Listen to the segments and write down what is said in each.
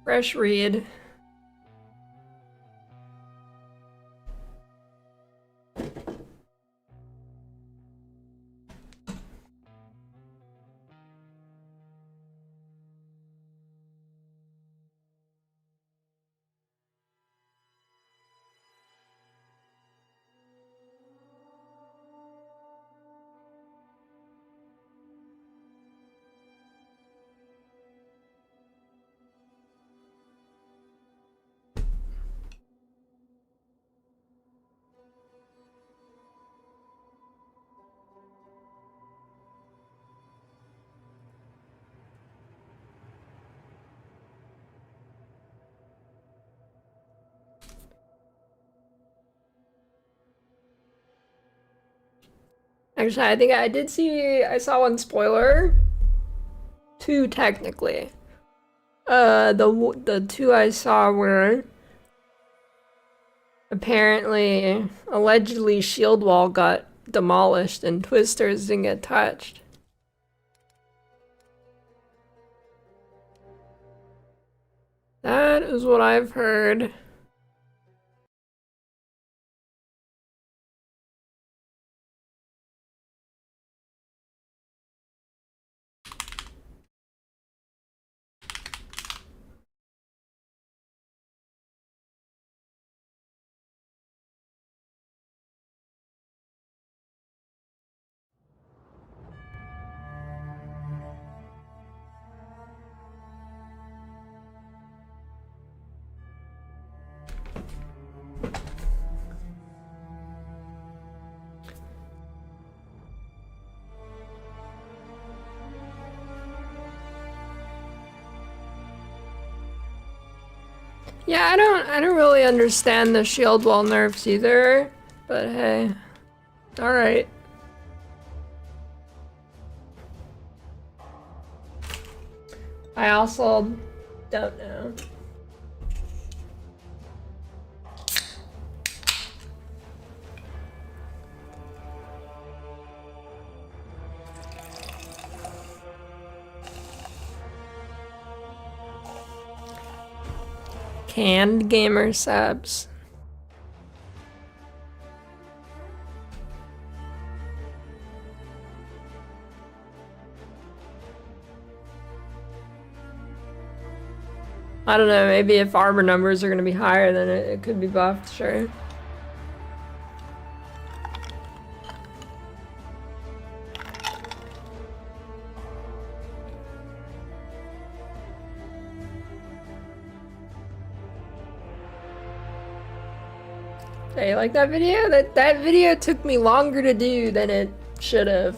Fresh read. Actually, I think I did see, I saw one spoiler. Two, technically. The two I saw were apparently, allegedly, shield wall got demolished and twisters didn't get touched. That is what I've heard. Yeah, I don't really understand the shield wall nerfs either, but hey, all right. I also don't know. Canned gamer subs. I don't know, maybe if armor numbers are gonna be higher, then it could be buffed, sure. Hey, like that video? That video took me longer to do than it should have.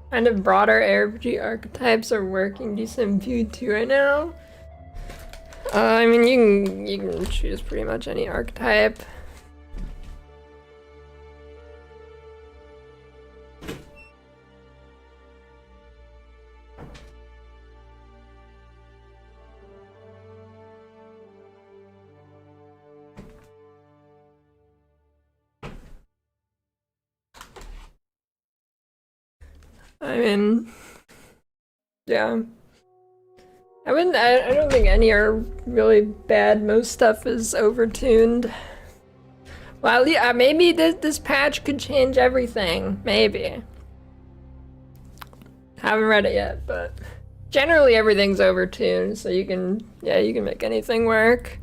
Kind of broader RPG archetypes are working decent Feud 2 right now. I mean, you can choose pretty much any archetype. I mean, yeah. I don't think any are really bad. Most stuff is overtuned. Well, yeah, maybe this patch could change everything. Maybe. Haven't read it yet, but generally everything's overtuned, so you can make anything work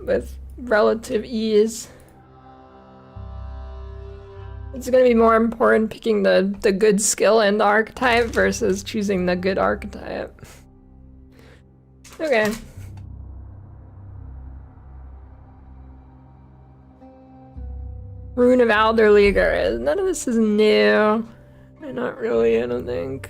with relative ease. It's gonna be more important picking the good skill and the archetype versus choosing the good archetype. Okay. Rune of Alderleaguer. None of this is new. Not really, I don't think.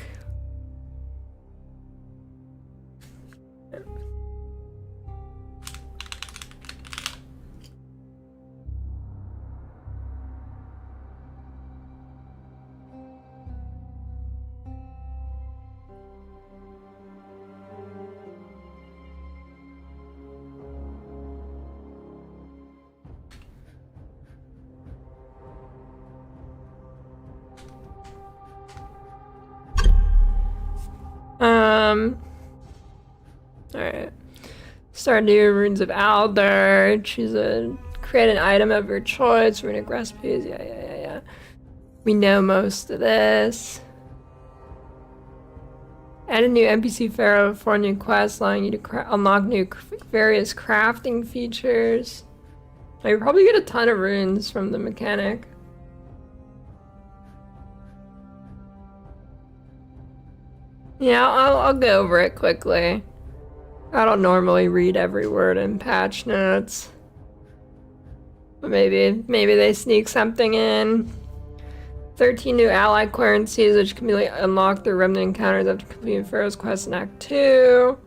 Alright. Start new runes of Alder. Create an item of your choice. Runic recipes. Yeah. We know most of this. Add a new NPC pharaoh for a new quest, allowing you to unlock new various crafting features. You probably get a ton of runes from the mechanic. Yeah, I'll go over it quickly. I don't normally read every word in patch notes. But maybe they sneak something in. 13 new ally currencies, which can be unlocked through remnant encounters after completing Pharaoh's quest in Act 2.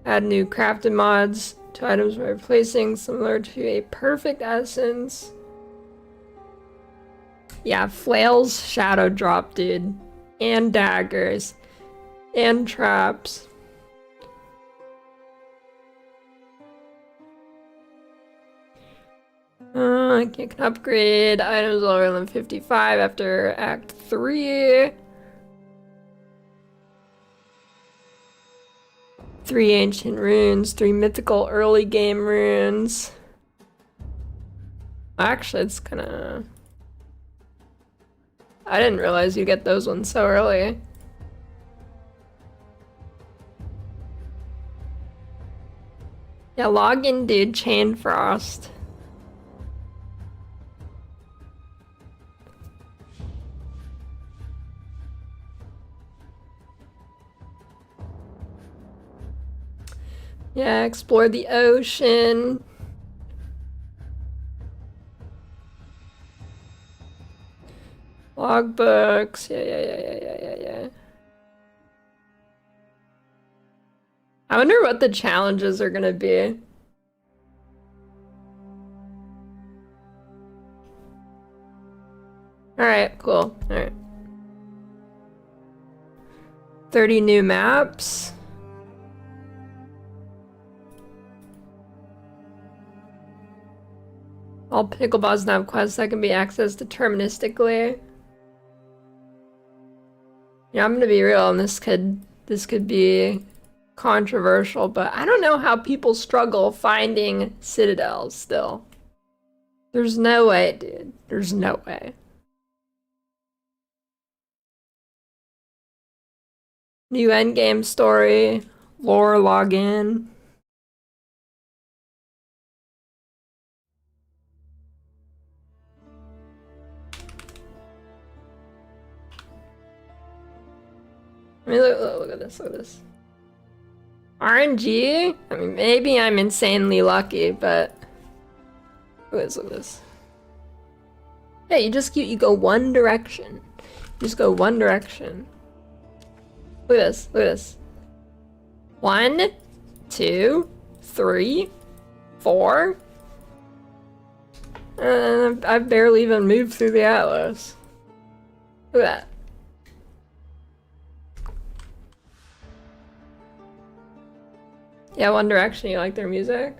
Add new crafted mods to items by replacing, similar to a perfect essence. Yeah, flails, shadow drop, dude. And daggers. And traps. I can upgrade items lower than 55 after Act 3. 3 ancient runes, 3 mythical early game runes. Actually, it's kinda... I didn't realize you get those ones so early. Yeah, login, dude. Chain Frost. Yeah, explore the ocean. Logbooks. Yeah. I wonder what the challenges are gonna be. Alright, cool. Alright. 30 new maps. All pinnacle bosses now have quests that can be accessed deterministically. Yeah, I'm gonna be real, and this could be controversial, but I don't know how people struggle finding citadels still. There's no way, dude. There's no way. New endgame story, lore login. I mean, look at this. RNG? I mean, maybe I'm insanely lucky, but... Look at this. Hey, you go one direction. You just go one direction. Look at this. 1, 2, 3, 4. And I've barely even moved through the atlas. Look at that. Yeah, One Direction, you like their music?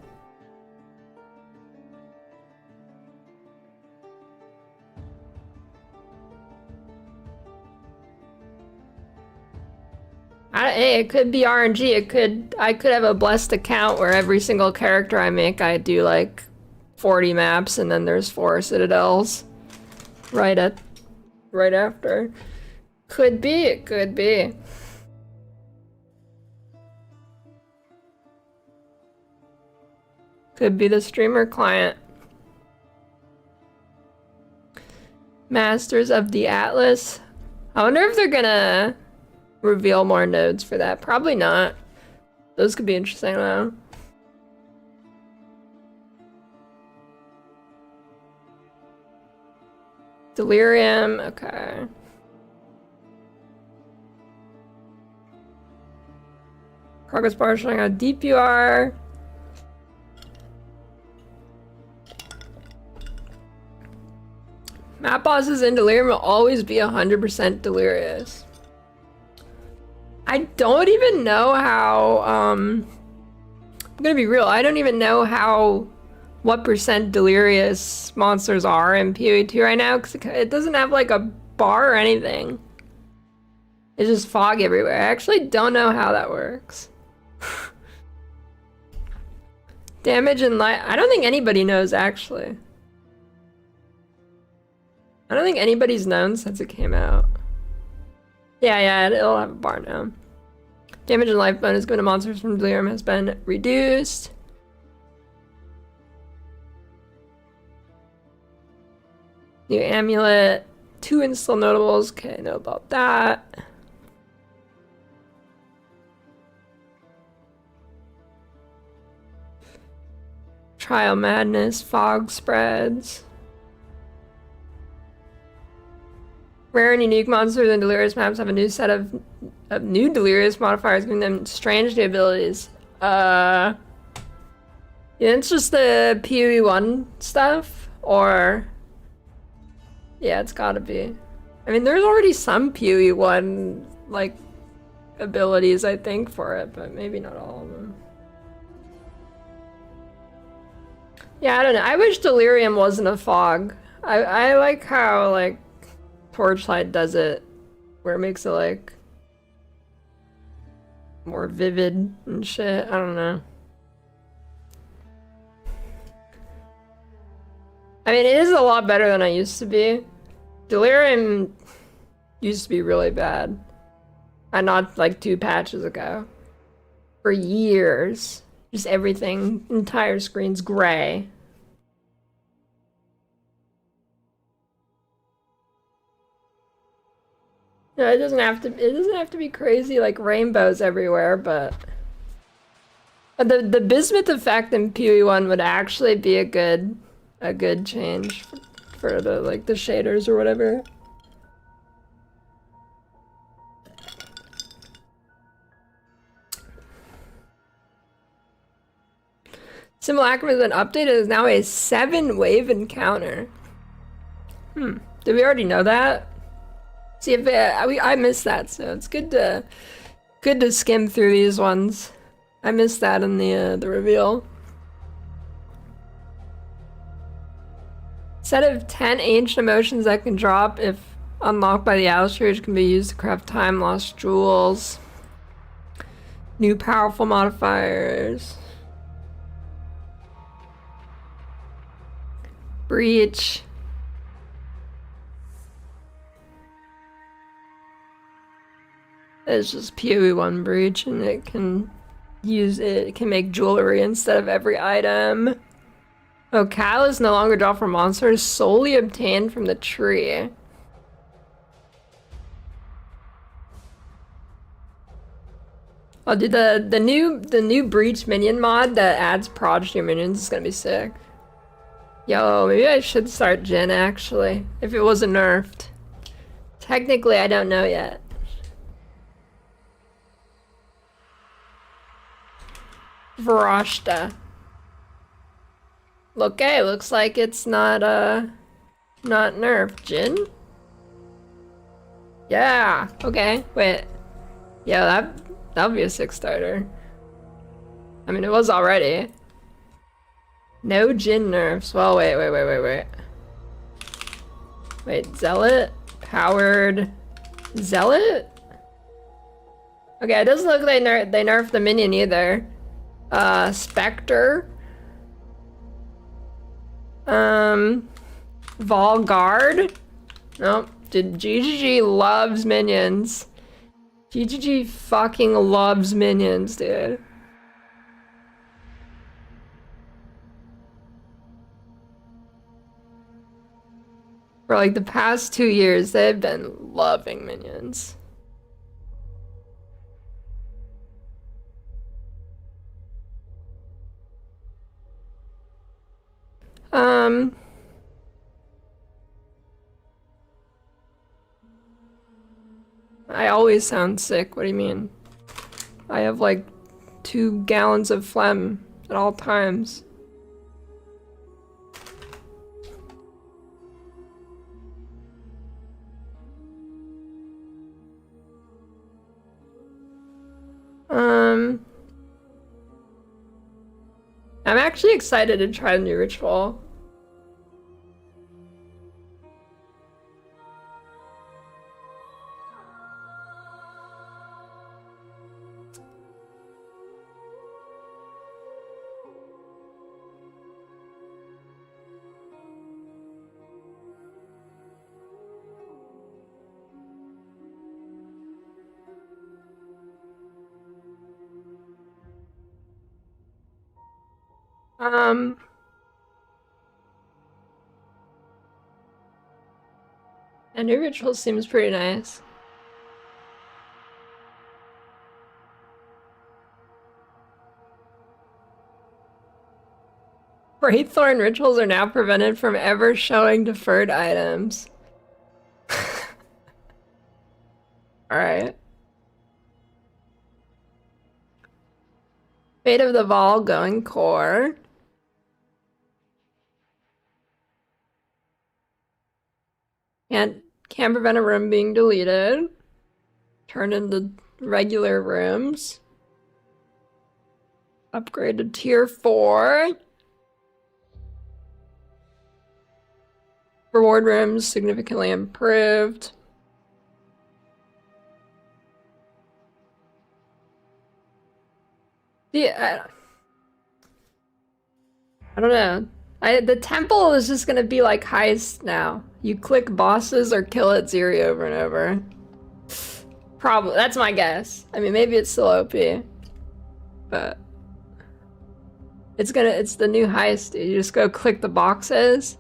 Hey, it could be RNG. I could have a blessed account where every single character I make, I do like 40 maps, and then there's 4 citadels right after. Could be, it could be. Could be the streamer client. Masters of the Atlas. I wonder if they're gonna reveal more nodes for that. Probably not. Those could be interesting though. Delirium, okay. Progress bar showing how deep you are. Map bosses in Delirium will always be 100% delirious. I don't even know how, I'm gonna be real, I don't even know what percent delirious monsters are in PoE2 right now, because it doesn't have like a bar or anything. It's just fog everywhere. I actually don't know how that works. Damage and light. I don't think anybody knows, actually. I don't think anybody's known since it came out. Yeah, it'll have a bar now. Damage and life bonus given to monsters from Delirium has been reduced. New amulet. 2 install notables. Okay, I know about that. Trial Madness, fog spreads. Rare and unique monsters and Delirious maps have a new set of new Delirious modifiers, giving them strange new abilities. Yeah, it's just the PoE 1 stuff, or... Yeah, it's gotta be. I mean, there's already some PoE 1, like, abilities, I think, for it, but maybe not all of them. Yeah, I don't know. I wish Delirium wasn't a fog. I like how, like, Torchlight does it, where it makes it, like, more vivid and shit. I don't know. I mean, it is a lot better than I used to be. Delirium used to be really bad. And not, like, 2 patches ago. For years. Just everything, entire screen's gray. No, it doesn't have to be crazy like rainbows everywhere, but the bismuth effect in PoE 1 would actually be a good change for the like the shaders or whatever. Simulacrum has been updated. Is now a 7-wave encounter. Did we already know that? See if I missed that, so it's good to skim through these ones. I missed that in the reveal. Set of 10 ancient emotions that can drop if unlocked by the Outrage can be used to craft time lost jewels. New powerful modifiers. Breach. It's just PoE 1 breach, and it can make jewelry instead of every item. Oh, catalyst no longer draw from monsters solely obtained from the tree. Oh, dude, the new breach minion mod that adds proj to your minions is gonna be sick. Yo, maybe I should start Djinn actually, if it wasn't nerfed. Technically, I don't know yet. Varashta. Okay, looks like it's not nerfed. Djinn? Yeah, okay, wait. Yeah, that would be a 6 starter. I mean, it was already. No Djinn nerfs. Well, wait. Wait, Zealot? Powered Zealot? Okay, it doesn't look like they nerfed the minion either. Spectre. Volguard. Nope. Dude, GGG loves minions. GGG fucking loves minions, dude. For like the past 2 years, they've been loving minions. I always sound sick. What do you mean? I have like 2 gallons of phlegm at all times. I'm actually excited to try the new ritual. A new ritual seems pretty nice. Wraiththorn rituals are now prevented from ever showing deferred items. Alright. Fate of the Vol going core. Can't prevent a room being deleted. Turn into regular rooms. Upgrade to tier 4. Reward rooms significantly improved. Yeah, I don't know. The temple is just gonna be like heist now. You click bosses or kill at Zeri over and over. Probably, that's my guess. I mean, maybe it's still OP, but it's the new heist. You just go click the boxes.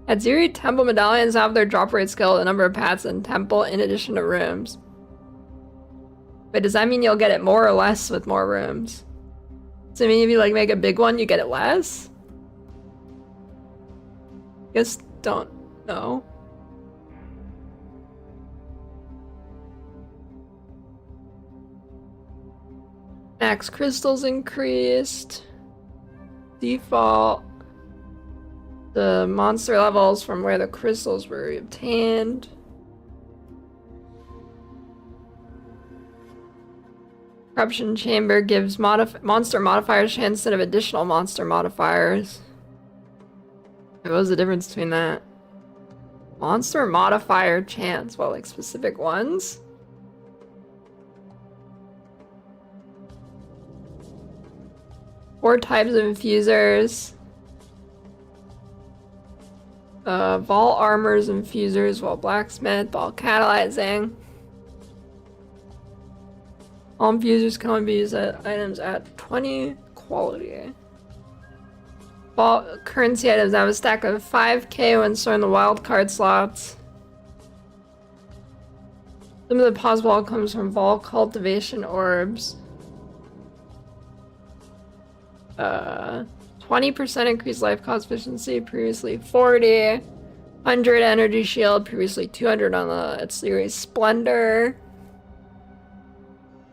At Zeri, temple medallions have their drop rate scale, the number of paths in temple in addition to rooms. But does that mean you'll get it more or less with more rooms? Does it mean if you like make a big one, you get it less? Guess don't know. Max crystals increased. Default. The monster levels from where the crystals were obtained. Corruption Chamber gives monster modifiers chance instead of additional monster modifiers. What was the difference between that? Monster modifier chance. Well, like specific ones? Four types of infusers. Vol armors, infusers, Vol blacksmith, Vol catalyzing. All infusers can only be used at items at 20 quality. Vol currency items have a stack of 5k when storing the wildcard slots. Some of the possible outcomes from Vol cultivation orbs. 20% increased life cost efficiency, previously 40. 100 energy shield, previously 200 on the Zeri Splendor.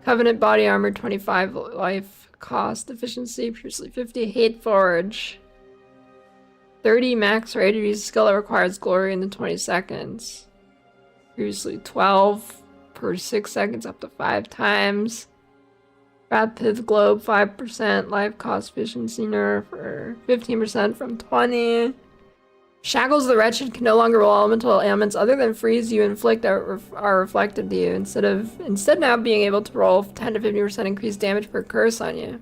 Covenant body armor, 25 life cost efficiency, previously 50. Hate Forge. 30 max rate to use skill that requires glory in the 20 seconds. Previously 12 per 6 seconds, up to 5 times. Rapid Globe, 5% life cost efficiency nerf, or 15% from 20. Shackles of the Wretched can no longer roll elemental ailments other than freeze you inflict are reflected to you, instead now being able to roll 10 to 50% increased damage per curse on you.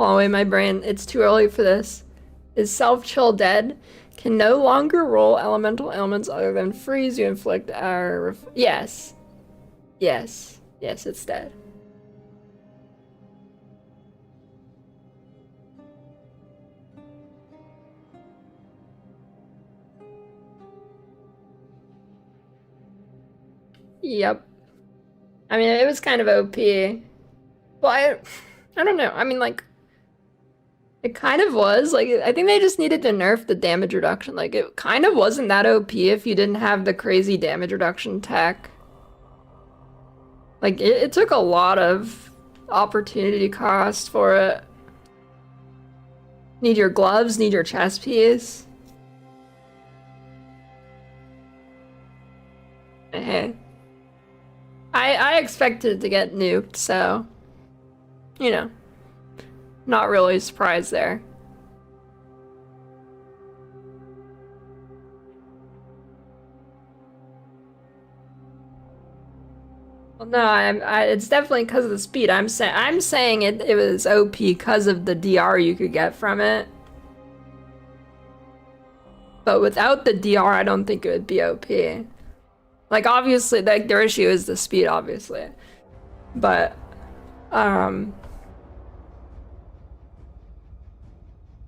Oh wait, my brain, it's too early for this. Is self-chill dead? Can no longer roll elemental ailments other than freeze you inflict are yes. Yes. Yes, it's dead. Yep. I mean, it was kind of OP. Well, I don't know. I mean, like, it kind of was. Like, I think they just needed to nerf the damage reduction. Like, it kind of wasn't that OP if you didn't have the crazy damage reduction tech. Like, it took a lot of opportunity cost for it. Need your gloves, need your chest piece. Eh. I expected to get nuked, so, you know, not really surprised there. Well, no, it's definitely because of the speed. I'm saying it was OP because of the DR you could get from it. But without the DR, I don't think it would be OP. Like, obviously, like, their issue is the speed, obviously. But, but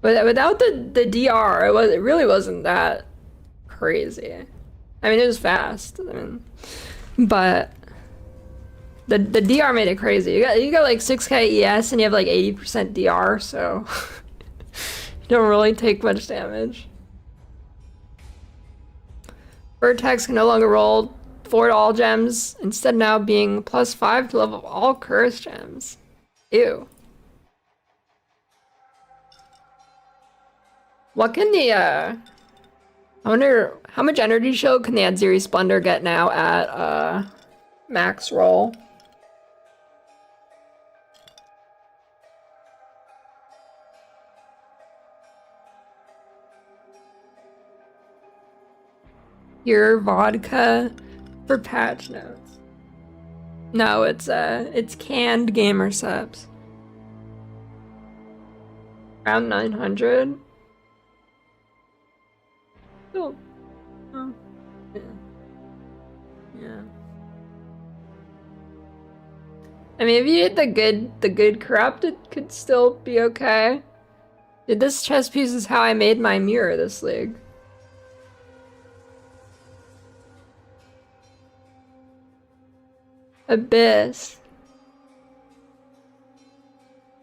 without the DR, it really wasn't that crazy. I mean, it was fast. I mean, but the DR made it crazy. You got like 6k ES and you have like 80% DR, so you don't really take much damage. Vertex can no longer roll 4 to all gems, instead now being +5 to level all curse gems. Ew. What can the, I wonder how much energy shield can the Adziri Splendor get now at, max roll? Pure vodka for patch notes. No, it's canned gamer subs. Around 900. Oh. Oh. Yeah. Yeah. I mean, if you hit the good corrupt, it could still be okay. Dude, this chess piece is how I made my mirror this league. Abyss.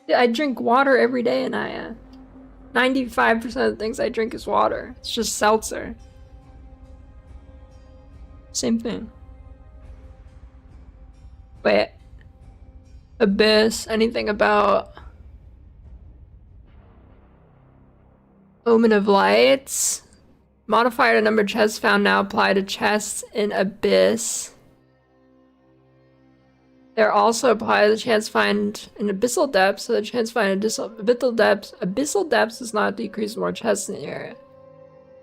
Yeah, I drink water every day, and 95% of the things I drink is water. It's just seltzer. Same thing. Wait. Abyss. Anything about Omen of Lights? Modifier to number chests found now apply to chests in Abyss. They're also apply to the chance find an abyssal depth, so the chance find abyssal depths does not decrease more chests in the area.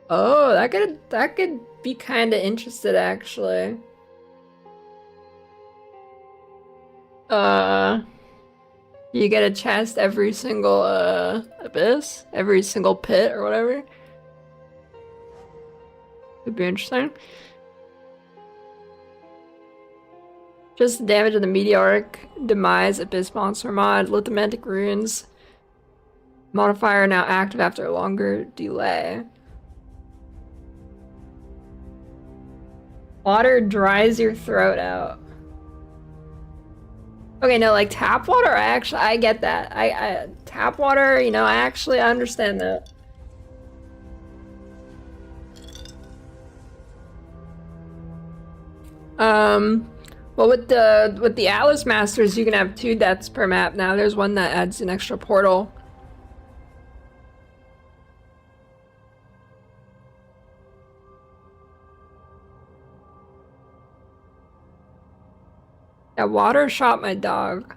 Oh, that could be kind of interested actually. You get a chest every single abyss, every single pit or whatever. Could be interesting. Just the damage of the meteoric demise abyss monster mod, lithomantic runes. Modifier now active after a longer delay. Water dries your throat out. Okay, no, like tap water, I get that. I tap water, you know, I actually understand that. Well, with the Atlas Masters, you can have 2 deaths per map now. There's one that adds an extra portal. Yeah, water shot my dog.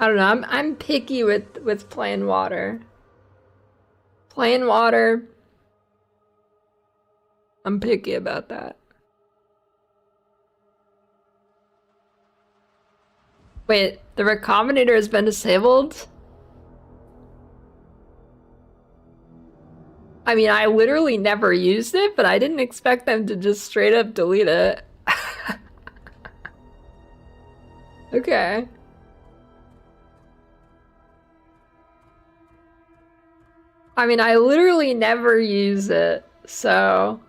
I don't know. I'm picky with plain water. Plain water. I'm picky about that. Wait, the Recombinator has been disabled? I mean, I literally never used it, but I didn't expect them to just straight up delete it. Okay. I mean, I literally never use it, so...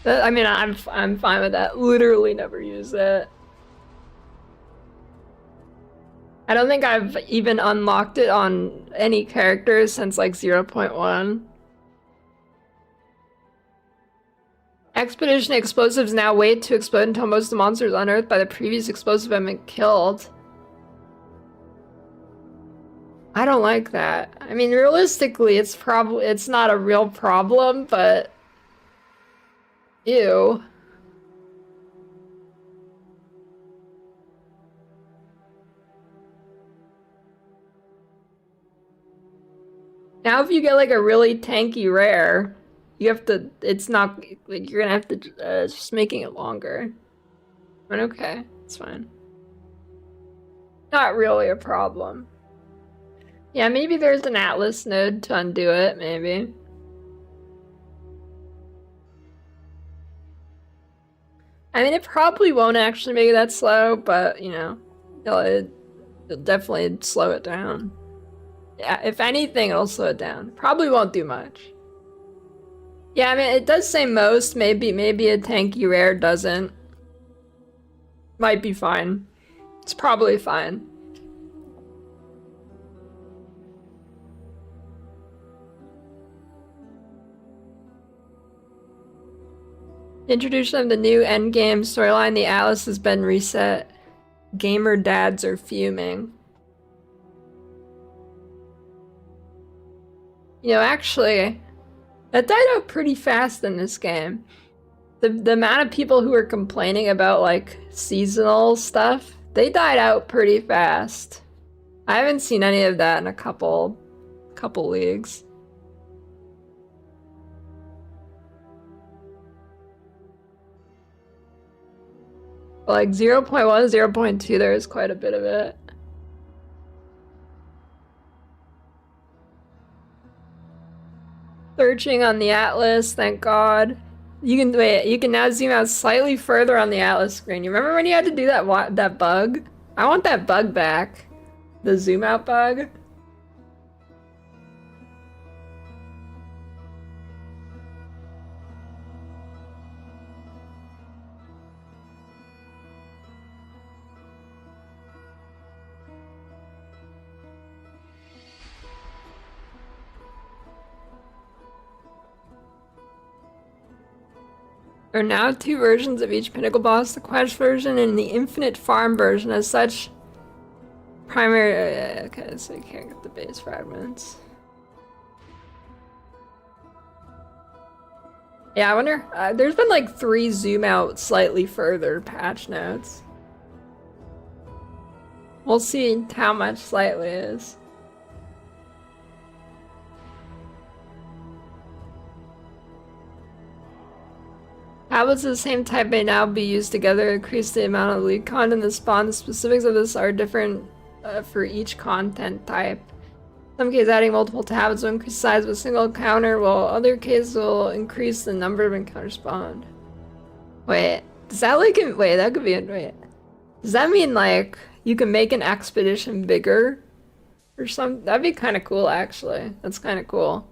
I mean, I'm fine with that. Literally never use it. I don't think I've even unlocked it on any characters since like 0.1. Expedition explosives now wait to explode until most of the monsters unearthed by the previous explosive have been killed. I don't like that. I mean, realistically, it's not a real problem, but ew. Now if you get like a really tanky rare, you have to, it's not, like you're gonna have to, just making it longer. But okay, it's fine. Not really a problem. Yeah, maybe there's an Atlas node to undo it, maybe. I mean, it probably won't actually make it that slow, but, you know, it'll definitely slow it down. Yeah, if anything, it'll slow it down. Probably won't do much. Yeah, I mean, it does say most. Maybe a tanky rare doesn't. Might be fine. It's probably fine. Introduction of the new Endgame storyline, the Atlas has been reset. Gamer dads are fuming. You know, actually, that died out pretty fast in this game. The amount of people who were complaining about, like, seasonal stuff, they died out pretty fast. I haven't seen any of that in a couple leagues. But like 0.1, 0.2, there is quite a bit of it. Searching on the Atlas, thank God. You can now zoom out slightly further on the Atlas screen. You remember when you had to do that bug? I want that bug back. The zoom out bug. There are now 2 versions of each Pinnacle boss, the Quest version and the Infinite Farm version. As such, primary... okay, so you can't get the base fragments. Yeah, I wonder... there's been like 3 zoom out slightly further patch notes. We'll see how much slightly is. Tablets of the same type may now be used together to increase the amount of lead content that spawn. The specifics of this are different for each content type. In some cases, adding multiple tablets will increase the size of a single encounter, while other cases will increase the number of encounters spawned. Wait, does that like... wait, that could be... wait. Does that mean like you can make an expedition bigger? Or something? That'd be kind of cool, actually. That's kind of cool.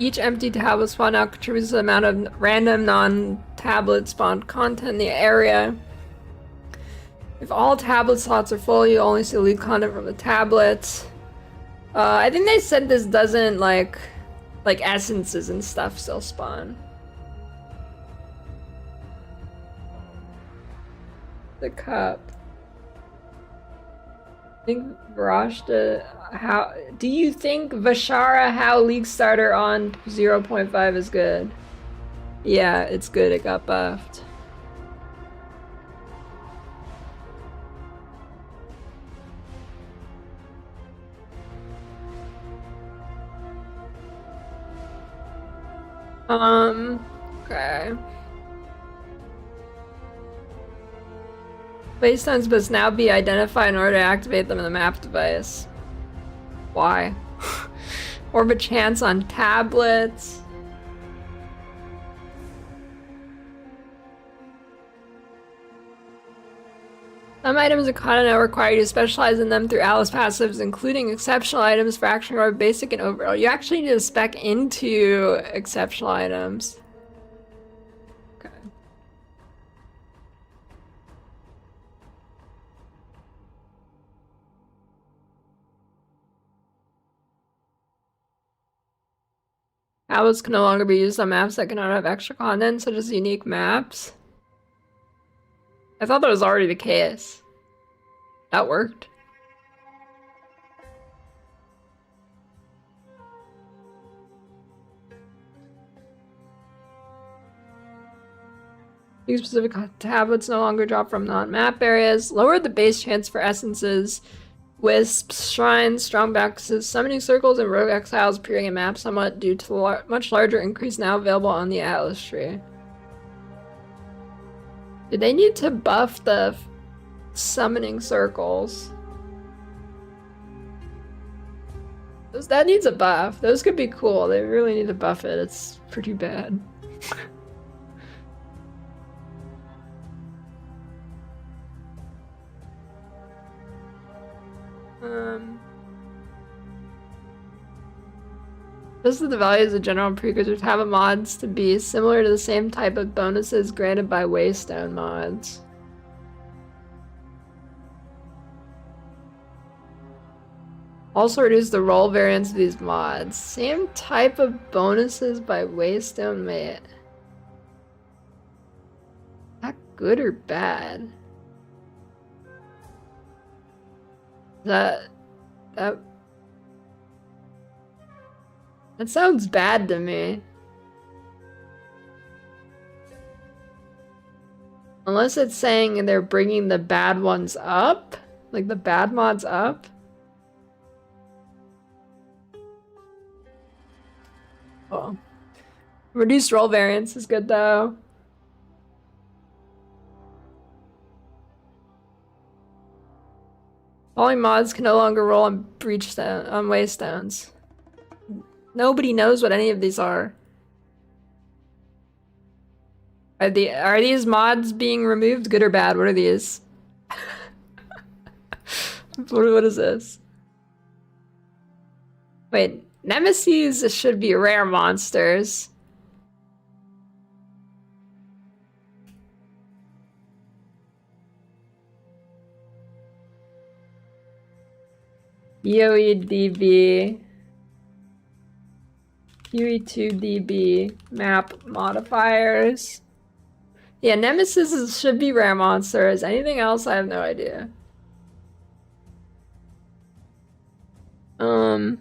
Each empty tablet spawn now contributes to the amount of random non-tablet spawned content in the area. If all tablet slots are full, you only see lead content from the tablets. I think they said this doesn't like essences and stuff still spawn. The cup. I think Varashta, how do you think Vashara how League Starter on 0.5 is good? Yeah, it's good, it got buffed. Okay. Playstones must now be identified in order to activate them in the map device. Why? Orbit chance on tablets. Some items in content now require you to specialize in them through Alice passives, including exceptional items, fracturing or basic and overall. You actually need to spec into exceptional items. Okay. Tablets can no longer be used on maps that cannot have extra content, such as unique maps. I thought that was already the case. That worked. These specific tablets no longer drop from non-map areas. Lowered the base chance for essences, wisps, shrines, strong boxes, summoning circles, and rogue exiles appearing in maps somewhat due to the much larger increase now available on the Atlas tree. Do they need to buff the summoning circles? That needs a buff. Those could be cool. They really need to buff it. It's pretty bad. Most of the values of general precursors have mods to be similar to the same type of bonuses granted by Waystone mods. Also reduce the roll variance of these mods. Same type of bonuses by Waystone, mate. That good or bad? That sounds bad to me. Unless it's saying they're bringing the bad ones up? Like the bad mods up? Oh. Reduced roll variance is good though. Falling mods can no longer roll on on waystones. Nobody knows what any of these are. Are these mods being removed? Good or bad? What are these? What is this? Wait, Nemesis should be rare monsters. EOEDB. UE2DB map modifiers. Yeah, Nemesis should be rare monsters. Anything else, I have no idea. Oh,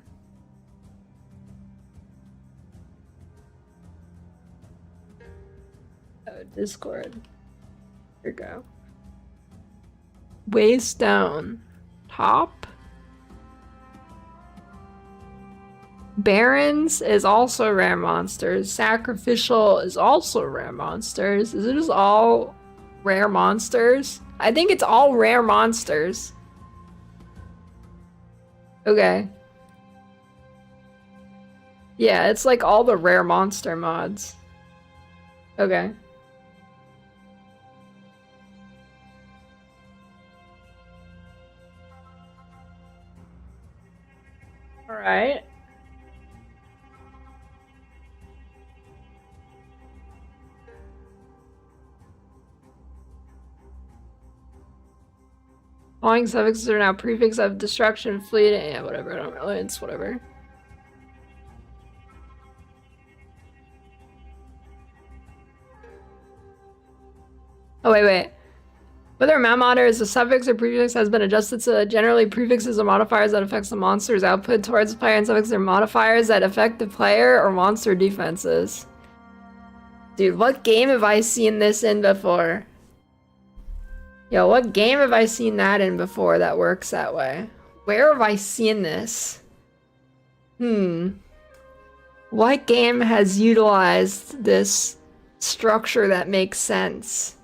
Discord. Here we go. Waystone. Top. Barons is also rare monsters. Sacrificial is also rare monsters. Is it just all rare monsters? I think it's all rare monsters. Okay. Yeah, it's like all the rare monster mods. Okay. All right. Following suffixes are now prefix of destruction, fleet, yeah, whatever, I don't really, it's whatever. Oh, wait. Whether a map modder is a suffix or prefix has been adjusted so generally prefixes are modifiers that affect the monster's output towards the player, and suffixes are modifiers that affect the player or monster defenses. Dude, what game have I seen this in before? Yo, what game have I seen that in before that works that way? Where have I seen this? What game has utilized this structure that makes sense?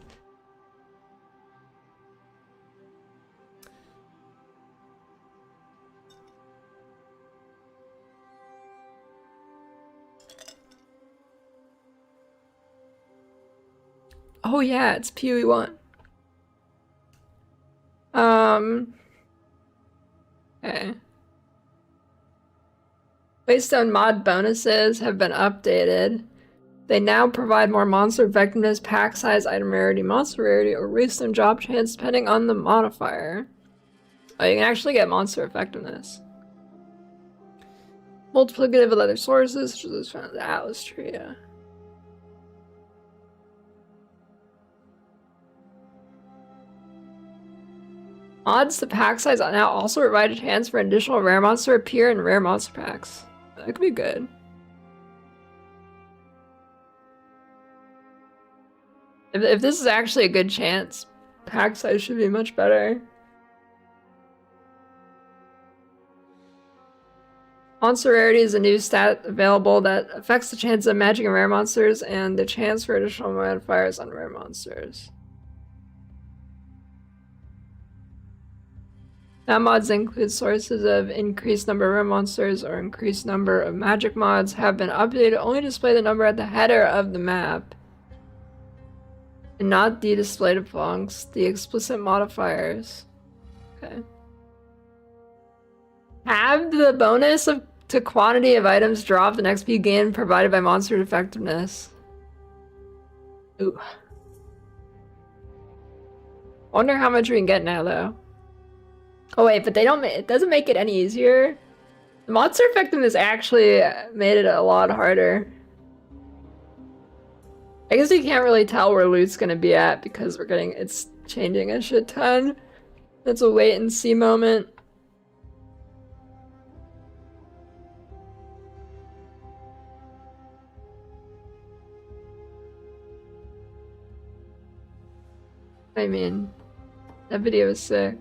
Oh yeah, it's PoE1. Okay. Waystone mod bonuses have been updated. They now provide more monster effectiveness, pack size, item rarity, monster rarity, or Waystone drop chance depending on the modifier. Oh, you can actually get monster effectiveness. Multiplicative of other sources, such as those found in the Atlas tree, yeah. Mods to pack size now also provide a chance for an additional rare monster to appear in rare monster packs. That could be good. If this is actually a good chance, pack size should be much better. Monster rarity is a new stat available that affects the chance of magic and rare monsters and the chance for additional modifiers on rare monsters. Now mods include sources of increased number of rare monsters or increased number of magic mods have been updated to only display the number at the header of the map and not the displayed amongst the explicit modifiers. Okay. Have the bonus to quantity of items dropped and XP gain provided by monster effectiveness. Ooh. Wonder how much we can get now though. Oh wait, but they don't. It doesn't make it any easier. The monster effectiveness actually made it a lot harder. I guess we can't really tell where loot's gonna be at because it's changing a shit ton. That's a wait and see moment. I mean, that video was sick.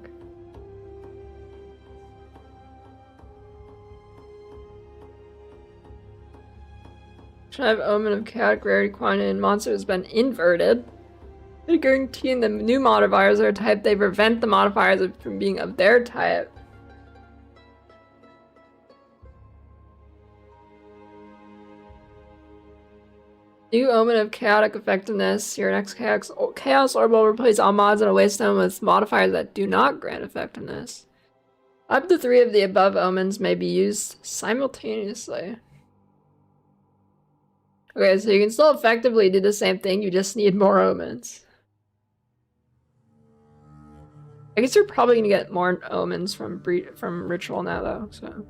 Tribe Omen of Chaotic Rarity Quantity and Monster has been inverted. Guaranteeing the new modifiers are type, they prevent the modifiers from being of their type. New Omen of Chaotic Effectiveness. Your next Chaos Orb will replace all mods in a waystone with modifiers that do not grant effectiveness. Up to 3 of the above omens may be used simultaneously. Okay, so you can still effectively do the same thing, you just need more omens. I guess you're probably gonna get more omens from Ritual now though, so.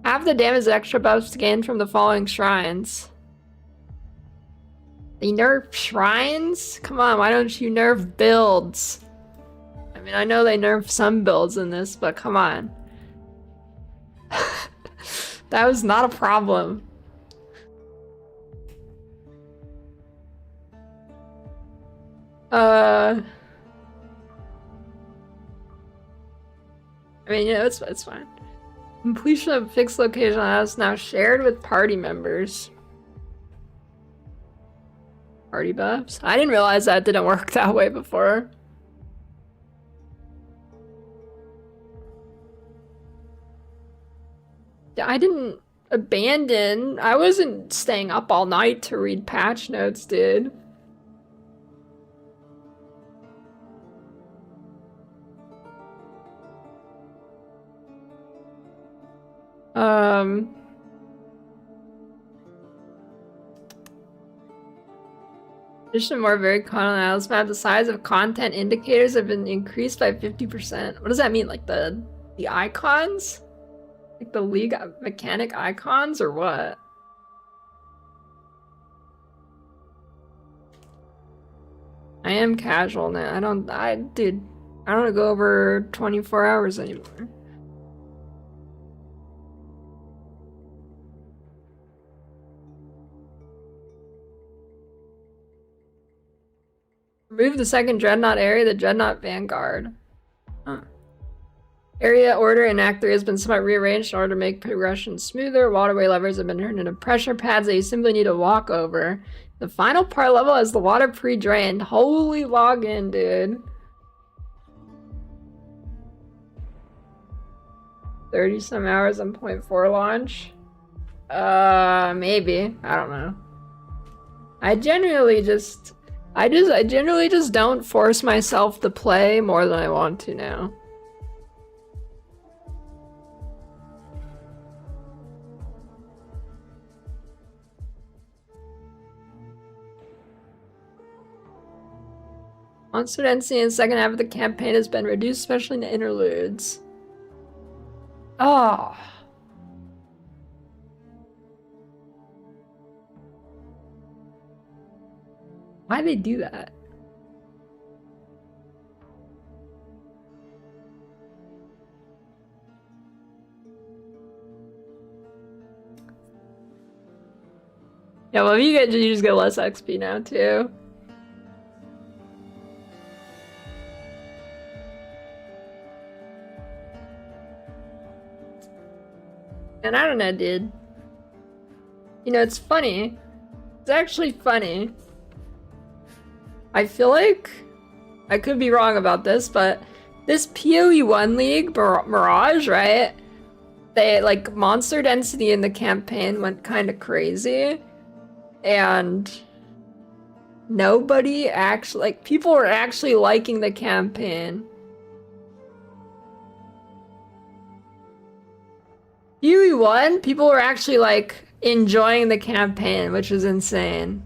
Half the damage extra buffs gained from the following shrines. They nerf shrines? Come on, why don't you nerf builds? I mean, I know they nerf some builds in this, but come on. That was not a problem. I mean, yeah, it's fine. Completion of fixed location is now shared with party members. Party buffs? I didn't realize that didn't work that way before. I didn't abandon. I wasn't staying up all night to read patch notes, dude. Addition more very on this map, the size of content indicators have been increased by 50%. What does that mean? Like the icons? Like the League mechanic icons or what? I am casual now. I don't want to go over 24 hours anymore. Remove the second Dreadnought area, the Dreadnought Vanguard. Huh. Area order in Act 3 has been somewhat rearranged in order to make progression smoother. Waterway levers have been turned into pressure pads that you simply need to walk over. The final part level has the water pre-drained. Holy login, dude. 30 some hours on 0.4 launch? Maybe. I don't know. I generally just don't force myself to play more than I want to now. Monster density in the second half of the campaign has been reduced, especially in the interludes. Oh. Why'd they do that? Yeah, well, you just get less XP now too. And I don't know, dude. You know, it's funny. It's actually funny. I feel like I could be wrong about this, but this PoE1 League, Mirage, right? They, like, monster density in the campaign went kind of crazy. And nobody actually, like, people were actually liking the campaign. PoE1, people were actually, like, enjoying the campaign, which is insane.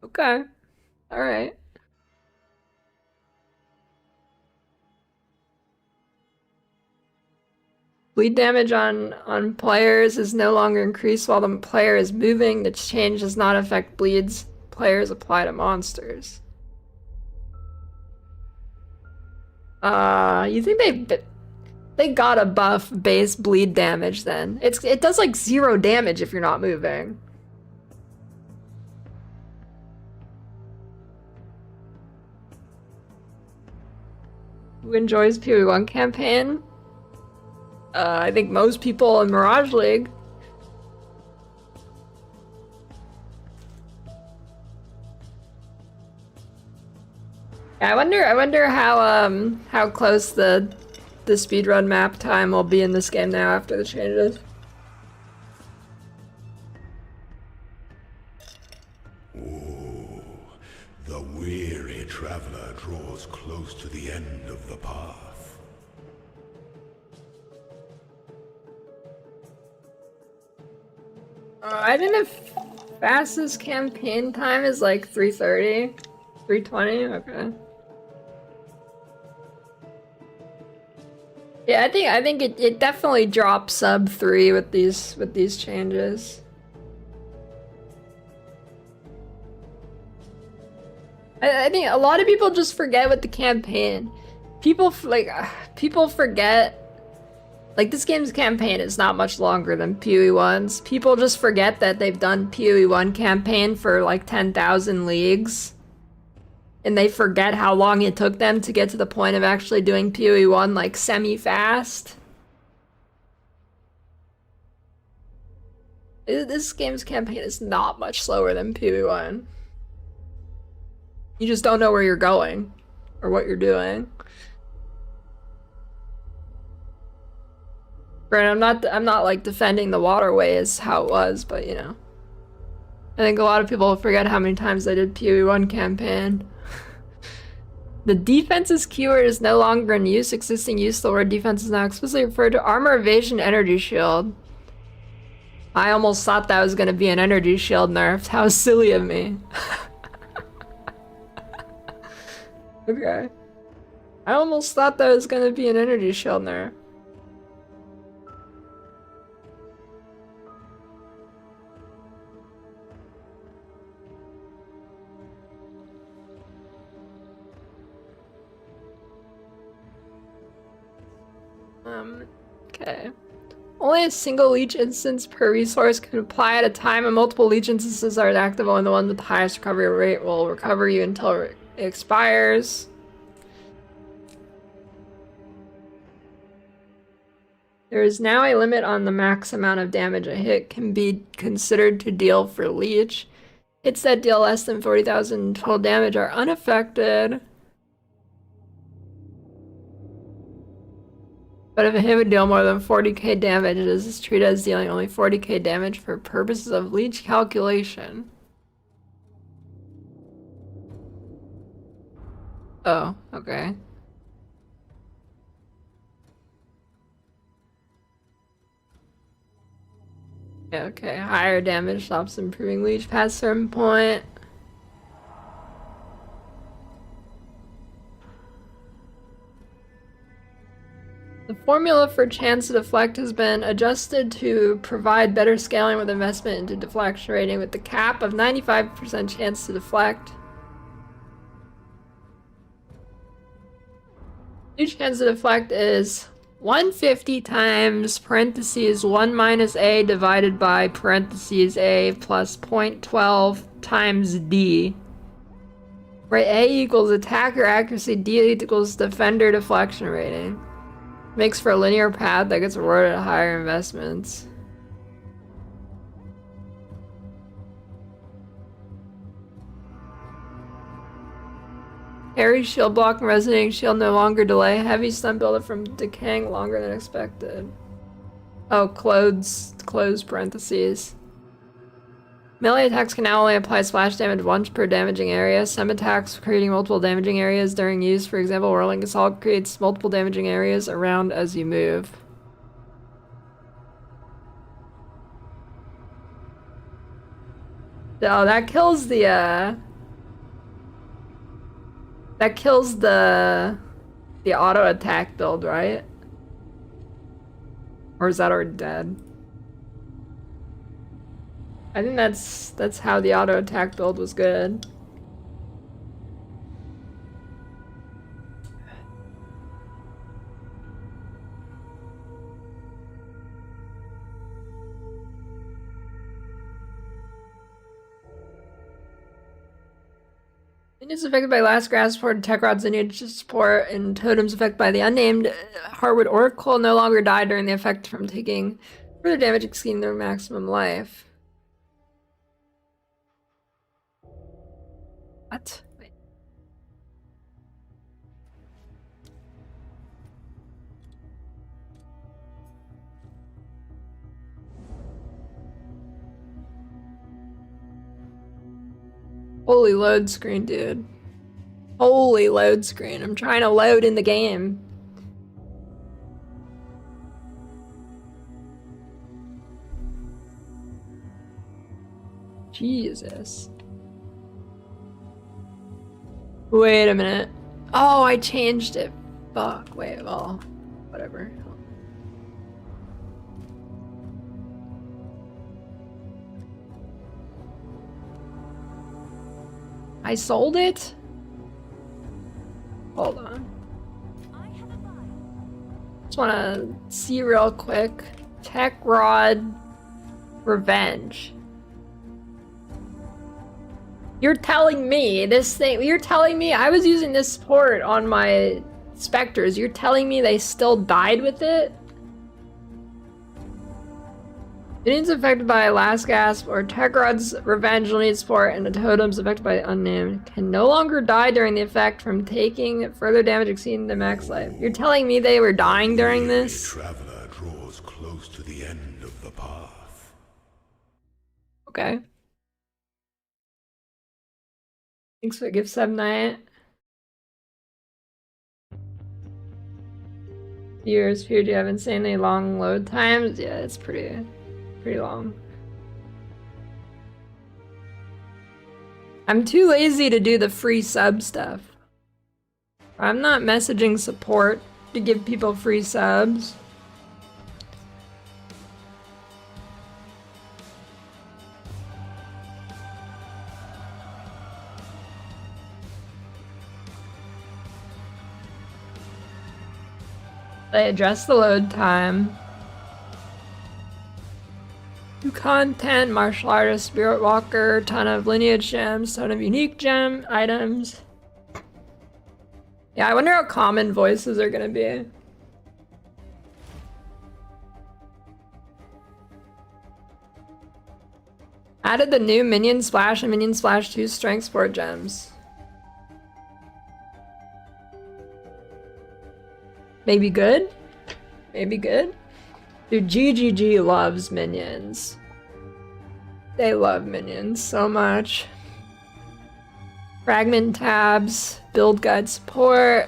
Okay. Alright. Bleed damage on players is no longer increased while the player is moving. The change does not affect bleeds players apply to monsters. You think they gotta buff base bleed damage then. It does like 0 damage if you're not moving. Who enjoys PoE1 campaign? I think most people in Mirage League. I wonder how close the speedrun map time will be in this game now after the changes. Ooh, the weary traveler draws close to the end of the path. I think the fastest campaign time is like 3:30, 3:20. Okay. Yeah, I think it definitely drops sub 3 with these changes. I think a lot of people just forget with the campaign. People forget. Like, this game's campaign is not much longer than PoE1's. People just forget that they've done PoE1 campaign for like 10,000 leagues. And they forget how long it took them to get to the point of actually doing PoE1 like semi-fast. This game's campaign is not much slower than PoE1. You just don't know where you're going or what you're doing. Granted, I'm not like defending the waterway as how it was, but you know. I think a lot of people forget how many times they did PoE1 campaign. The defense's keyword is no longer in use. Existing use, the word defense is now explicitly referred to armor, evasion, energy shield. I almost thought that was gonna be an energy shield nerfed. How silly of me. Okay. I almost thought that was gonna be an energy shield nerf. Okay. Only a single Leech instance per resource can apply at a time, and multiple Leech instances are active. Only the one with the highest recovery rate will recover you until it expires. There is now a limit on the max amount of damage a hit can be considered to deal for Leech. Hits that deal less than 40,000 total damage are unaffected. But if a hit would deal more than 40k damage, it is treated as dealing only 40k damage for purposes of Leech calculation. Oh, okay. Yeah, okay. Higher damage stops improving Leech past a certain point. The formula for chance to deflect has been adjusted to provide better scaling with investment into deflection rating, with the cap of 95% chance to deflect. New chance to deflect is 150 times parentheses 1 minus a divided by parentheses a plus 0.12 times d, Right, A equals attacker accuracy, D equals defender deflection rating. Makes for a linear path that gets rewarded at higher investments. Parry, shield block, and resonating shield no longer delay. Heavy stun buildup from decaying longer than expected. Oh, close parentheses. Melee attacks can now only apply splash damage once per damaging area. Some attacks creating multiple damaging areas during use. For example, Whirling Assault creates multiple damaging areas around as you move. Oh, that kills the auto attack build, right? Or is that already dead? I think that's how the auto attack build was good. Minions affected by last grass support, tech rods lineage support, and totems affected by the unnamed Hardwood Oracle no longer die during the effect from taking further damage exceeding their maximum life. What? Wait. Holy load screen, dude. Holy load screen. I'm trying to load in the game. Jesus. Wait a minute. Oh, I changed it. Fuck. Wait, well, whatever. I sold it? Hold on. Just wanna see real quick. Tech Rod Revenge. You're telling me this thing, you're telling me I was using this support on my Spectres. You're telling me they still died with it? Minions affected by Last Gasp or Tech Rod's Revenge will need support, and the totems affected by the unnamed can no longer die during the effect from taking further damage exceeding their max life. You're telling me they were dying during this? The traveler draws close to the end of the path. Okay. Thanks for the gift sub night. Viewers feared you have insanely long load times. Yeah, it's pretty long. I'm too lazy to do the free sub stuff. I'm not messaging support to give people free subs. They address the load time. New content, martial artist, spirit walker, ton of lineage gems, ton of unique gem items. Yeah, I wonder how common voices are gonna be. Added the new Minion Splash and Minion Splash 2 strength support gems. Maybe good? Maybe good? Dude, GGG loves minions. They love minions so much. Fragment tabs, build guide support.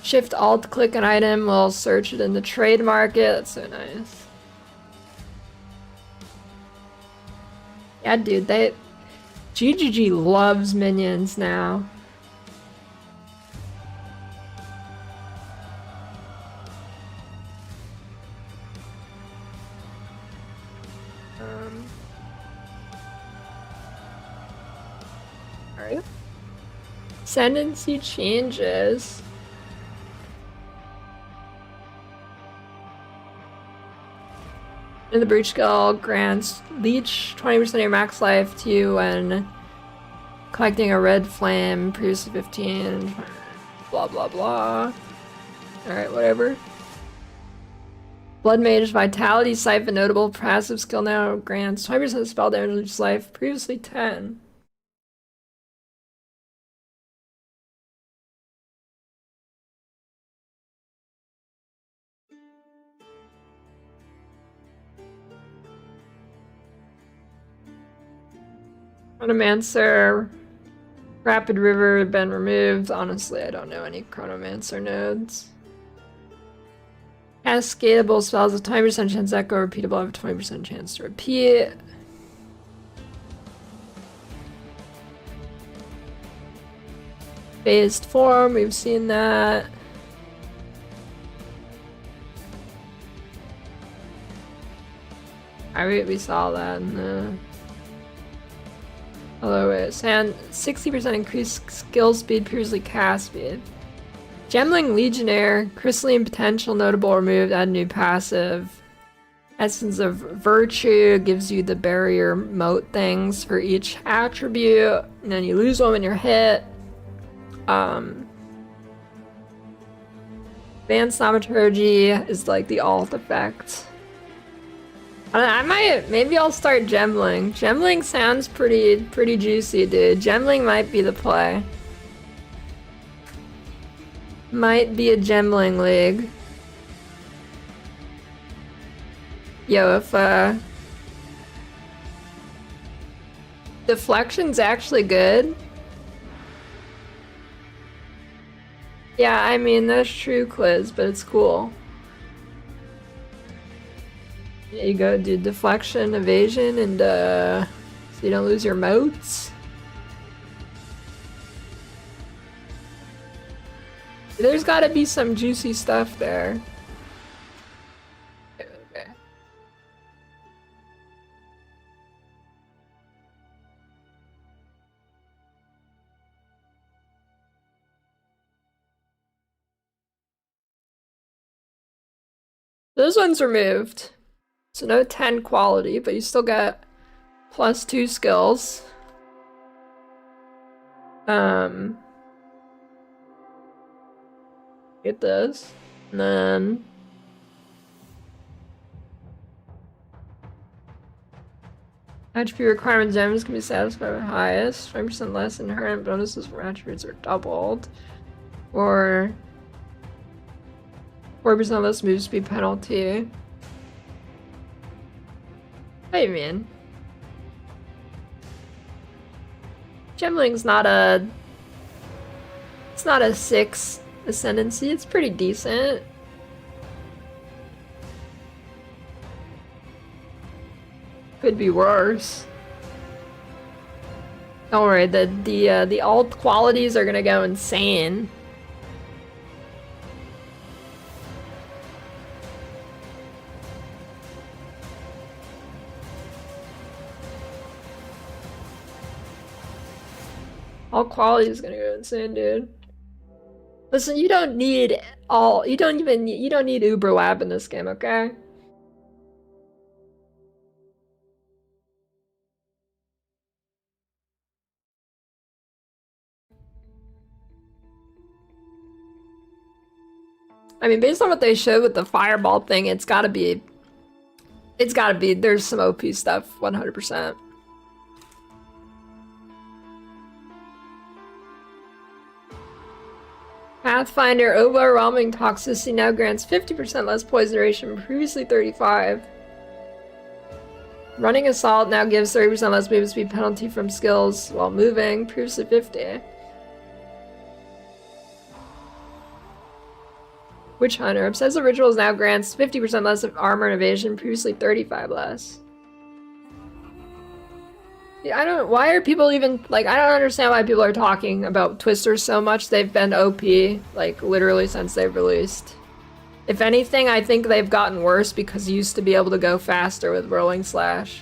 Shift Alt click an item will search it in the trade market. That's so nice. Yeah, dude, GGG loves minions now. Alright. Ascendancy changes. And the Breach Skull grants Leech 20% of your max life to you when Collecting a red flame, previously 15, blah blah blah. Alright, whatever. Blood Mage, Vitality, Siphon, notable, passive skill now grants 20% spell damage each life, previously 10. Chronomancer, Rapid River have been removed. Honestly, I don't know any Chronomancer nodes. Cascadable spells with 20% chance to echo, repeatable have a 20% chance to repeat. Phased form, we've seen that. We saw that in the... Although it's 60% increased skill speed, previously cast speed. Gemling Legionnaire, Crystalline Potential notable removed, add new passive. Essence of Virtue gives you the barrier moat things for each attribute, and then you lose one when you're hit. Advanced Thaumaturgy is like the alt effect. Maybe I'll start Gemling. Gemling sounds pretty juicy, dude. Gemling might be the play. Might be a Gemling league. Yo, if Deflection's actually good. Yeah, I mean, that's true, Quiz, but it's cool. There you go, dude. Deflection, evasion, and so you don't lose your moats. There's gotta be some juicy stuff there. Okay. Those ones removed. So no 10 quality, but you still get +2 skills. Get this. And then attribute requirement gems can be satisfied with highest. 20% less inherent bonuses from attributes are doubled. Or 4% less move speed penalty. What do you mean? Gemling's not a... It's not a 6 Ascendancy, it's pretty decent. Could be worse. Don't worry, the alt qualities are gonna go insane. All quality is gonna go insane, dude. Listen, you don't need Uber Lab in this game, okay? I mean, based on what they showed with the fireball thing, it's gotta be, there's some OP stuff, 100%. Pathfinder, overwhelming toxicity now grants 50% less poison duration, previously 35. Running assault now gives 30% less movement speed penalty from skills while moving, previously 50. Witch Hunter, Obsessive Rituals now grants 50% less of armor and evasion, previously 35 less. Yeah, why are people even, like, I don't understand why people are talking about Twisters so much. They've been OP, like, literally since they've released. If anything, I think they've gotten worse because you used to be able to go faster with Rolling Slash.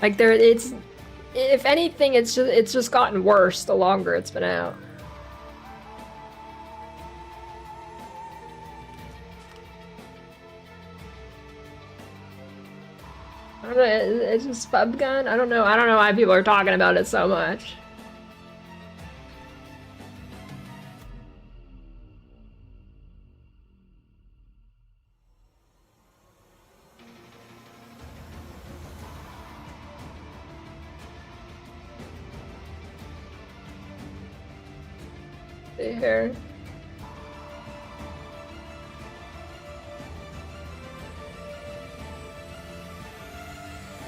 Like, if anything, it's just gotten worse the longer it's been out. don't know, it's just Spub Gun? I don't know why people are talking about it so much. See here.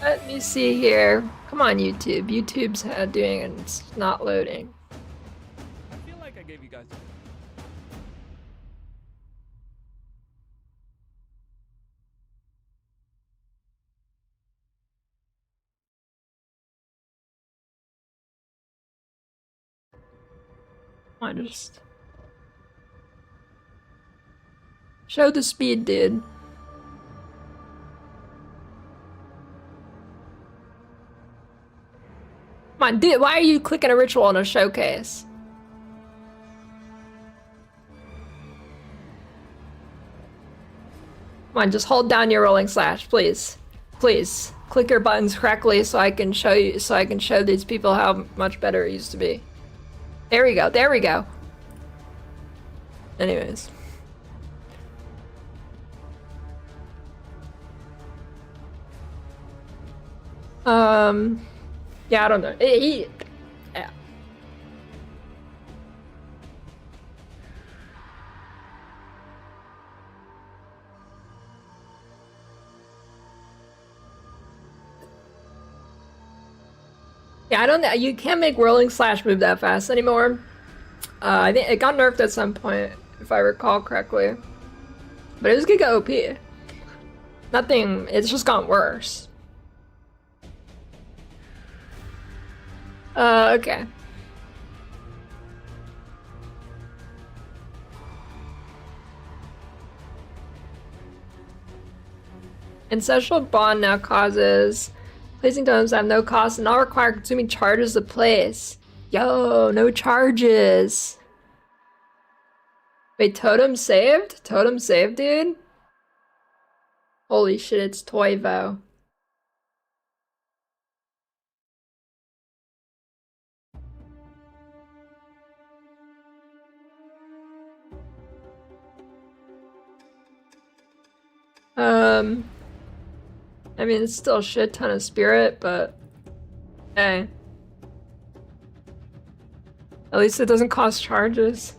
Let me see here. Come on, YouTube. YouTube's doing it and it's not loading. I feel like I gave you guys. I just show the speed, dude. Come on, dude. Why are you clicking a ritual in a showcase? Come on, just hold down your rolling slash, please. Please. Click your buttons correctly so I can show you, so I can show these people how much better it used to be. There we go, there we go. Anyways. Yeah, I don't know. Yeah. Yeah, I don't know. You can't make rolling slash move that fast anymore. I think it got nerfed at some point, if I recall correctly. But it was Giga OP. Nothing, it's just gotten worse. Okay. Ancestral Bond now causes placing totems that have no cost and not require consuming charges to place. Yo, no charges. Wait, totem saved? Totem saved, dude? Holy shit, it's Toivo. I mean, it's still a shit ton of spirit, but hey. At least it doesn't cost charges.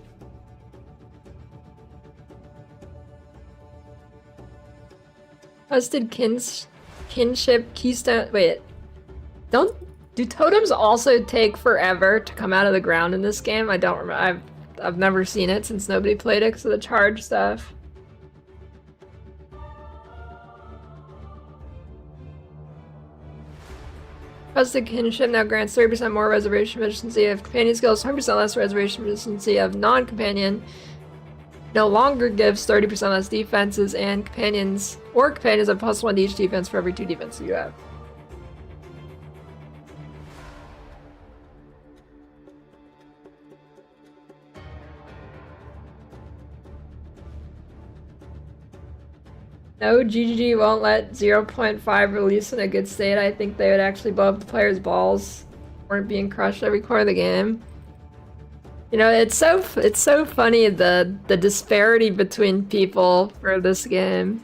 Trusted kinship keystone. Wait, do totems also take forever to come out of the ground in this game? I don't remember. I've never seen it since nobody played it because of the charge stuff. Trusted kinship now grants 30% more reservation efficiency of companion skills, 100% less reservation efficiency of non-companion. No longer gives 30% less defenses, and companions have +1 to each defense for every 2 defenses you have. No, GGG won't let 0.5 release in a good state. I think they would actually blow up the players' balls. Weren't being crushed every corner of the game. You know, it's so funny the disparity between people for this game.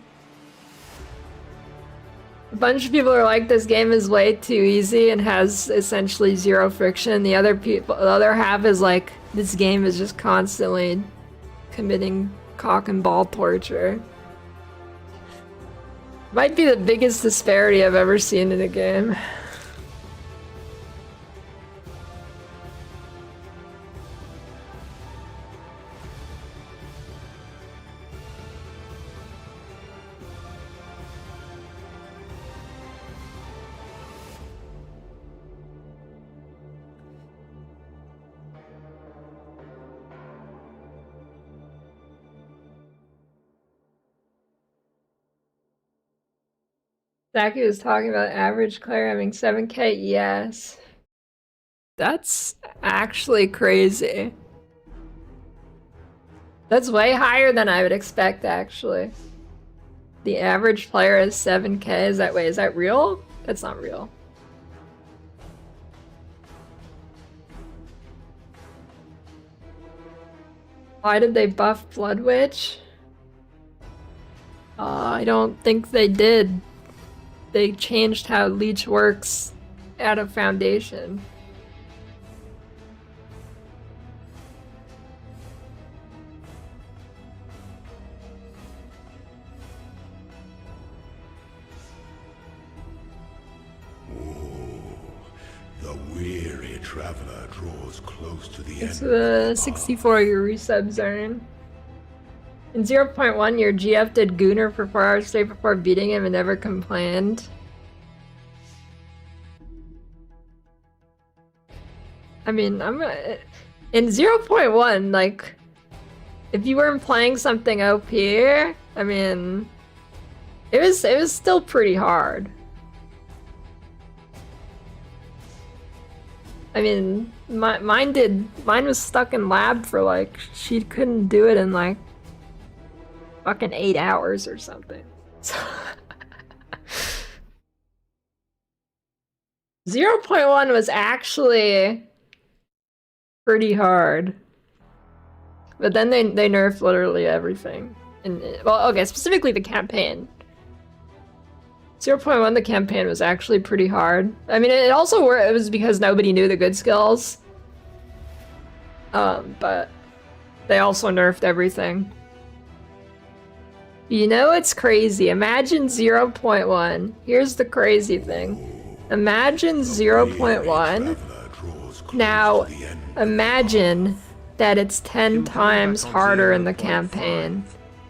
A bunch of people are like, this game is way too easy and has essentially 0 friction. The other half is like, this game is just constantly committing cock and ball torture. Might be the biggest disparity I've ever seen in a game. Zaki was talking about average player having 7K. Yes. That's actually crazy. That's way higher than I would expect, actually. The average player is 7K. Is that real? That's not real. Why did they buff Blood Witch? I don't think they did. They changed how Leech works out of Foundation. The weary traveler draws close to the It's end. the 64 your resub zone. In 0.1, your GF did Gooner for 4 hours straight before beating him and never complained. I mean, in 0.1, like, if you weren't playing something OP, I mean, it was still pretty hard. I mean, mine was stuck in lab for like, she couldn't do it in like fucking 8 hours or something. So 0.1 was actually pretty hard. But then they nerfed literally everything. And well, okay, specifically the campaign. 0.1, the campaign was actually pretty hard. I mean, it was because nobody knew the good skills. But they also nerfed everything. You know, it's crazy. Imagine 0.1. Here's the crazy thing. Imagine 0.1. Now, imagine that it's 10 times harder in the campaign.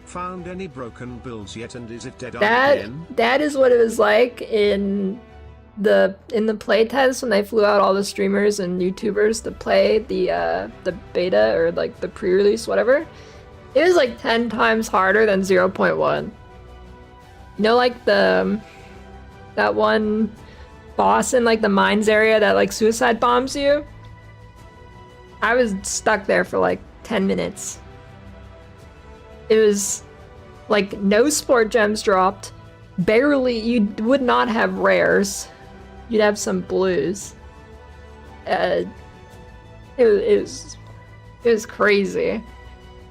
Found any broken builds yet, and is it dead again? That is what it was like in the playtest when they flew out all the streamers and YouTubers to play the beta or like the pre-release, whatever. It was like 10 times harder than 0.1. You know, like that one boss in like the mines area that like suicide bombs you? I was stuck there for like 10 minutes. It was like no sport gems dropped. Barely, you would not have rares. You'd have some blues. It was crazy.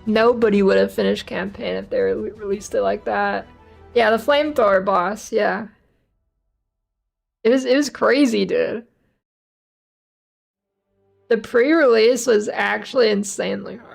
Nobody would have finished campaign if they released it like that. Yeah, the flamethrower boss, yeah. It was crazy, dude. The pre-release was actually insanely hard.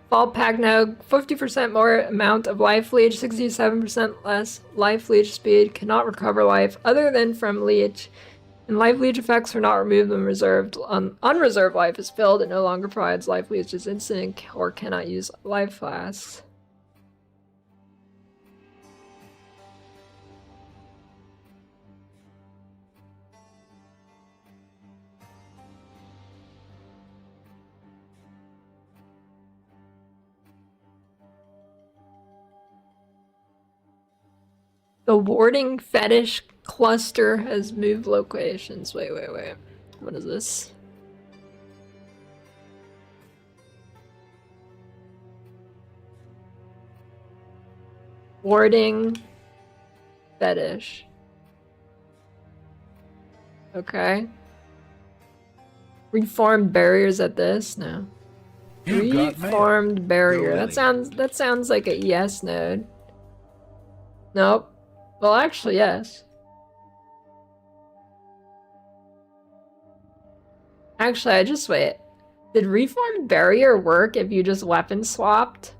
Fall pack now, 50% more amount of life leech, 67% less life leech speed, cannot recover life other than from leech. And life leech effects are not removed when reserved. Unreserved life is filled. It no longer provides life leech as instant or cannot use life flasks. The warding fetish cluster has moved locations. Wait. What is this? Warding fetish. Okay. Reformed barriers at this? No. Reformed barrier. That sounds like a yes node. Nope. Well, actually, yes. Actually, I just wait. Did Reformed Barrier work if you just weapon swapped?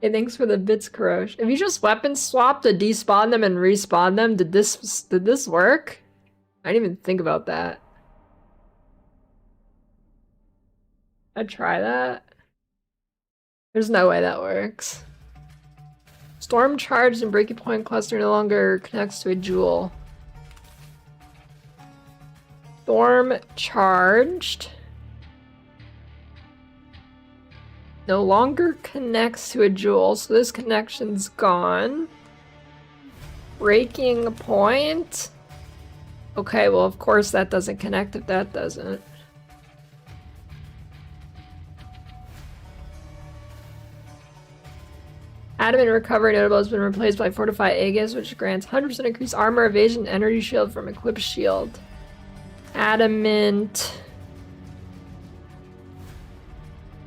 Hey, thanks for the bits, Karosh. If you just weapon swapped to despawn them and respawn them, did this work? I didn't even think about that. I'd try that. There's no way that works. Storm charged and breaking point cluster no longer connects to a jewel. Storm charged no longer connects to a jewel, so this connection's gone. Breaking point? Okay, well, of course that doesn't connect if that doesn't. Adamant Recovery Notable has been replaced by Fortified Aegis, which grants 100% increased armor, evasion, energy shield from equipped shield. Adamant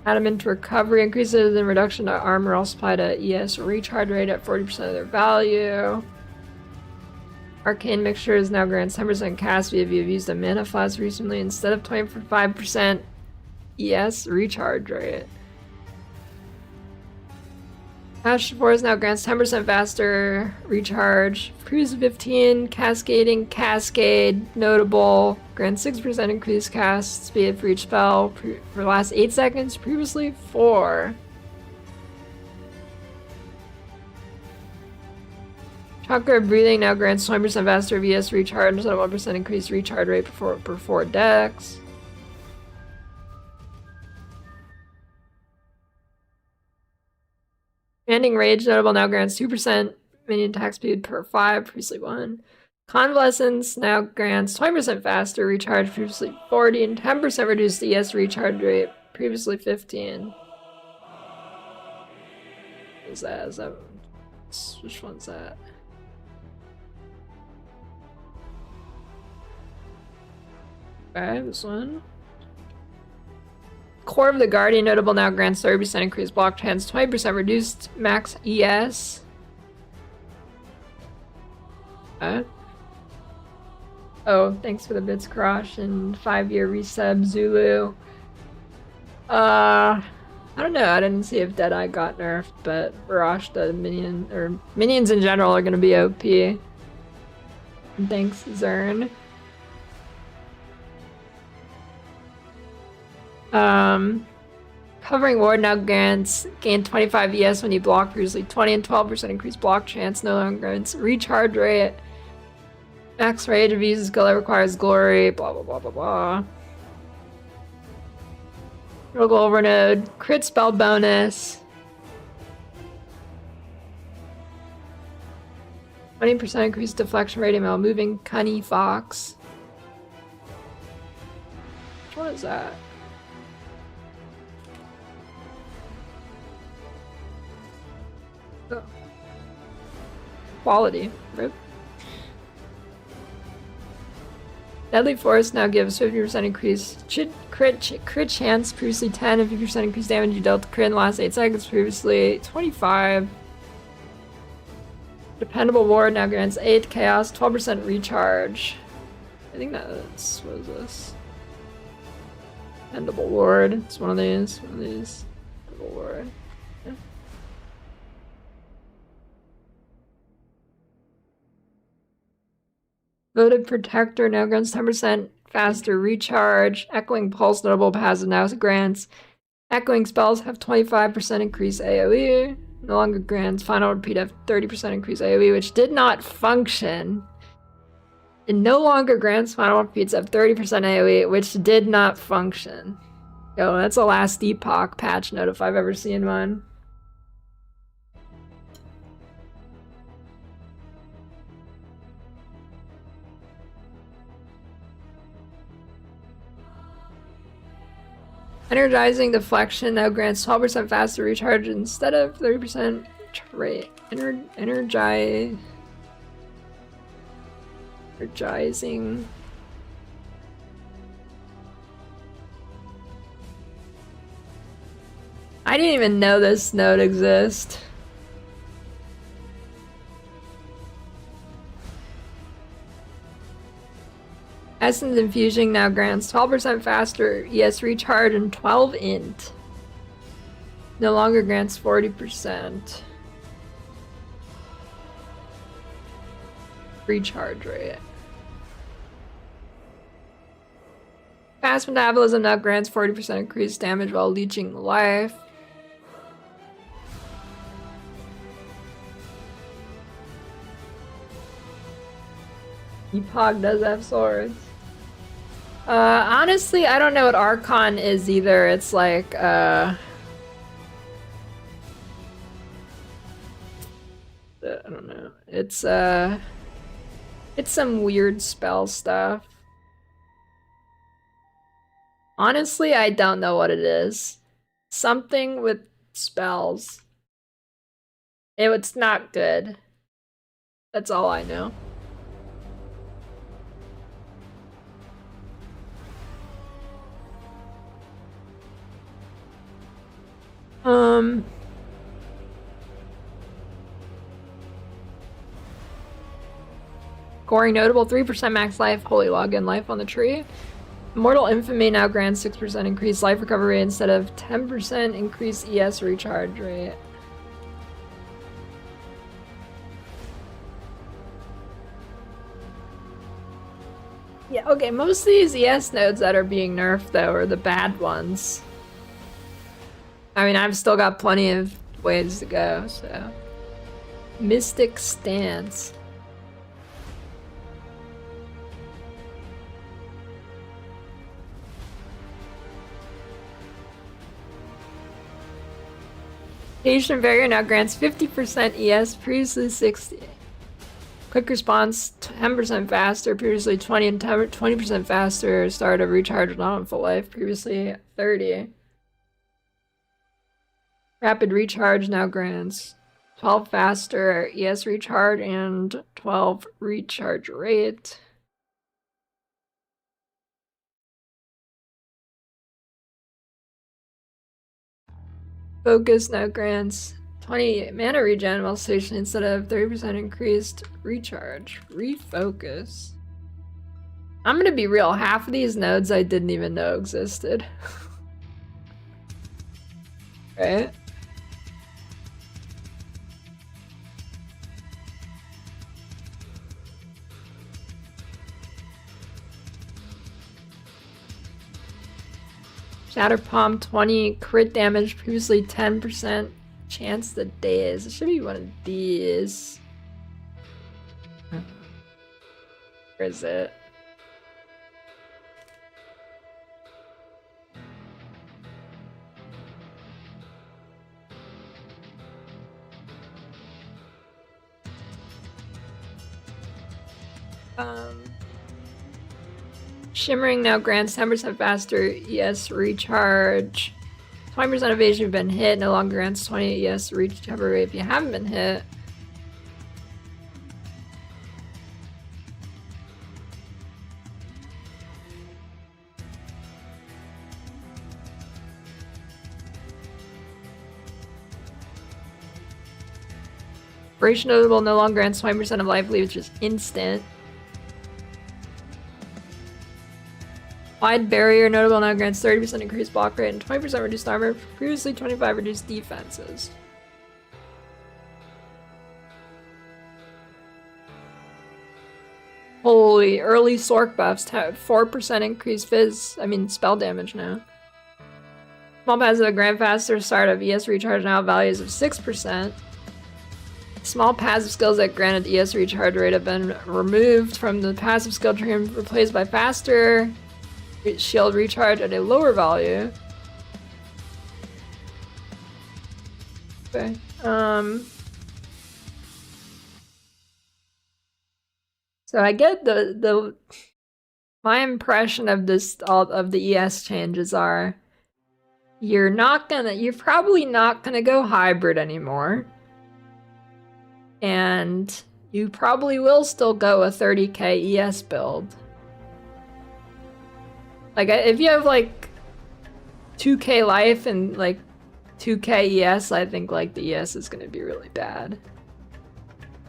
Recovery increases the reduction to armor also applied to ES recharge rate at 40% of their value. Arcane Mixtures now grants 10% cast speed if you've used a mana flask recently instead of 25% ES recharge rate. Ash Force now grants 10% faster recharge. Previously 15, Cascading Cascade, notable. Grants 6% increased cast speed for each spell for the last 8 seconds, previously 4. Chakra Breathing now grants 20% faster VS recharge instead of 1% increased recharge rate per 4 decks. Commanding Rage notable now grants 2% minion attack speed per 5, previously 1. Convalescence now grants 20% faster recharge, previously 40, and 10% reduced ES recharge rate, previously 15. What is that? Is that which one's that? Okay, this one. Core of the Guardian notable now grants 30% increased block chance, 20% reduced max ES. Oh, thanks for the bits, Crush, and 5-year resub, Zulu. I don't know, I didn't see if Deadeye got nerfed, but Barash, the minion, or minions in general are gonna be OP. And thanks, Zern. Covering Ward now gain 25 ES when you block, previously 20, and 12% increased block chance, no longer grants recharge rate. Max rage of uses skill that requires glory, blah blah blah blah blah. Rogal Overnode, crit spell bonus. 20% increased deflection rating while moving Cunny Fox. Which one is that? Oh. Quality. Rip. Deadly Force now gives 50% increased crit chance, previously 10, and 50% increased damage you dealt to crit in the last 8 seconds, previously 25. Dependable Ward now grants 8 chaos, 12% recharge. I think that's, what is this? Dependable Ward, it's one of these. Dependable Ward. Yeah. Voted Protector now grants 10% faster recharge. Echoing Pulse notable passive now grants. Echoing spells have 25% increased AoE. No longer grants Final Repeat have 30% increased AoE, which did not function. It no longer grants Final Repeats have 30% AoE, which did not function. Yo, that's a last epoch patch note if I've ever seen one. Energizing Deflection now grants 12% faster recharge instead of 30% rate. Energizing. I didn't even know this node exists. Essence Infusing now grants 12% faster ES recharge and 12 int. No longer grants 40% recharge rate. Fast Metabolism now grants 40% increased damage while leeching life. Epoch does have swords. Honestly, I don't know what Archon is either. It's like, I don't know. It's some weird spell stuff. Honestly, I don't know what it is. Something with spells. It's not good. That's all I know. Scoring notable 3% max life, holy login life on the tree. Immortal Infamy now grants 6% increased life recovery instead of 10% increased ES recharge rate. Yeah, okay, most of these ES nodes that are being nerfed, though, are the bad ones. I mean, I've still got plenty of ways to go, so... Mystic Stance. Patient Barrier now grants 50% ES, previously 60. Quick response, 10% faster, previously 20 and 20% faster. Start of recharge not on full life, previously 30. Rapid recharge now grants 12 faster ES recharge and 12 recharge rate. Focus now grants 20 mana regen while stationed instead of 30% increased recharge. Refocus. I'm gonna be real, half of these nodes I didn't even know existed. Right? Shatter Palm 20 crit damage, previously 10% chance to daze. It should be one of these. Where is it? Shimmering now grants 10% faster ES recharge. 20% evasion if you've been hit. No longer grants 20 ES recovery if you haven't been hit. Operation Notable no longer grants 20% of life leave, which is instant. Wide Barrier Notable now grants 30% increased block rate and 20% reduced armor, previously 25 reduced defenses. Holy, early Sorc buffs have 4% increased spell damage now. Small passive grant faster start of ES recharge now values of 6%. Small passive skills that granted ES recharge rate have been removed from the passive skill tree and replaced by faster shield recharge at a lower value. Okay. So I get my impression of all of the ES changes are you're probably not gonna go hybrid anymore. And you probably will still go a 30k ES build. Like, if you have, like, 2k life and, like, 2k ES, I think, like, the ES is gonna be really bad.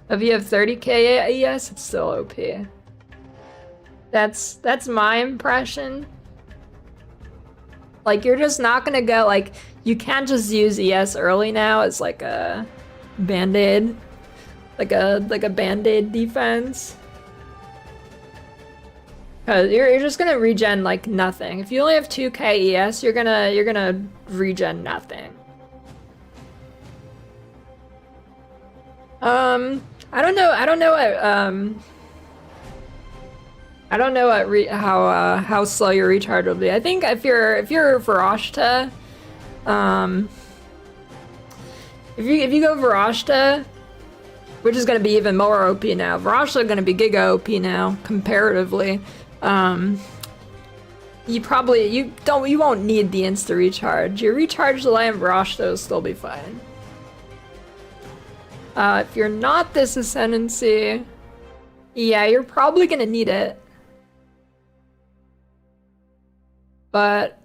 If you have 30k ES, it's still OP. That's my impression. Like, you're just not gonna go, like, you can't just use ES early now as, like, a band-aid. Like a band-aid defense. Cause you're just gonna regen like nothing. If you only have 2k ES, you're gonna regen nothing. I don't know how slow your recharge will be. I think if you're Varashta, if you go Varashta which is going to be even more OP now. Varashta going to be Giga OP now, comparatively. You won't need the insta recharge. Your recharge delay in Varashta will still be fine. If you're not this Ascendancy, yeah, you're probably gonna need it. But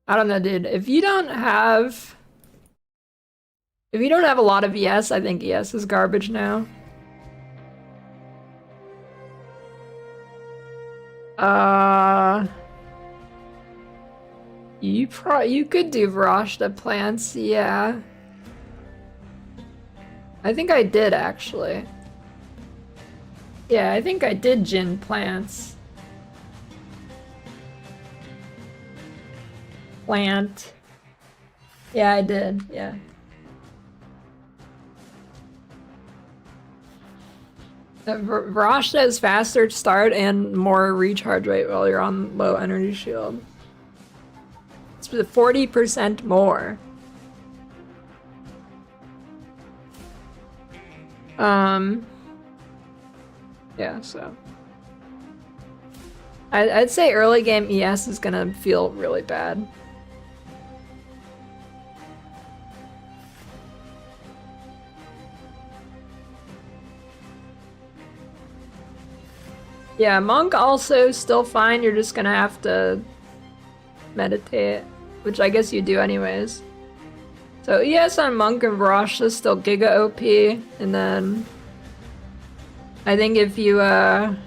I don't know, dude. If you don't have a lot of ES, I think ES is garbage now. You could do Varashta plants, yeah. I think I did, actually. Yeah, I think I did Djinn plants. Plant. Yeah, I did, yeah. Varashta is faster to start and more recharge rate while you're on low energy shield. It's 40% more. Yeah, so I'd say early game ES is gonna feel really bad. Yeah, Monk also still fine, you're just gonna have to meditate, which I guess you do anyways. So ES on Monk and Varashta is still Giga OP, and then I think if you're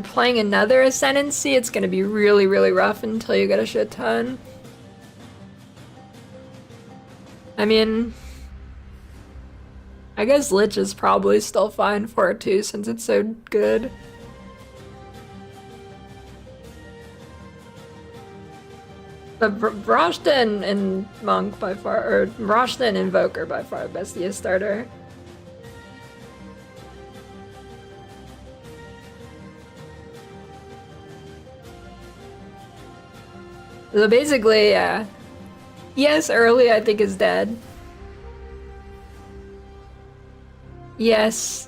playing another Ascendancy, it's gonna be really, really rough until you get a shit ton. I mean, I guess Leech is probably still fine for it too, since it's so good. But Varashta and Monk by far, or Varashta and Invoker by far best ES starter. So basically, yeah. ES early I think is dead. Yes,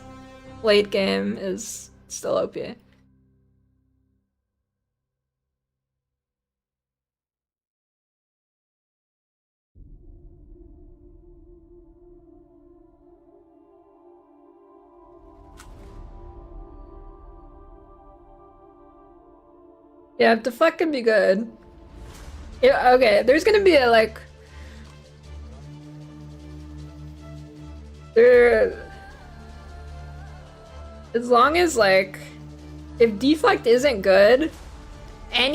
late game is still OP. Yeah, deflect can be good. Yeah, okay, there's gonna be a like... As long as like... If deflect isn't good, I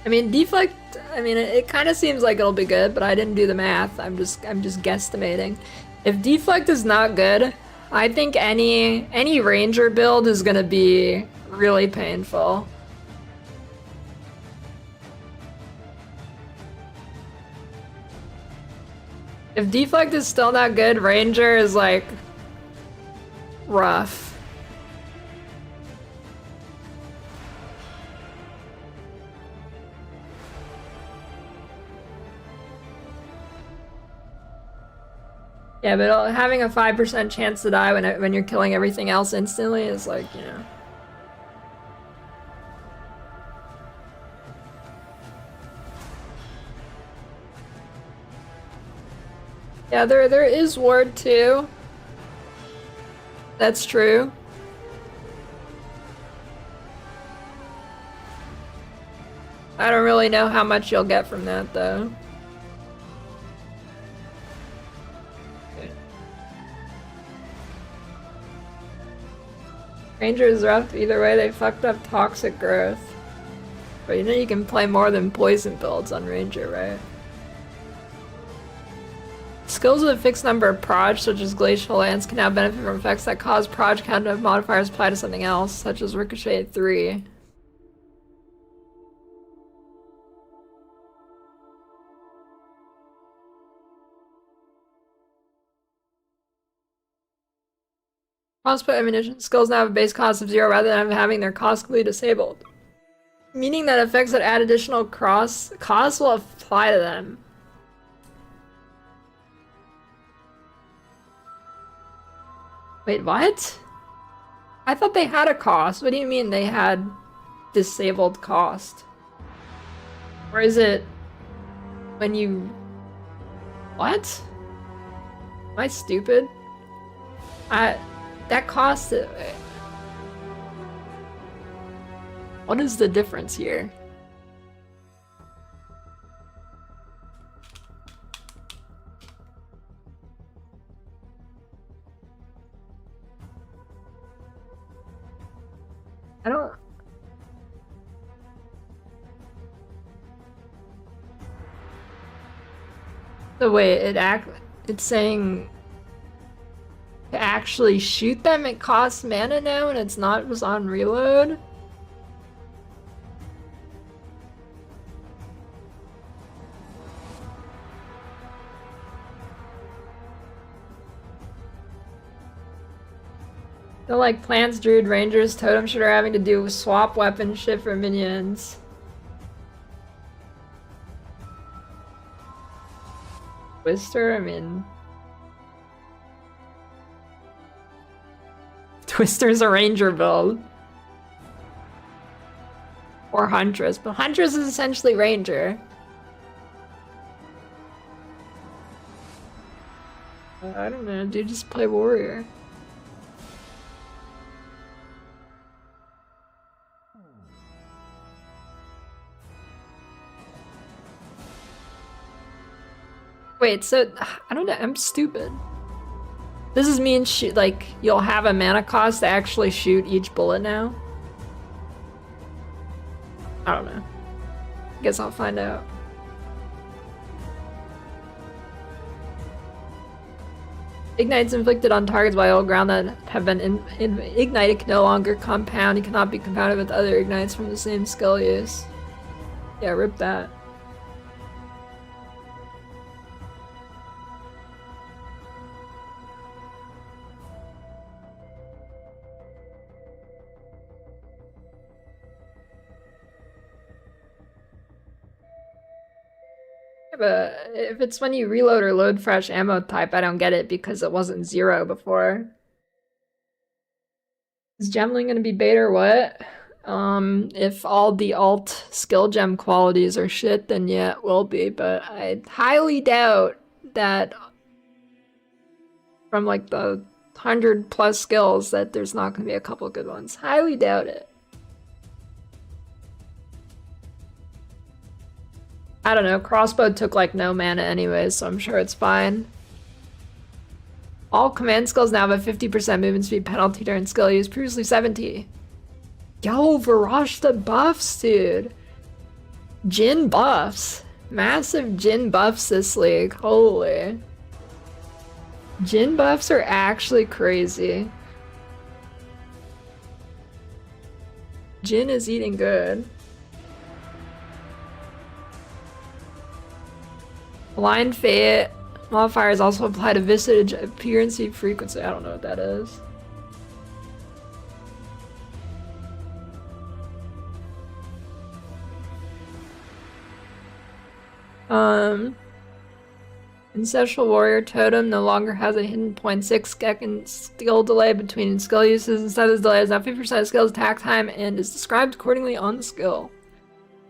mean, deflect, it kind of seems like it'll be good, but I didn't do the math. I'm just guesstimating. If deflect is not good, I think any ranger build is gonna be really painful. If deflect is still not good, ranger is like rough. Yeah, but having a 5% chance to die when you're killing everything else instantly is like, you know. Yeah, there is ward too. That's true. I don't really know how much you'll get from that though. Ranger is rough either way, they fucked up toxic growth. But you know you can play more than poison builds on Ranger, right? Skills with a fixed number of proj, such as Glacial Lance, can now benefit from effects that cause proj count of modifiers applied to something else, such as Ricochet 3. Crossbow ammunition skills now have a base cost of 0 rather than having their cost completely disabled. Meaning that effects that add additional costs will apply to them. Wait, what? I thought they had a cost. What do you mean they had disabled cost? Or is it when you... What? Am I stupid? That cost... What is the difference here? I don't... So wait, it's saying to actually shoot them it costs mana now and it's not just on reload? They're like plants, druid, rangers, totem shit are having to do with swap weapon shit for minions. Twister, I mean... Twister's a ranger build. Or Huntress, but Huntress is essentially ranger. I don't know, dude, just play warrior. Wait, so, I don't know, I'm stupid. This is mean like, you'll have a mana cost to actually shoot each bullet now? I don't know. Guess I'll find out. Ignites inflicted on targets by old ground that have been ignited can no longer compound. It cannot be compounded with other ignites from the same skill use. Yeah, rip that. But if it's when you reload or load fresh ammo type, I don't get it because it wasn't 0 before. Is gemling gonna be beta or what? If all the alt skill gem qualities are shit, then yeah, it will be, but I highly doubt that from like the 100+ skills that there's not gonna be a couple good ones. Highly doubt it. I don't know, crossbow took like no mana anyways, so I'm sure it's fine. All command skills now have a 50% movement speed penalty during skill use, previously 70. Yo, Varash the buffs, dude. Djinn buffs. Massive Djinn buffs this league, holy. Djinn buffs are actually crazy. Djinn is eating good. Blind Fate modifiers also apply to visage appearance frequency. I don't know what that is. Ancestral Warrior Totem no longer has a hidden 0.6 second skill delay between skill uses. Instead, this delay is now 50% of skill's attack time and is described accordingly on the skill.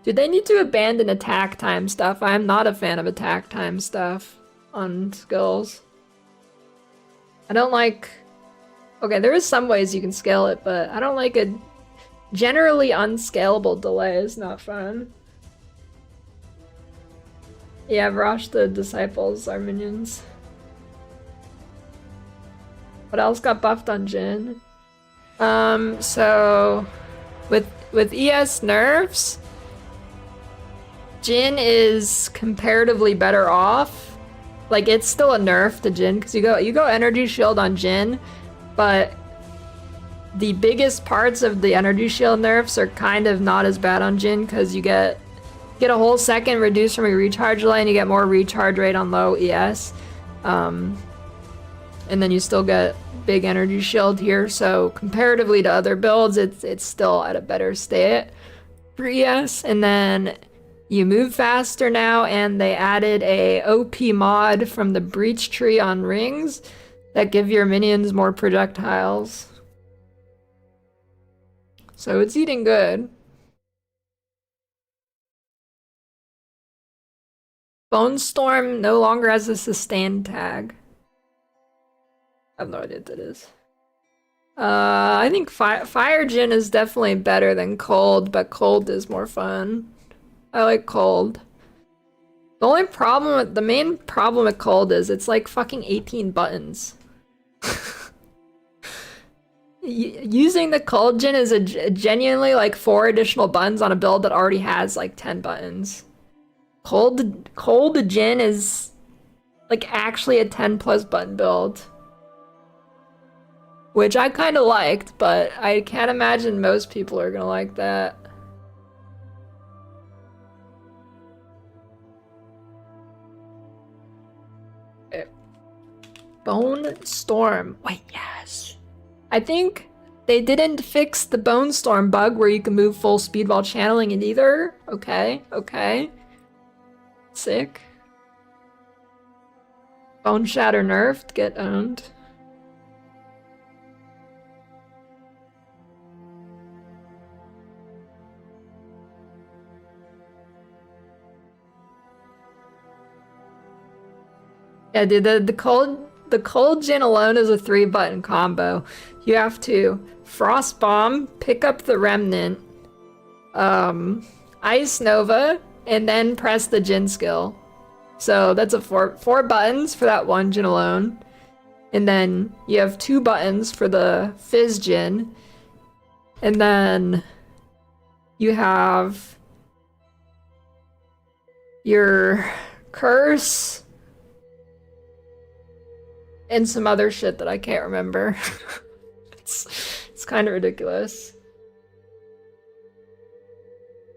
Dude, they need to abandon attack time stuff. I am not a fan of attack time stuff on skills. I don't like... Okay, there is some ways you can scale it, but I don't like a generally unscalable delay. It's not fun. Yeah, Varash the Disciples are minions. What else got buffed on Djinn? So... With ES nerfs... Djinn is comparatively better off. Like, it's still a nerf to Djinn, because you go energy shield on Djinn, but the biggest parts of the energy shield nerfs are kind of not as bad on Djinn, because you get a whole second reduced from your recharge delay, and you get more recharge rate on low ES. And then you still get big energy shield here, so comparatively to other builds, it's still at a better state for ES. And then you move faster now, and they added a OP mod from the Breach Tree on rings that give your minions more projectiles. So it's eating good. Bone Storm no longer has a sustain tag. I have no idea what that is. I think Fire Djinn is definitely better than Cold, but Cold is more fun. I like Cold. The main problem with Cold is it's like fucking 18 buttons. Using the Cold Djinn is genuinely like 4 additional buttons on a build that already has like 10 buttons. Cold Djinn is like actually a 10+ button build. Which I kind of liked, but I can't imagine most people are gonna like that. Okay. Bone Storm. Wait, yes. I think they didn't fix the Bone Storm bug where you can move full speed while channeling it either. Okay, okay. Sick. Bone Shatter nerfed, get owned. Yeah, dude, the cold Djinn alone is a 3-button combo. You have to Frost Bomb, pick up the Remnant, Ice Nova, and then press the Djinn skill. So that's a 4 buttons for that one Djinn alone. And then you have 2 buttons for the Fizz Djinn. And then you have your Curse and some other shit that I can't remember. It's kind of ridiculous.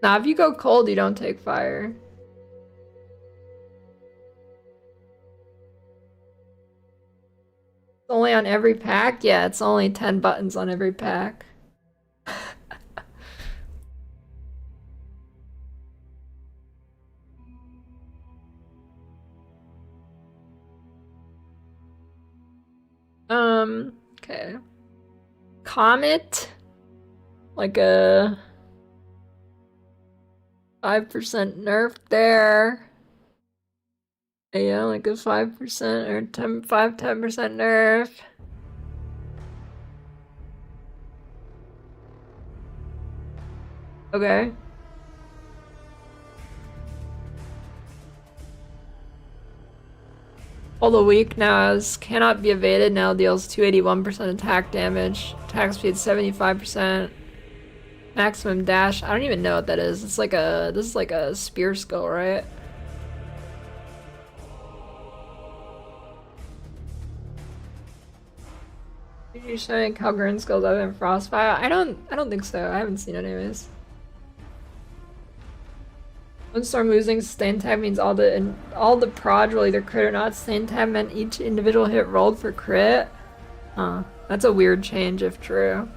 Now, if you go cold, you don't take fire. It's only on every pack? Yeah, it's only 10 buttons on every pack. Okay. Comet, like a 5% nerf there. Yeah, like a 5% or 10% nerf. Okay. All the weak now is cannot be evaded, now deals 281% attack damage, attack speed 75%, maximum dash. I don't even know what that is. It's like a, this is like a spear skill, right? Did you show Calgren skills other than Frostfire? I don't think so. I haven't seen it anyways. When Storm losing sustain tab means all the prod will either crit or not. Sustain tab meant each individual hit rolled for crit. Huh. That's a weird change if true.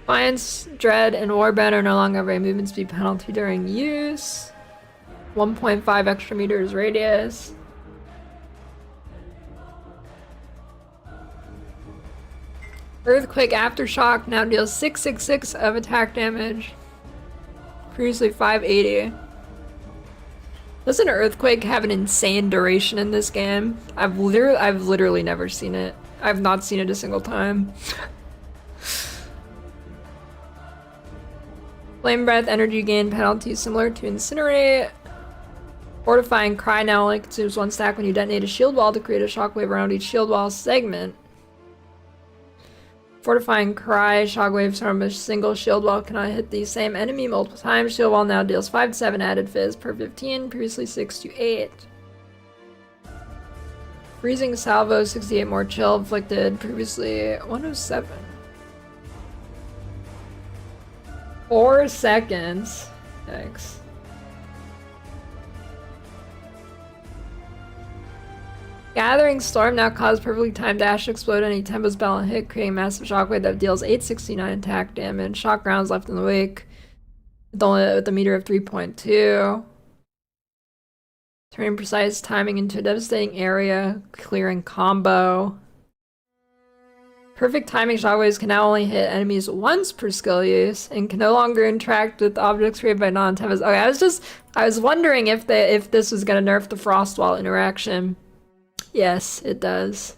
Defiance, Dread, and Warband are no longer have a movement speed penalty during use. 1.5 extra meters radius. Earthquake Aftershock now deals 666 of attack damage. Previously 580. Doesn't Earthquake have an insane duration in this game? I've literally never seen it. I've not seen it a single time. Flame Breath energy gain penalty similar to Incinerate. Fortifying Cry now only consumes 1 stack when you detonate a shield wall to create a shockwave around each shield wall segment. Fortifying Cry, shockwaves from a single shield wall cannot hit the same enemy multiple times. Shield wall now deals 5 to 7 added fizz per 15, previously 6 to 8. Freezing Salvo, 68 more chill inflicted, previously 107. 4 seconds. Thanks. Gathering Storm now causes perfectly timed dash to explode any Tempo's Bell and hit, creating massive shockwave that deals 869 attack damage. Shock rounds left in the wake with a meter of 3.2. Turning precise timing into a devastating area, clearing combo. Perfect timing shockwaves can now only hit enemies once per skill use and can no longer interact with objects created by non-Tempest. Okay, I was wondering if this was gonna nerf the Frostwall interaction. Yes, it does.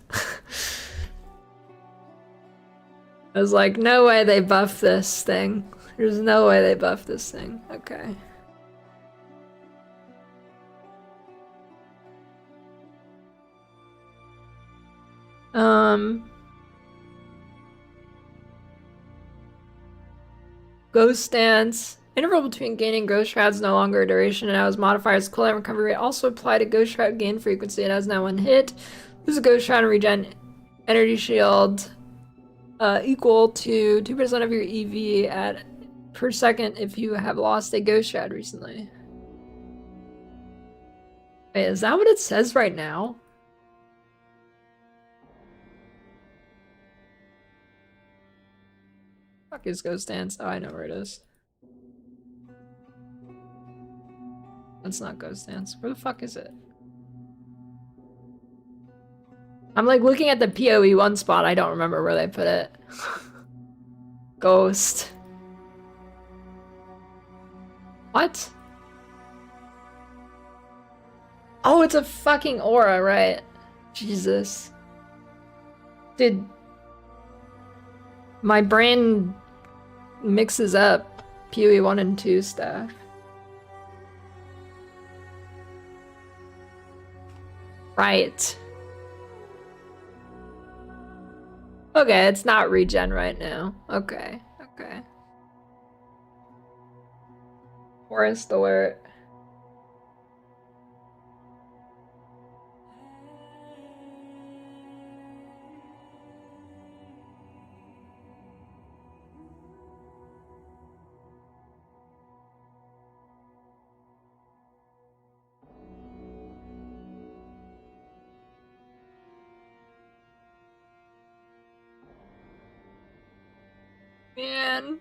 I was like, no way they buff this thing. There's no way they buff this thing. Okay. Ghost Dance. Interval between gaining Ghost Shroud is no longer a duration, and now its modifiers cooldown recovery also apply to Ghost Shroud gain frequency. It has now one hit. Lose a Ghost Shroud and regen energy shield equal to 2% of your EV per second if you have lost a Ghost Shroud recently. Wait, is that what it says right now? Fuck is Ghost Dance? Oh, I know where it is. That's not Ghost Dance. Where the fuck is it? I'm like looking at the PoE 1 spot. I don't remember where they put it. Ghost. What? Oh, it's a fucking aura, right? Jesus. Dude. My brain mixes up PoE 1 and 2 stuff. Right. Okay, it's not regen right now. Okay, okay. Forest alert. Man.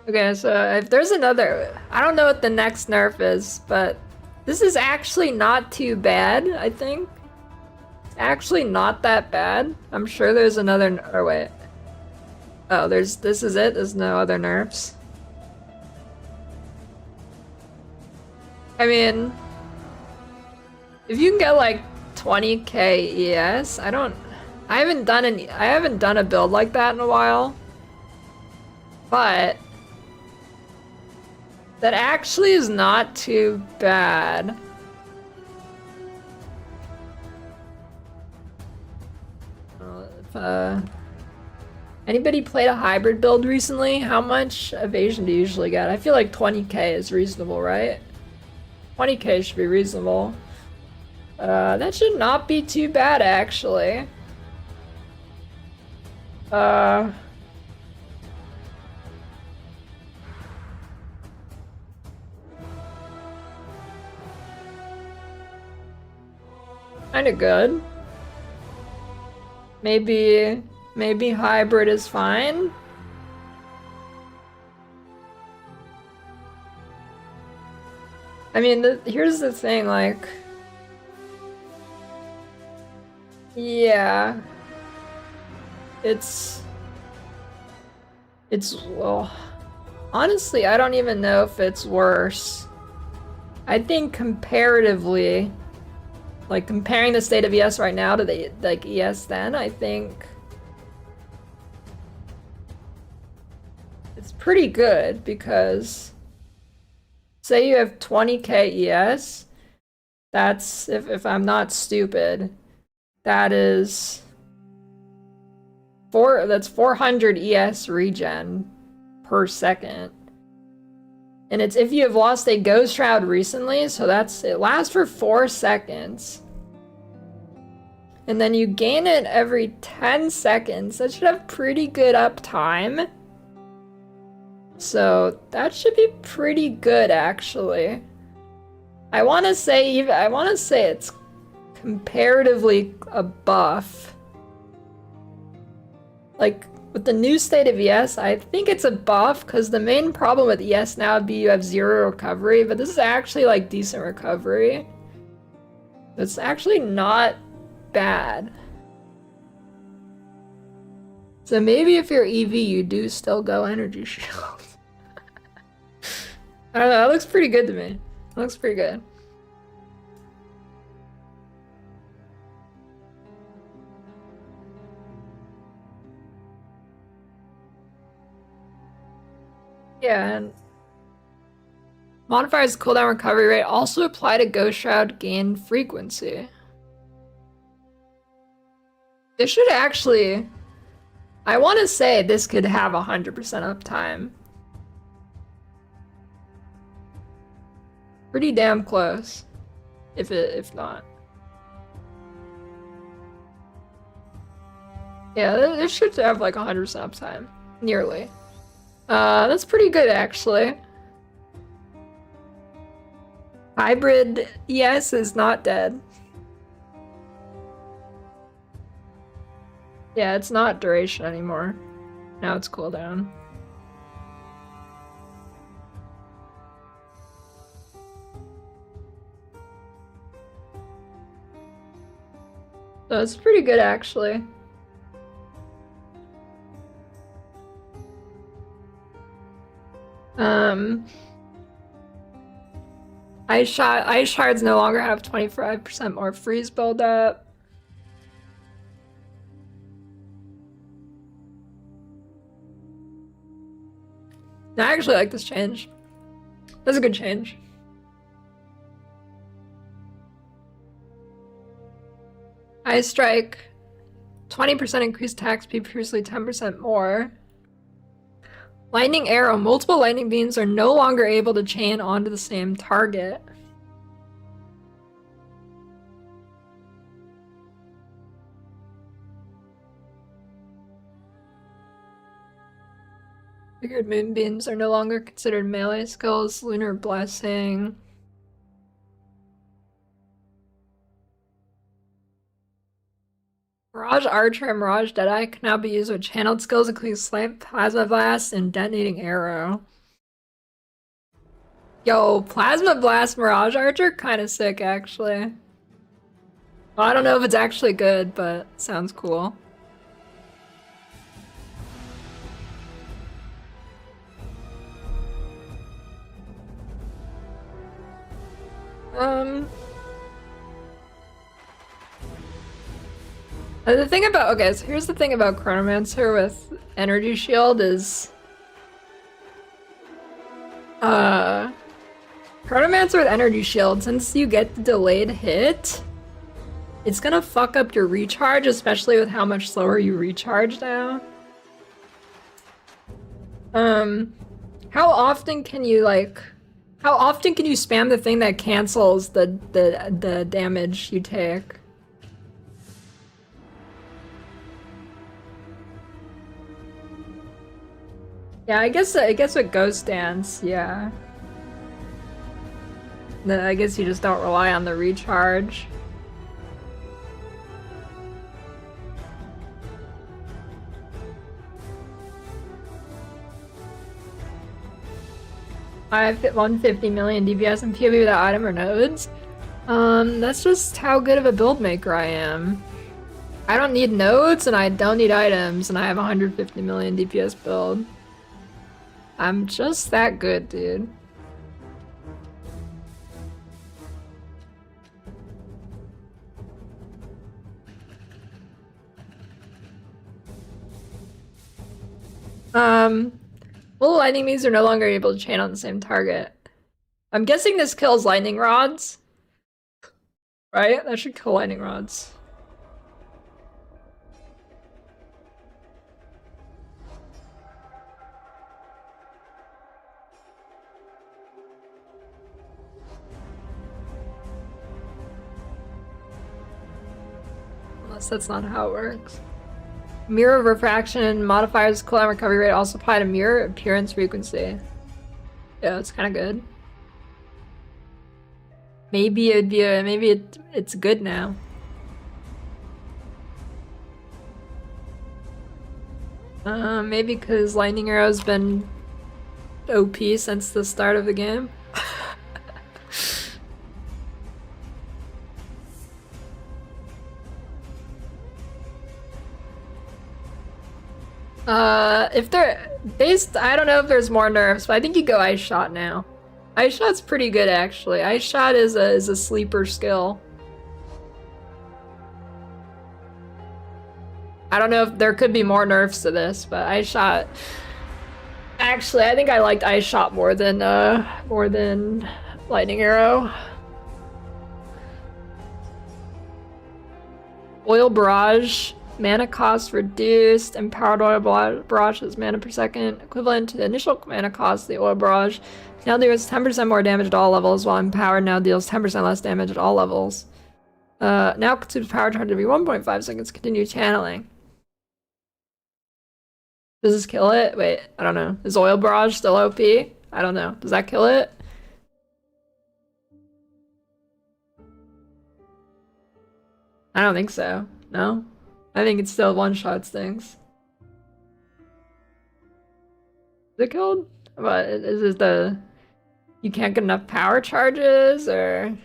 Okay, so if there's another, I don't know what the next nerf is, but this is actually not too bad, I think. It's actually not that bad. I'm sure there's another, or wait. Oh, this is it? There's no other nerfs? I mean, if you can get like 20k ES, I haven't done a build like that in a while. But that actually is not too bad. If anybody played a hybrid build recently? How much evasion do you usually get? I feel like 20k is reasonable, right? 20k should be reasonable. That should not be too bad, actually. Kinda good. Maybe hybrid is fine. I mean, here's the thing, like... Yeah. It's, well... Honestly, I don't even know if it's worse. I think comparatively... Like, comparing the state of ES right now to the, like, ES then, I think... It's pretty good, because... Say you have 20k ES, that's, if I'm not stupid, that is... That's 400 ES regen per second. And it's if you have lost a Ghost Shroud recently, so it lasts for 4 seconds. and then you gain it every 10 seconds. That should have pretty good uptime. So that should be pretty good, actually. I want to say it's comparatively a buff. Like, with the new state of ES, I think it's a buff, because the main problem with ES now would be you have 0 recovery, but this is actually, like, decent recovery. It's actually not bad. So maybe if you're EV, you do still go energy shield. I don't know, that looks pretty good to me. It looks pretty good. Yeah, and modifiers cooldown recovery rate also apply to Ghost Shroud gain frequency. This should actually... I want to say this could have 100% uptime. Pretty damn close, if not. Yeah, this should have like 100% uptime, nearly. That's pretty good actually. Hybrid, yes, is not dead. Yeah, it's not duration anymore. Now it's cooldown. So it's pretty good actually. Ice shards no longer have 25% more freeze buildup. I actually like this change. That's a good change. Ice Strike, 20% increased attack speed, previously 10% more. Lightning Arrow, multiple lightning beams are no longer able to chain onto the same target. Figured moonbeams are no longer considered melee skills. Lunar Blessing. Mirage Archer and Mirage Deadeye can now be used with channeled skills including Slight Plasma Blast and Detonating Arrow. Yo, Plasma Blast Mirage Archer? Kinda sick, actually. Well, I don't know if it's actually good, but sounds cool. The thing about, okay, so here's the thing about Chronomancer with Energy Shield is, Chronomancer with Energy Shield, since you get the delayed hit, it's gonna fuck up your recharge, especially with how much slower you recharge now. How often can you, like, how often can you spam the thing that cancels the damage you take? Yeah, I guess with Ghost Dance, yeah. Then I guess you just don't rely on the recharge. I have 150 million DPS and POV without item or nodes. That's just how good of a build maker I am. I don't need nodes and I don't need items and I have 150 million DPS build. I'm just that good, dude. Little lightning beams are no longer able to chain on the same target. I'm guessing this kills lightning rods. Right? That should kill lightning rods. Unless that's not how it works. Mirror refraction modifiers cooldown recovery rate also apply to mirror appearance frequency. Yeah, it's kind of good. Maybe it'd be it's good now. Maybe because lightning arrow's been OP since the start of the game. If they're based, I don't know if there's more nerfs, but I think you go Ice Shot now. Ice Shot's pretty good actually. Ice Shot is a sleeper skill. I don't know if there could be more nerfs to this, but Ice Shot. Actually, I think I liked Ice Shot more than Lightning Arrow. Oil Barrage. Mana cost reduced. Empowered Oil Barrage has mana per second, equivalent to the initial mana cost of the Oil Barrage. Now deals 10% more damage at all levels, while Empowered now deals 10% less damage at all levels. Now consumes power charge every 1.5 seconds. Continue channeling. Does this kill it? Wait, I don't know. Is Oil Barrage still OP? I don't know. Does that kill it? I don't think so. No? I think it's still one-shot things. Is it killed? What, is it the... You can't get enough power charges, or...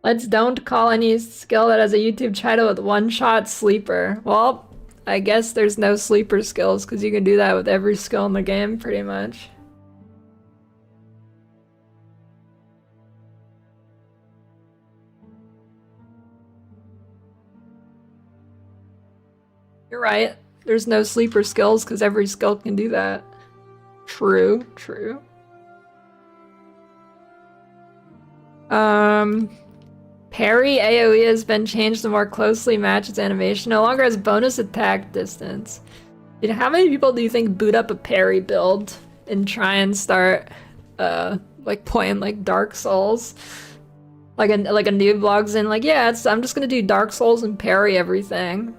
Let's don't call any skill that has a YouTube title with one-shot sleeper. Well, I guess there's no sleeper skills, because you can do that with every skill in the game, pretty much. You're right. There's no sleeper skills because every skill can do that. True, true. Parry AoE has been changed to more closely match its animation. No longer has bonus attack distance. Dude, how many people do you think boot up a parry build and try and start like playing like Dark Souls? Like a noob logs in like, yeah, I'm just gonna do Dark Souls and parry everything.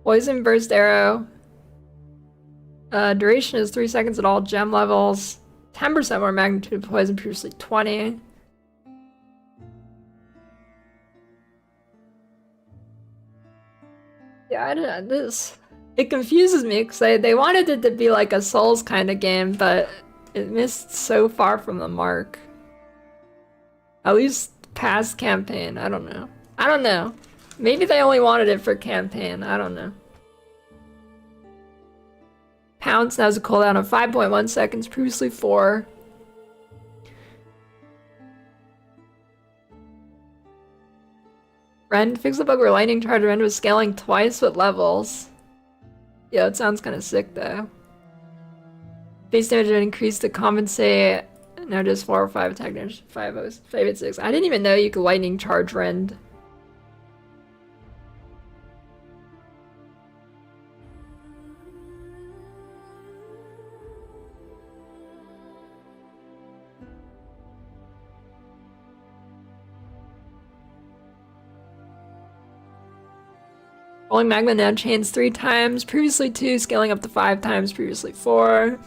Poison Burst Arrow. Duration is 3 seconds at all gem levels. 10% more magnitude of poison, previously 20. Yeah, I don't know. This... It confuses me because they wanted it to be like a Souls kind of game, but it missed so far from the mark. At least past campaign. I don't know. I don't know. Maybe they only wanted it for campaign. I don't know. Pounce now has a cooldown of 5.1 seconds, previously 4. Rend. Fix the bug where Lightning Charge Rend was scaling twice with levels. Yeah, it sounds kind of sick though. Base damage increased to compensate. Now just 4 or 5 attack damage. 5, 6. I didn't even know you could Lightning Charge Rend. Rolling Magma now chains 3 times, previously 2, scaling up to 5 times, previously 4.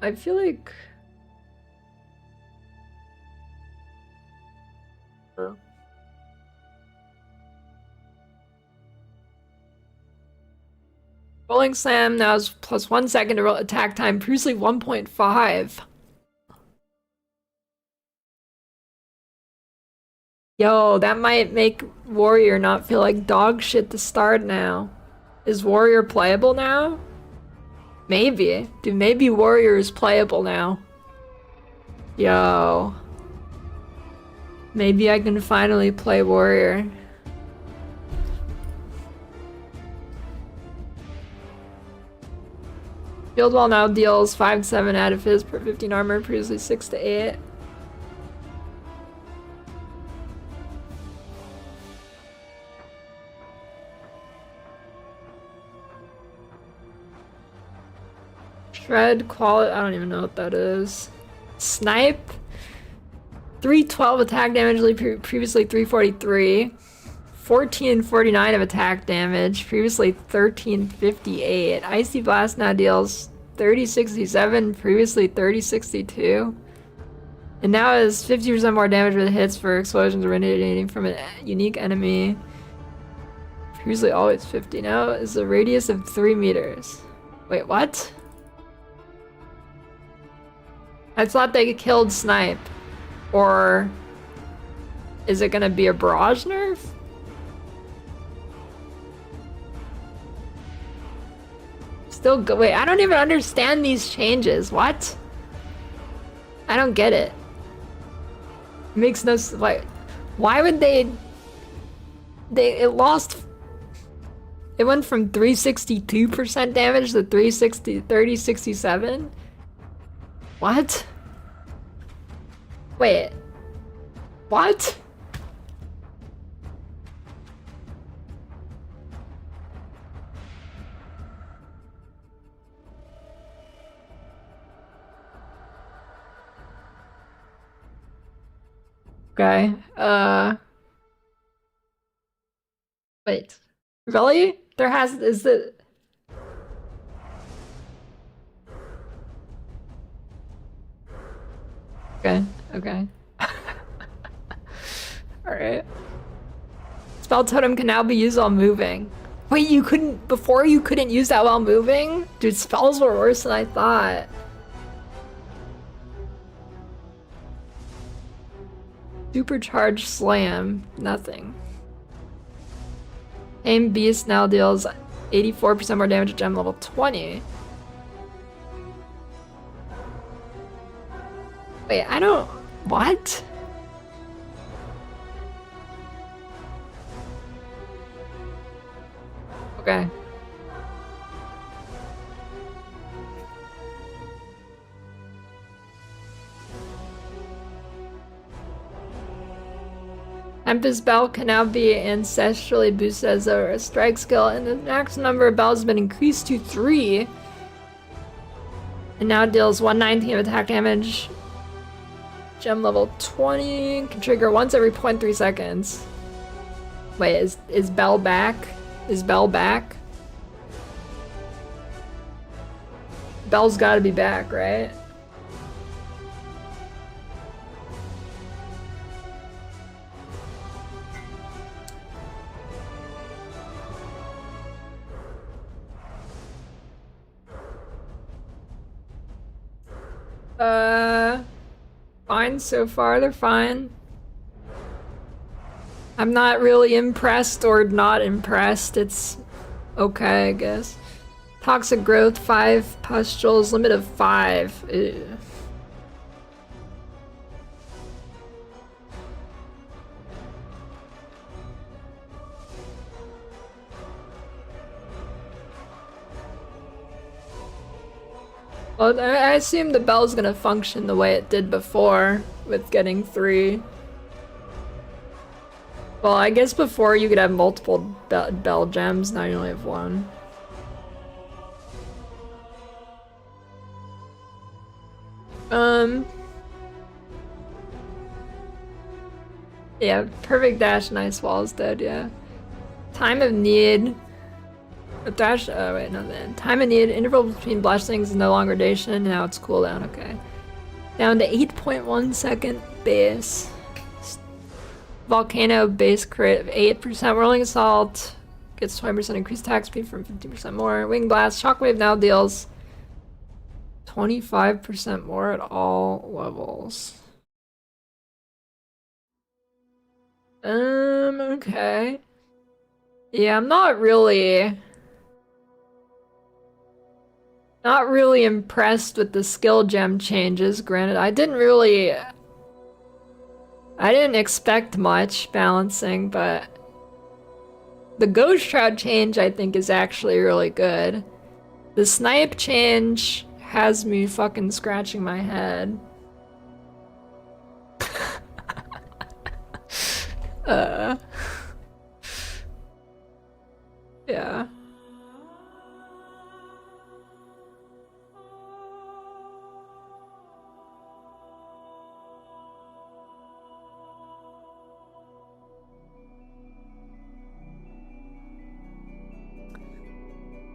I feel like... Rolling Slam now is plus 1 second to roll attack time, previously 1.5. Yo, that might make Warrior not feel like dog shit to start now. Is Warrior playable now? Maybe. Dude, maybe Warrior is playable now. Yo. Maybe I can finally play Warrior. Field Wall now deals 5-7 add of his per 15 armor, previously 6-8. Shred quality, I don't even know what that is. Snipe. 312 attack damage, previously 343. 1449 of attack damage, previously 1358. Icy Blast now deals 3067, previously 3062. And now is 50% more damage with hits for explosions originating from a unique enemy. Previously always 50. Now is a radius of 3 meters. Wait, what? I thought they killed Snipe. Or is it gonna be a barrage nerf? Still go. Wait, I don't even understand these changes. What? I don't get it. It makes no sense. Why would they? It lost. It went from 362% damage to 3067. What? Wait. What? Okay. Wait. Really? Is it? Okay, okay. Alright. Spell totem can now be used while moving. Wait, before you couldn't use that while moving? Dude, spells were worse than I thought. Supercharged Slam, nothing. Aim Beast now deals 84% more damage at gem level 20. Wait, I don't... What? Okay. Tempest Bell can now be ancestrally boosted as a strike skill, and the max number of bells has been increased to 3. And now deals 119 of attack damage. Gem level 20 can trigger once every 0.3 seconds. Wait, is Bell back? Is Bell back? Bell's gotta be back, right? Fine so far, they're fine. I'm not really impressed or not impressed, it's okay, I guess. Toxic growth, 5 pustules, limit of 5. Ew. Well, I assume the bell's gonna function the way it did before, with getting 3. Well, I guess before you could have multiple bell gems, now you only have 1. Yeah, perfect dash, nice wall's dead, yeah. Time of need. Dash, oh wait, no then. Time of need, interval between blessings is no longer duration, now it's cooldown, okay. Down to 8.1 second base. Volcano base crit of 8%, Rolling Assault gets 20% increased attack speed from 50% more. Wing Blast, Shockwave now deals 25% more at all levels. Okay. Yeah, I'm not really impressed with the skill gem changes. Granted, I didn't expect much balancing, but the Ghost Shroud change I think is actually really good. The Snipe change has me fucking scratching my head. Yeah.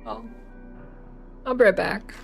Well, I'll be right back.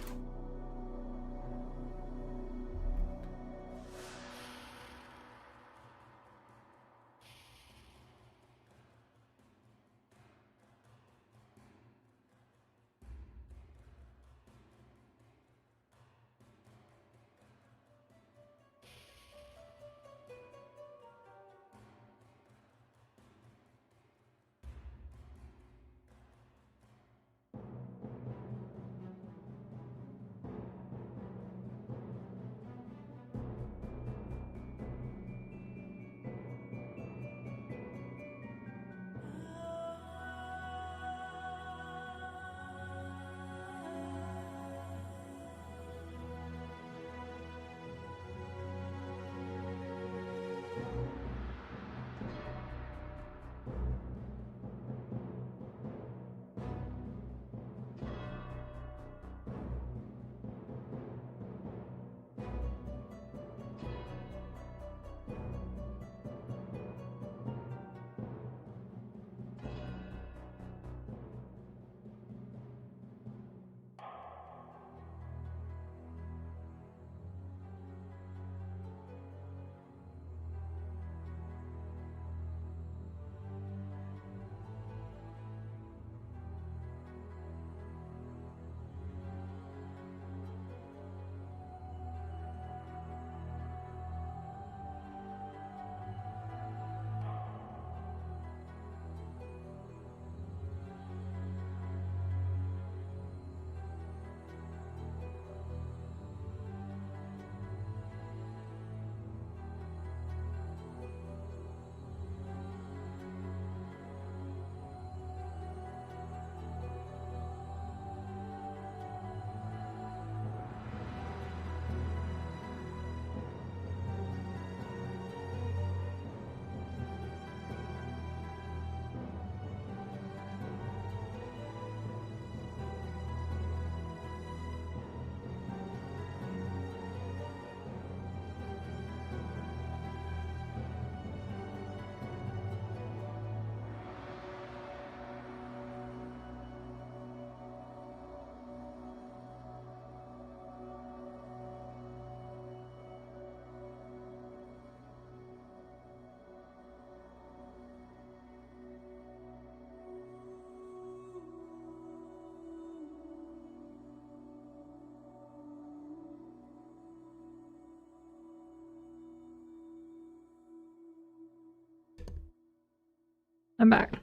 I'm back.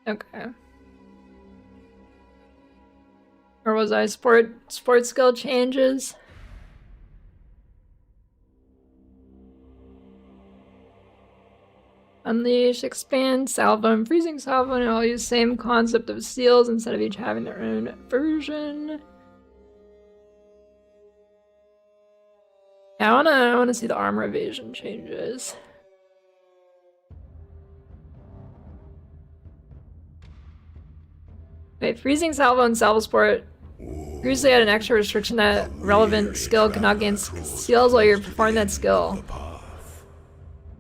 Okay. Or was I sport skill changes? Unleash, expand, salvo, and freezing salvo, and all use same concept of seals instead of each having their own version. Yeah, I wanna see the armor evasion changes. Wait, freezing salvo and salvo sport previously had an extra restriction that relevant skill cannot gain seals while you're performing that skill.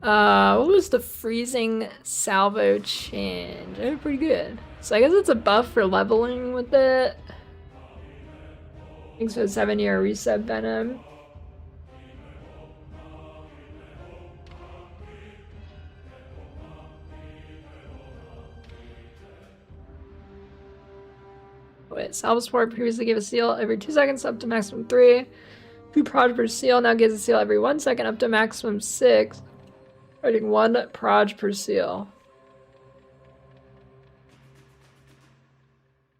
What was the freezing salvo change? They were pretty good. So I guess it's a buff for leveling with it. Thanks for the 7-year reset, Venom. Wait, salvo sport previously gave a seal every 2 seconds up to maximum 3. 2 prod per seal now gives a seal every 1 second up to maximum 6. Writing 1 prod per seal.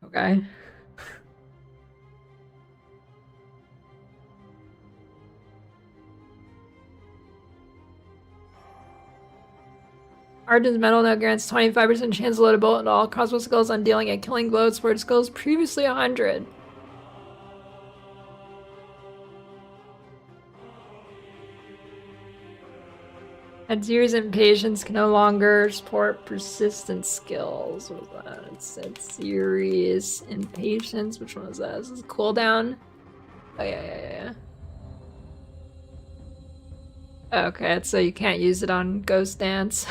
Okay. Arden's Metal now grants 25% chance to load a bullet into all crossbow skills on dealing a killing blow. Sport skills previously 100. At years impatience can no longer support persistent skills. What was that? It said serious impatience. Which one was that? Is this a cooldown? Oh yeah. Okay, so you can't use it on Ghost Dance.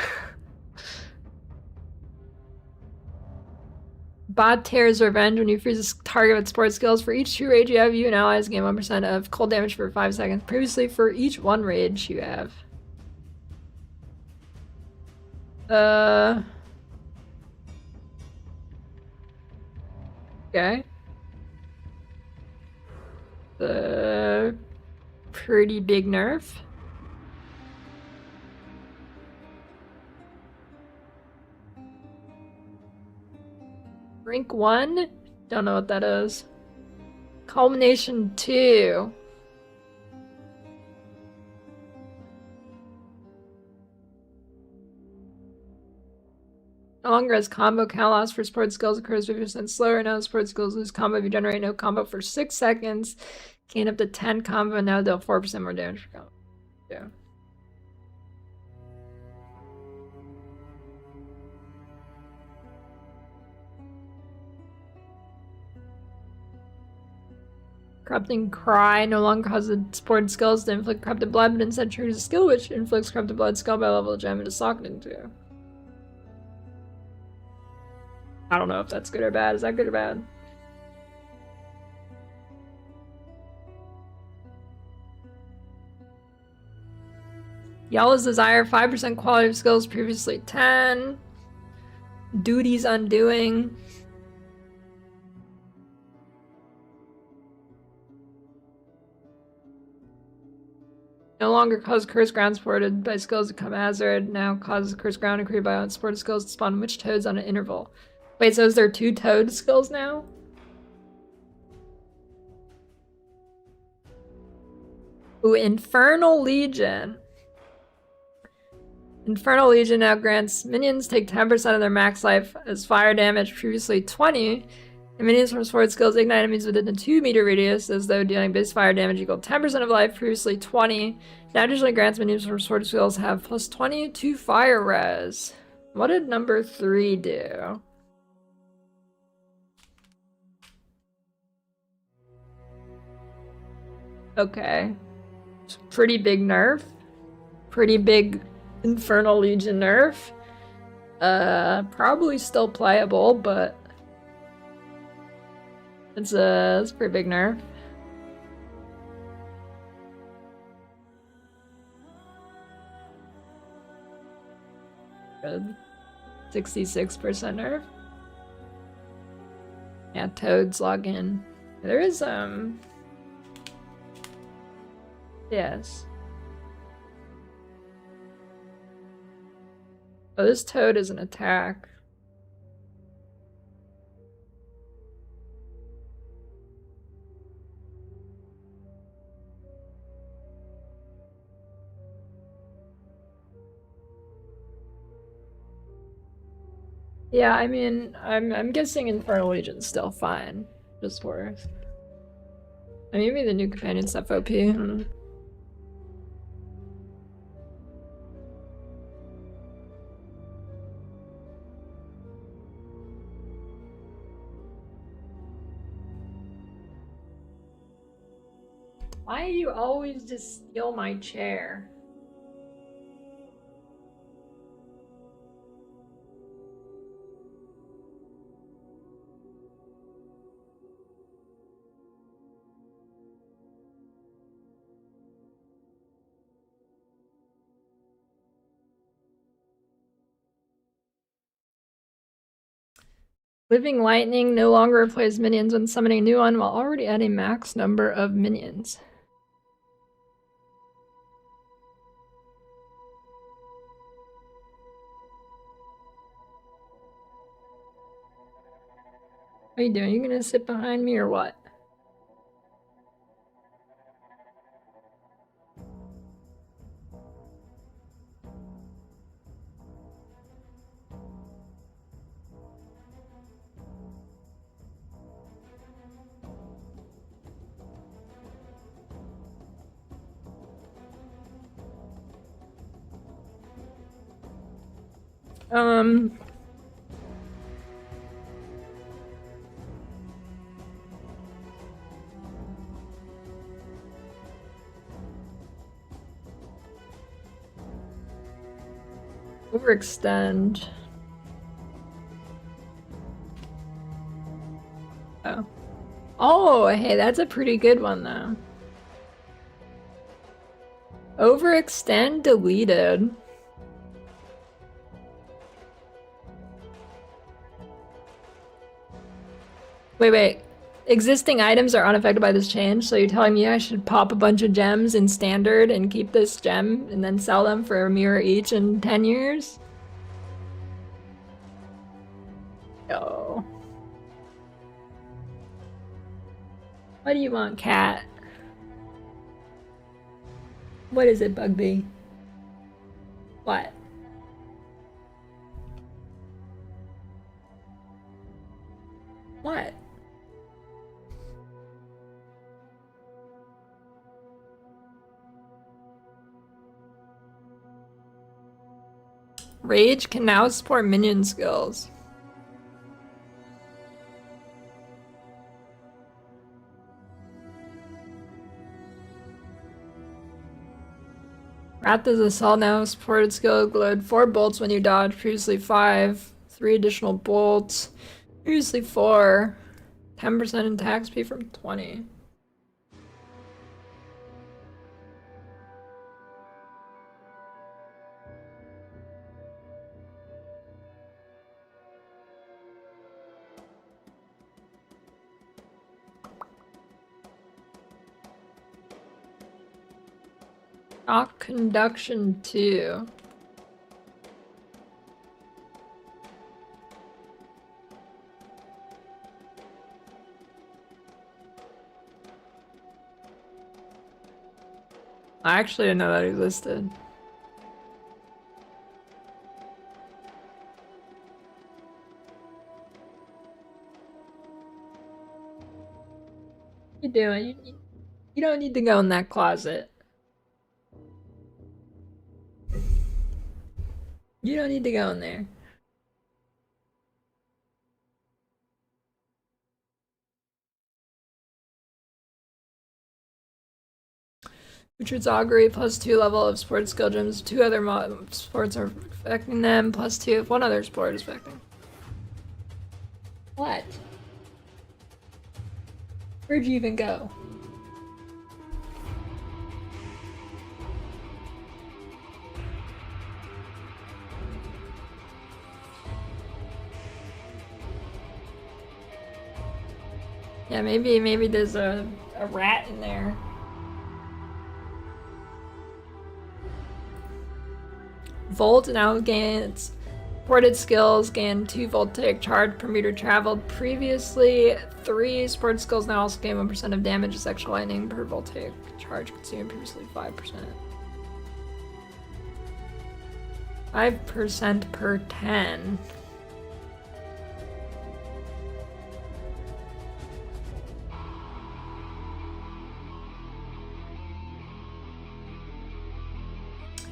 Bot tears revenge when you freeze a target with support skills. For each 2 rage you have, you and allies gain 1% of cold damage for 5 seconds. Previously, for each 1 rage you have. Okay. Pretty big nerf. Rank 1? Don't know what that is. Culmination 2. No longer has combo count loss for support skills occurs 50% slower. Now support skills lose combo if you generate no combo for 6 seconds. Gain up to 10 combo, now deal 4% more damage for combo. Yeah. Corrupting Cry no longer causes supported skills to inflict corrupted blood, but instead triggers a skill which inflicts corrupted blood skill by level of gem it is socked into. I don't know if that's good or bad. Is that good or bad? Yellow's Desire, 5% quality of skills, previously 10. Duty's Undoing. No longer cause cursed ground supported by skills to become hazard. Now causes cursed ground to create by unsupported skills to spawn witch toads on an interval. Wait, so is there 2 toad skills now? Ooh, Infernal Legion. Infernal Legion now grants minions take 10% of their max life as fire damage, previously 20. And minions from sword skills ignite enemies within a 2-meter radius as though dealing base fire damage equal 10% of life, previously 20. Now additionally grants minions from sword skills have plus 20 to fire res. What did number 3 do? Okay. Pretty big nerf. Pretty big Infernal Legion nerf. Probably still playable, but it's a pretty big nerf. Good. 66% nerf. Yeah, toads log in. There is yes. Oh, this toad is an attack. Yeah, I mean, I'm guessing Infernal Legion's still fine. Just worth. I mean, maybe the new companion stuff OP. I don't know. Why do you always just steal my chair? Living Lightning no longer replaces minions when summoning a new one while already at a max number of minions. What are you doing? You gonna sit behind me or what? Um. Overextend. Oh. Oh, hey, that's a pretty good one though. Overextend deleted. Wait. Existing items are unaffected by this change, so you're telling me I should pop a bunch of gems in standard and keep this gem and then sell them for a mirror each in 10 years? Yo. What do you want, cat? What is it, Bugby? What? What? Rage can now support minion skills. Wrath is Assault now supported skill. Glowed 4 bolts when you dodge, previously 5. 3 additional bolts, previously 4. 10% attack speed from 20. Shock conduction 2. I actually didn't know that existed. What you doing? You don't need to go in that closet. You don't need to go in there. Richard's augury +2 level of sport skill gems. 2 other sports are affecting them. +2 if one other sport is affecting. What? Where'd you even go? Yeah, maybe there's a rat in there. Volt now gains ported skills, gain 2 voltaic charge per meter traveled. Previously 3 sport skills now also gain 1% of damage of sexual lightning per voltaic charge consumed, previously 5%. 5% per 10.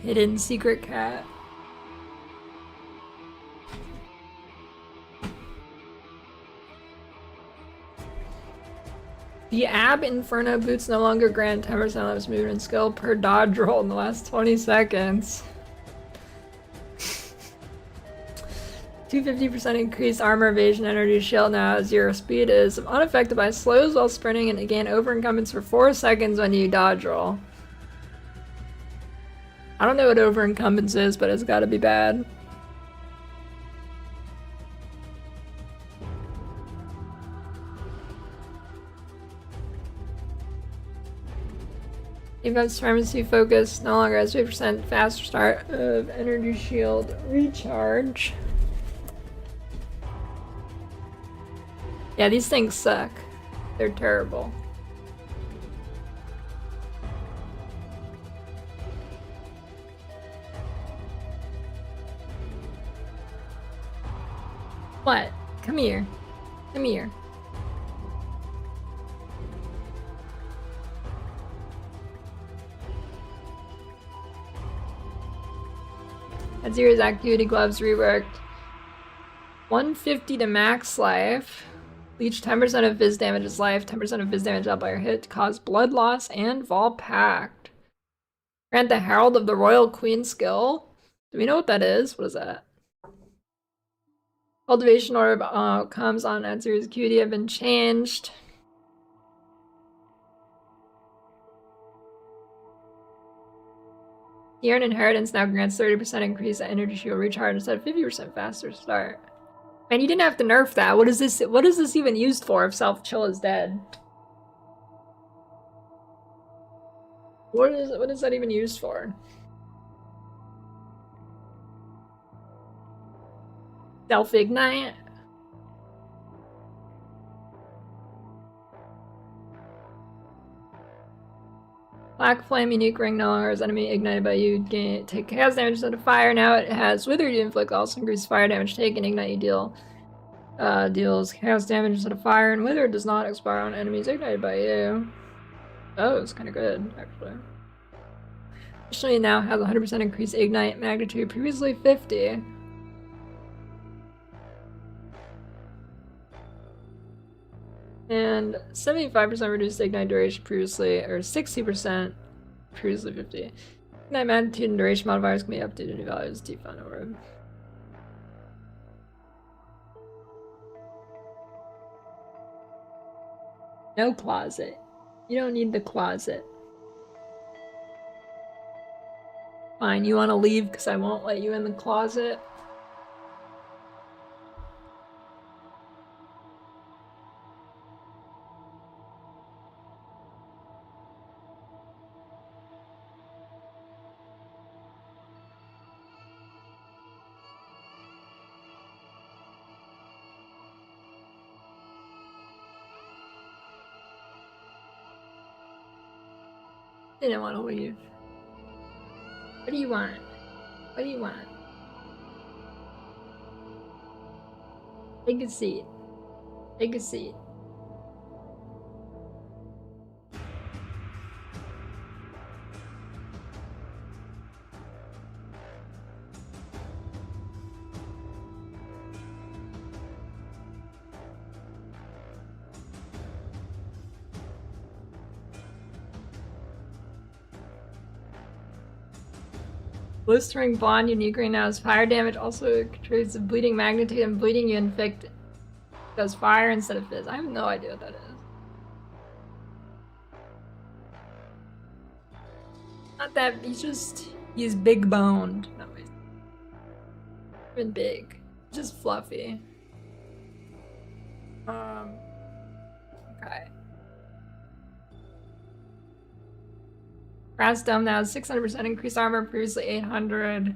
Hidden secret cat. The Ab Inferno boots no longer grant 10% less movement skill per dodge roll in the last 20 seconds. 250% increased armor evasion energy shield now 0 speed is unaffected by slows while sprinting and again over-incumbents for 4 seconds when you dodge roll. I don't know what over-incumbents is, but it's gotta be bad. Defense primacy focus no longer has 50% faster start of energy shield recharge. Yeah, these things suck. They're terrible. What? Come here. Come here. Azir's Acuity Gloves reworked. 150 to max life. Leech 10% of Fizz damage is life, 10% of Fizz damage out by your hit, cause blood loss, and Vol Pact. Grant the Herald of the Royal Queen skill. Do we know what that is? What is that? Cultivation Orb comes on Azir's Acuity have been changed. Here, an inheritance now grants 30% increase at energy shield recharge instead of 50% faster start. Man, you didn't have to nerf that. What is this? What is this even used for if Self-Chill is dead? What is that even used for? Self-Ignite? Black Flame unique ring no longer has enemy ignited by you. Take chaos damage instead of fire. Now it has Wither you inflict, also increase fire damage taken. Ignite you deals chaos damage instead of fire, and Wither does not expire on enemies ignited by you. Oh, it's kind of good, actually. Additionally, now has 100% increased ignite magnitude, previously 50. And 75% reduced ignite duration previously, or 60% previously 50. Ignite magnitude and duration modifiers can be updated to new values. Defund orb. No closet. You don't need the closet. Fine, you want to leave because I won't let you in the closet. They didn't want to leave. What do you want? What do you want? Take a seat. Take a seat. Blistering Bond unique right now is fire damage, also contributes to bleeding magnitude, and bleeding you inflict does fire instead of fizz. I have no idea what that is. Not that, he's big boned. No, he's been big. Just fluffy. Okay. Brass Dome now has 600% increased armor, previously 800.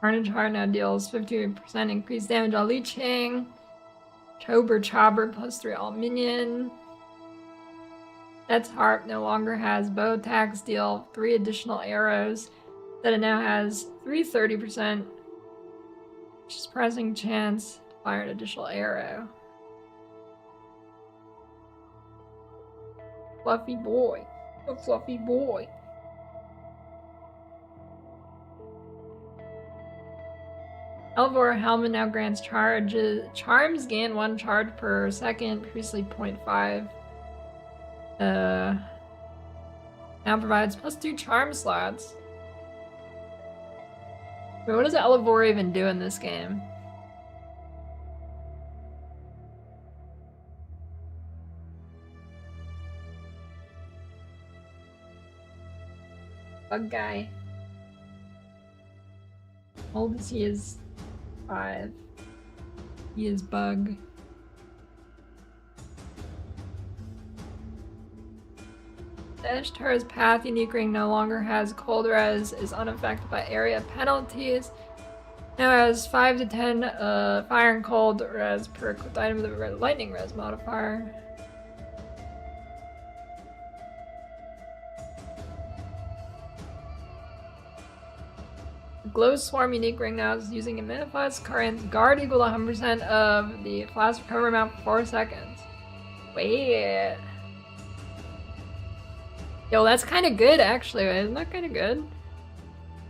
Carnage Heart now deals 50% increased damage on leeching. Chobber plus 3 all minion. Death's Harp no longer has bow attacks, deal 3 additional arrows. That it now has 330%, which is pressing chance to fire an additional arrow. Fluffy boy. A fluffy boy. Elvor Helmet now grants charges. Charms gain 1 charge per second, previously 0.5. Now provides +2 charm slots. Wait, what does Elvor even do in this game? Bug guy. How old is he? Is 5. He is bug. The Ishtar's Path unique ring no longer has cold res, is unaffected by area penalties. Now has 5 to 10 fire and cold res per equipped item with a lightning res modifier. Glow Swarm unique ring now is using a Manifest current guard equal to 100% of the flash recovery amount for 4 seconds. Wait. Yo, that's kind of good, actually. Isn't that kind of good?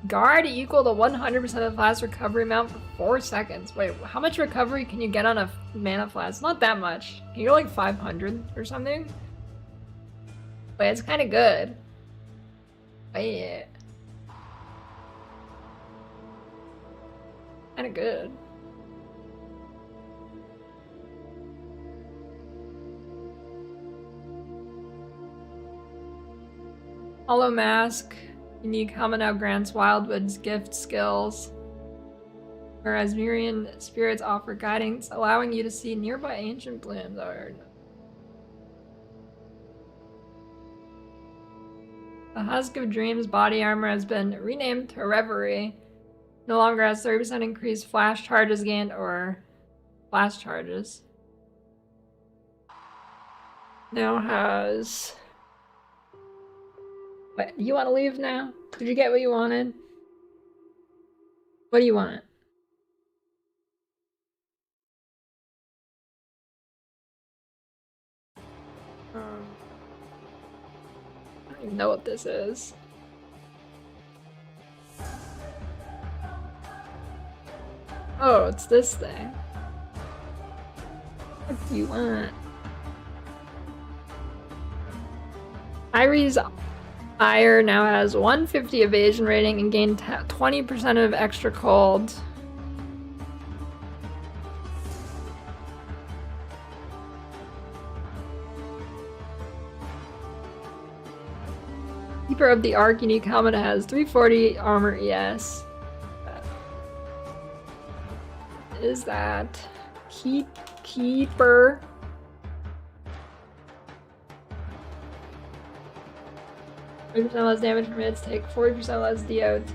Guard equal to 100% of flask recovery amount for 4 seconds. Wait, how much recovery can you get on a mana flask? Not that much. Can you go like 500 or something? Wait, it's kind of good. Wait. Kind of good. Hollow Mask. Unique helmet now grants Wildwood's gift skills. Whereas Myrian spirits offer guidance, allowing you to see nearby ancient blooms. The Husk of Dreams body armor has been renamed to Reverie. No longer has 30% increased flash charges gained or flash charges. Now has... What, you want to leave now? Did you get what you wanted? What do you want? I don't even know what this is. Oh, it's this thing. What do you want? Irie's Ire now has 150 evasion rating and gained 20% of extra cold. Keeper of the Ark unique helmet has 340 armor ES. Is that Keeper? %, less damage from hits, take 40% less DOT.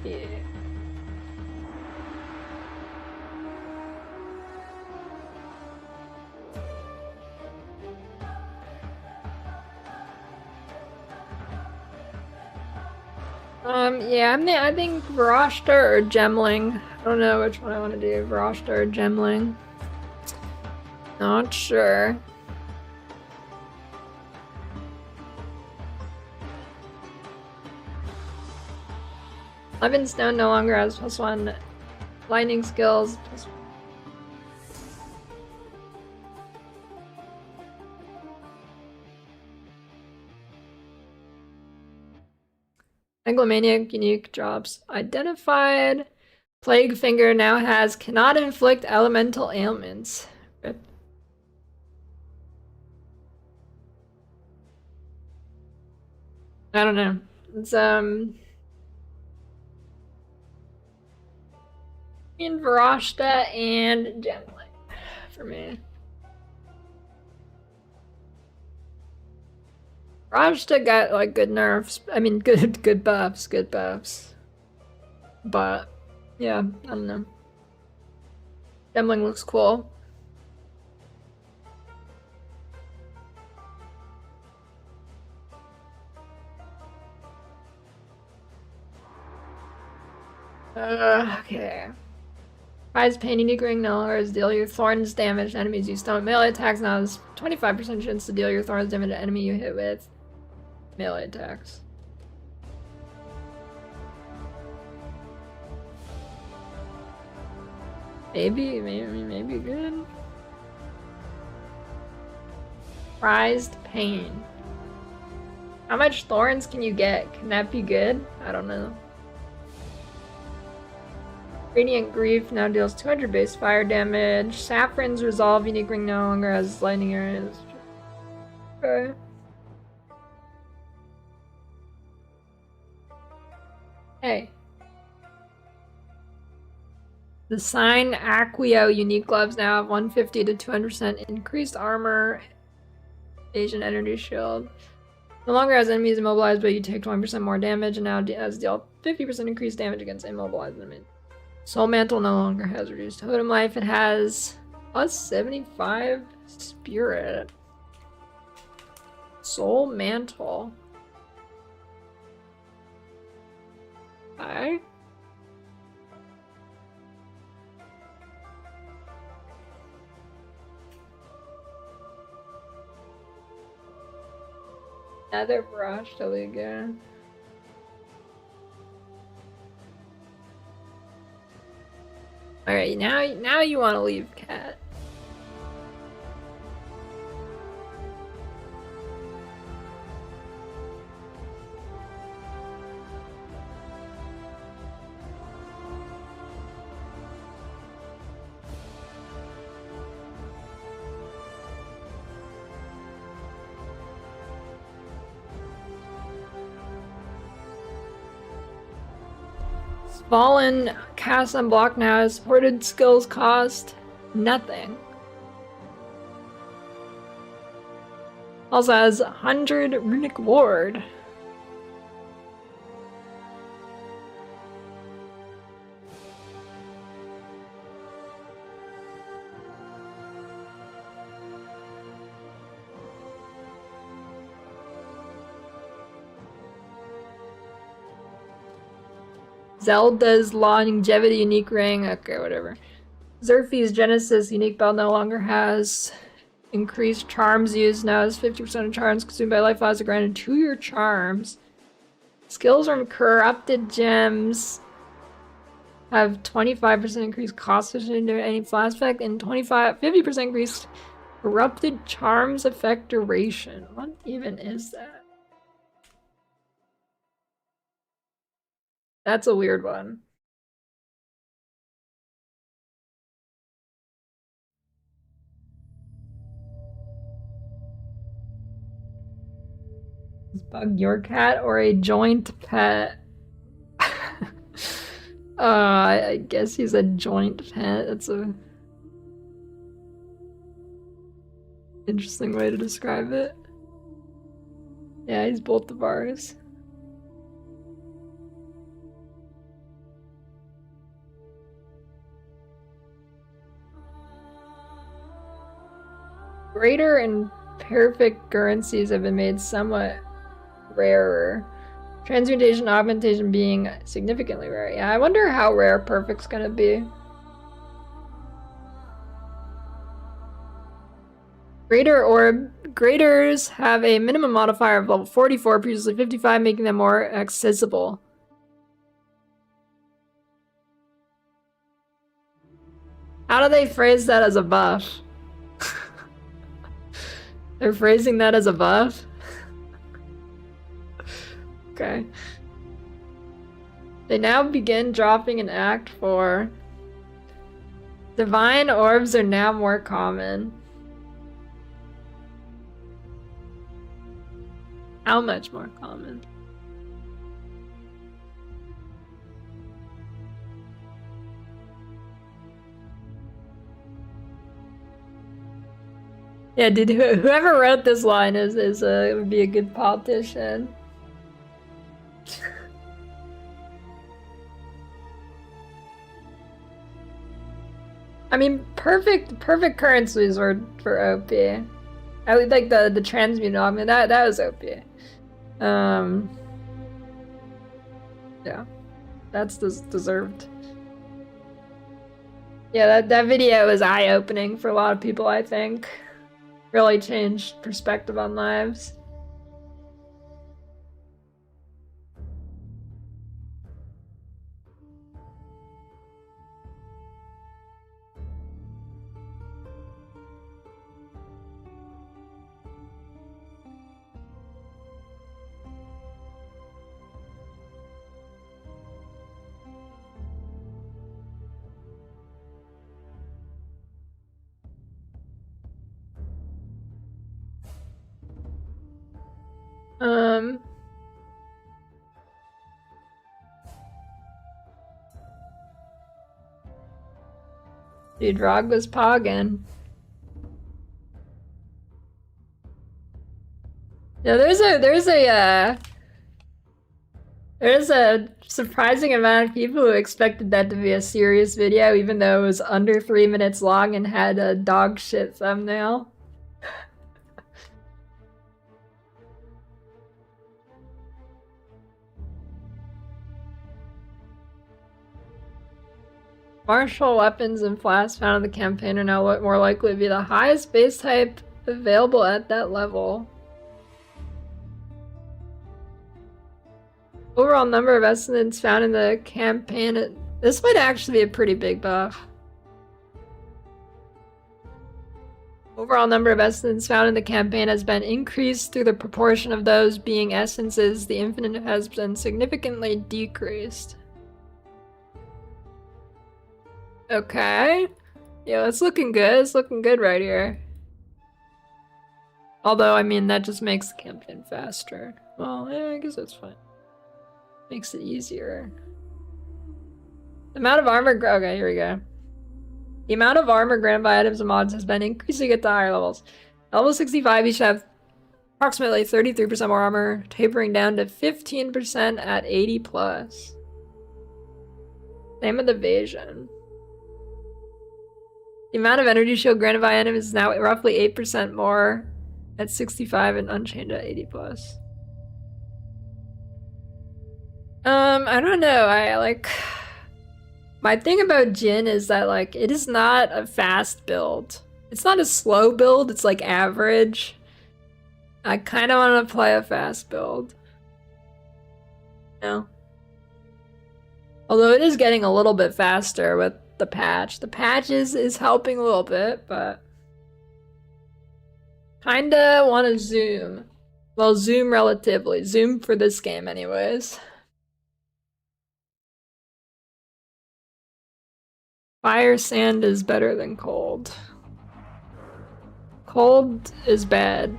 Yeah, I think Varashta or Gemling. I don't know which one I want to do, Varashta or Gemling. Not sure. Stone no longer has +1 lightning skills. Megalomaniac unique drops identified. Plague Finger now has cannot inflict elemental ailments. Rip. I don't know. It's in Varashta and Gemling for me. Varashta got like good nerfs. I mean, good buffs, But yeah, I don't know. Gemling looks cool. Okay. Prize pain unique ring no longer has deal your thorns damage to enemies you stun. Melee attacks now has 25% chance to deal your thorns damage to enemy you hit with melee attacks. Maybe good. Prized pain. How much thorns can you get? Can that be good? I don't know. Radiant Grief now deals 200 base fire damage. Saffron's Resolve unique ring no longer has lightning areas. Okay. Hey. The Sign Acquio unique gloves now have 150 to 200% increased armor. Asian energy shield. No longer has enemies immobilized, but you take 20% more damage, and now has deal 50% increased damage against immobilized enemies. Soul Mantle no longer has reduced totem life. It has +75 spirit. Soul Mantle. Okay. Nether brush, Taliga. Alright, now you want to leave, Cat. Fallen cast unblocked now. His supported skills cost nothing. Also has 100 runic ward. Zelda's longevity unique ring. Okay, whatever. Zerfie's Genesis unique belt no longer has increased charms used. Now has 50% of charms consumed by life loss are granted to your charms. Skills from corrupted gems have 25% increased cost into any flash effect and 50% increased corrupted charms effect duration. What even is that? That's a weird one. Is Bug your cat or a joint pet? I guess he's a joint pet. That's a interesting way to describe it. Yeah, he's both of ours. Greater and perfect currencies have been made somewhat rarer. Transmutation, augmentation being significantly rare. Yeah, I wonder how rare perfect's gonna be. Greater orb. Graders have a minimum modifier of level 44, previously 55, making them more accessible. How do they phrase that as a buff? They're phrasing that as a buff? Okay. They now begin dropping in Act 4. Divine orbs are now more common. How much more common? Yeah, dude, whoever wrote this line would be a good politician. I mean, perfect currencies were for OP. I would like the transmute augment. That was OP. Yeah, that's deserved. Yeah, that video was eye-opening for a lot of people, I think. Really changed perspective on lives. Dude, Rog was pogging. No, there's a surprising amount of people who expected that to be a serious video, even though it was under 3 minutes long and had a dog shit thumbnail. Martial weapons and flasks found in the campaign are now more likely to be the highest base type available at that level. Overall number of Ascendants found in the campaign. This might actually be a pretty big buff. Overall number of Ascendants found in the campaign has been increased through the proportion of those being essences. The infinite has been significantly decreased. Okay. Yeah, it's looking good. It's looking good right here. Although, I mean, that just makes the campaign faster. Well, yeah, I guess that's fine. Makes it easier. The amount of armor... Okay, here we go. The amount of armor granted by items and mods has been increasing at the higher levels. Level 65, you should have approximately 33% more armor, tapering down to 15% at 80+. Same with evasion. The amount of energy shield granted by items is now roughly 8% more at 65 and unchained at 80+. I don't know. I like... My thing about Djinn is that, like, it is not a fast build. It's not a slow build, it's like average. I kind of want to play a fast build. No. Although it is getting a little bit faster with the patch. The patch is helping a little bit, but... Kinda want to zoom. Well, zoom relatively. Zoom for this game anyways. Fire sand is better than cold. Cold is bad.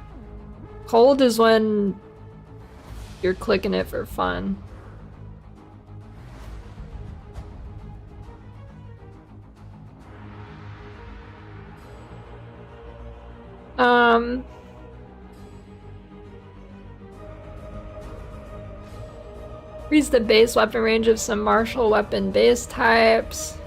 Cold is when you're clicking it for fun. Increase the base weapon range of some martial weapon base types.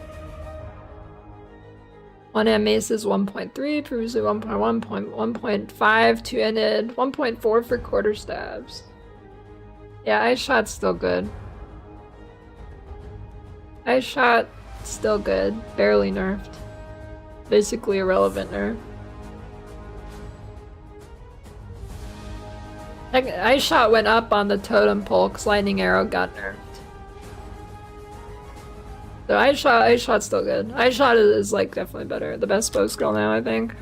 1M mace is 1.3, previously 1.1, 1.5, two-ended, 1.4 for quarter stabs. Yeah, ice shot's still good. Ice shot, still good. Barely nerfed. Basically irrelevant nerf. Ice shot went up on the totem pole because lightning arrow got nerfed. So ice shot's still good. Ice shot is like definitely better. The best bow skill now, I think.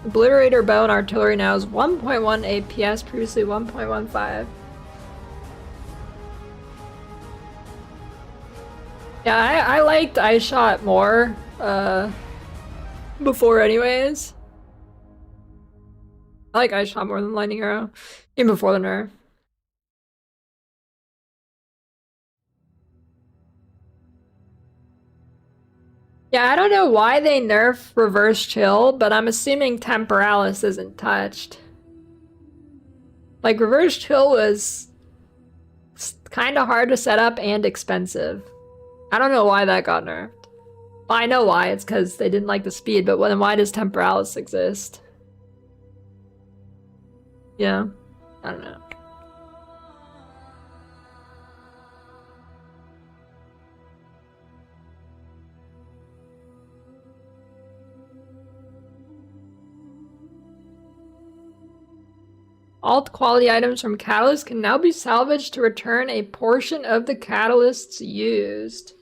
Obliterator bow and artillery now is 1.1 APS, previously 1.15. Yeah, I liked ice shot more before anyways. I like ice shot more than lightning arrow, even before the nerf. Yeah, I don't know why they nerf reverse chill, but I'm assuming temporalis isn't touched. Like, reverse chill was kind of hard to set up and expensive. I don't know why that got nerfed. Well, I know why, it's because they didn't like the speed, but then why does temporalis exist? Yeah, I don't know. Alt quality items from catalyst can now be salvaged to return a portion of the catalysts used.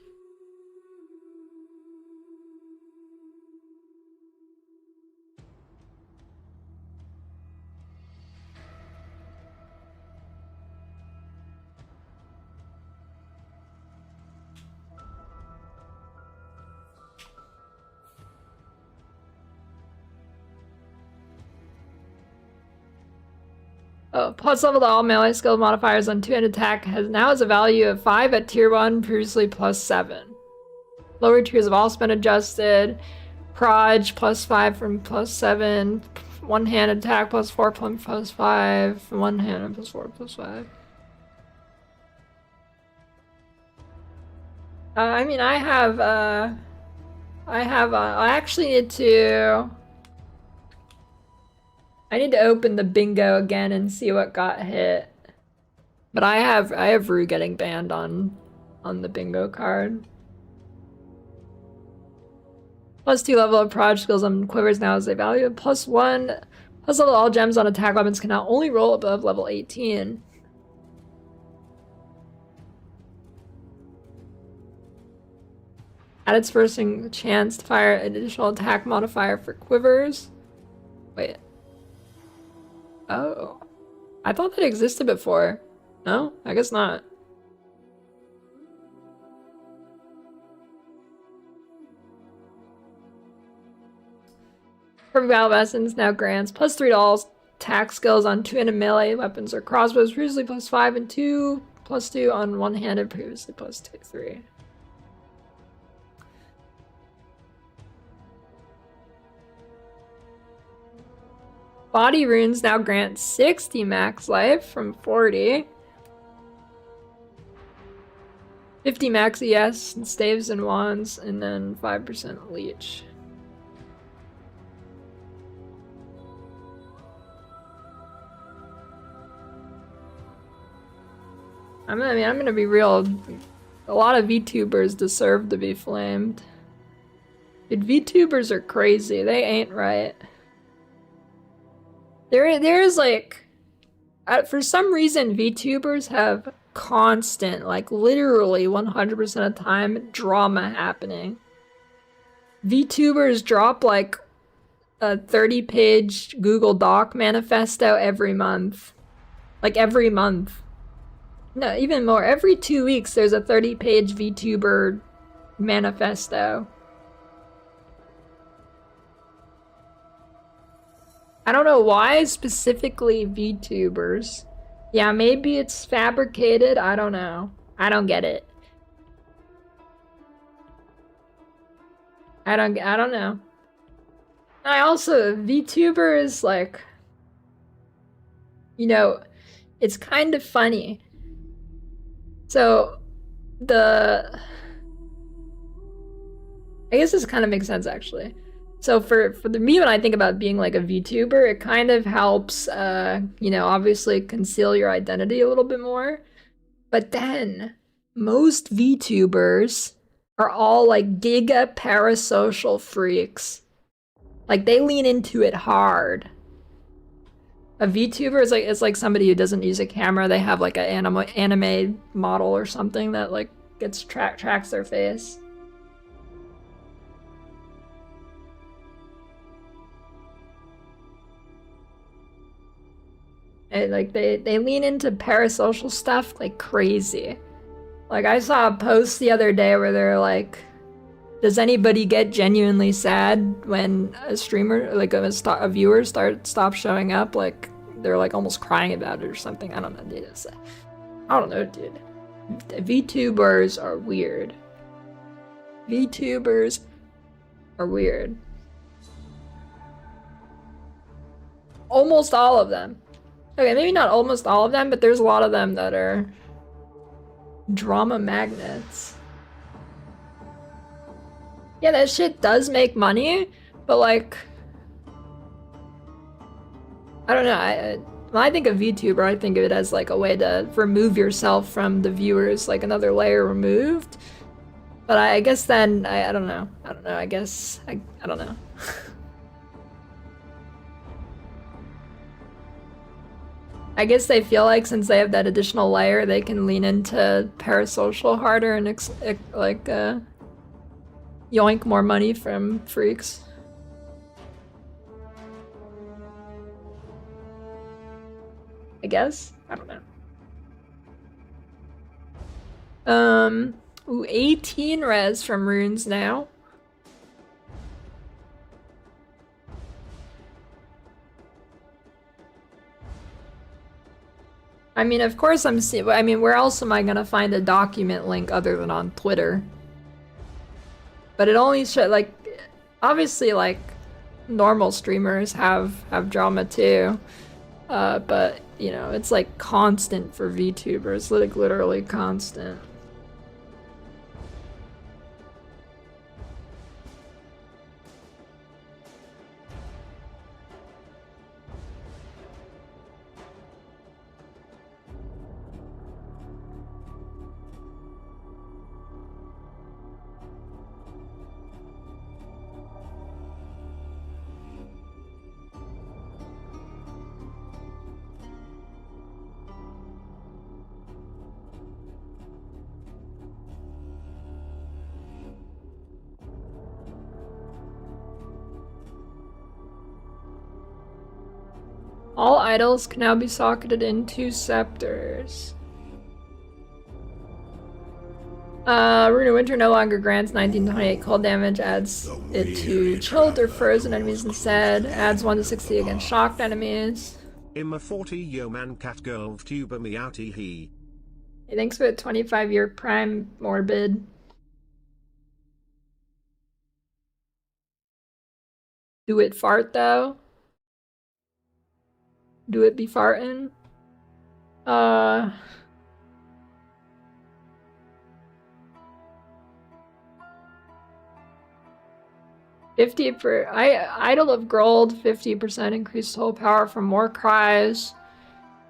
Oh, plus level to all melee skill modifiers on 2-hand attack now has a value of 5 at tier 1, previously plus 7. Lower tiers have also been adjusted. Proj plus 5 from plus 7. 1-hand attack plus 4 plus 5. 1-hand plus 4 plus 5. I mean, I actually need to... I need to open the bingo again and see what got hit. But I have Rue getting banned on the bingo card. +2 level of proj skills on quivers now as they value. +1 plus level all gems on attack weapons can now only roll above level 18. Add its first chance to fire an additional attack modifier for quivers. Wait. Oh. I thought that existed before. No? I guess not. Perfect Battle Essence now grants +3 to all attack skills on two-handed melee weapons or crossbows, previously +5 and 2, +2 on one-handed, previously +2, 3. Body runes now grant 60 max life from 40. 50 max ES and staves and wands, and then 5% leech. I'm gonna be real. A lot of VTubers deserve to be flamed. Dude, VTubers are crazy. They ain't right. There is like, for some reason, VTubers have constant, like literally 100% of the time, drama happening. VTubers drop like a 30-page Google Doc manifesto every month. Like every month. No, even more. Every 2 weeks there's a 30-page VTuber manifesto. I don't know why specifically VTubers. Yeah, maybe it's fabricated. I don't know. I don't get it. I don't know. I also, VTuber is like, you know, it's kind of funny. So, I guess this kind of makes sense actually. So for me, when I think about being like a VTuber, it kind of helps, you know, obviously conceal your identity a little bit more. But then most VTubers are all like giga parasocial freaks. Like they lean into it hard. A VTuber is like somebody who doesn't use a camera. They have like an anime model or something that like gets tracks their face. Like they lean into parasocial stuff like crazy. Like I saw a post the other day where they're like, does anybody get genuinely sad when a streamer, like a viewer stops showing up? Like they're like almost crying about it or something. I don't know, dude. I don't know, dude. VTubers are weird. VTubers are weird. Almost all of them. Okay, maybe not almost all of them, but there's a lot of them that are drama magnets. Yeah, that shit does make money, but like, I don't know. When I think of VTuber, I think of it as like a way to remove yourself from the viewers, like another layer removed. But I guess then, I don't know. I don't know. I guess, I don't know. I guess they feel like since they have that additional layer, they can lean into parasocial harder and yoink more money from freaks. I guess? I don't know. Ooh, 18 res from runes now. I mean, of course I mean, where else am I gonna find a document link other than on Twitter? But it only like, obviously, like, normal streamers have drama too. But, you know, it's like constant for VTubers, like literally constant. All idols can now be socketed into scepters. Rune of Winter no longer grants 1928 cold damage, adds it to chilled or frozen enemies instead, adds 1 to 60 against shocked enemies. Imma 40 yo man cat girl tuber meouty he. Hey, thanks for the 25-year Prime Morbid. Do it fart though? Do it be fartin'? 50 for Idol of Gold, 50% increased soul power from more cries.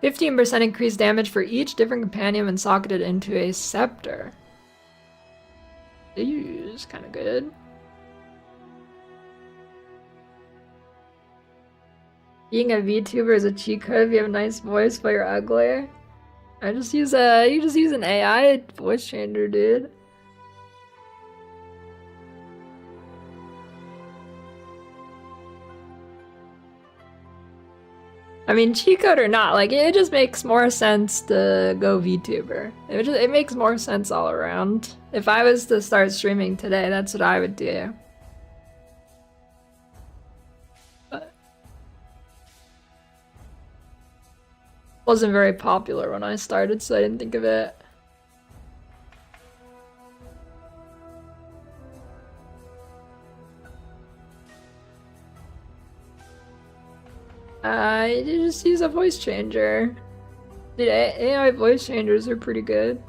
15% increased damage for each different companion when socketed into a scepter. Ooh, is kind of good. Being a VTuber is a cheat code if you have a nice voice but you're ugly. You just use an AI voice changer, dude. I mean, cheat code or not, like, it just makes more sense to go VTuber. It makes more sense all around. If I was to start streaming today, that's what I would do. But it wasn't very popular when I started, so I didn't think of it. You just use a voice changer. Dude, AI voice changers are pretty good.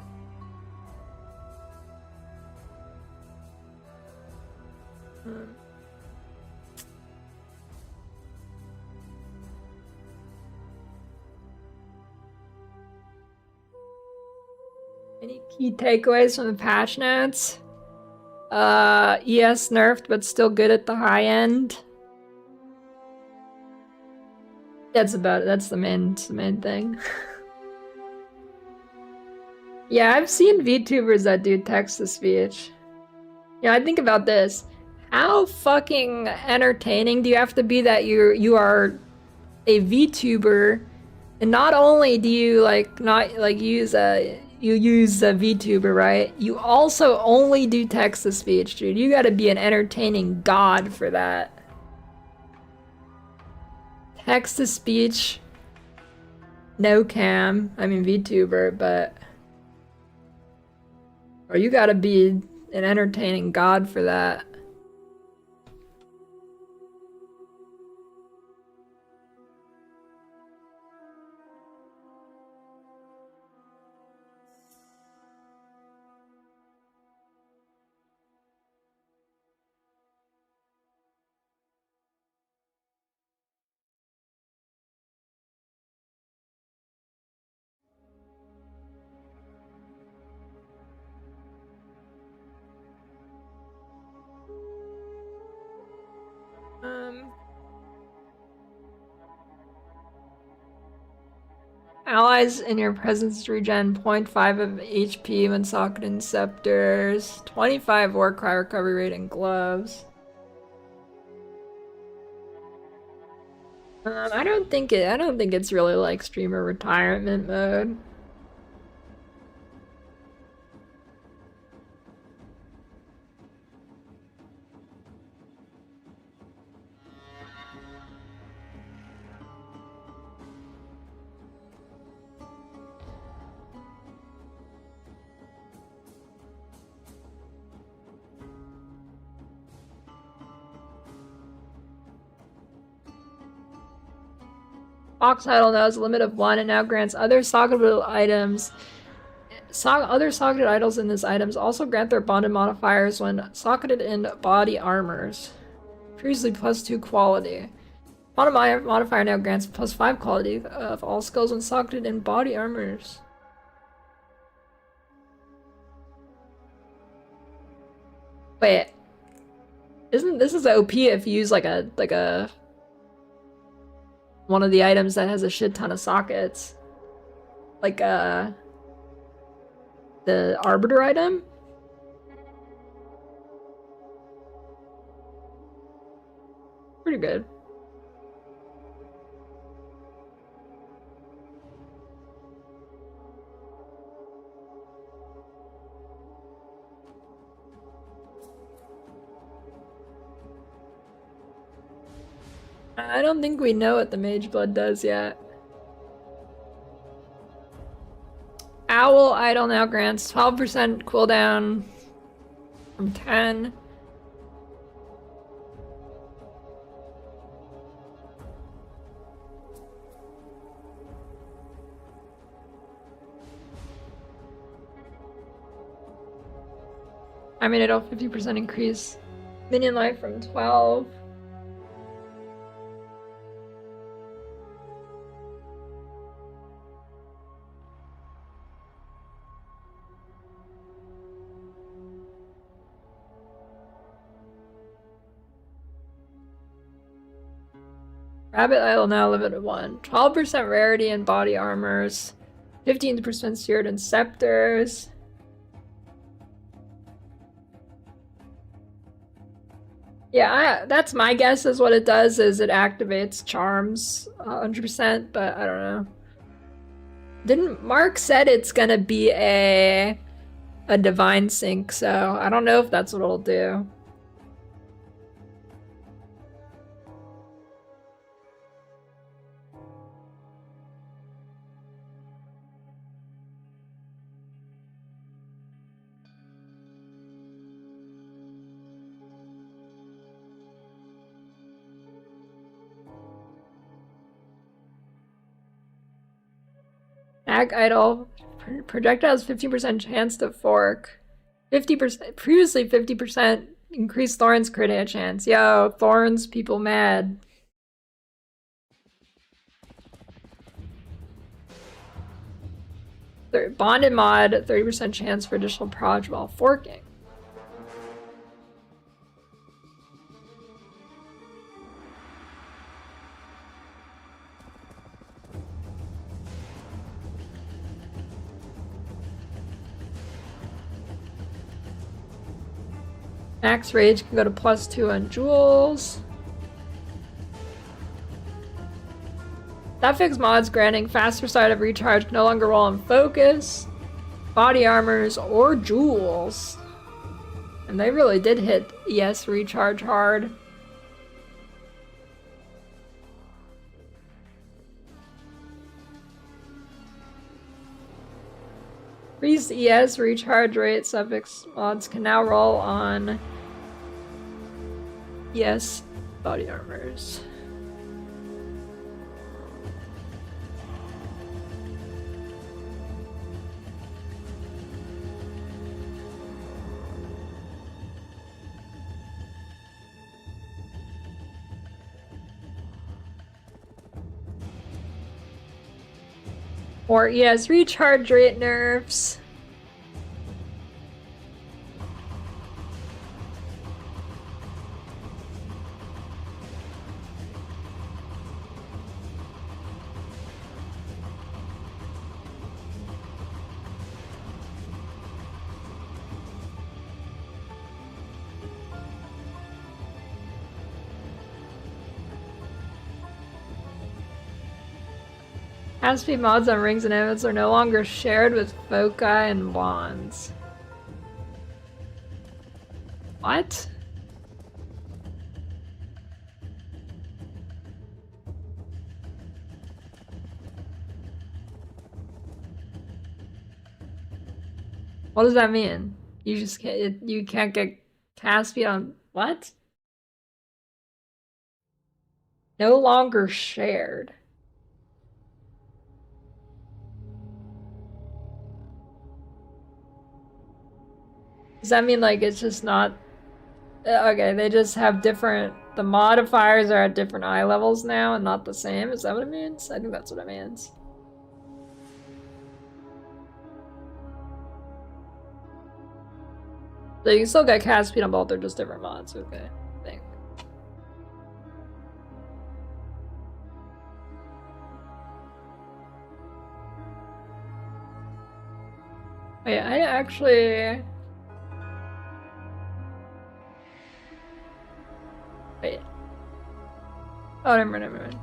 Any key takeaways from the patch notes? ES nerfed, but still good at the high end. That's about it. That's the main thing. Yeah, I've seen VTubers that do text-to-speech. Yeah, I think about this. How fucking entertaining do you have to be that you are a VTuber, and not only do you use a VTuber, right? You also only do text-to-speech, dude. You gotta be an entertaining god for that. Text-to-speech, no cam, I mean VTuber, but... Or you gotta be an entertaining god for that. Allies in your presence regen 0.5 of HP when socketing scepters. 25 Warcry recovery rate in gloves. I don't think it's really like streamer retirement mode. Fox Idol now has a limit of 1 and now grants other socketed items. Other socketed idols in this items also grant their bonded modifiers when socketed in body armors. Previously +2 quality. Bonded modifier now grants +5 quality of all skills when socketed in body armors. Wait. Isn't this is OP if you use like a one of the items that has a shit ton of sockets. Like the Arbiter item? Pretty good. I don't think we know what the Mage Blood does yet. Owl Idol now grants 12% cooldown from 10. I mean, it'll 50% increase minion life from 12. Rabbit Idol now limited 1. 12% rarity in body armors. 15% seared in scepters. Yeah, that's my guess is what it does is it activates charms 100%, but I don't know. Didn't Mark said it's gonna be a divine sync, so I don't know if that's what it'll do. Ag Idol. Projectiles 50% chance to fork. 50%, previously 50% increased Thorn's crit hit chance. Yo, Thorn's people mad. Bonded mod, 30% chance for additional proj while forking. Max Rage can go to +2 on Jewels. That fixed mods granting faster side of recharge can no longer roll on focus, body armors, or Jewels. And they really did hit ES recharge hard. Increased ES recharge rate suffix mods can now roll on ES body armors. Or ES recharge rate nerfs. Half-speed mods on rings and amulets are no longer shared with foci and wands. What? What does that mean? You just can't, you can't get cast speed on what? No longer shared. Does that mean like it's just not okay, they just have different the modifiers are at different eye levels now and not the same? Is that what it means? I think that's what it means. So you can still get cast speed on both, they're just different mods, okay. I think. Wait, I actually wait. Oh, never mind.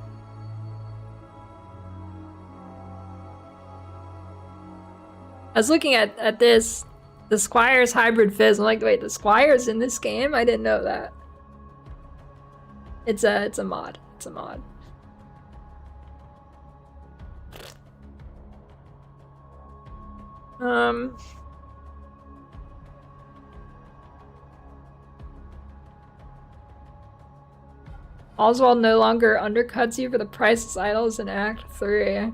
I was looking at this, the Squire's hybrid fizz. I'm like, wait, the Squire's in this game? I didn't know that. It's a mod. It's a mod. Oswald no longer undercuts you for the priceless idols in Act 3.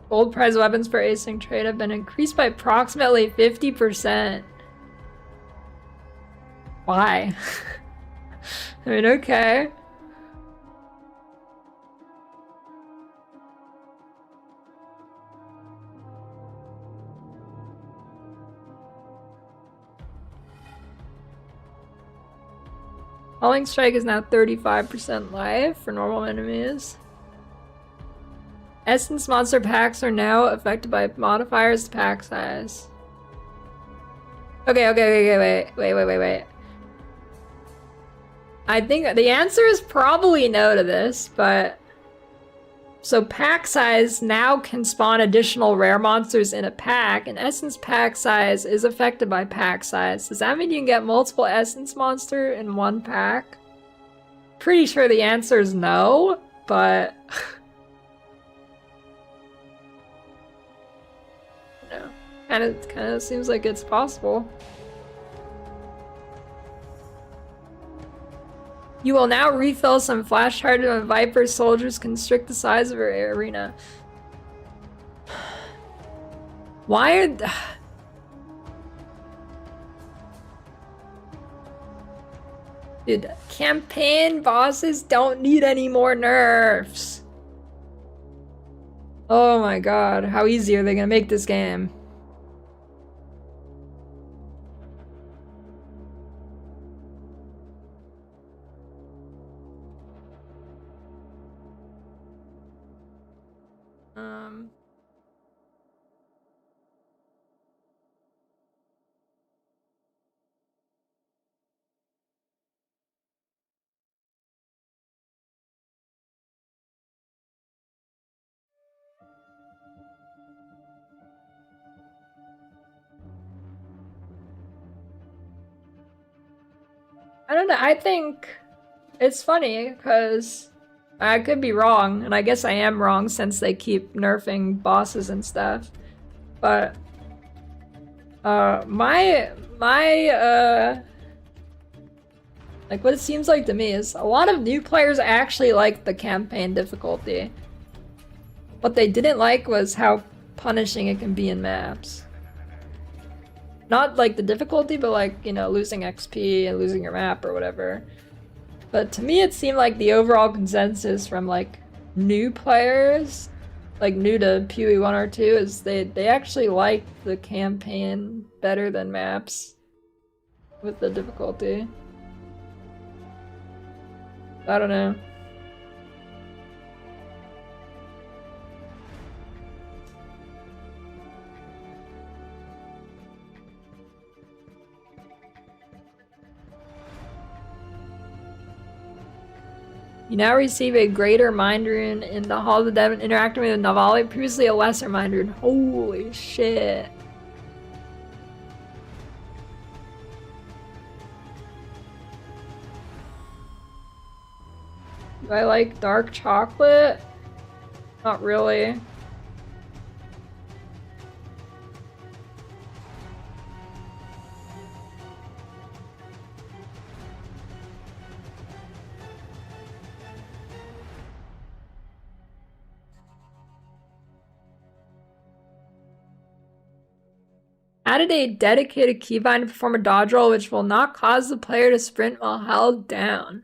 Gold prize weapons for acing trade have been increased by approximately 50%. Why? I mean, okay. Falling Strike is now 35% life for normal enemies. Essence monster packs are now affected by modifiers to pack size. Okay, wait. I think the answer is probably no to this, but... So pack size now can spawn additional rare monsters in a pack, and essence pack size is affected by pack size. Does that mean you can get multiple essence monster in one pack? Pretty sure the answer is no, but... no. Kind of seems like it's possible. You will now refill some flash charges when Viper soldiers constrict the size of your arena. Why are... Dude, campaign bosses don't need any more nerfs. Oh my god, how easy are they gonna make this game? I don't know, I think it's funny because I could be wrong, and I guess I am wrong since they keep nerfing bosses and stuff. But like what it seems like to me is a lot of new players actually like the campaign difficulty. What they didn't like was how punishing it can be in maps. Not like the difficulty, but like, you know, losing XP and losing your map or whatever. But to me it seemed like the overall consensus from like new players, like new to PoE 1 or 2, is they actually like the campaign better than maps with the difficulty. I don't know. You now receive a greater mind rune in the Hall of the Dead when interacting with a Navali, previously a lesser mind rune. Holy shit. Do I like dark chocolate? Not really. Added a dedicated keybind to perform a dodge roll, which will not cause the player to sprint while held down.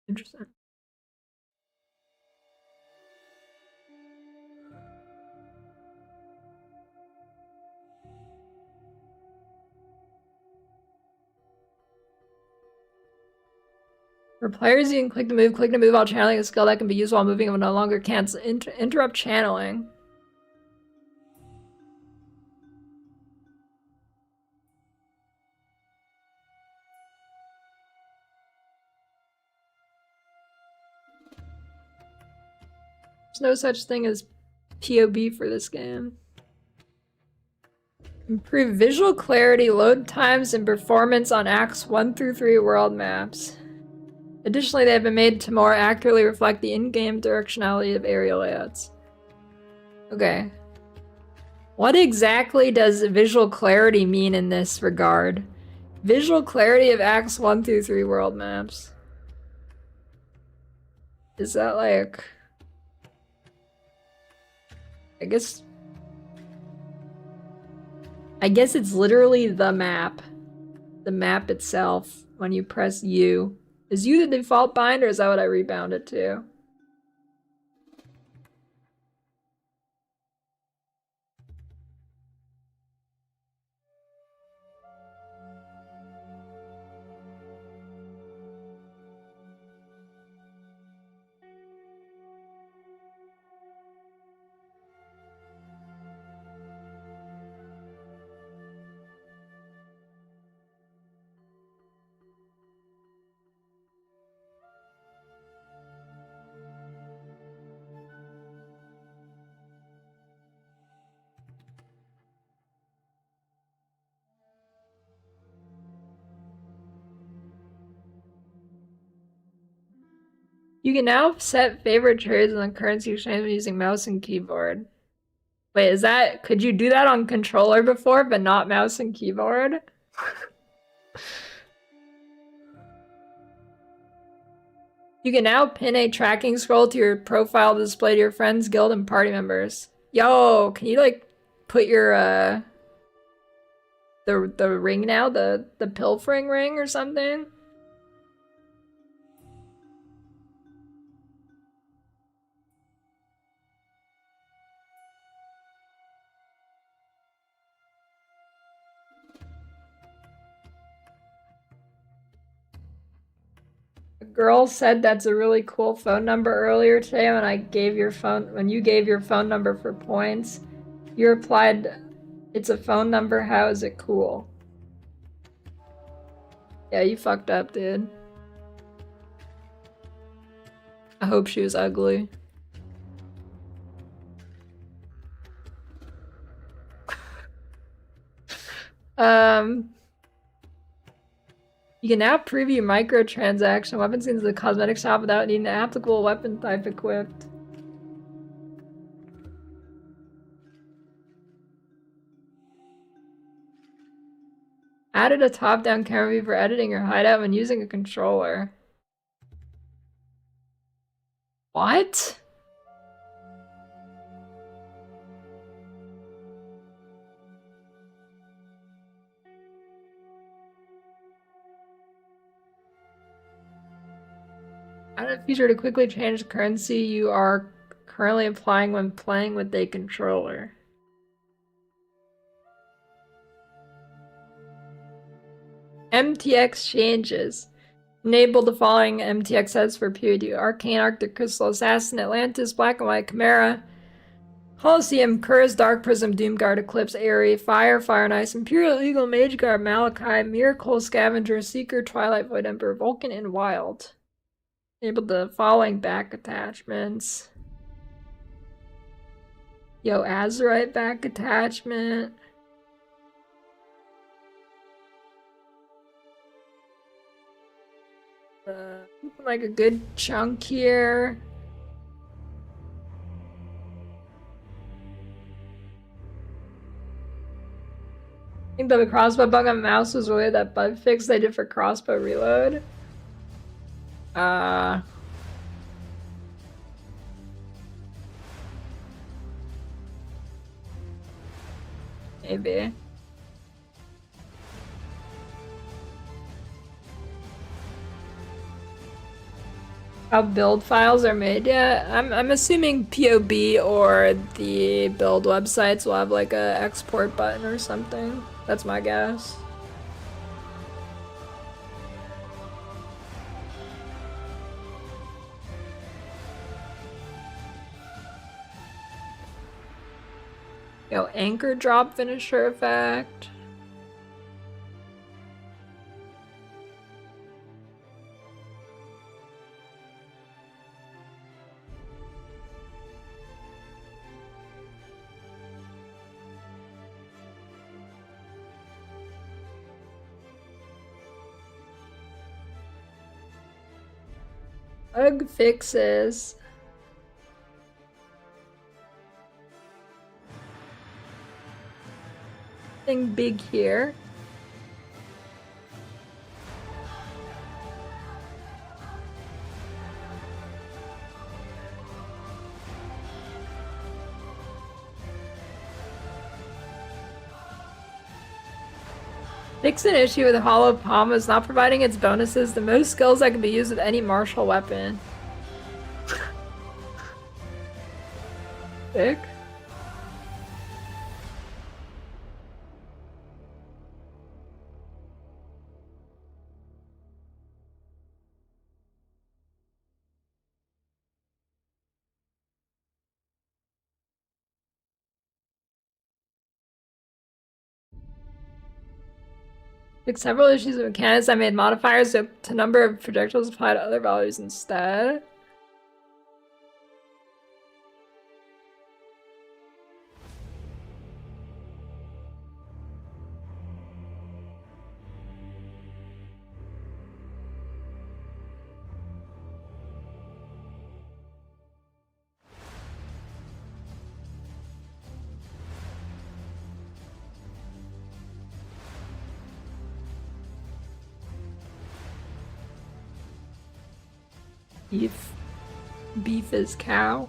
Interesting. For players, you can click to move while channeling a skill that can be used while moving and no longer cancel interrupt channeling. There's no such thing as POB for this game. Improve visual clarity, load times, and performance on Acts 1 through 3 world maps. Additionally, they have been made to more accurately reflect the in-game directionality of area layouts. Okay. What exactly does visual clarity mean in this regard? Visual clarity of Acts 1 through 3 world maps. Is that like... I guess it's literally the map. The map itself when you press U. Is U the default bind or is that what I rebound it to? You can now set favorite trades on the currency exchange using mouse and keyboard. Wait, is that... Could you do that on controller before, but not mouse and keyboard? You can now pin a tracking scroll to your profile to display to your friends, guild, and party members. Yo, can you, like, put your, the ring now? The pilfering ring or something? A girl said that's a really cool phone number earlier today when you gave your phone number for points. You replied, "It's a phone number, how is it cool?" Yeah, you fucked up, dude. I hope she was ugly. You can now preview microtransaction weapons into the cosmetic shop without needing the applicable weapon type equipped. Added a top-down camera view for editing your hideout when using a controller. What? Added a feature to quickly change the currency you are currently applying when playing with a controller. MTX changes. Enable the following MTX sets for POD: Arcane, Arctic Crystal, Assassin, Atlantis, Black and White, Chimera, Coliseum, Curse, Dark Prism, Doomguard, Eclipse, Aerie, Fire, Fire and Ice, Imperial Eagle, Mage Guard, Malachi, Miracle, Scavenger, Seeker, Twilight Void Emperor, Vulcan, and Wild. Enable the following back attachments. Yo, Azurite back attachment. Like a good chunk here. I think the crossbow bug on mouse was really that bug fix they did for crossbow reload. Maybe. How build files are made? Yeah, I'm assuming POB or the build websites will have like a export button or something. That's my guess. Yo, anchor drop finisher effect. Bug fixes. Thing big here. Fix an issue with Hollow Palm is not providing its bonuses. The most skills that can be used with any martial weapon. Sick. Fix several issues with mechanics. I made modifiers to number of projectiles applied to other values instead. Beef is cow.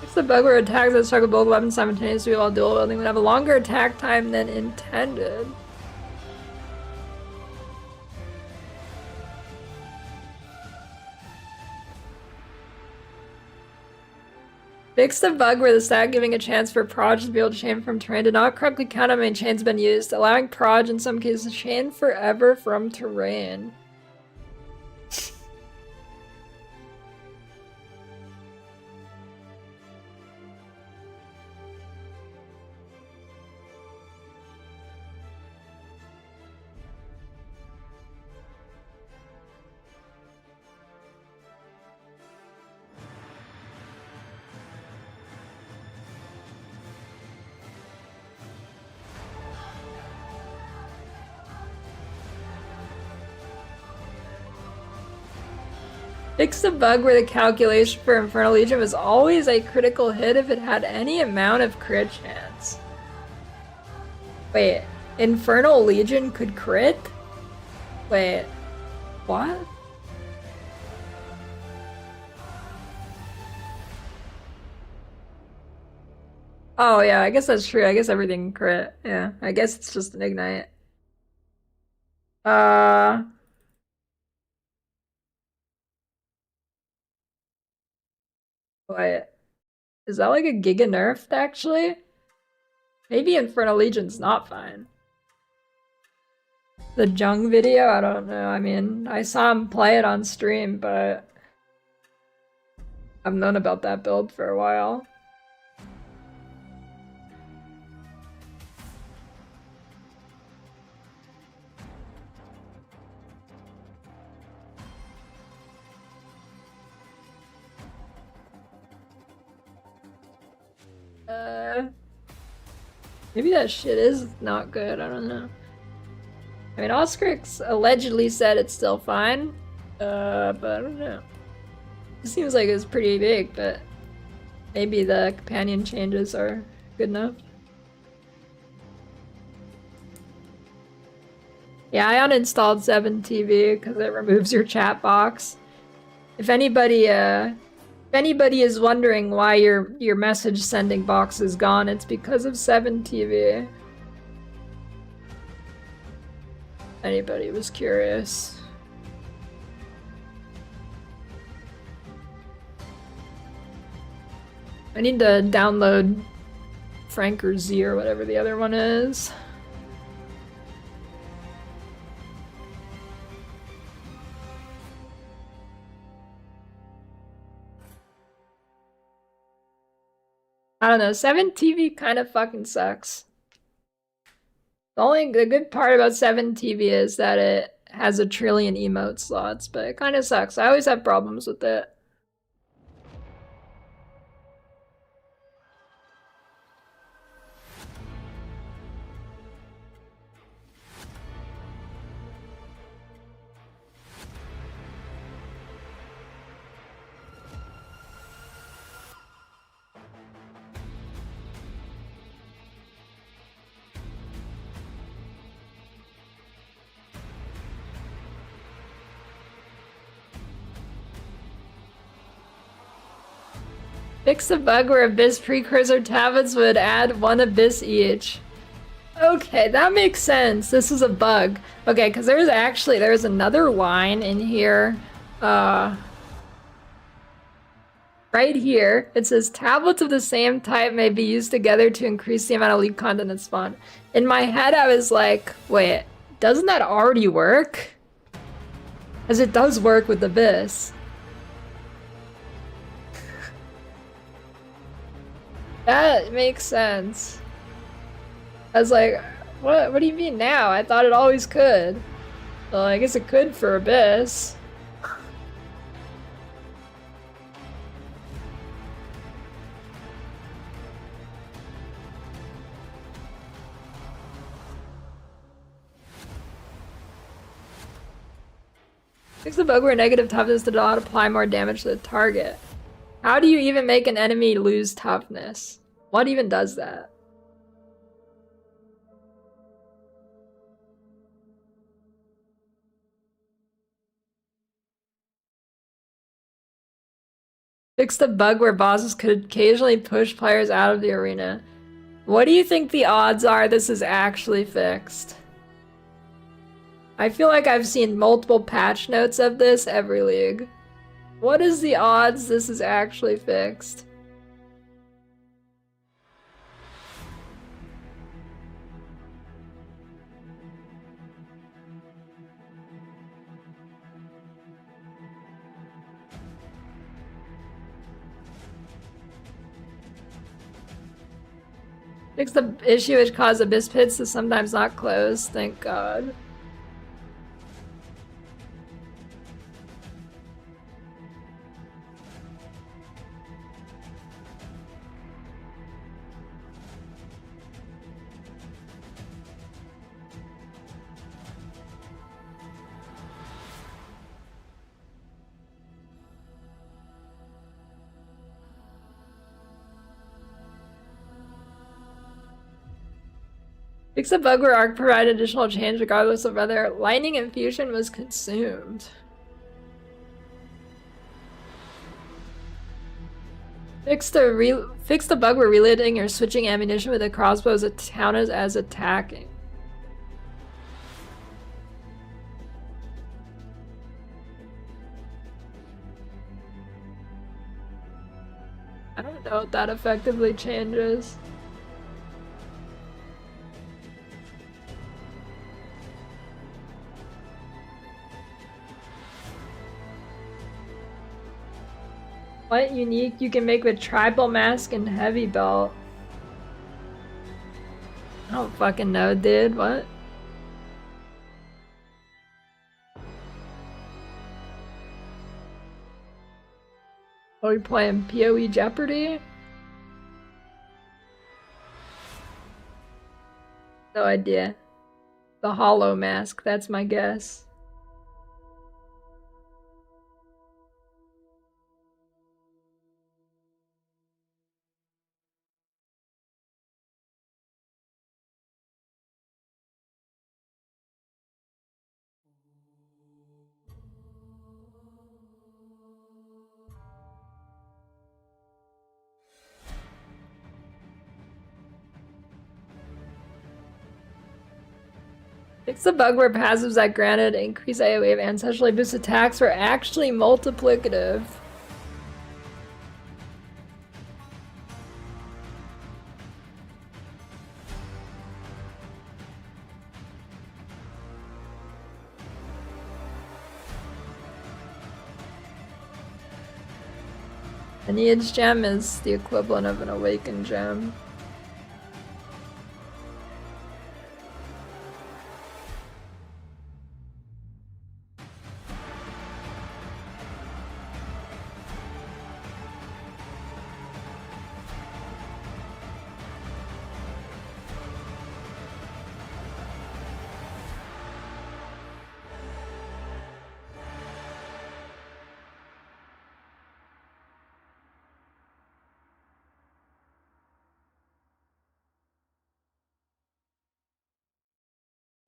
It's the bug where attacks that struggle both weapons simultaneously while dual wielding would have a longer attack time than intended. Fix the bug where the stat giving a chance for Proj to be able to chain from terrain did not correctly count how many chains been used, allowing Proj in some cases to chain forever from terrain. Fix the bug where the calculation for Infernal Legion was always a critical hit if it had any amount of crit chance. Wait, Infernal Legion could crit? Wait, what? Oh yeah, I guess that's true. I guess everything can crit. Yeah, I guess it's just an ignite. Wait, is that like a giga nerfed actually? Maybe Infernal Legion's not fine. The Jung video? I don't know. I mean, I saw him play it on stream, but I've known about that build for a while. Maybe that shit is not good, I don't know. I mean, Oscrix allegedly said it's still fine, but I don't know. It seems like it's pretty big, but maybe the companion changes are good enough. Yeah, I uninstalled 7TV because it removes your chat box. If anybody is wondering why your message sending box is gone, it's because of 7TV. Anybody was curious. I need to download Frank or Z or whatever the other one is. I don't know, 7TV kind of fucking sucks. The good part about 7TV is that it has 1 trillion emote slots, but it kind of sucks. I always have problems with it. Fix the bug where Abyss precursor tablets would add 1 Abyss each. Okay, that makes sense. This is a bug. Okay, because there's another line in here. Right here, it says tablets of the same type may be used together to increase the amount of leak content that spawn. In my head, I was like, wait, doesn't that already work? Because it does work with Abyss. That makes sense. I was like, what do you mean now? I thought it always could. Well, I guess it could for Abyss. Fix the bug where negative toughness does not apply more damage to the target. How do you even make an enemy lose toughness? What even does that? Fix the bug where bosses could occasionally push players out of the arena. What do you think the odds are this is actually fixed? I feel like I've seen multiple patch notes of this every league. What is the odds this is actually fixed? Fix the issue which caused Abyss pits to sometimes not close, thank God. Fix the bug where Arc provided additional change regardless of whether lightning infusion was consumed. Fix the bug where reloading or switching ammunition with a crossbow is counted as attacking. I don't know what that effectively changes. What unique you can make with tribal mask and heavy belt? I don't fucking know, dude. What? Are we playing PoE Jeopardy? No idea. The hollow mask, that's my guess. Fix the bug where passives that granted increase AoE of ancestrally boost attacks were actually multiplicative. A Need's gem is the equivalent of an awakened gem.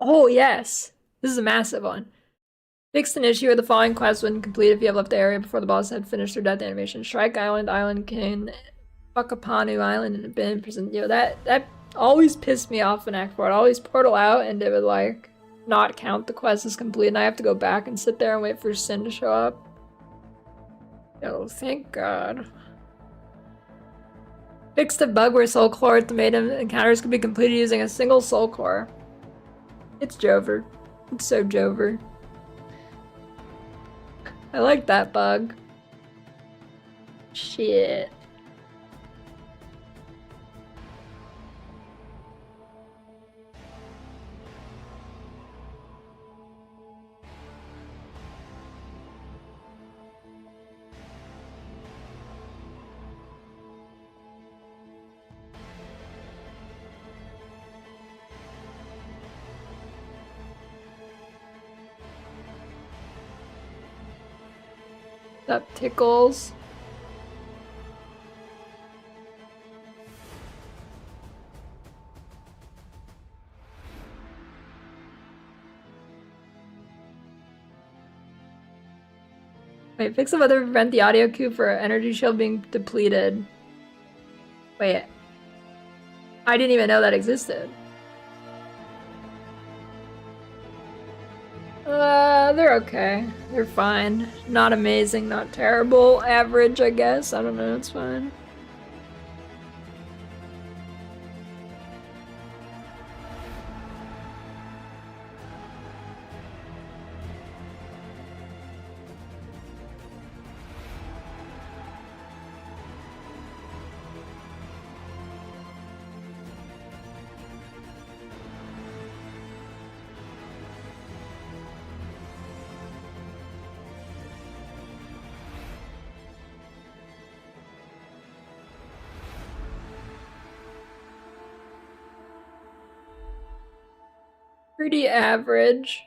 Oh yes, this is a massive one. Fixed an issue with the following quest when complete if you have left the area before the boss had finished their death animation. Strike Island, Island King, Wakapanu Island, and Abandoned Prison. Yo, that always pissed me off in Act 4. I'd always portal out and it would like not count the quest as complete and I have to go back and sit there and wait for Sin to show up. Yo, thank God. Fixed a bug where soul core ultimatum encounters could be completed using a single soul core. It's Jover. It's so Jover. I like that bug. Shit. That tickles. Wait, fix the weather to prevent the audio cue for energy shield being depleted. Wait. I didn't even know that existed. They're okay. They're fine. Not amazing, not terrible. Average, I guess. I don't know, it's fine. Pretty average.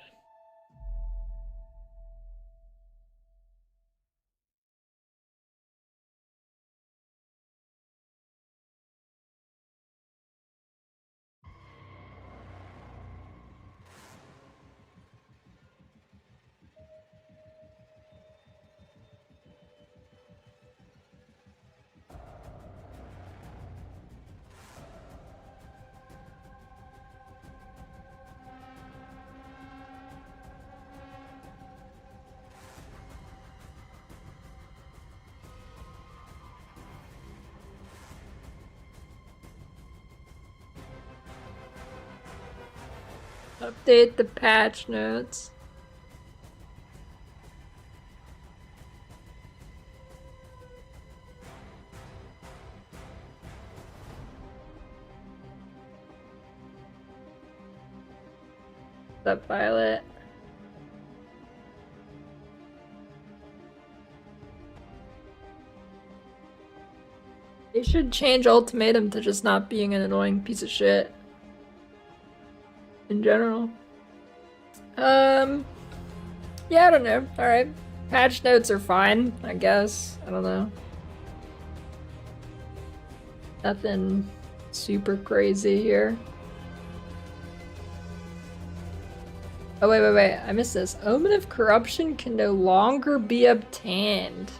Update the patch notes. What's up, Violet? They should change Ultimatum to just not being an annoying piece of shit. In general. Yeah, I don't know. Alright. Patch notes are fine, I guess. I don't know. Nothing super crazy here. Oh, wait. I missed this. Omen of Corruption can no longer be obtained.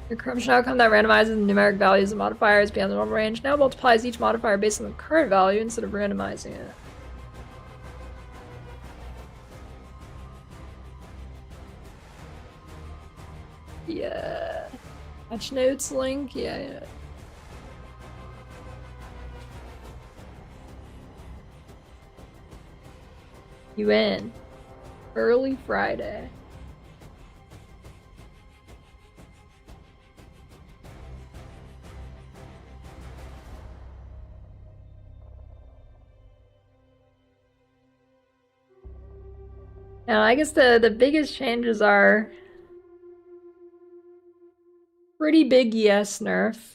The corruption outcome that randomizes the numeric values of modifiers beyond the normal range now multiplies each modifier based on the current value instead of randomizing it. Yeah. Patch notes link? Yeah. You in. Early Friday. Now, I guess the biggest changes are pretty big yes nerf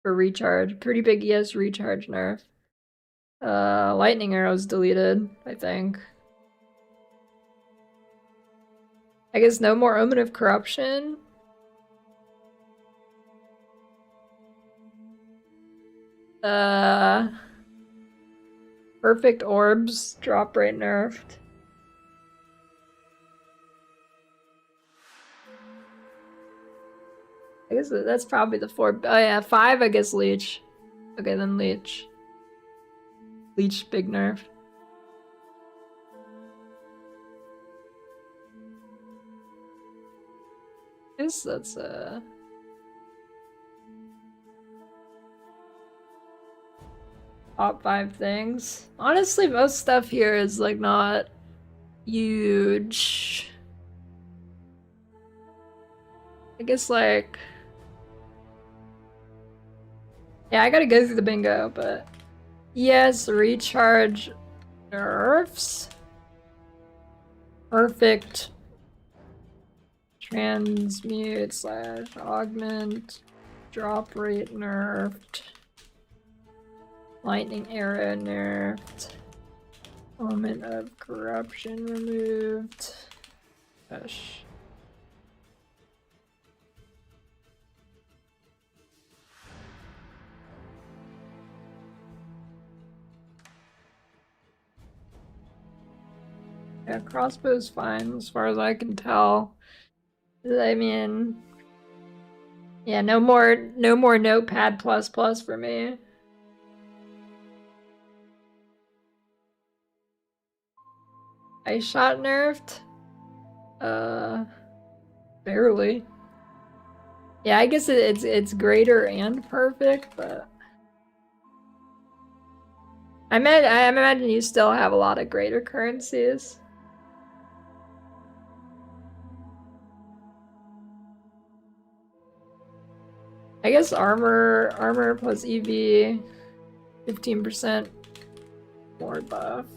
for recharge. Pretty big yes recharge nerf. Lightning arrows deleted, I think. I guess no more Omen of Corruption. Perfect orbs, drop rate nerfed. I guess that's probably the 4. Oh yeah, 5 I guess Leech. Okay, then Leech. Leech big nerf. I guess that's top 5 things. Honestly, most stuff here is like not huge. I guess like, yeah, I gotta go through the bingo, but yes, recharge nerfs. Perfect transmute / augment, drop rate nerfed, lightning arrow nerfed, moment of corruption removed. Gosh. Yeah, crossbow's fine as far as I can tell. I mean, yeah, no more notepad plus plus for me. Ice shot nerfed? Barely. Yeah, I guess it's greater and perfect, but I imagine you still have a lot of greater currencies. I guess armor plus EV, 15% more buff.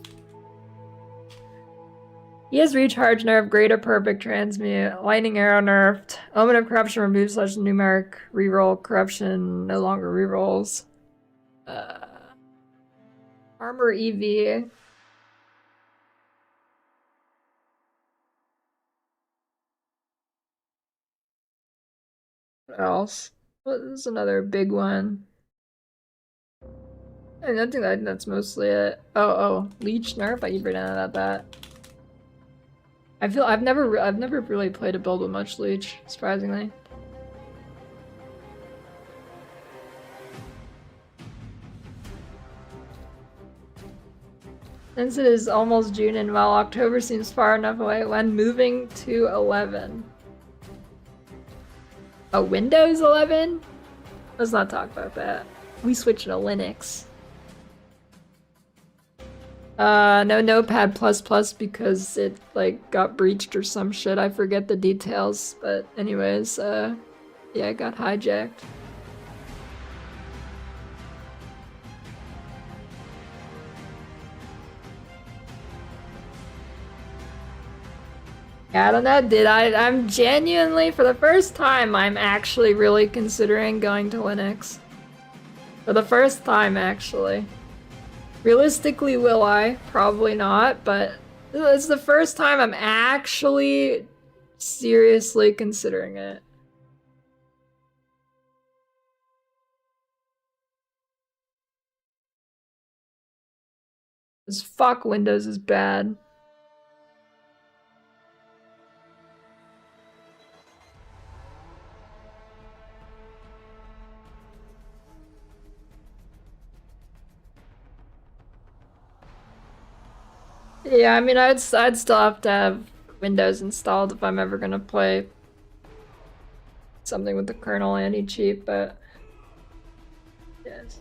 He has recharge nerf, greater perfect transmute, lightning arrow nerfed, omen of corruption removes / numeric reroll, corruption no longer rerolls. Armor EV. What else? What is another big one? I think that's mostly it. Oh, Leech nerf. I keep forgetting about that. I've never really played a build with much Leech, surprisingly. Since it is almost June and while October seems far enough away, when moving to 11. Oh, Windows 11? Let's not talk about that. We switched to Linux. No Notepad plus plus because it like got breached or some shit. I forget the details, but anyways, yeah, it got hijacked. Yeah, I don't know, I'm genuinely, for the first time, I'm actually really considering going to Linux. For the first time, actually. Realistically, will I? Probably not, but it's the first time I'm actually seriously considering it. Because fuck, Windows is bad. Yeah, I mean, I'd still have to have Windows installed if I'm ever gonna play something with the kernel anti-cheat, but yes.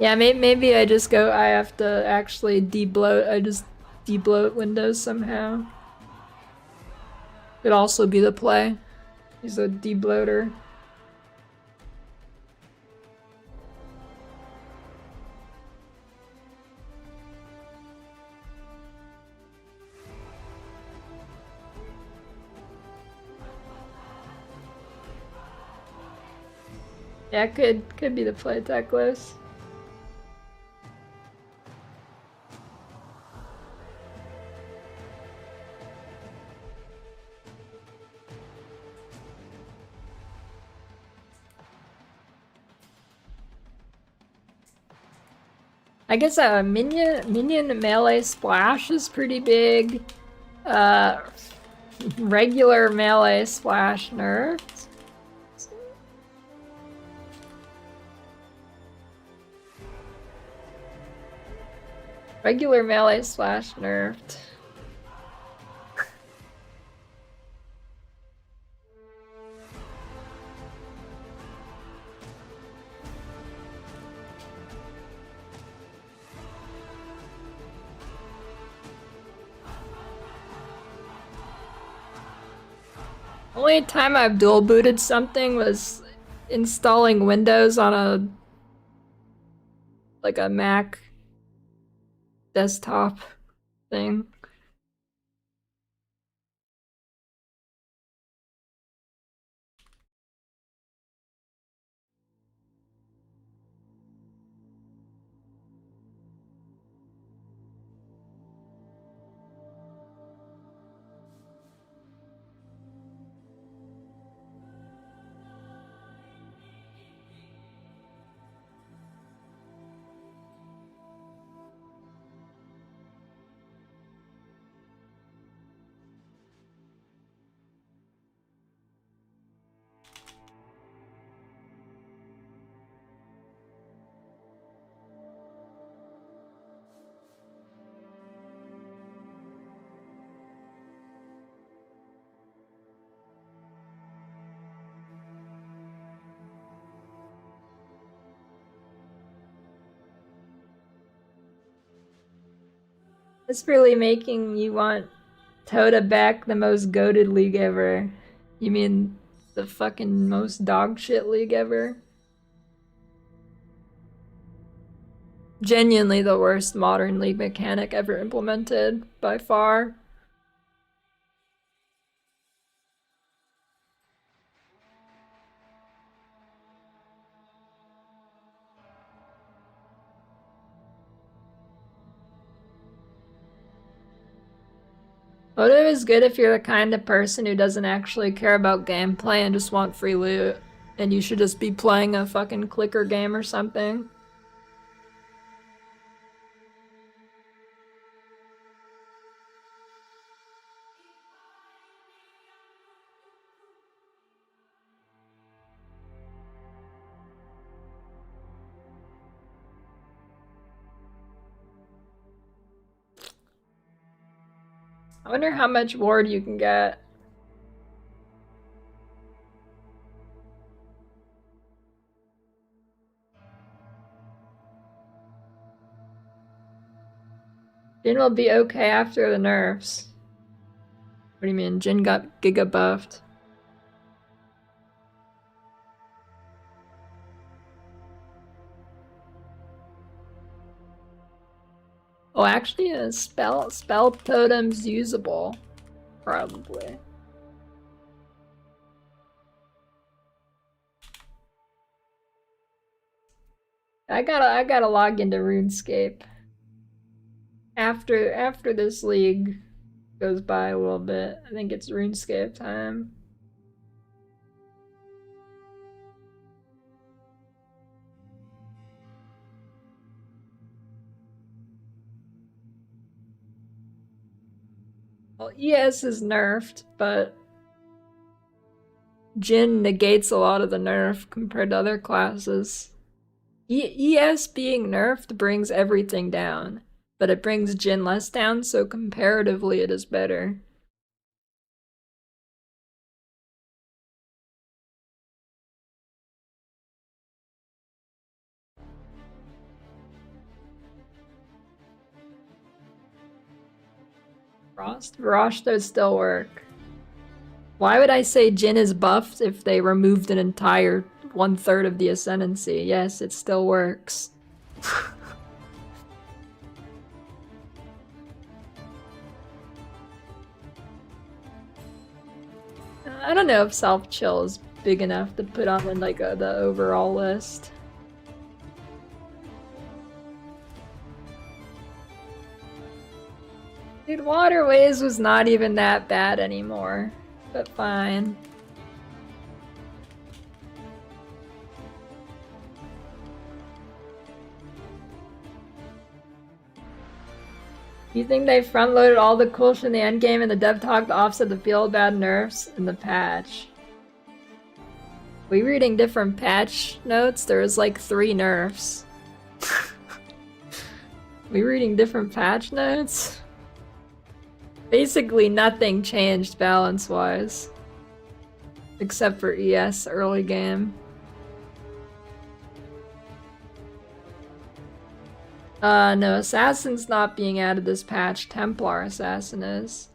Yeah, maybe I have to actually I just debloat Windows somehow. Could also be the play. Use a debloater. Yeah, could be the play, Techless. I guess a minion melee splash is pretty big. Regular melee splash nerfed. Regular melee slash nerfed. Only time I've dual booted something was installing Windows on a Mac desktop thing. It's really making you want Toda back the most goated league ever. You mean the fucking most dog shit league ever? Genuinely the worst modern league mechanic ever implemented, by far. Motive is good if you're the kind of person who doesn't actually care about gameplay and just want free loot. And you should just be playing a fucking clicker game or something. I wonder how much ward you can get. Djinn will be okay after the nerfs. What do you mean? Djinn got giga buffed. Oh, actually, a spell totem's usable, probably. I gotta log into RuneScape after this league goes by a little bit. I think it's RuneScape time. Well, ES is nerfed, but Djinn negates a lot of the nerf compared to other classes. ES being nerfed brings everything down, but it brings Djinn less down, so comparatively it is better. Rosh does still work. Why would I say Djinn is buffed if they removed an entire 1/3 of the Ascendancy? Yes, it still works. I don't know if self-chill is big enough to put on like the overall list. Dude, Waterways was not even that bad anymore, but fine. You think they front-loaded all the cool shit in the endgame and the dev talk to offset the feel-bad nerfs in the patch? We reading different patch notes? There was like 3 nerfs. We reading different patch notes? Basically nothing changed balance-wise. Except for ES early game. No, Assassin's not being added this patch. Templar Assassin is.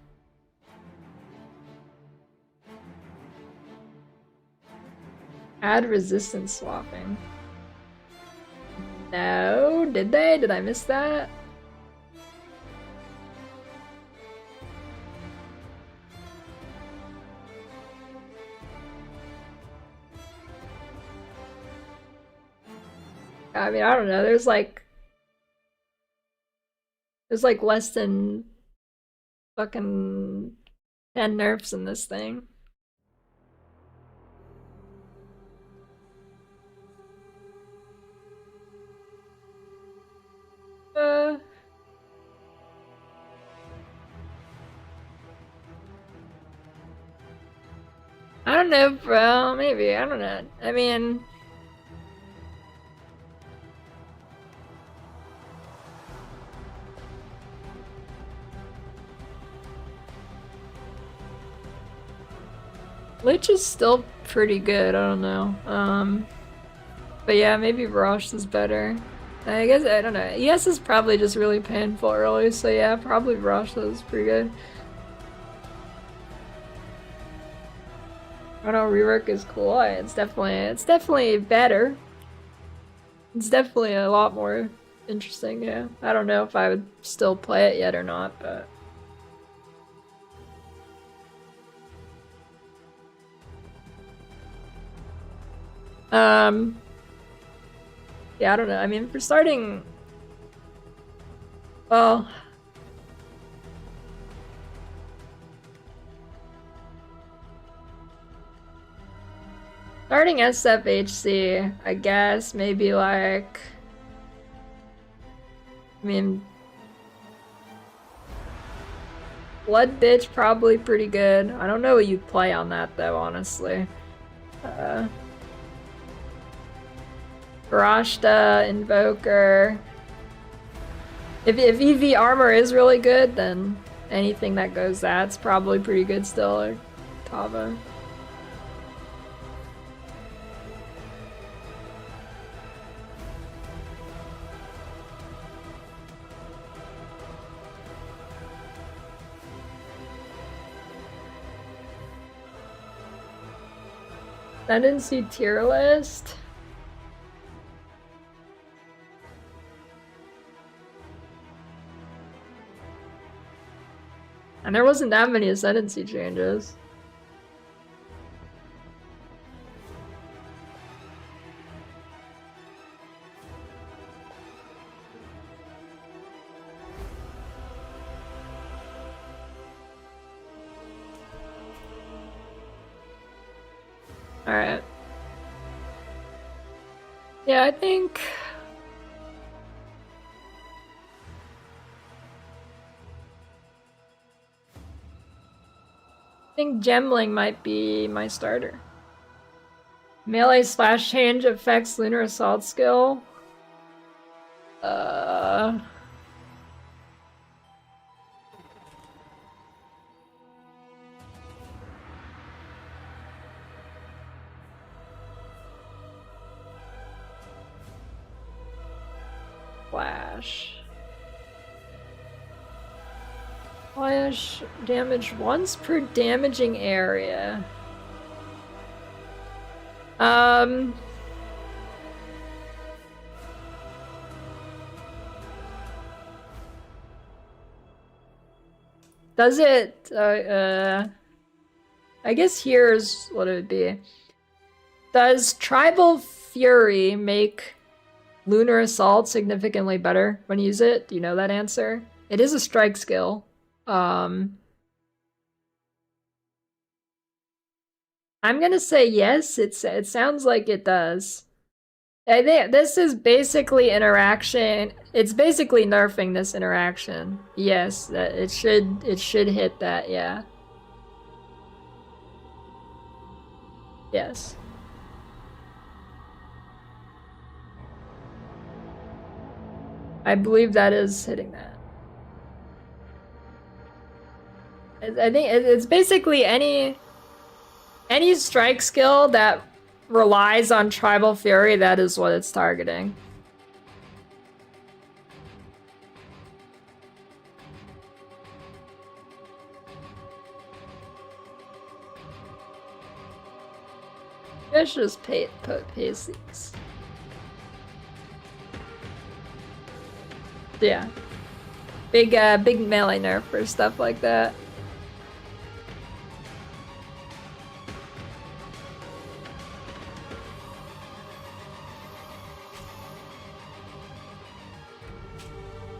Add resistance swapping. No, did they? Did I miss that? I mean, I don't know. There's like less than fucking 10 nerfs in this thing. I don't know, bro. Maybe. I don't know. I mean... Leech is still pretty good, I don't know. But yeah, maybe Rosh is better. I guess, I don't know. ES is probably just really painful early, so yeah, probably Rosh is pretty good. I don't know, rework is cool. It's definitely better. It's definitely a lot more interesting, yeah. I don't know if I would still play it yet or not, but... Yeah, I don't know. I mean, for starting... Well... Starting SFHC, I guess, maybe like... I mean... Blood Bitch, probably pretty good. I don't know what you'd play on that, though, honestly. Barashta, Invoker. If EV armor is really good, then anything that goes that's probably pretty good still, or Tava. Ascendancy tier list. And there wasn't that many Ascendancy changes. Alright. Yeah, I think... I think Gemling might be my starter. Melee slash change affects Lunar Assault skill. Flash damage once per damaging area. Does it, I guess here's what it would be. Does Tribal Fury make Lunar Assault significantly better when you use it? Do you know that answer? It is a strike skill. I'm gonna say yes. It sounds like it does. I think this is basically interaction. It's basically nerfing this interaction. Yes, that it should hit that, yeah. Yes. I believe that is hitting that. I think it's basically any strike skill that relies on Tribal Fury, that is what it's targeting. I should just put Pacings. Yeah. Big melee nerf for stuff like that.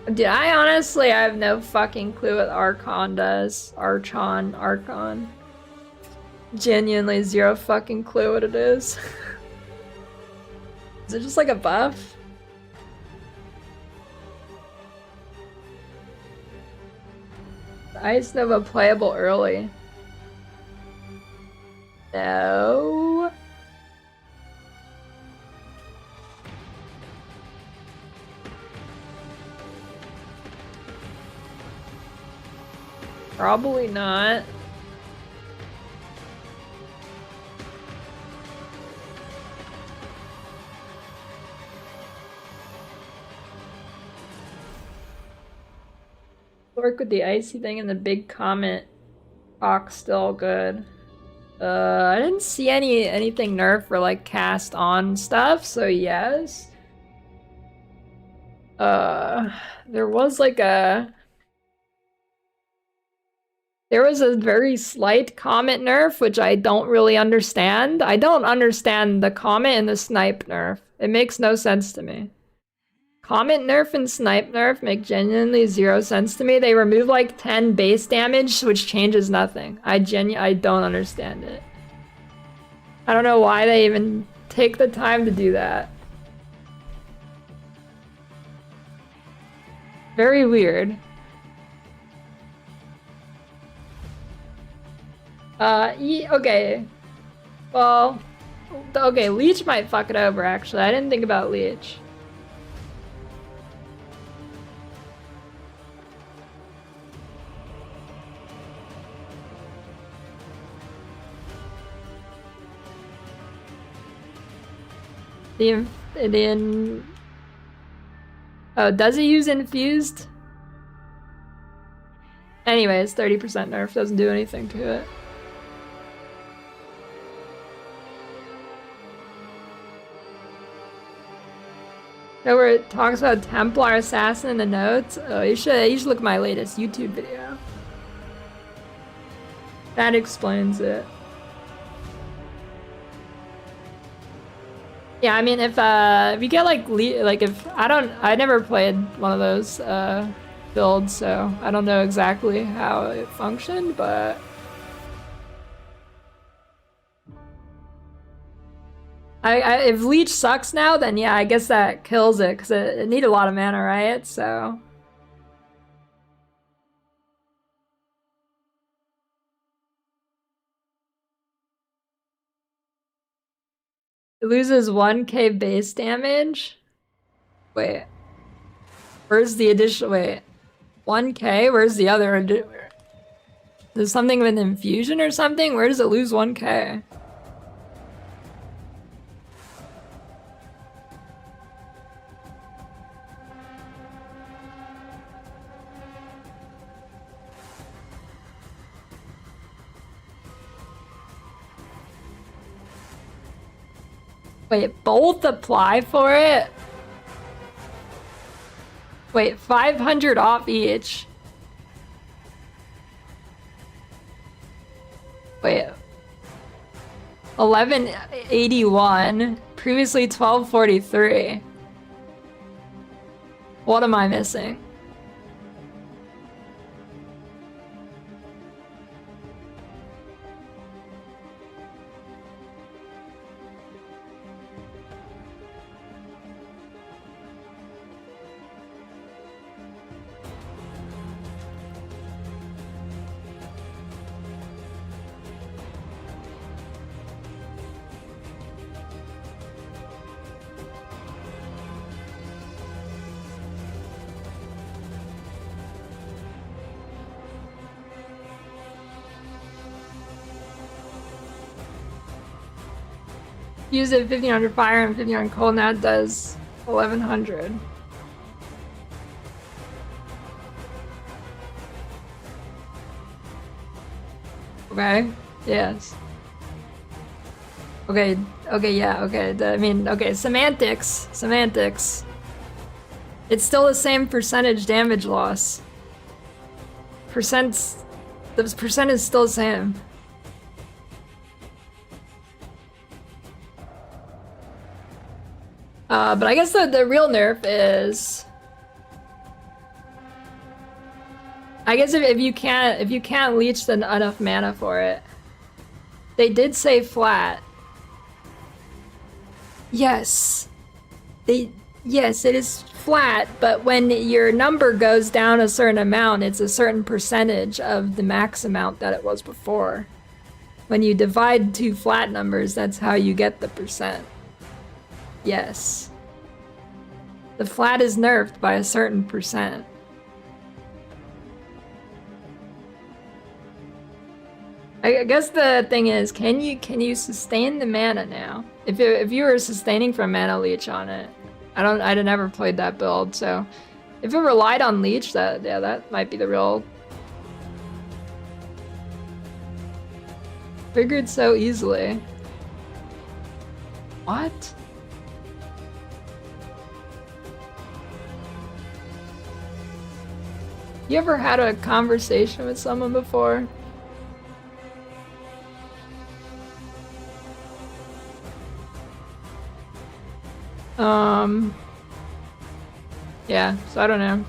Dude, I honestly have no fucking clue what Archon does. Archon. Genuinely zero fucking clue what it is. Is it just like a buff? Ice Nova playable early. No. Probably not. Sorc with the icy thing and the big comment talk still good. I didn't see anything nerf for like cast on stuff, so yes. There was like there was a very slight comment nerf, which I don't really understand. I don't understand the comment and the snipe nerf. It makes no sense to me. Comment nerf and snipe nerf make genuinely zero sense to me. They remove like 10 base damage, which changes nothing. I don't understand it. I don't know why they even take the time to do that. Very weird. Okay. Well, okay, Leech might fuck it over, actually. I didn't think about Leech. Oh, does it use infused? Anyways, 30% nerf doesn't do anything to it. Know where it talks about Templar Assassin in the notes? Oh, you should look at my latest YouTube video. That explains it. Yeah, I mean, if you get like if I never played one of those builds, so I don't know exactly how it functioned, but if Leech sucks now, then yeah, I guess that kills it because it needs a lot of mana, right? So. It loses 1k base damage? Wait. Where's the additional? Wait. 1k? Where's the other? There's something with infusion or something? Where does it lose 1k? Wait, both apply for it? Wait, 500 off each. Wait. 1181. Previously 1243. What am I missing? Use it 1500 fire and 1500 cold, now it does 1100. Okay, yes. Okay, yeah, okay. Okay, semantics. It's still the same percentage damage loss. The percent is still the same. But I guess the real nerf is, I guess if you can't leech enough mana for it. They did say flat. Yes. Yes, it is flat, but when your number goes down a certain amount, it's a certain percentage of the max amount that it was before. When you divide two flat numbers, that's how you get the percent. Yes. The flat is nerfed by a certain percent. I guess the thing is, can you sustain the mana now? If you were sustaining from mana leech on it, I'd never played that build, so if it relied on leech, that might be the real. Figured so easily. What? You ever had a conversation with someone before? Yeah, so I don't know.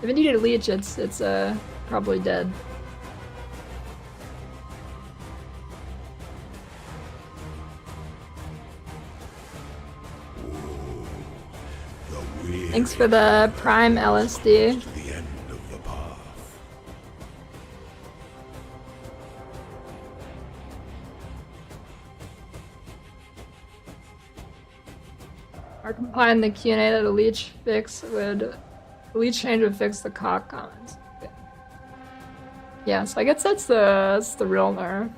If it needed a leech, it's probably dead. Thanks for the Prime LSD. To the end of the path. Mark implying the Q&A that a leech change would fix the cock comments. Okay. Yeah, so I guess that's the real nerf.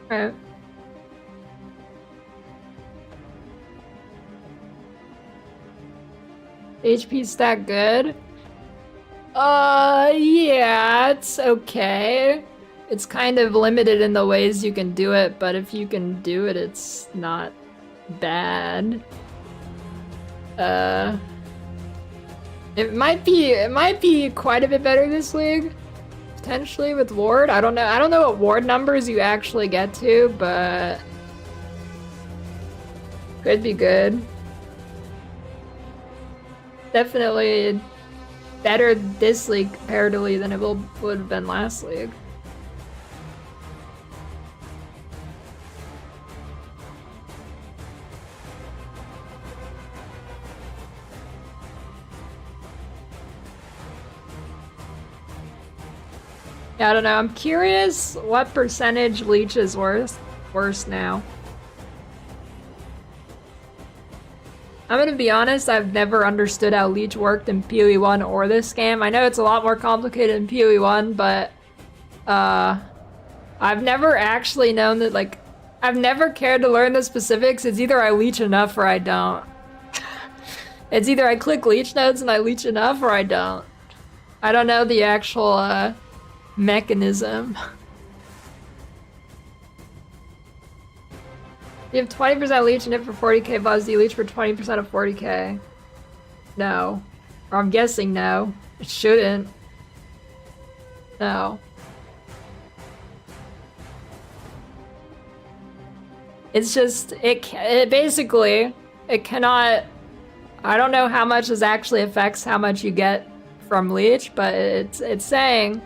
Right. HP stat good? Yeah, it's okay. It's kind of limited in the ways you can do it, but if you can do it, it's not bad. It might be quite a bit better this league. Potentially with ward. I don't know what ward numbers you actually get to, but could be good. Definitely better this league comparatively than it would have been last league. Yeah, I don't know. I'm curious what percentage Leech is worse now. I'm gonna be honest, I've never understood how Leech worked in PoE 1 or this game. I know it's a lot more complicated in PoE 1, but I've never actually known that, like, I've never cared to learn the specifics. It's either I leech enough or I don't. It's either I click leech nodes and I leech enough or I don't. I don't know the actual mechanism. You have 20% leech and it for 40k buzz. Do you leech for 20% of 40k? No. Or I'm guessing no. It shouldn't. No. It's just, it basically, it cannot, I don't know how much this actually affects how much you get from leech, but it's saying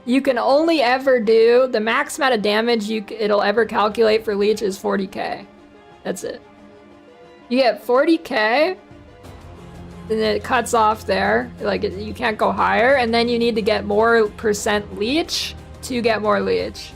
you can only ever do, the max amount of damage it'll ever calculate for leech is 40k. That's it. You get 40k, and it cuts off there. Like, you can't go higher, and then you need to get more % leech to get more leech.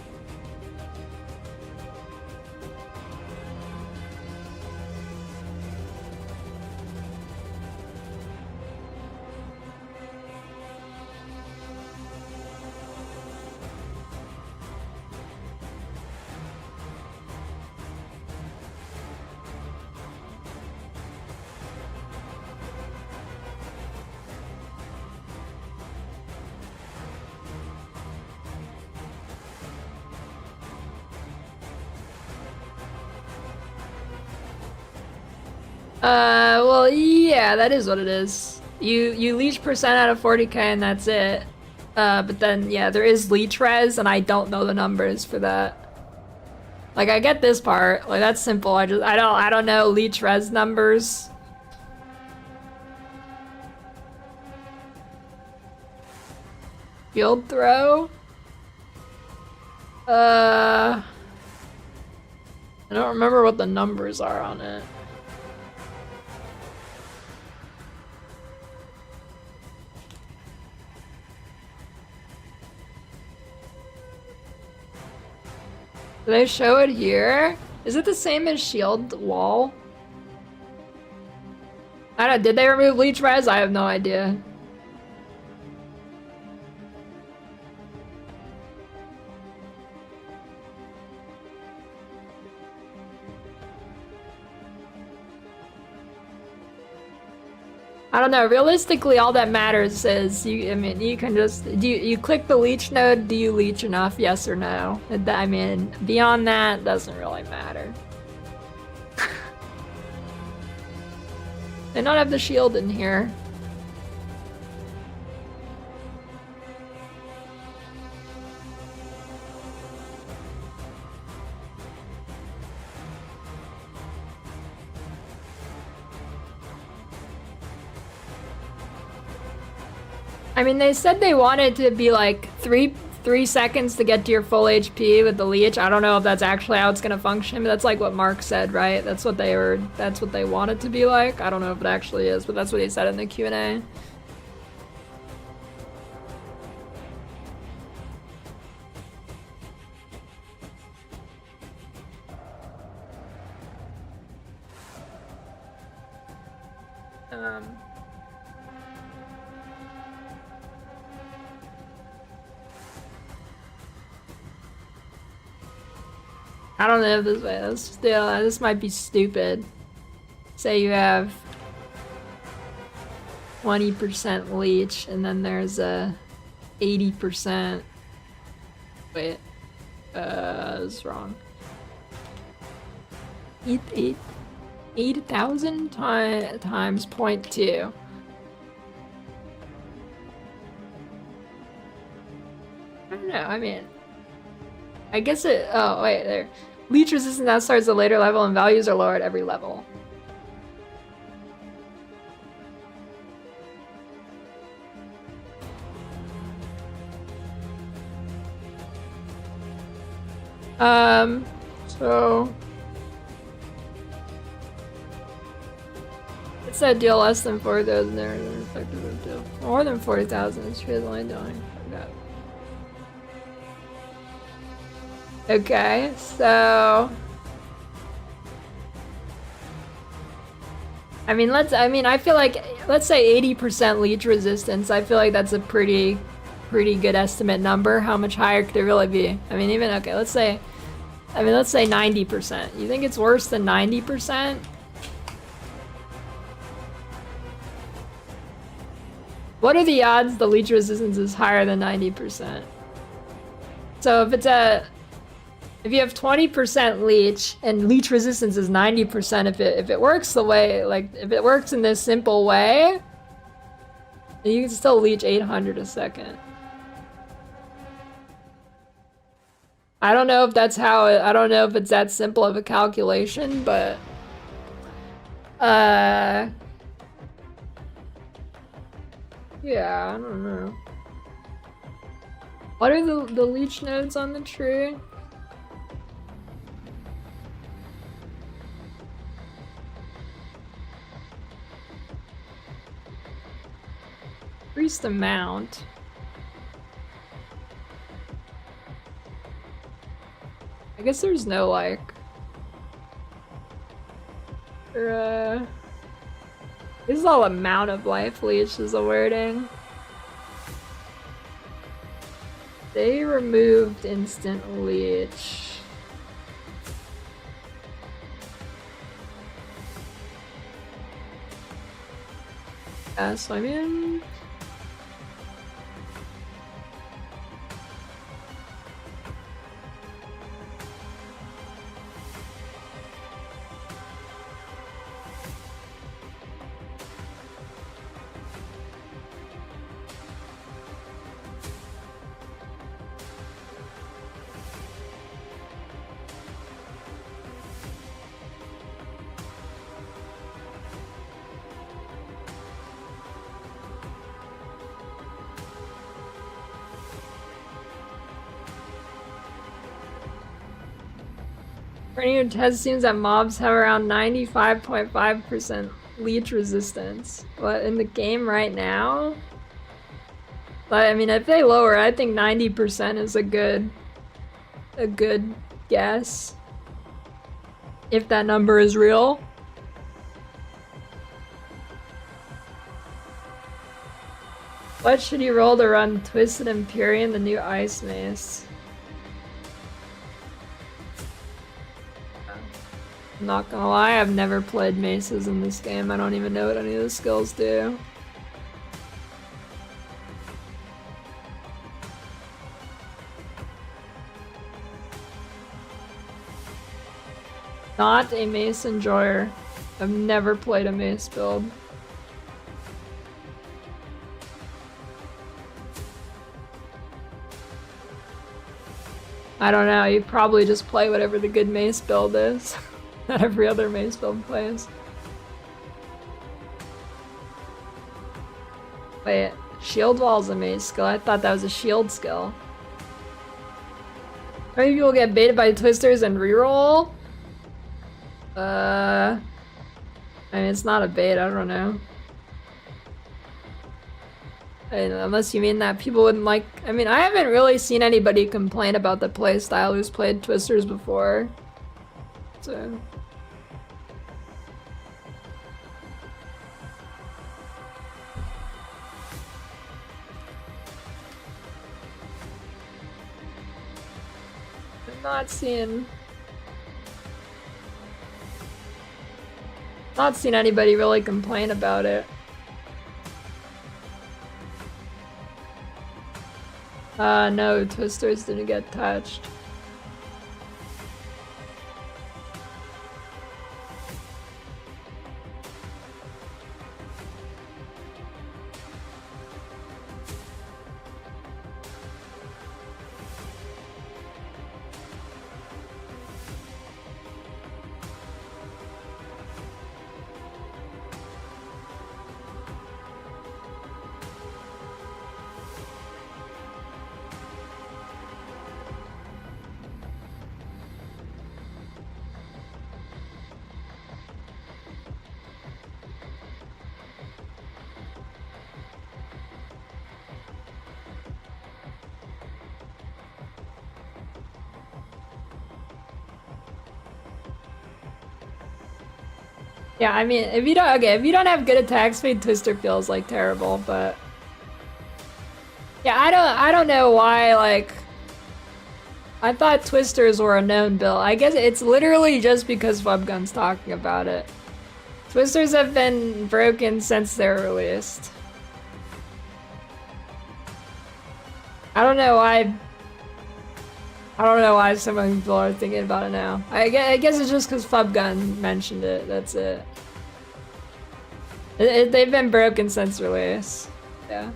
Well, yeah, that is what it is. You leech % out of 40k and that's it. But then, yeah, there is leech res, and I don't know the numbers for that. Like, I get this part. Like, that's simple. I don't know leech res numbers. Field throw? I don't remember what the numbers are on it. Do they show it here? Is it the same as shield wall? I don't. Did they remove leech res? I have no idea. I don't know. Realistically, all that matters is I mean, you can just you click the leech node. Do you leech enough? Yes or no? I mean, beyond that, doesn't really matter. They don't have the shield in here. I mean, they said they wanted to be like three seconds to get to your full HP with the leech. I don't know if that's actually how it's gonna function, but that's like what Mark said, right? That's what they wanted to be like. I don't know if it actually is, but that's what he said in the Q&A. I don't know if this might be stupid. Say you have 20% leech, and then there's a 80%. Wait, that's wrong. 8,000 times 0.2. I don't know. I mean, I guess it. Oh wait, there. Leech resistance now starts at a later level, and values are lower at every level. So it said deal less than 4,000 there, and effective deal more than 40,000. It's only doing. Okay, so I mean, I feel like, let's say 80% leech resistance. I feel like that's a pretty good estimate number. How much higher could it really be? I mean, even, okay, let's say 90%. You think it's worse than 90%? What are the odds the leech resistance is higher than 90%? So if you have 20% leech and leech resistance is 90%, if it works the way, like, if it works in this simple way, you can still leech 800 a second. I don't know if that's how I don't know if it's that simple of a calculation, but yeah, I don't know. What are the leech nodes on the tree? Priest amount. I guess there's no like. This is all amount of life leech is the wording. They removed instant leech. Yeah, so I mean. According to test seems that mobs have around 95.5% leech resistance. What, in the game right now? But I mean, if they lower, I think 90% is a good guess. If that number is real. What should you roll to run Twisted Empyrean, the new Ice Mace? I'm not gonna lie, I've never played maces in this game. I don't even know what any of the skills do. Not a mace enjoyer. I've never played a mace build. I don't know, you probably just play whatever the good mace build is. That every other mace build plays. Wait, shield wall's a mace skill? I thought that was a shield skill. How many people get baited by twisters and reroll? I mean, it's not a bait, I don't know. Unless you mean that people wouldn't like... I mean, I haven't really seen anybody complain about the playstyle who's played twisters before. So... Not seen anybody really complain about it. No, twisters didn't get touched. Yeah, I mean, if you don't have good attack speed, Twister feels like terrible, but yeah, I don't know why, like, I thought Twisters were a known build. I guess it's literally just because Flubgun's talking about it. Twisters have been broken since they're released. I don't know why so many people are thinking about it now. I guess it's just because Flubgun mentioned it, that's it. They've been broken since release. Yeah.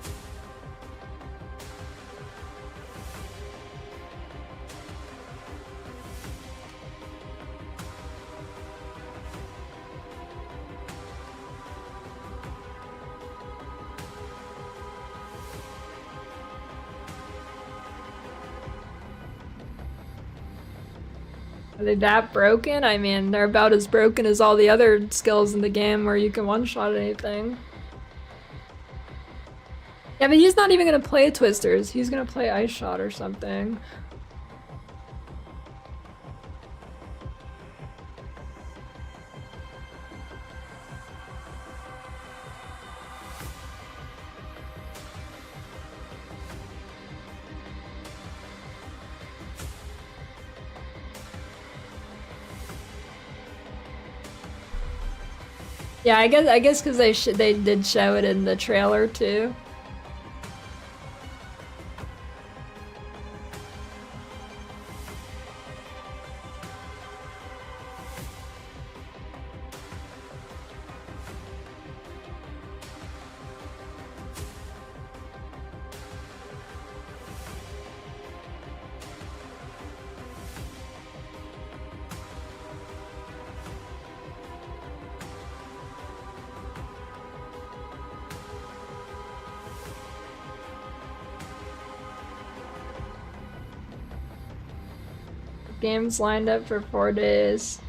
Are they that broken? I mean, they're about as broken as all the other skills in the game where you can one-shot anything. Yeah, but he's not even gonna play Twisters. He's gonna play Ice Shot or something. Yeah, I guess because they did show it in the trailer too. Games lined up for 4 days.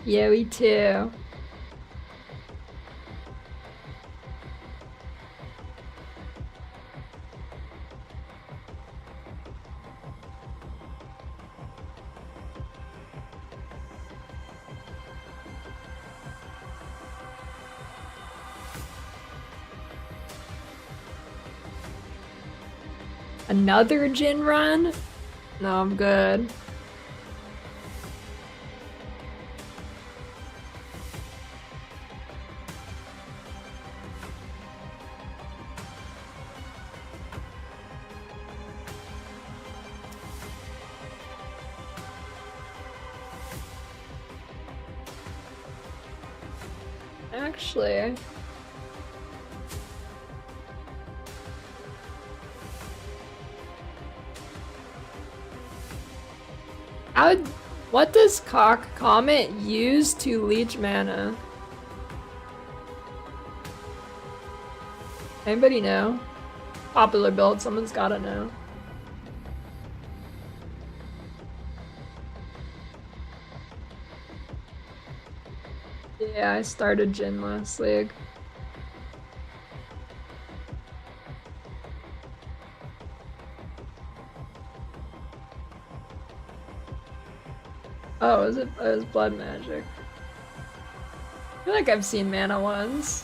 Yeah, we too. Another Djinn run? No, I'm good. Actually, what does Comet use to leech mana? Anybody know? Popular build, someone's gotta know. Yeah, I started Djinn last league. Oh, it was blood magic. I feel like I've seen mana once.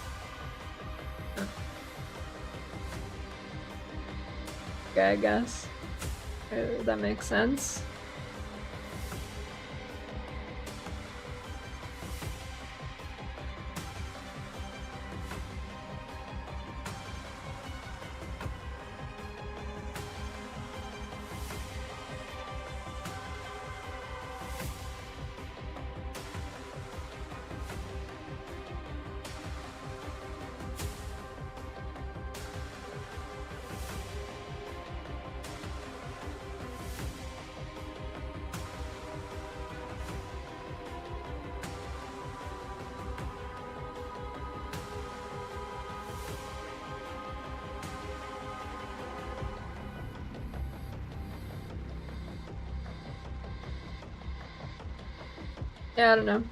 Okay, I guess. That makes sense. Yeah, I don't know.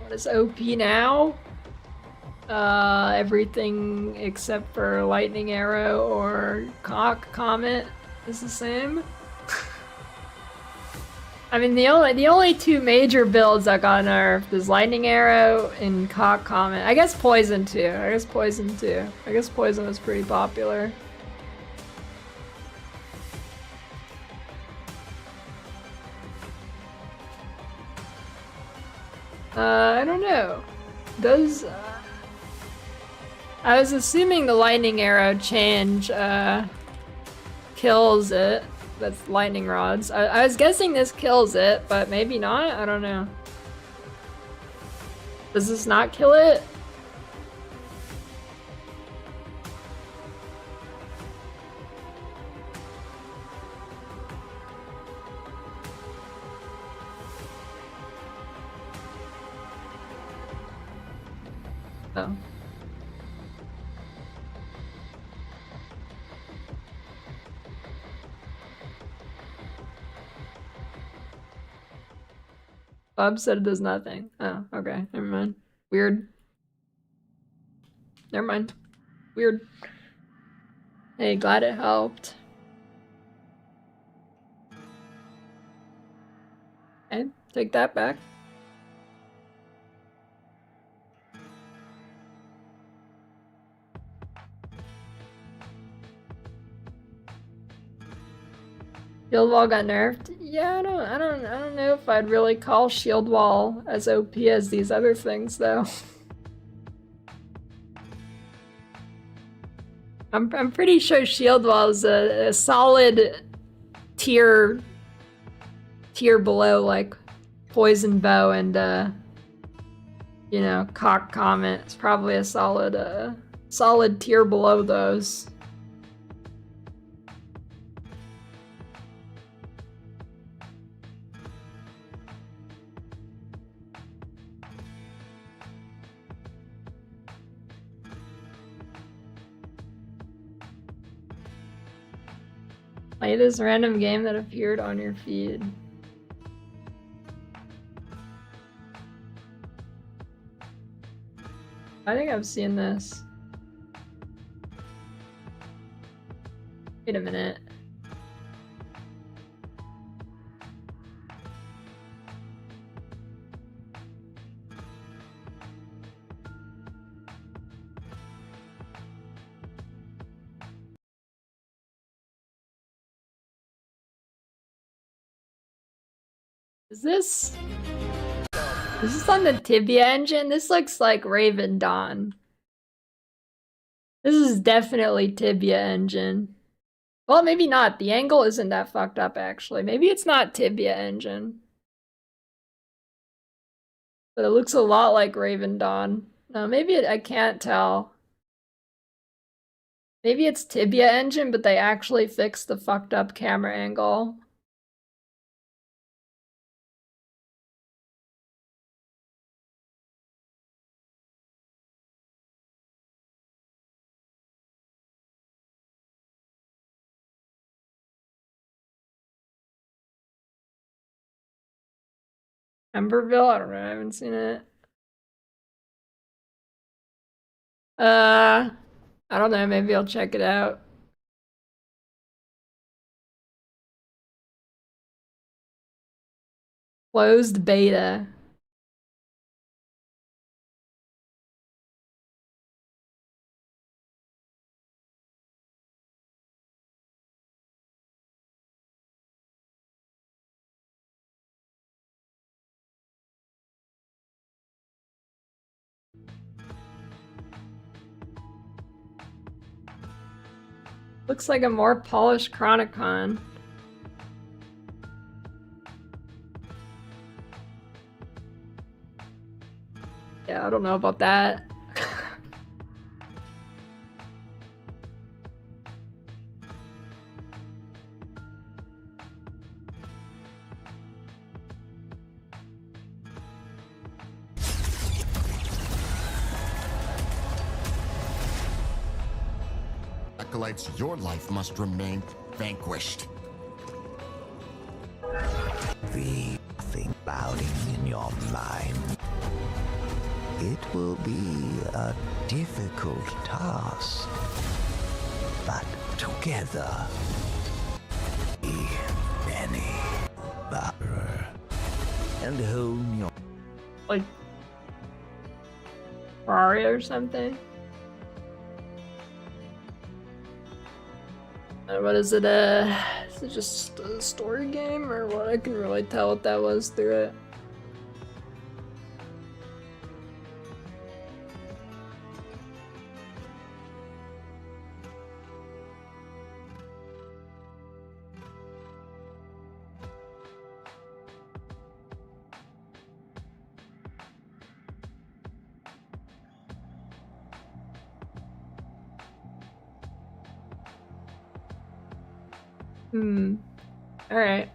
What is OP now? Everything except for Lightning Arrow or Comet is the same. I mean, the only two major builds that got nerfed is Lightning Arrow and Comet. I guess Poison too. I guess Poison was pretty popular. I don't know. Does I was assuming the lightning arrow change kills it. That's lightning rods. I was guessing this kills it, but maybe not. I don't know. Does this not kill it? Oh. Bub said it does nothing. Oh, okay. Never mind. Weird. Never mind. Weird. Hey, glad it helped. Okay, take that back. Shield Wall got nerfed? Yeah, I don't know if I'd really call Shield Wall as OP as these other things though. I'm pretty sure Shield Wall is a solid tier below like Poison Bow and you know, Cock Comet. It's probably a solid tier below those. Play this random game that appeared on your feed. I think I've seen this. Wait a minute. Is this on the Tibia engine? This looks like Raven Dawn. This is definitely Tibia engine. Well, maybe not. The angle isn't that fucked up, actually. Maybe it's not Tibia engine. But it looks a lot like Raven Dawn. No, maybe I can't tell. Maybe it's Tibia engine, but they actually fixed the fucked up camera angle. Emberville? I don't know, I haven't seen it. I don't know, maybe I'll check it out. Closed beta. Looks like a more polished Chronicon. Yeah, I don't know about that. Acolytes, your life must remain vanquished. The thing clouding in your mind. It will be a difficult task, but together, be many better and hone your Like Ferrari or something. What is it? Is it just a story game or what? I couldn't really tell what that was through it. Alright.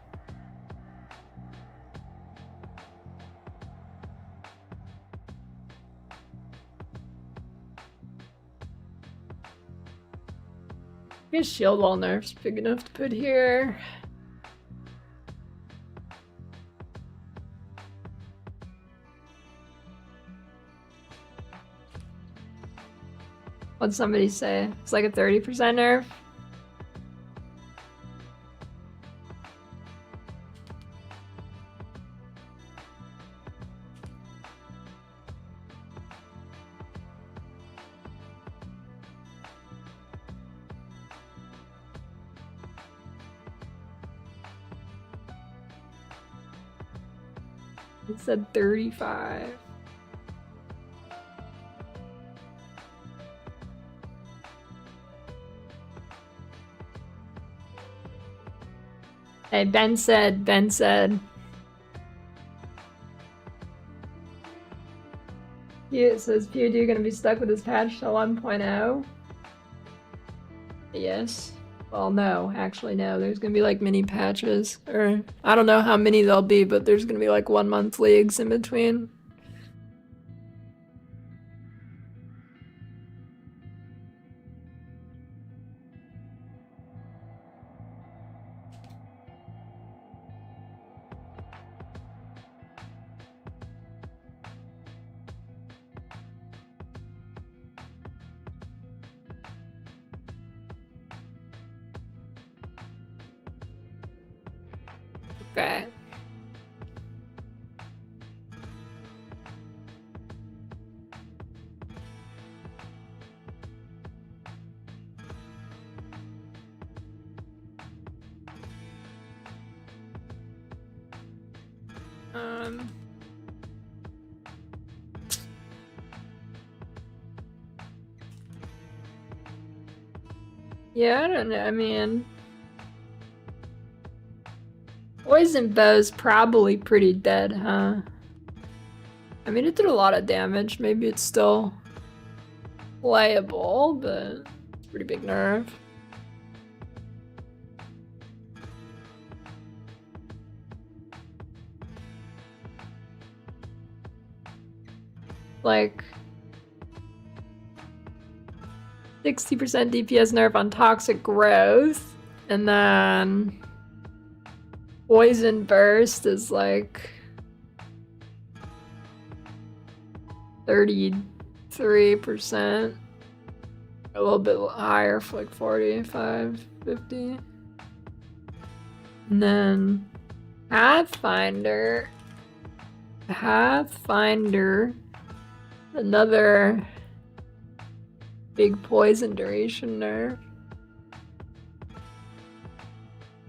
I guess shield wall nerf's big enough to put here. What'd somebody say? It's like a 30% nerf? It said 35. Hey, Ben said. It says POD gonna be stuck with this patch till 1.0. Yes. Well, no, actually, no. There's gonna be like mini patches, or I don't know how many there'll be, but there's gonna be like 1 month leagues in between. Okay. Yeah, I don't know. I mean, Poison Bow's probably pretty dead, huh? I mean, it did a lot of damage. Maybe it's still playable, but it's a pretty big nerf. Like 60% DPS nerf on toxic growth, and then poison burst is like 33%, a little bit higher for like 45, 50. And then Pathfinder, another big poison duration nerf.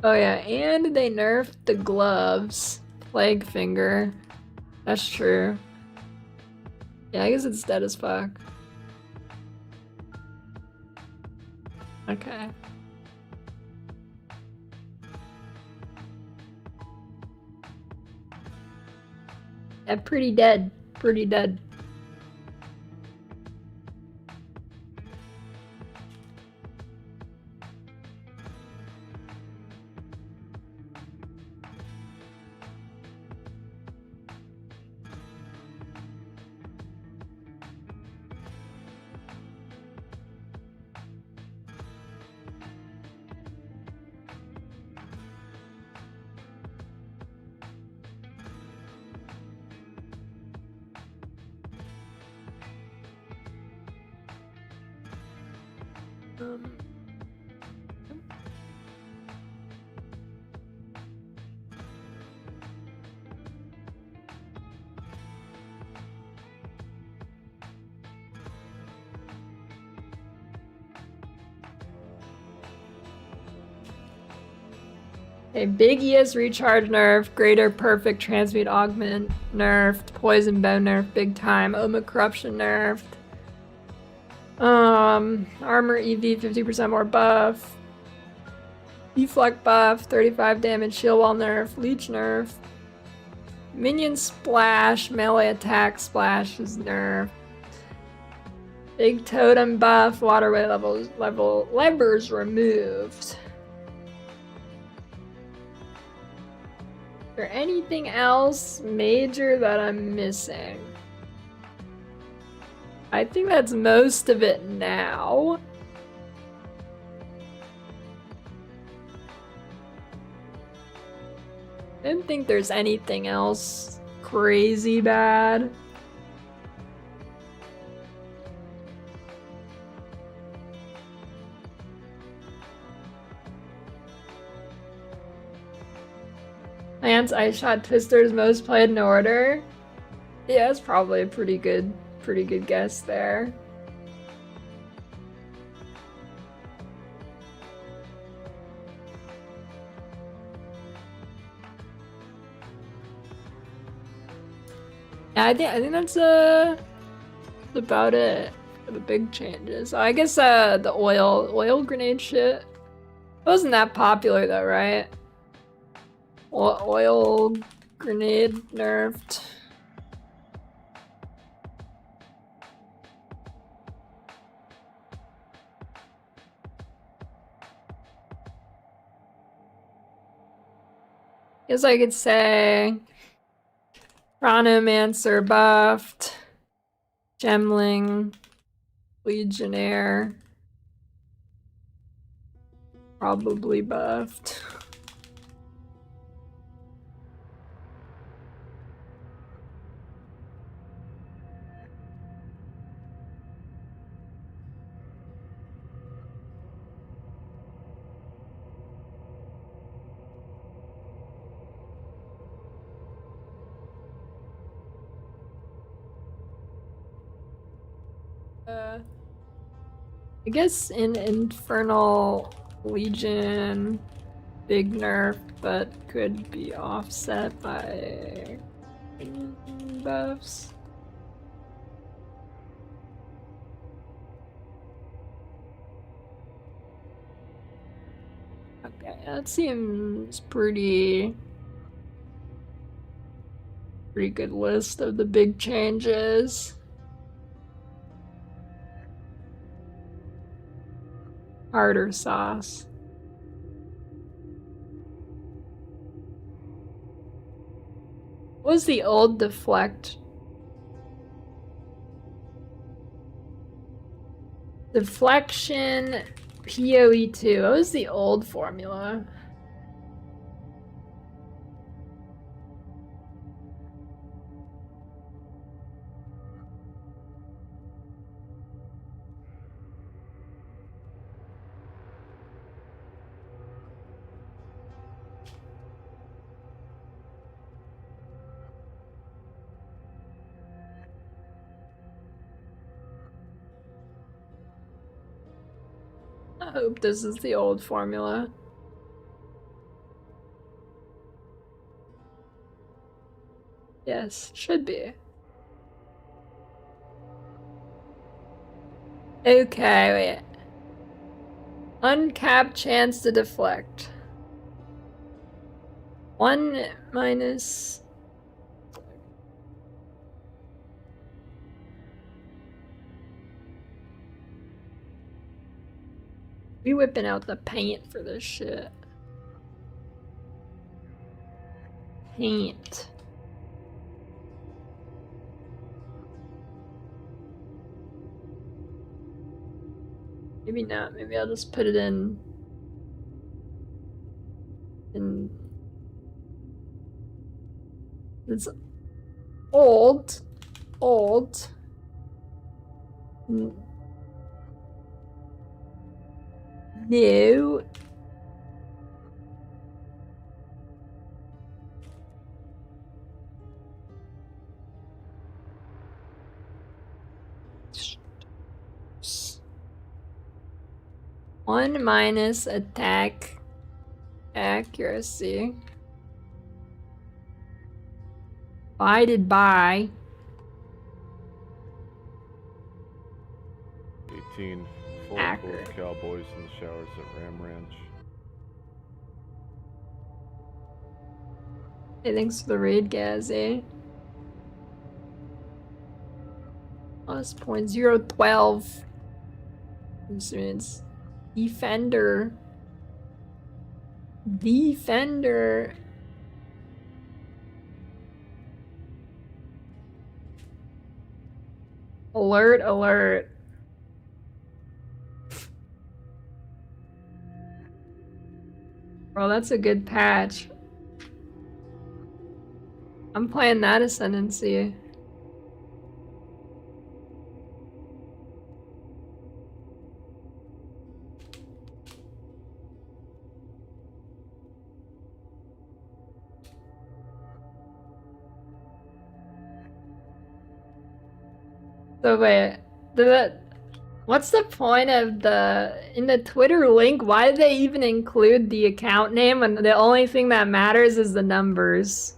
Oh yeah, and they nerfed the gloves. Plague Finger. That's true. Yeah, I guess it's dead as fuck. Okay. Yeah, pretty dead. Pretty dead. A big ES recharge nerf, greater perfect transmute augment nerfed, poison bow nerf big time, Oma corruption nerfed. Armor EV 50% more buff. Deflect buff, 35 damage, shield wall nerf, leech nerf. Minion splash, melee attack splash is nerfed. Big totem buff, waterway levers removed. Is there anything else major that I'm missing? I think that's most of it now. I don't think there's anything else crazy bad. Lance Ice Shot Twister's most played in order. Yeah, it's probably a pretty good guess there. Yeah, I think that's about it for the big changes. I guess the oil grenade shit. It wasn't that popular though, right? Oil grenade nerfed. Guess I could say Chronomancer buffed, Gemling, Legionnaire, probably buffed. I guess in Infernal Legion, big nerf, but could be offset by buffs. Okay, that seems pretty good list of the big changes. Harder sauce. What was the old deflect? Deflection PoE2. What was the old formula? I hope this is the old formula. Yes, should be. Okay, wait. Uncapped chance to deflect. 1 minus... We whipping out the paint for this shit. Paint. Maybe not. Maybe I'll just put it in. It's old. New. One minus attack accuracy divided by 18 full accurate. cowboys in the showers at Ram Ranch. Hey, thanks for the raid, Gazzy. Plus 0.012. This means defender. Alert. Bro, that's a good patch. I'm playing that Ascendancy. So wait, what's the point of in the Twitter link, why did they even include the account name when the only thing that matters is the numbers?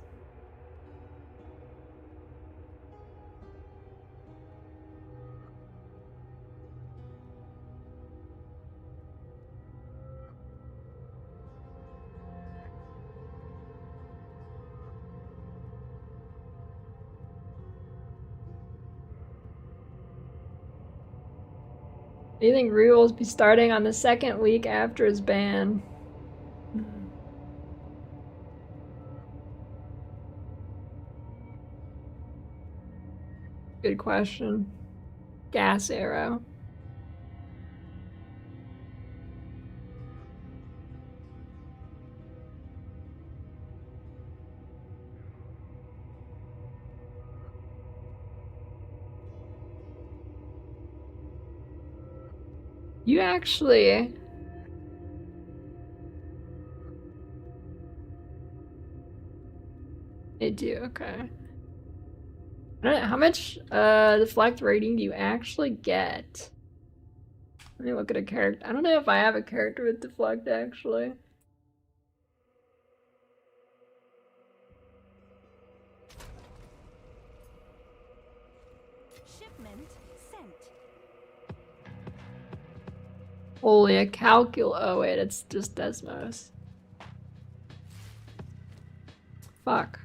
Do you think Rue will be starting on the second week after his ban? Good question. Gas arrow. You actually... They do, okay. I don't know, how much deflect rating do you actually get? Let me look at a character. I don't know if I have a character with deflect actually. Shipment sent. Holy, a calcul. Oh wait, it's just Desmos. Fuck.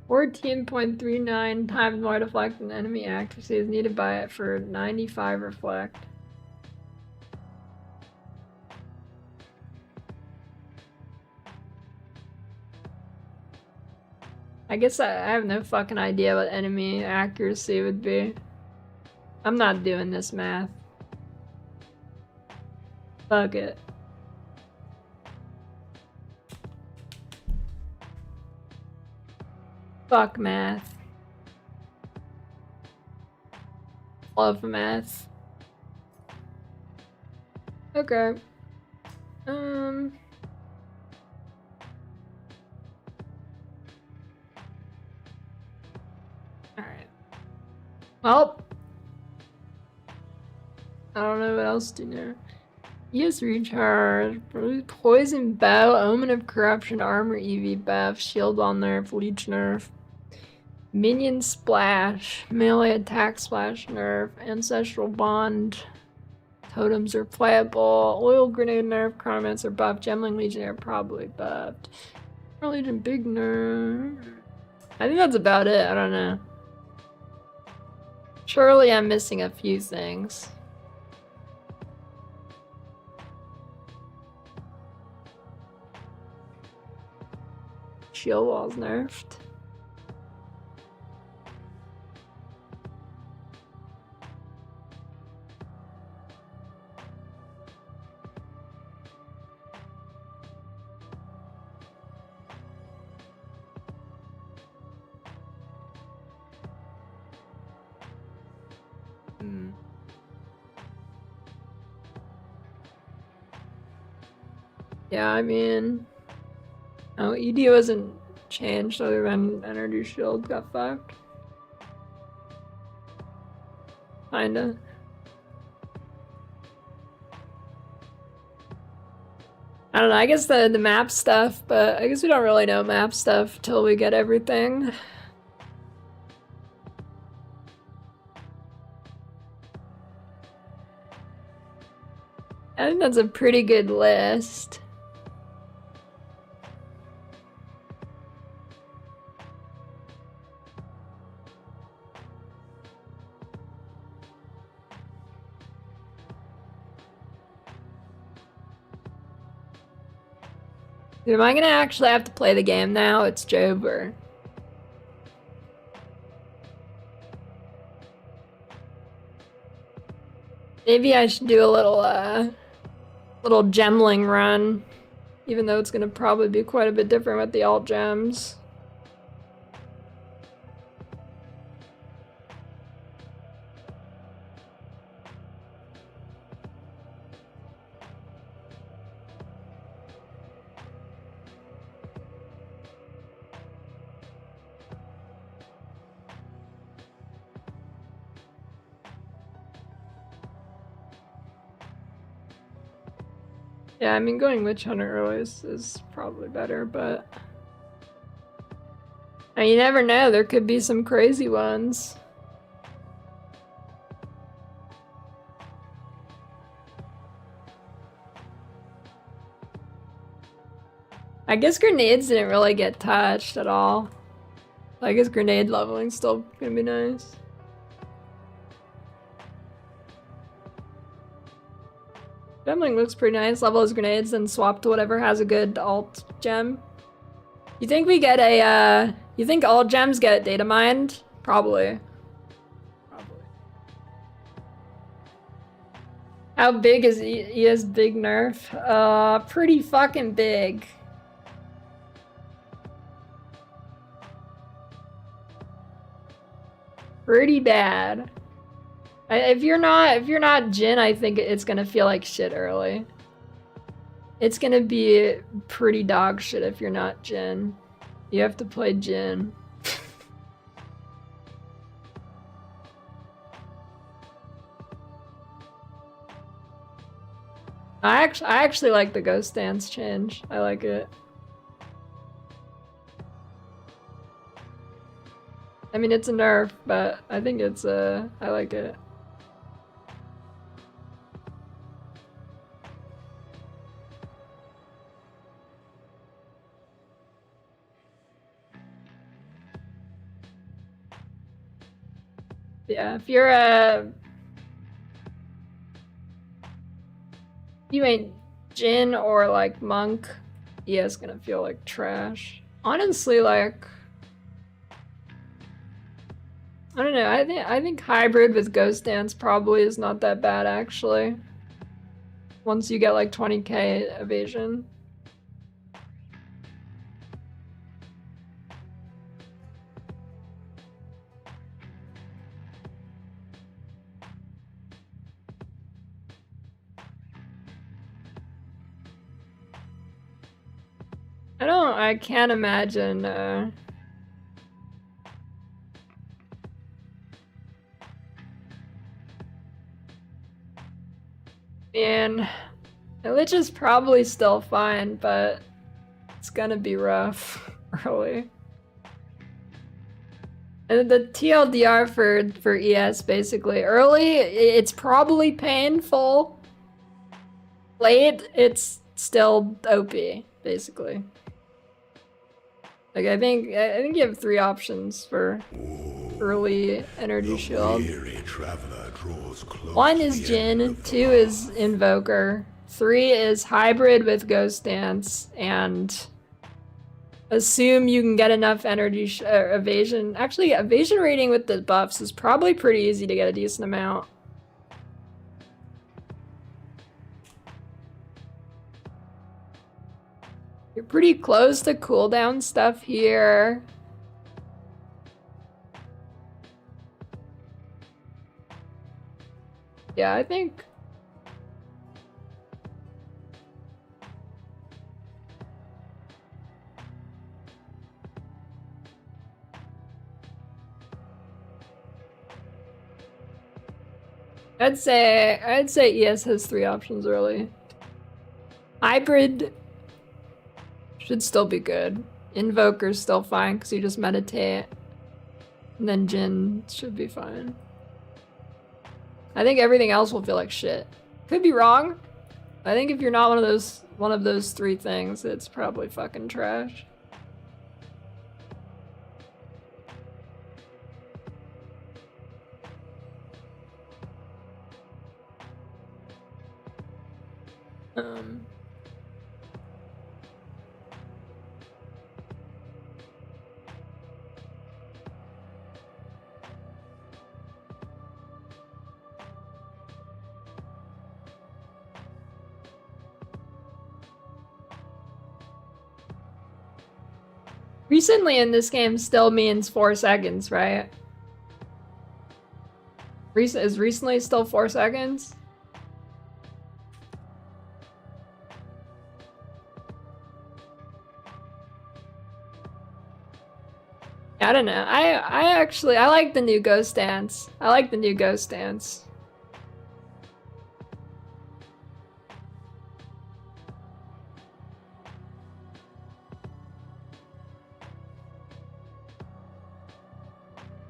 $14.39 times more deflect than enemy accuracy is needed by it for 95 reflect. I guess I have no fucking idea what enemy accuracy would be. I'm not doing this math. Fuck it. Fuck math. Love math. Okay. Alright. Well. I don't know what else to do. Yes, recharge. Poison bow, omen of corruption, armor EV buff, shield wall nerf, leech nerf. Minion splash, melee attack splash nerf, ancestral bond, totems are playable, oil grenade nerf, chronomancer buff, gemling legionnaire probably buffed. Legion big nerf. I think that's about it, I don't know. Surely I'm missing a few things. Shield wall's nerfed. Yeah, I mean, oh, ED wasn't changed other than energy shield got fucked. Kinda. I don't know, I guess the map stuff, but I guess we don't really know map stuff till we get everything. I think that's a pretty good list. Dude, am I gonna actually have to play the game now? It's Jober. Maybe I should do a little gemling run, even though it's gonna probably be quite a bit different with the alt gems. Yeah, I mean, going Witch Hunter early is probably better, but you never know, there could be some crazy ones. I guess grenades didn't really get touched at all. I guess grenade leveling's still gonna be nice. Gemling looks pretty nice. Level his grenades, then swap to whatever has a good alt gem. You think we get a, you think alt gems get data mined? Probably. How big is ES big nerf? Pretty fucking big. Pretty bad. If you're not Djinn, I think it's gonna feel like shit early. It's gonna be pretty dog shit if you're not Djinn. You have to play Djinn. I actually like the ghost dance change. I like it. I mean, it's a nerf, but I think it's I like it. Yeah, if you're you ain't Djinn or like monk, yeah, it's gonna feel like trash. Honestly, like, I don't know. I think hybrid with ghost dance probably is not that bad actually. Once you get like 20k evasion. I can't imagine, man, Leech is probably still fine, but it's gonna be rough early. And the TLDR for ES basically, early, it's probably painful. Late, it's still OP, basically. Like, I think you have 3 options for early energy shield. One is Djinn, 2 is Invoker, 3 is hybrid with Ghost Dance, and assume you can get enough energy evasion. Actually, evasion rating with the buffs is probably pretty easy to get a decent amount. You're pretty close to cooldown stuff here. Yeah, I think... I'd say ES has 3 options early. Hybrid should still be good. Invoker's still fine because you just meditate. And then Djinn should be fine. I think everything else will feel like shit. Could be wrong. I think if you're not one of those 3 things, it's probably fucking trash. Recently in this game still means 4 seconds, right? Is recently still 4 seconds? I don't know. I actually like the new ghost dance. I like the new ghost dance.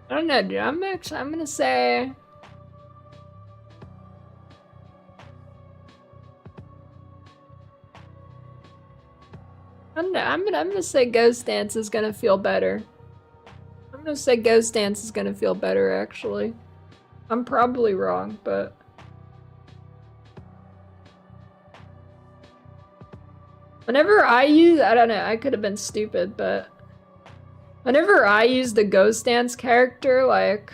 I don't know, dude. I'm gonna say I don't know. I'm gonna say ghost dance is gonna feel better. I'm gonna say ghost dance is gonna feel better, actually. I'm probably wrong, but whenever I use, I don't know, I could have been stupid, but whenever I use the ghost dance character, like,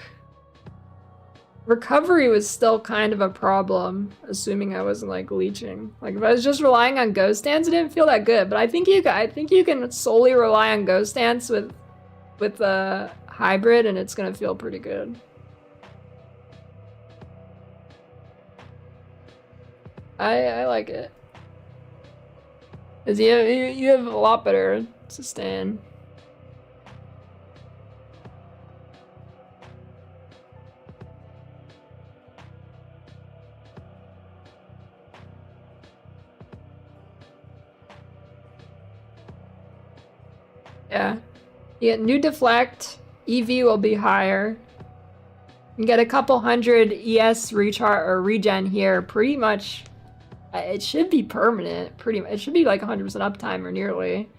recovery was still kind of a problem, assuming I wasn't like leeching. Like if I was just relying on ghost dance, it didn't feel that good. But I think you can solely rely on ghost dance with a hybrid, and it's gonna feel pretty good. I like it. Cause you have a lot better sustain. Yeah. You get new deflect, EV will be higher. You get a couple hundred ES recharge or regen here, pretty much. It should be permanent, pretty much. It should be like 100% uptime or nearly.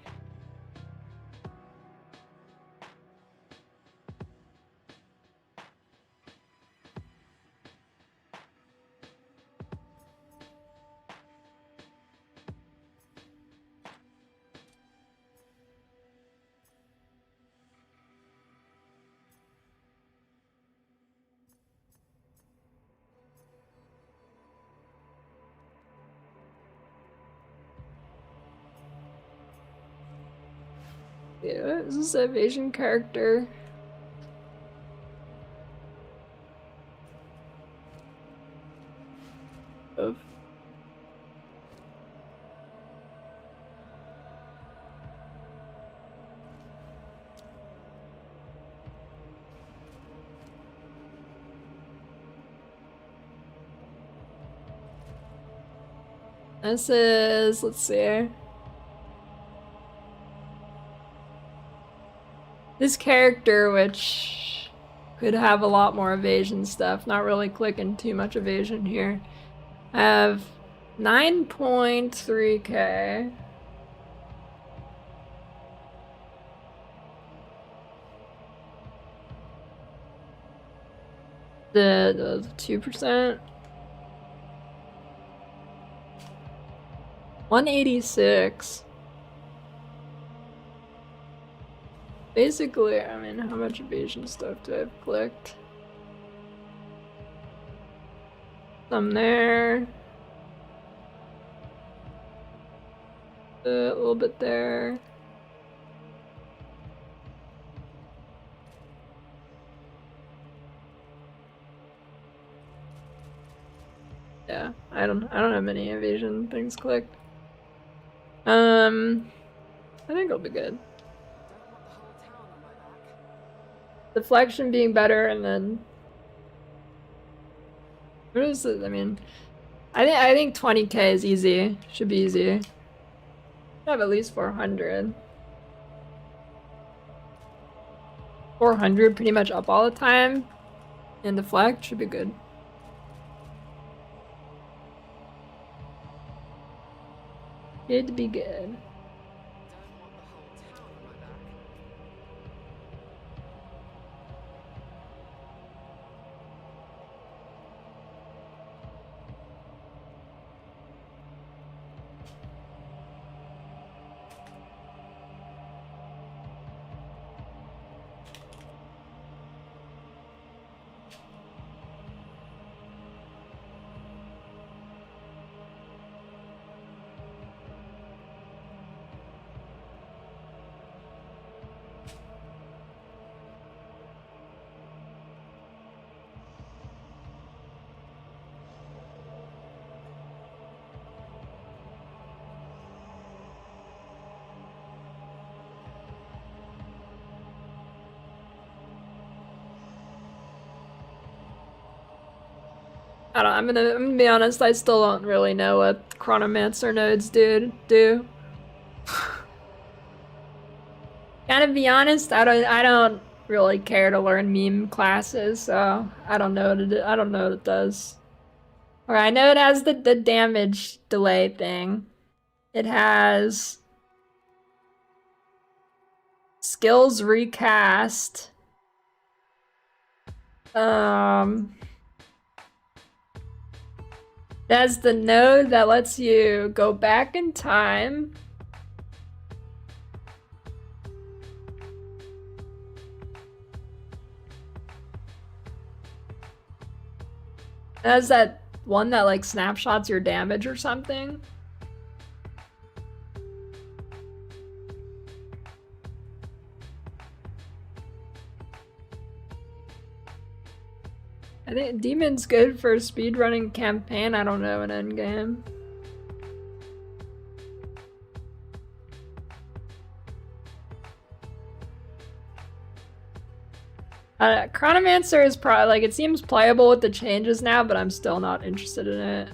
Yeah, is this an Asian character? Of this is, let's see. This character, which could have a lot more evasion stuff, not really clicking too much evasion here. I have 9.3k. The 2%. 186. Basically, I mean, how much evasion stuff do I have clicked? Some there. A little bit there. Yeah, I don't have many evasion things clicked. I think it'll be good. Deflection being better, and then what is it? I mean, I think 20k is easy. Should be easy. I have at least 400. 400 pretty much up all the time, and deflect should be good. Should be good. I'm gonna be honest, I still don't really know what Chronomancer nodes do. Gotta be honest, I don't really care to learn meme classes, so I don't know I don't know what it does. Okay, I know it has the damage delay thing. It has skills recast. That's the node that lets you go back in time. It has that one that like snapshots your damage or something. I think Demon's good for a speedrunning campaign. I don't know an endgame. Chronomancer is probably like, it seems playable with the changes now, but I'm still not interested in it.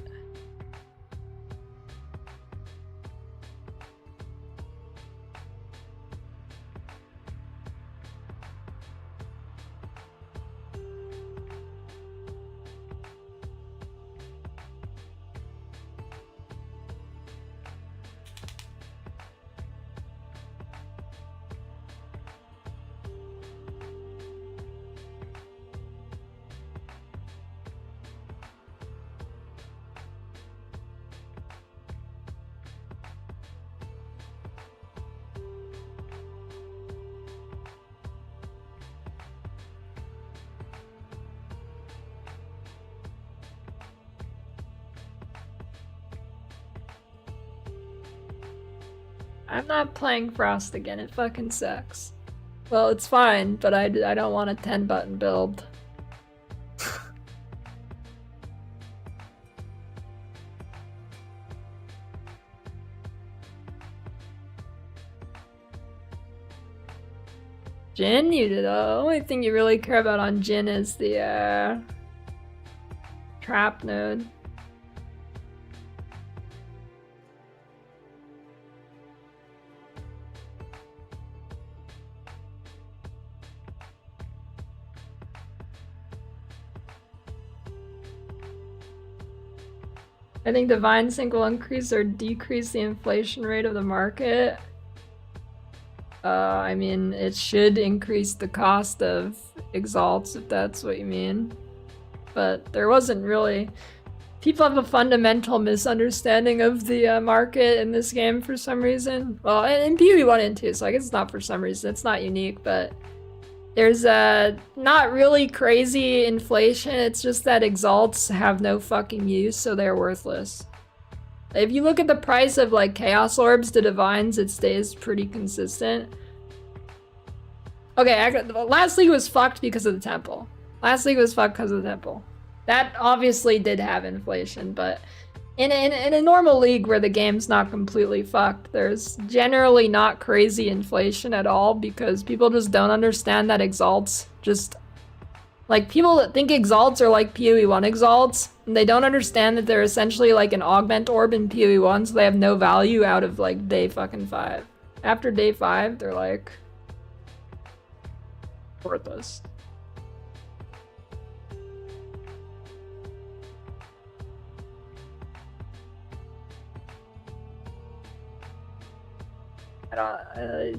I'm not playing Frost again, it fucking sucks. Well, it's fine, but I don't want a 10-button build. Djinn, the only thing you really care about on Djinn is the trap node. I think Divine Sync will increase or decrease the inflation rate of the market. I mean, it should increase the cost of exalts, if that's what you mean. But there wasn't really... People have a fundamental misunderstanding of the market in this game for some reason. Well, in PoE 1 and 2, so I guess it's not for some reason. It's not unique, but... There's not really crazy inflation, it's just that exalts have no fucking use, so they're worthless. If you look at the price of like Chaos Orbs to Divines, it stays pretty consistent. Okay, last league was fucked because of the temple. Last league was fucked because of the temple. That obviously did have inflation, but in a normal league where the game's not completely fucked, there's generally not crazy inflation at all because people just don't understand that exalts just... Like, people that think exalts are like PoE 1 exalts, and they don't understand that they're essentially like an augment orb in PoE 1, so they have no value out of like day fucking 5. After day 5, they're like... worthless. I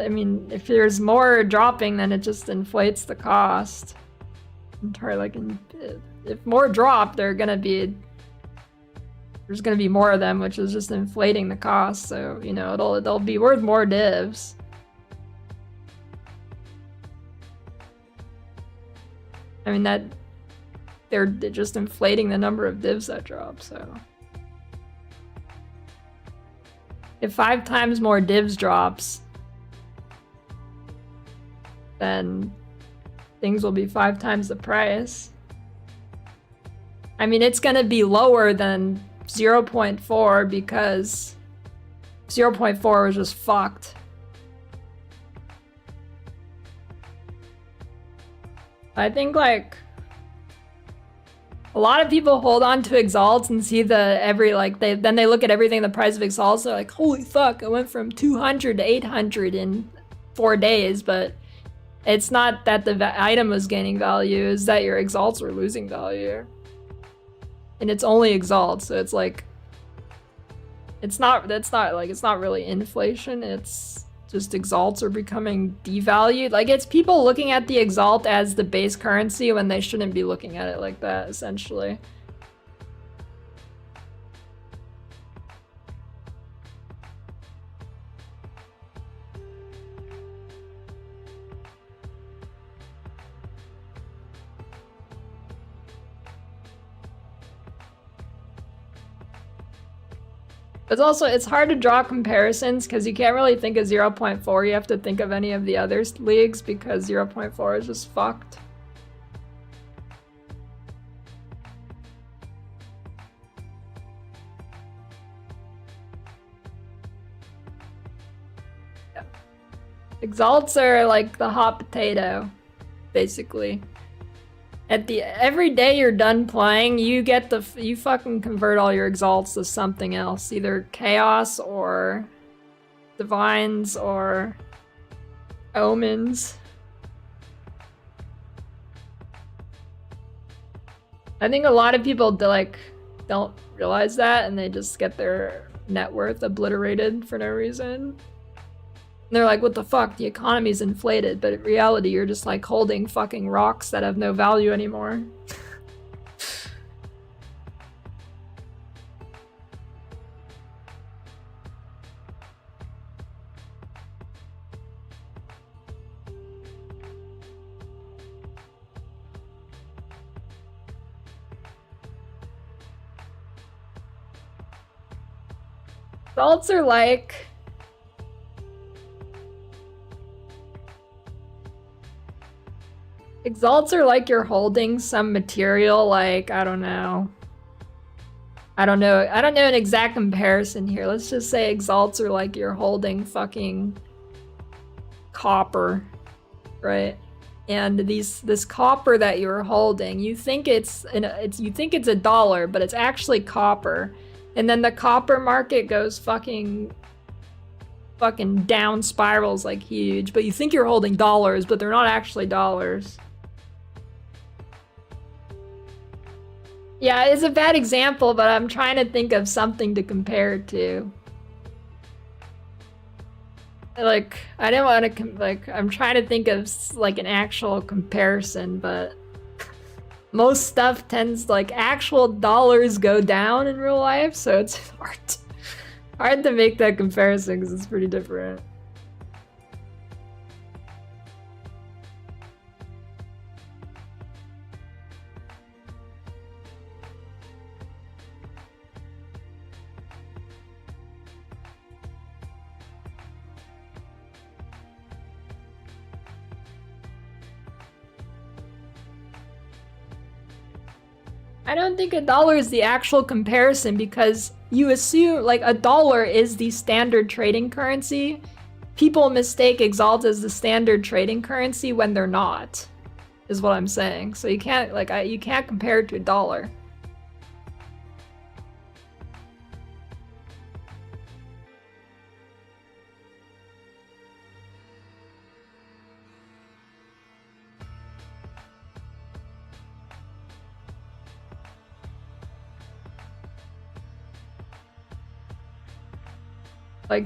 mean, if there's more dropping, then it just inflates the cost. If more drop, there's gonna be more of them, which is just inflating the cost. So, you know, it'll be worth more divs. I mean, they're just inflating the number of divs that drop, so. If 5 times more divs drops, then things will be 5 times the price. I mean, it's gonna be lower than 0.4 because 0.4 was just fucked. I think like A lot of people hold on to exalts and see then they look at everything, the price of exalts, they're like, holy fuck, it went from 200 to 800 in 4 days, but it's not that the item was gaining value, it's that your exalts were losing value. And it's only exalts, so it's like, it's not really inflation, it's just exalts are becoming devalued. Like, it's people looking at the exalt as the base currency when they shouldn't be looking at it like that, essentially. It's hard to draw comparisons because you can't really think of 0.4. You have to think of any of the other leagues because 0.4 is just fucked. Yeah. Exalts are like the hot potato, basically. Every day you're done playing, you fucking convert all your exalts to something else, either chaos or divines or omens. I think a lot of people don't realize that, and they just get their net worth obliterated for no reason. And they're like, what the fuck? The economy's inflated, but in reality, you're just like holding fucking rocks that have no value anymore. Salts are like... Exalts are like you're holding some material, like, I don't know an exact comparison here. Let's just say exalts are like you're holding fucking copper, right? And this copper that you're holding, you think it's $1, but it's actually copper. And then the copper market goes fucking down spirals like huge, but you think you're holding dollars, but they're not actually dollars. Yeah, it's a bad example, but I'm trying to think of something to compare it to. Like, I don't want to, I'm trying to think of, like, an actual comparison, but most stuff tends, actual dollars go down in real life, so it's hard to make that comparison because it's pretty different. I don't think $1 is the actual comparison because you assume $1 is the standard trading currency. People mistake exalt as the standard trading currency when they're not, is what I'm saying. So you can't you can't compare it to $1.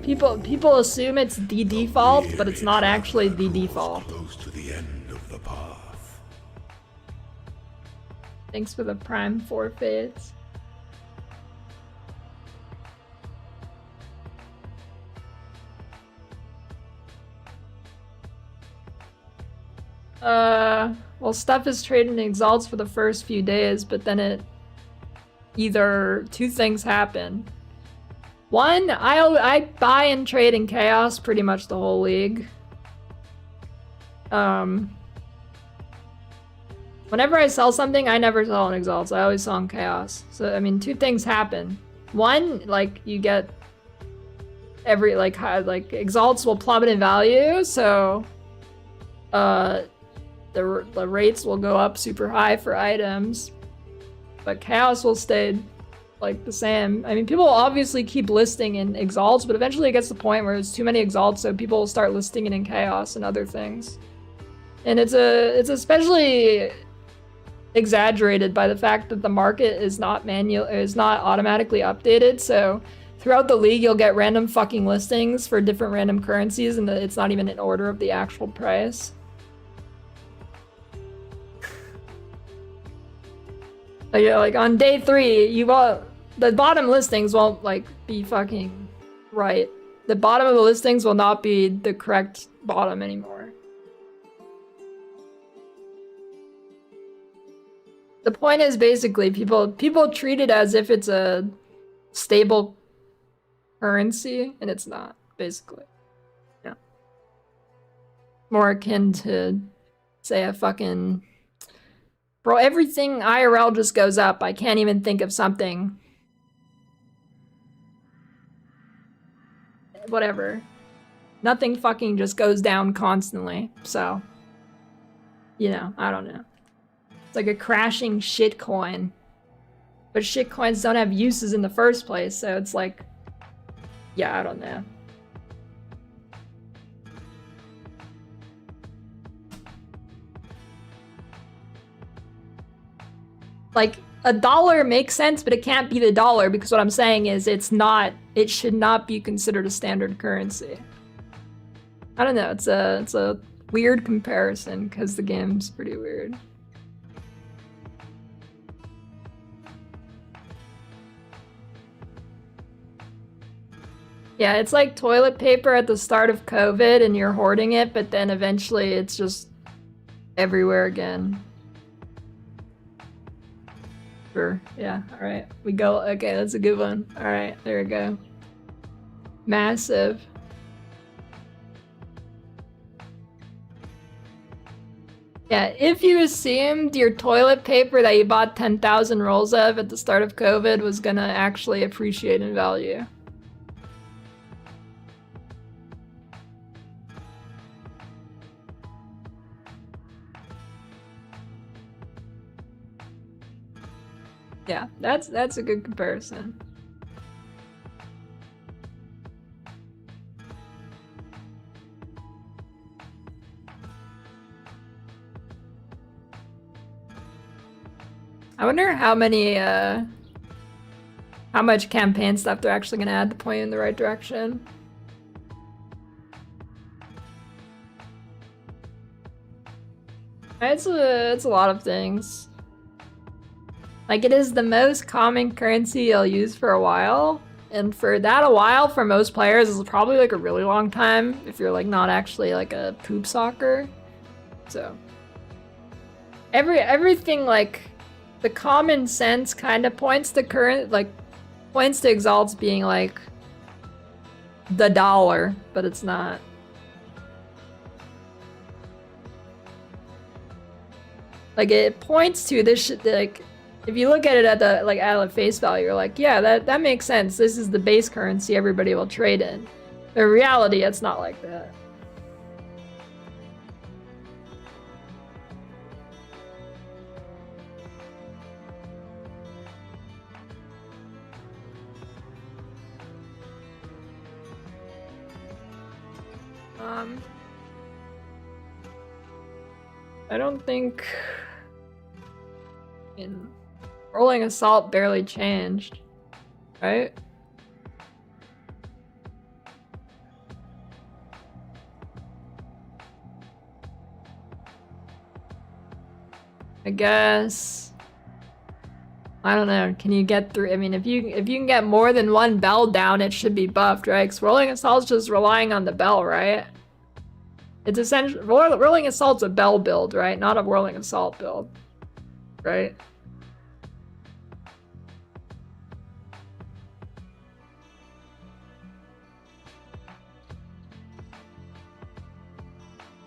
People assume it's the default, but it's not actually the default. Close to the end of the path. Thanks for the prime forfeits. Well, stuff is traded in exalts for the first few days, but then either two things happen. One, I buy and trade in chaos pretty much the whole league. Whenever I sell something, I never sell in exalts. I always sell in chaos. So, I mean, two things happen. One, you get every, exalts will plummet in value, so the rates will go up super high for items. but Chaos will stay like the same. I mean, people will obviously keep listing in Exalts, but eventually it gets to the point where there's too many Exalts, so people will start listing it in Chaos and other things. And it's especially exaggerated by the fact that the market is not automatically updated. So throughout the league, you'll get random fucking listings for different random currencies, and it's not even in order of the actual price. Like on day 3, the bottom listings won't like be fucking right. The bottom of the listings will not be the correct bottom anymore. The point is basically people treat it as if it's a stable currency, and it's not, basically. Yeah. More akin to, say, a fucking... Bro, everything IRL just goes up. I can't even think of something. Whatever. Nothing fucking just goes down constantly, so... You know, I don't know. It's like a crashing shitcoin. But shitcoins don't have uses in the first place, so it's like... Yeah, I don't know. Like, $1 makes sense, but it can't be the dollar, because what I'm saying is it should not be considered a standard currency. I don't know, it's a weird comparison, because the game's pretty weird. Yeah, it's like toilet paper at the start of COVID and you're hoarding it, but then eventually it's just everywhere again. Sure, yeah, alright. We go, okay, that's a good one. Alright, there we go. Massive. Yeah, if you assumed your toilet paper that you bought 10,000 rolls of at the start of COVID was gonna actually appreciate in value. Yeah, that's a good comparison. I wonder how much campaign stuff they're actually gonna add to point you in the right direction. It's a lot of things. Like, it is the most common currency you'll use for a while, and for that a while for most players is probably like a really long time if you're like not actually like a poop soccer. So everything, like, the common sense kind of points to Exalts being like the dollar, but it's not. Like, it points to this shit, like, if you look at it at the face value, you're like, yeah, that makes sense. This is the base currency everybody will trade in. But in reality, it's not like that. I don't think Rolling Assault barely changed, right? I guess. I don't know. Can you get through? I mean, if you can get more than one bell down, it should be buffed, right? Because Rolling Assault's just relying on the bell, right? It's essentially Rolling Assault's a bell build, right? Not a Rolling Assault build, right?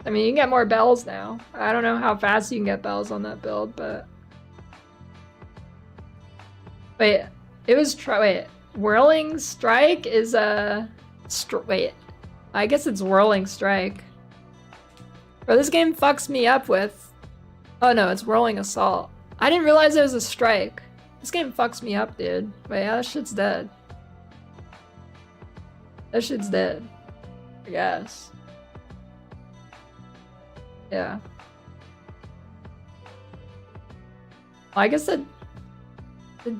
I mean, you can get more bells now. I don't know how fast you can get bells on that build, but... Wait, it was wait, Whirling Strike is a... wait, I guess it's Whirling Strike. Bro, this game fucks me up with... Oh no, it's Whirling Assault. I didn't realize it was a strike. This game fucks me up, dude. But yeah, that shit's dead. That shit's dead. I guess. Yeah. Well, I guess the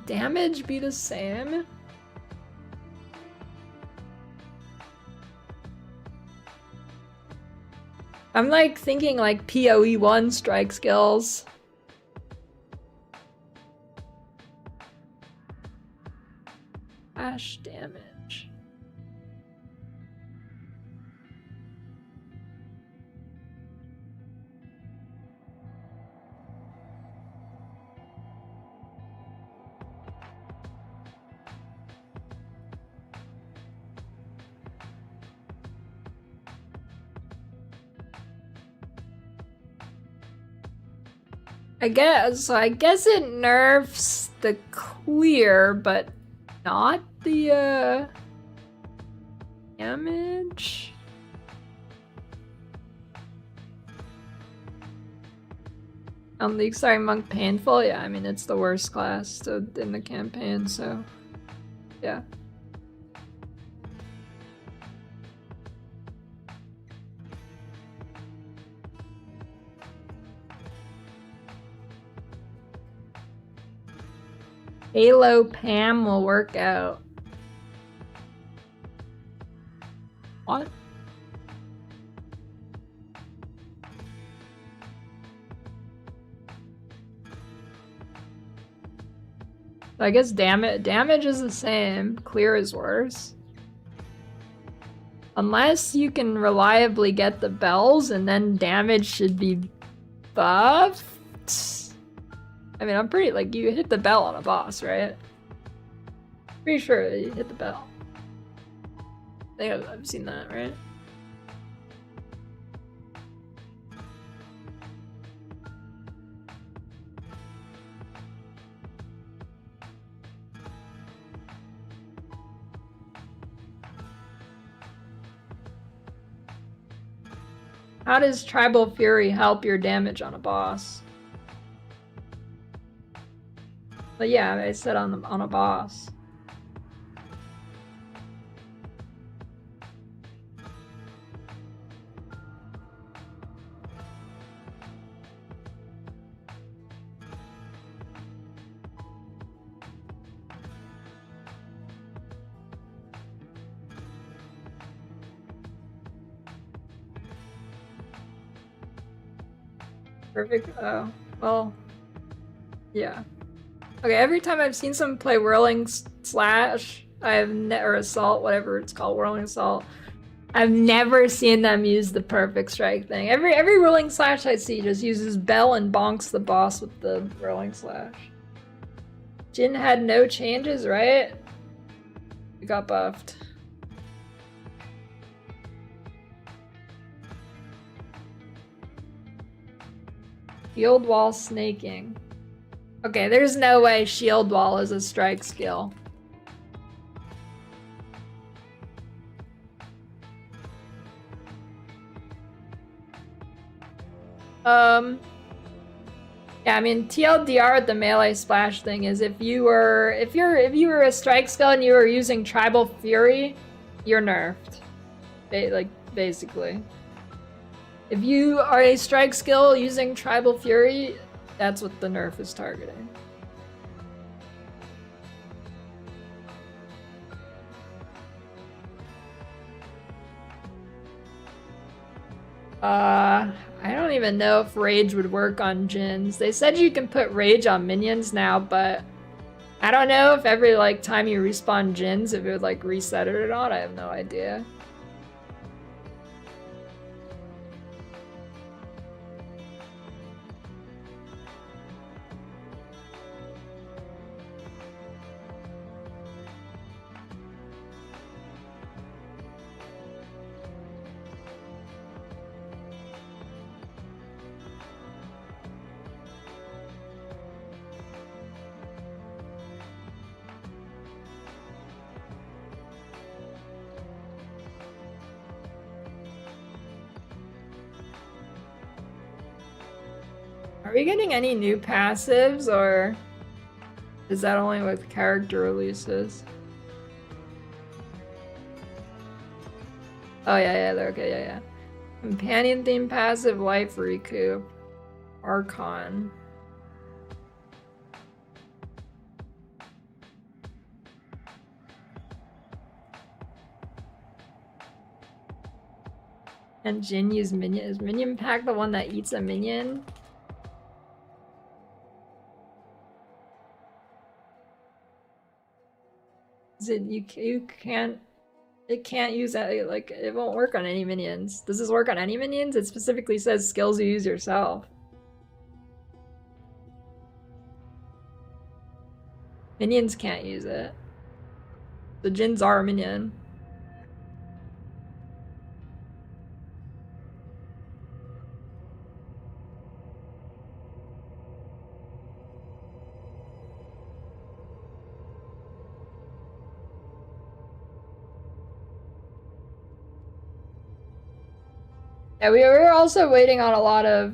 damage be the same. I'm like thinking like PoE1 strike skills. Ash damage. I guess it nerfs the clear, but not the damage. Leech, sorry, Monk painful. Yeah, I mean it's the worst class in the campaign, so yeah. Halo Pam will work out. What? I guess damage is the same. Clear is worse. Unless you can reliably get the bells, and then damage should be buffed. I mean, I'm pretty, like, you hit the bell on a boss, right? Pretty sure you hit the bell. I think I've seen that, right? How does Tribal Fury help your damage on a boss? But yeah, I said on a boss. Perfect. Oh, well, yeah. Okay, every time I've seen someone play Whirling Slash, or Assault, whatever it's called, Whirling Assault, I've never seen them use the perfect strike thing. Every Whirling Slash I see just uses Bell and bonks the boss with the Whirling Slash. Djinn had no changes, right? It got buffed. Shield Wall snaking. Okay, there's no way Shield Wall is a strike skill. Yeah, I mean TLDR with the melee splash thing is if you were a strike skill and you were using Tribal Fury, you're nerfed. Basically. If you are a strike skill using Tribal Fury, that's what the nerf is targeting. I don't even know if Rage would work on Djinns. They said you can put Rage on minions now, but I don't know if every time you respawn Djinns, if it would reset it or not. I have no idea. Are we getting any new passives, or Is that only with character releases? Oh yeah, they're okay, yeah. Companion theme passive life recoup. Archon. And Djinn use minion. Is minion pack the one that eats a minion? Is it you can't it can't use that, like it won't work on any minions. Does this work on any minions? It specifically says skills you use yourself. Minions can't use it. The Djinns are a minion. Yeah, we were also waiting on a lot of,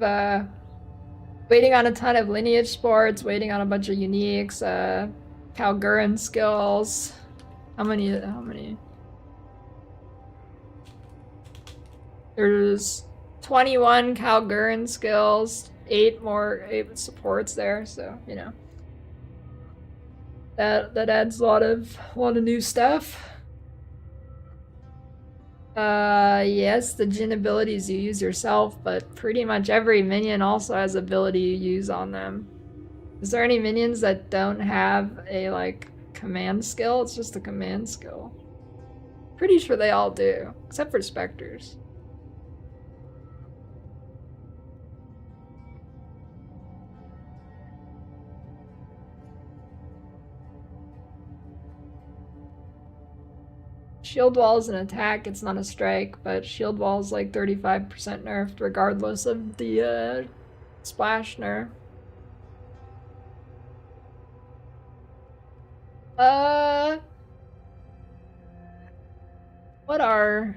waiting on a ton of lineage sports, waiting on a bunch of uniques, Kalgurin skills. How many? There's 21 Kalgurin skills, 8 supports there, so, you know. That adds a lot of new stuff. Yes, the Djinn abilities you use yourself, but pretty much every minion also has ability you use on them. Is there any minions that don't have a, like, command skill? It's just a command skill. Pretty sure they all do, except for Spectres. Shield Wall is an attack, it's not a strike, but Shield Wall is like 35% nerfed regardless of the splash nerf. What are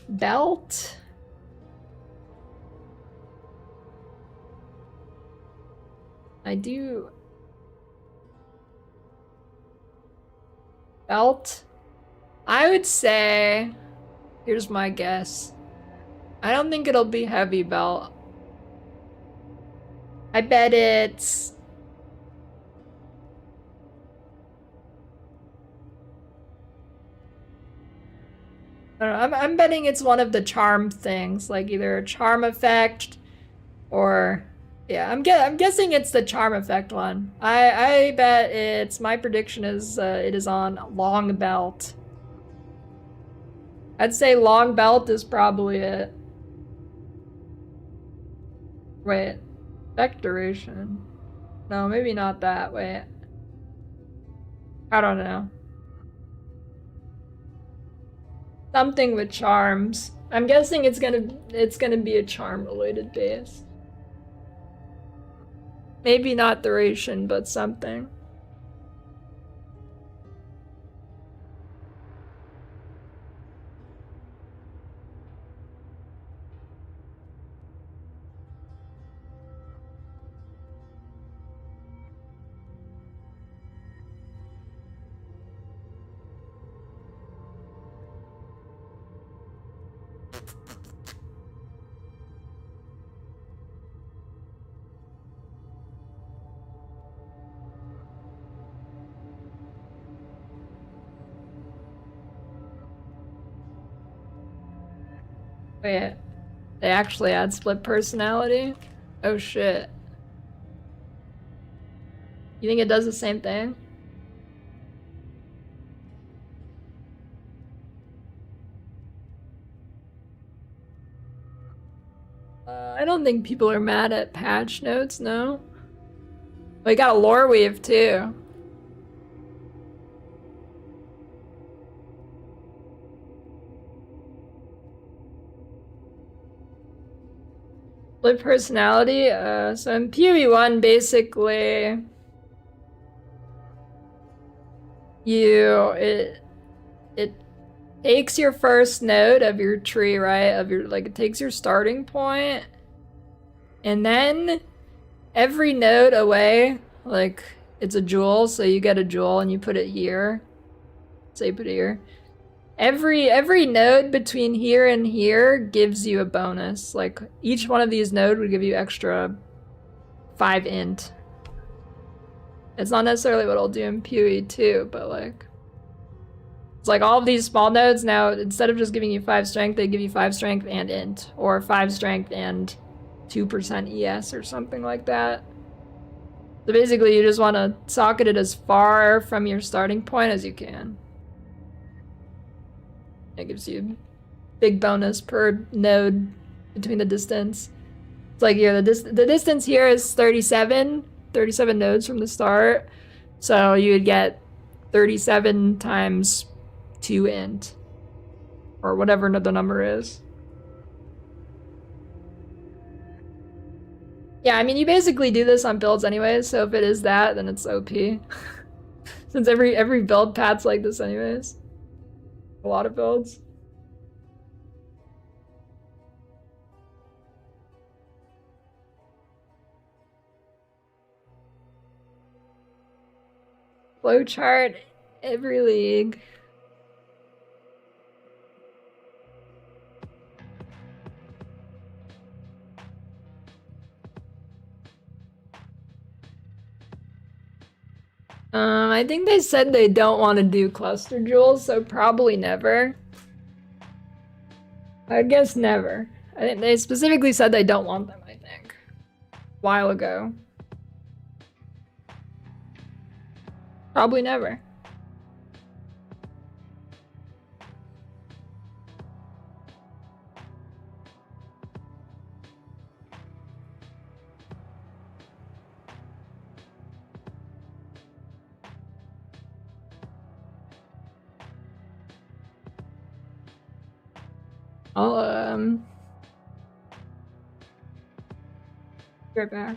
belt? I do belt. I would say, here's my guess. I don't think it'll be heavy belt. I bet it's I don't know, I'm betting it's one of the charm things, like either a charm effect or yeah, I'm guessing it's the charm effect one. I bet it's, my prediction is it is on long belt. I'd say long belt is probably it. Wait, effect duration. No, maybe not that. Wait, I don't know. Something with charms. I'm guessing it's gonna be a charm related base. Maybe not duration, but something. Wait, they actually add split personality? Oh shit. You think it does the same thing? I don't think people are mad at patch notes, no? We got a lore weave too. Split personality, so in PoE1 basically it takes your first node of your tree, right? It takes your starting point, and then every node away, like it's a jewel, so you get a jewel and you put it here. So you put it here. Every node between here and here gives you a bonus. Like each one of these nodes would give you extra 5 int. It's not necessarily what I'll do in PoE too, but like it's like all of these small nodes now, instead of just giving you 5 strength, they give you 5 strength and int, or 5 strength and 2% ES or something like that. So basically you just want to socket it as far from your starting point as you can. It gives you big bonus per node between the distance. It's like the distance here is 37 nodes from the start. So you would get 37 times 2 int, or whatever the number is. Yeah, I mean, you basically do this on builds anyways, so if it is that, then it's OP. Since every build path's like this anyways. A lot of builds. Flowchart, every league. I think they said they don't want to do cluster jewels, so probably never. I guess never. I think they specifically said they don't want them, I think. A while ago. Probably never. I'll be right back.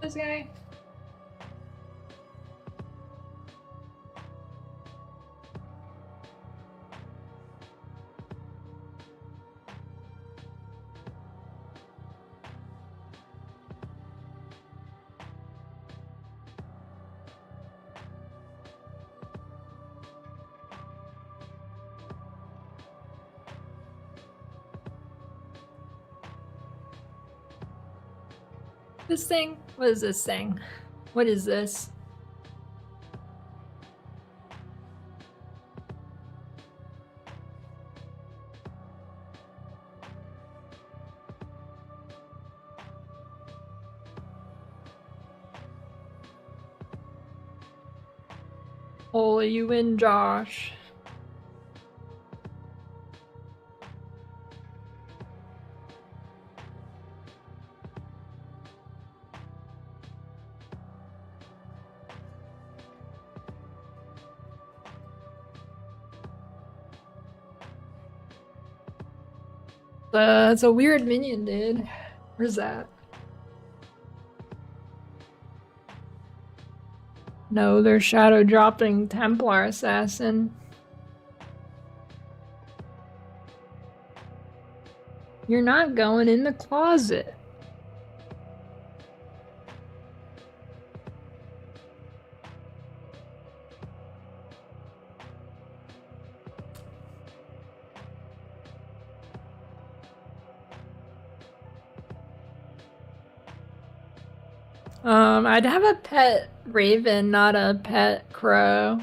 This guy. This thing? What is this thing? What is this? Oh, you win, Josh. It's a weird minion, dude. Where's that? No, they're shadow dropping Templar Assassin. You're not going in the closet. I'd have a pet raven, not a pet crow.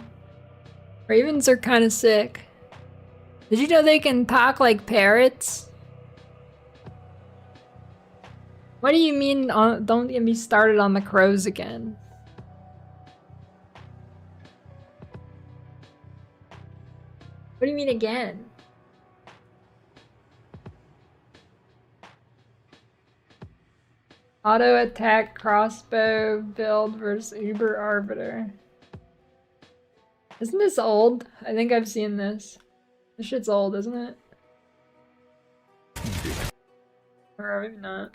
Ravens are kind of sick. Did you know they can talk like parrots? What do you mean don't get me started on the crows again? What do you mean again? Auto attack crossbow build versus Uber Arbiter. Isn't this old? I think I've seen this. This shit's old, isn't it? Or maybe not.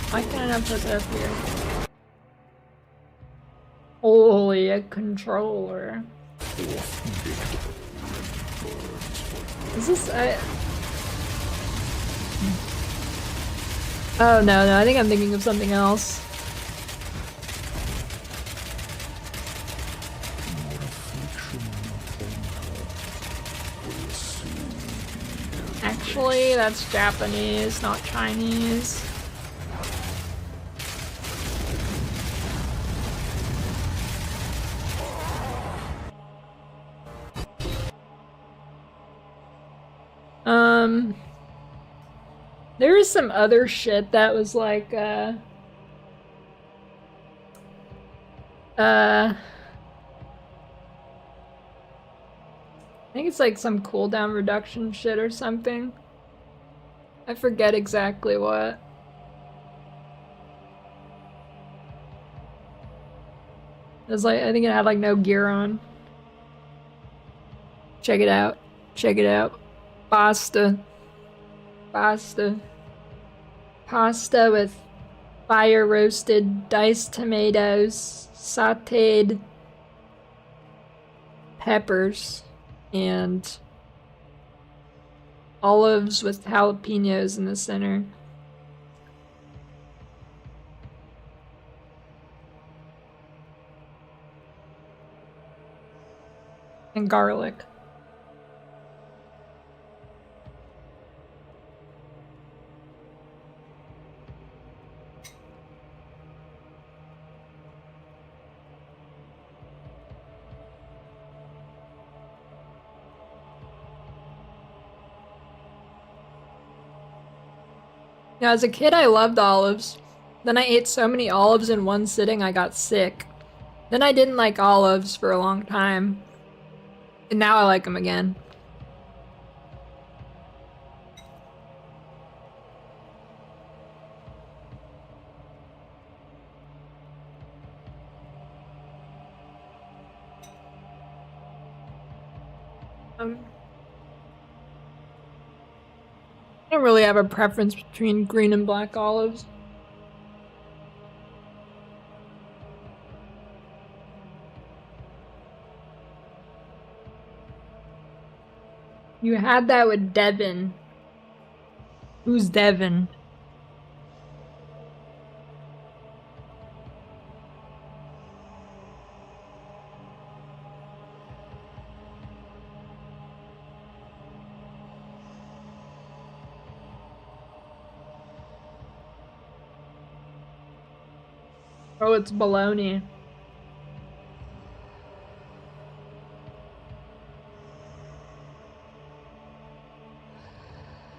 Why can't I not put that up here? Holy, a controller. Is this Oh no, I think I'm thinking of something else. Actually, that's Japanese, not Chinese. There was some other shit that was like, I think it's like some cooldown reduction shit or something. I forget exactly what. It was like, I think it had like no gear on. Check it out. Check it out. Pasta. Pasta. Pasta with fire roasted diced tomatoes, sauteed peppers, and olives with jalapenos in the center. And garlic. Yeah, as a kid, I loved olives. Then I ate so many olives in one sitting, I got sick. Then I didn't like olives for a long time. And now I like them again. I don't really have a preference between green and black olives. You had that with Devin. Who's Devin? Oh, it's baloney.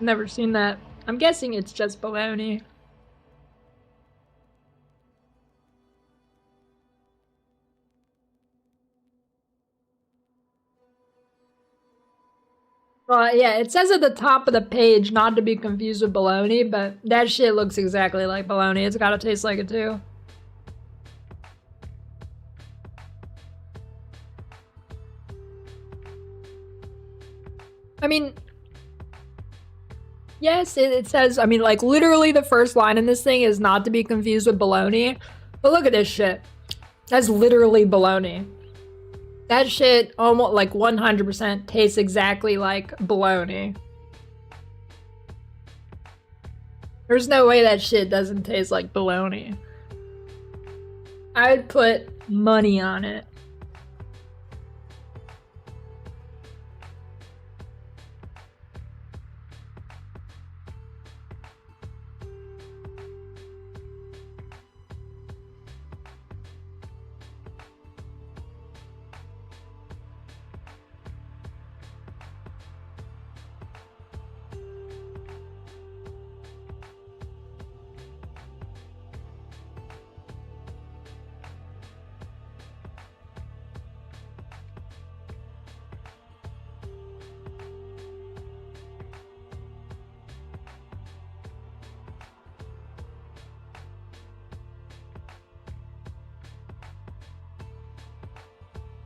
Never seen that. I'm guessing it's just baloney. Well, yeah, it says at the top of the page not to be confused with bologna, but that shit looks exactly like bologna. It's gotta taste like it too. I mean, yes, it says, I mean, like, literally the first line in this thing is not to be confused with bologna. But look at this shit. That's literally bologna. That shit almost, like, 100% tastes exactly like bologna. There's no way that shit doesn't taste like bologna. I'd put money on it.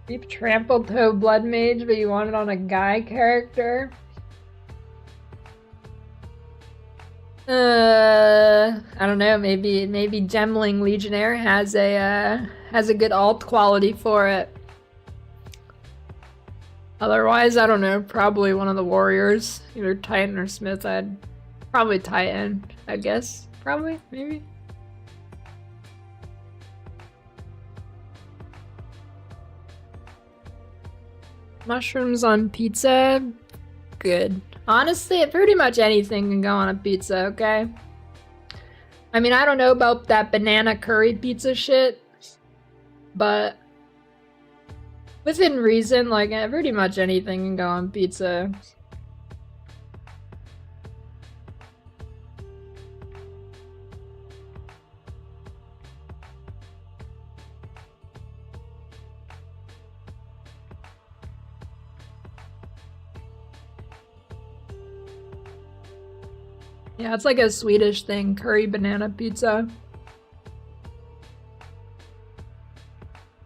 Deep trampled toe blood mage, but you want it on a guy character? I don't know. Maybe Gemling Legionnaire has a good alt quality for it. Otherwise, I don't know. Probably one of the warriors, either Titan or Smith. I'd probably Titan. I guess. Probably. Maybe. Mushrooms on pizza? Good. Honestly, pretty much anything can go on a pizza, okay? I mean, I don't know about that banana curry pizza shit, but within reason, like, pretty much anything can go on pizza. Yeah, it's like a Swedish thing, curry banana pizza.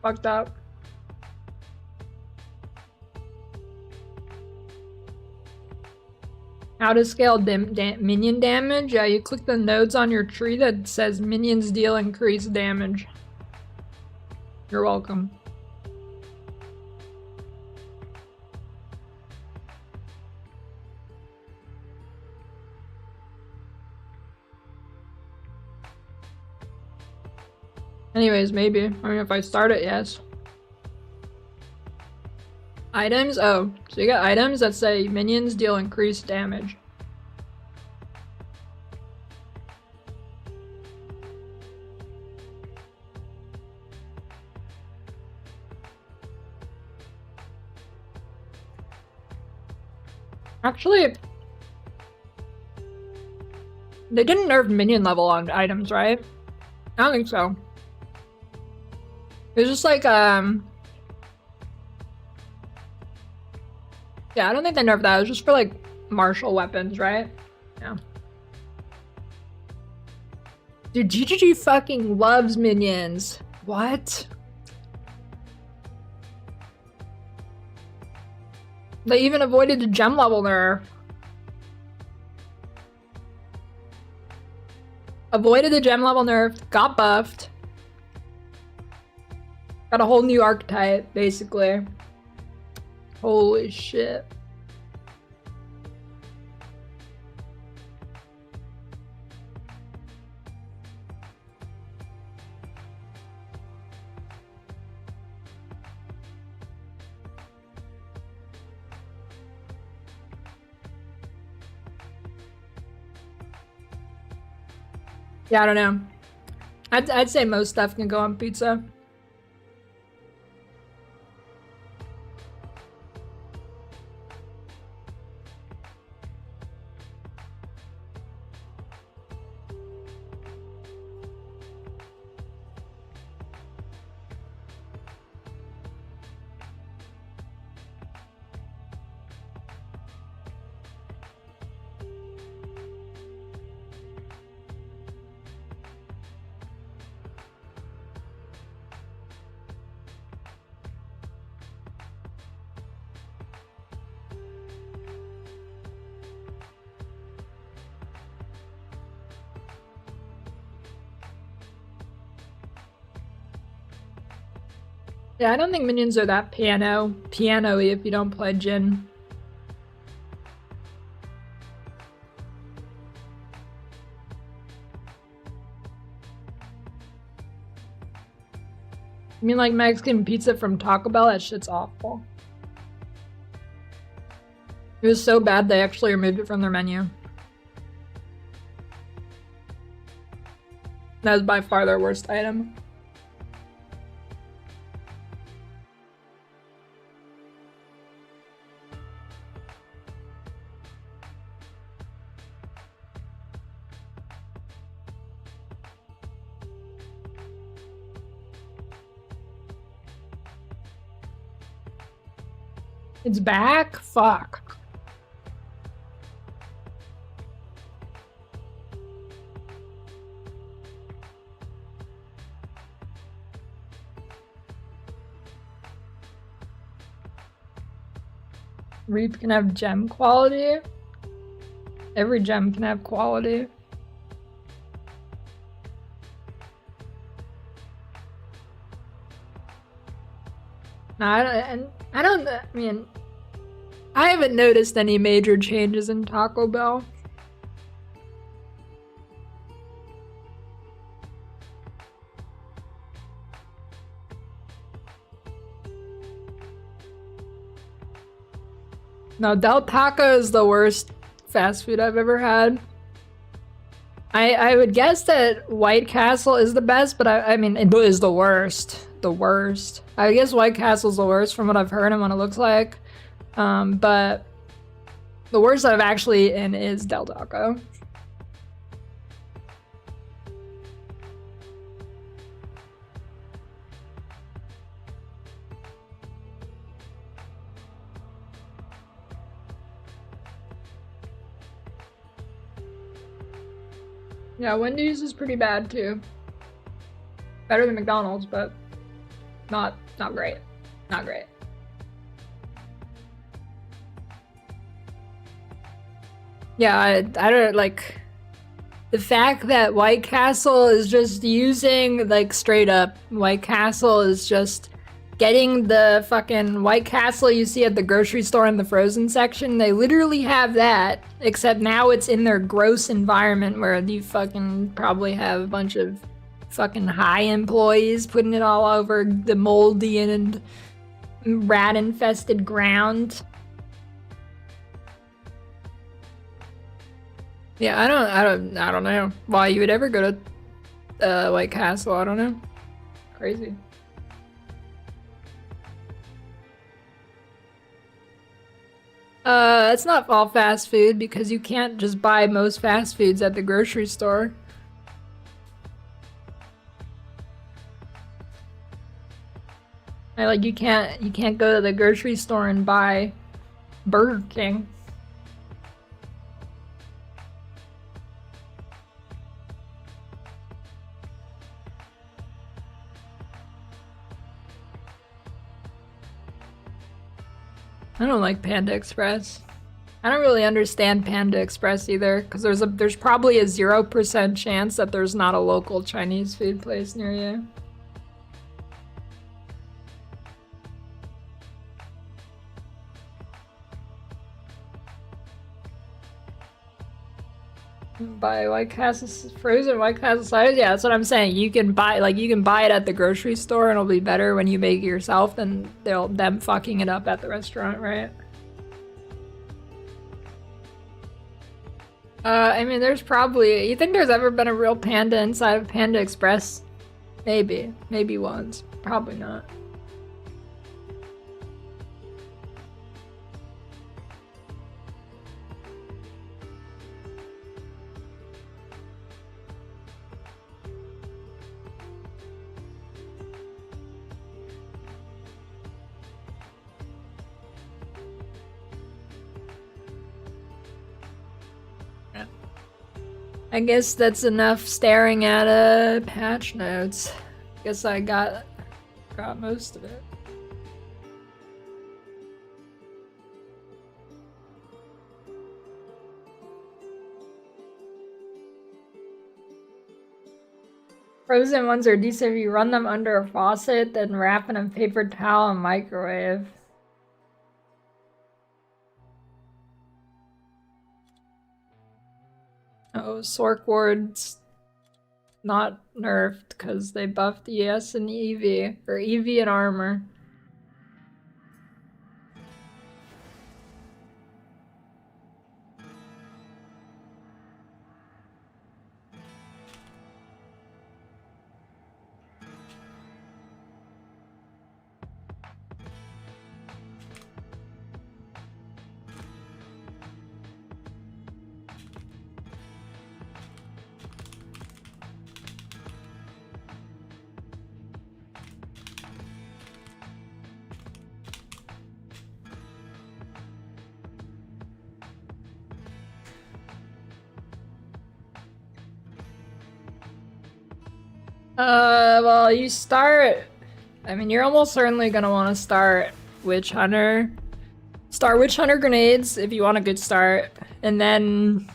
Fucked up. How to scale minion damage? Yeah, you click the nodes on your tree that says minions deal increased damage. You're welcome. Anyways, maybe. I mean, if I start it, yes. Items? Oh, so you got items that say minions deal increased damage. Actually, they didn't nerf minion level on items, right? I don't think so. It was just like, yeah, I don't think they nerfed that. It was just for, like, martial weapons, right? Yeah. Dude, GGG fucking loves minions. What? They even avoided the gem level nerf. Avoided the gem level nerf, got buffed. Got a whole new archetype, basically. Holy shit. Yeah, I don't know. I'd say most stuff can go on pizza. Yeah, I don't think minions are that piano-y if you don't play Djinn. You mean like Mexican pizza from Taco Bell? That shit's awful. It was so bad they actually removed it from their menu. That was by far their worst item. It's back? Fuck. Reap can have gem quality? Every gem can have quality. No, I mean, I haven't noticed any major changes in Taco Bell. No, Del Taco is the worst fast food I've ever had. I would guess that White Castle is the best, but I mean, it is the worst. The worst. I guess White Castle's the worst from what I've heard and what it looks like. But the worst I've actually eaten is Del Taco. Yeah, Wendy's is pretty bad too. Better than McDonald's, but not great. Not great. Yeah, I don't like the fact that White Castle is just using like straight up White Castle is just getting the fucking White Castle you see at the grocery store in the frozen section. They literally have that, except now it's in their gross environment where you fucking probably have a bunch of fucking high employees putting it all over the moldy and rat infested ground. Yeah, I don't know why you would ever go to White Castle. I don't know. Crazy. It's not all fast food because you can't just buy most fast foods at the grocery store. Like you can't go to the grocery store and buy Burger King. I don't like Panda Express. I don't really understand Panda Express either, because there's probably a 0% chance that there's not a local Chinese food place near you. Buy White Castle frozen White Castle size. Yeah, that's what I'm saying. You can buy it at the grocery store, and it'll be better when you make it yourself than them fucking it up at the restaurant, right? I mean, there's probably... You think there's ever been a real panda inside of Panda Express? Maybe. Maybe once. Probably not. I guess that's enough staring at patch notes. Guess I got most of it. Frozen ones are decent if you run them under a faucet, then wrap in a paper towel and microwave. Oh, Sorc ward's not nerfed because they buffed ES and EV, or EV and armor. Well, you start... I mean, you're almost certainly gonna want to start Witch Hunter. Start Witch Hunter grenades if you want a good start. And then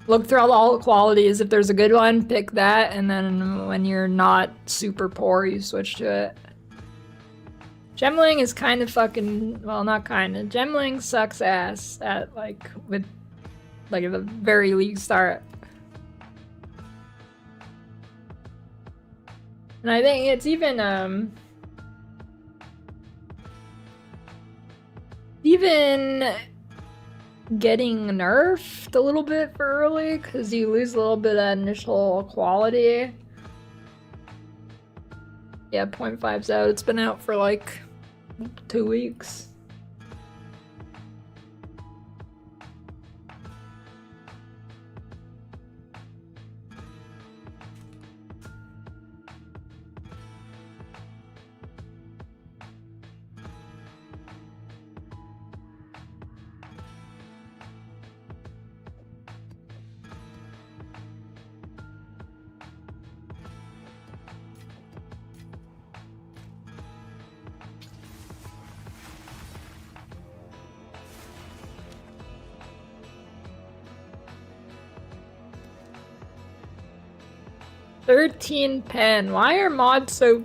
look through all the qualities. If there's a good one, pick that. And then when you're not super poor, you switch to it. Gemling is kind of fucking... Well, not kind of. Gemling sucks ass at, like, with... Like, at the very league start. And I think it's even getting nerfed a little bit for early because you lose a little bit of initial quality. Yeah, 0.5's out. It's been out for like 2 weeks. $13 pen. Why are mods so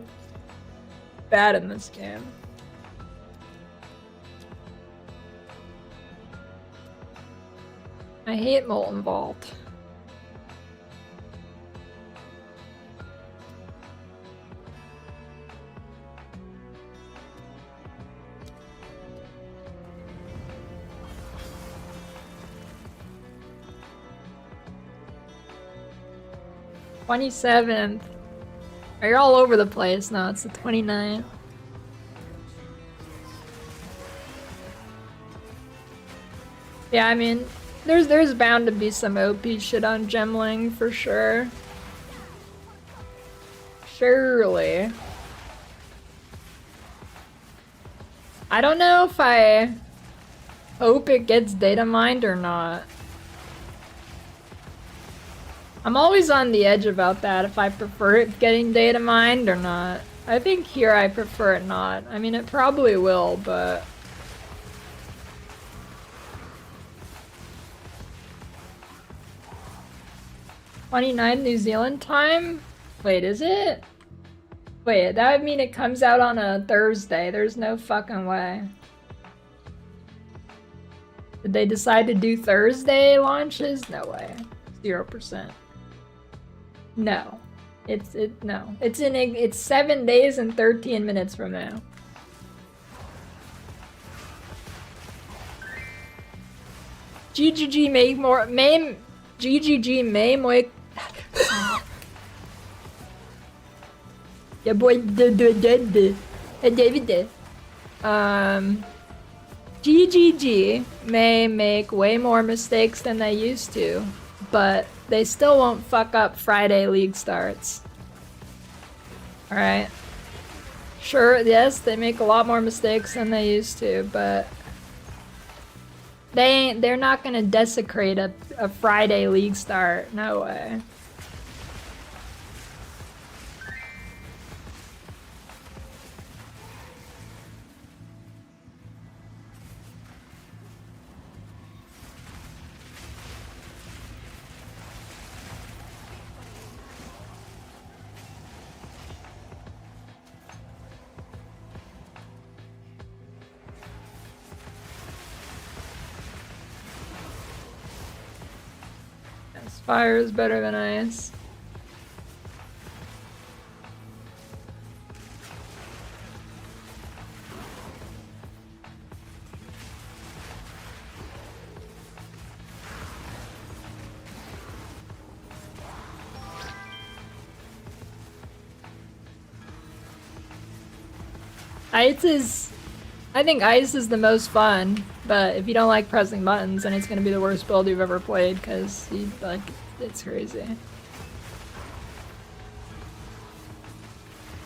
bad in this game? I hate Molten Vault. $27th. You're all over the place. No, it's the 29th. Yeah, I mean, there's bound to be some OP shit on Gemling for sure. Surely. I don't know if I hope it gets data mined or not. I'm always on the edge about that, if I prefer it getting data mined or not. I think here I prefer it not. I mean, it probably will, but... $29 New Zealand time? Wait, is it? Wait, that would mean it comes out on a Thursday. There's no fucking way. Did they decide to do Thursday launches? No way. 0%. No. No. It's 7 days and 13 minutes from now. GGG make more GGG May Moik. Yeah, boy. David. GGG may make way more mistakes than they used to, but they still won't fuck up Friday league starts. Alright. Sure, yes, they make a lot more mistakes than they used to, but they're not gonna desecrate a Friday league start. No way. Fire is better than ice. I think ice is the most fun, but if you don't like pressing buttons, then it's gonna be the worst build you've ever played, because it's crazy.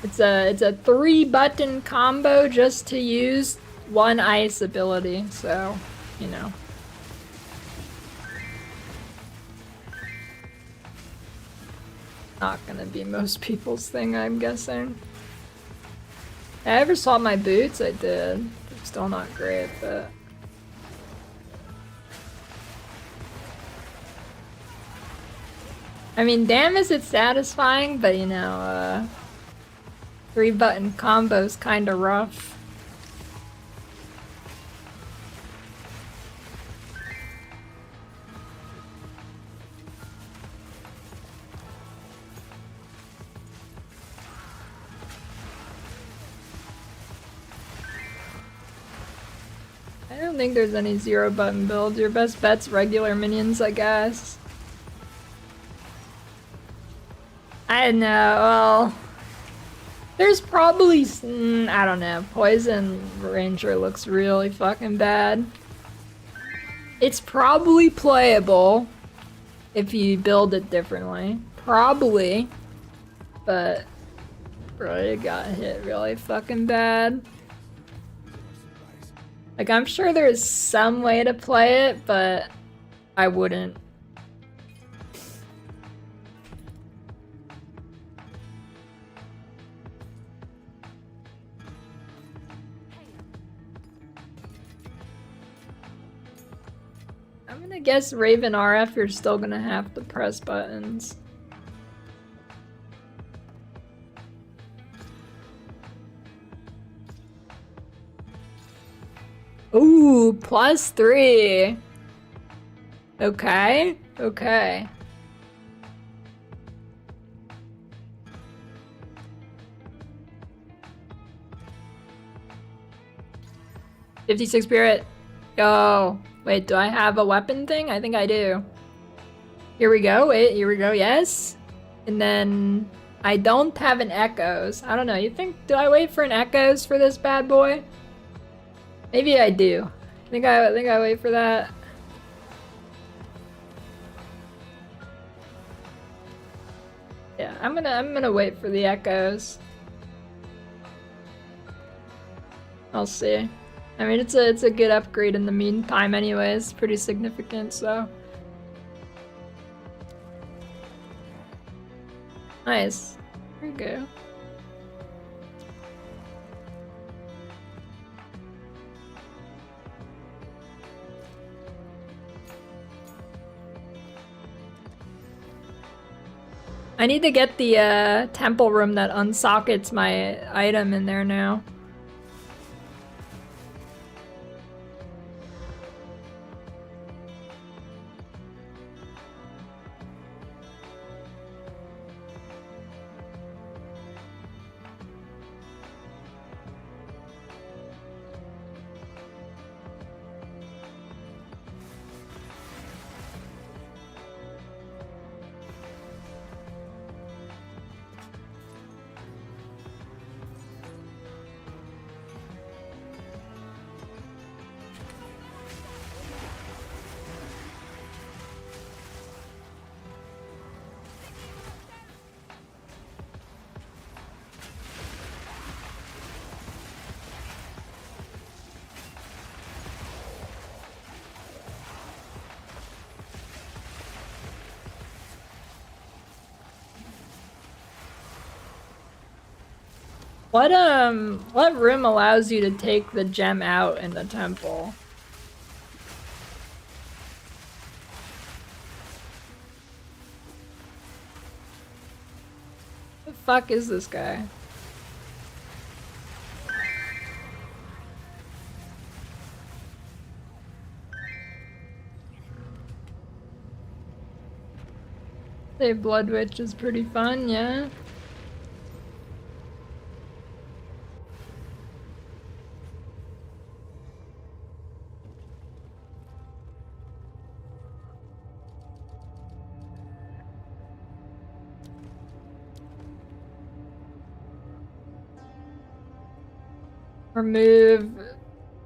It's a 3-button combo just to use one ice ability, so, you know. Not gonna be most people's thing, I'm guessing. I ever saw my boots? I did. They're still not great, but... I mean, damn is it satisfying, but you know, 3-button combo's kinda rough. I don't think there's any 0-button builds. Your best bet's regular minions, I guess. I know, well... There's probably... I don't know. Poison Ranger looks really fucking bad. It's probably playable if you build it differently. Probably. But... Bro, it got hit really fucking bad. Like, I'm sure there's some way to play it, but I wouldn't. I'm gonna guess Raven RF, you're still gonna have to press buttons. Ooh, +3. Okay, okay. $56 spirit. Yo. Wait, do I have a weapon thing? I think I do. Here we go. Wait, here we go. Yes. And then I don't have an echoes. I don't know. You think, do I wait for an echoes for this bad boy? Maybe I do. I think I wait for that. Yeah, I'm gonna wait for the echoes. I'll see. I mean, it's a good upgrade in the meantime anyways. Pretty significant, so. Nice. There you go. I need to get the temple room that unsockets my item in there now. What room allows you to take the gem out in the temple? The fuck is this guy? Say Blood Witch is pretty fun, yeah. Remove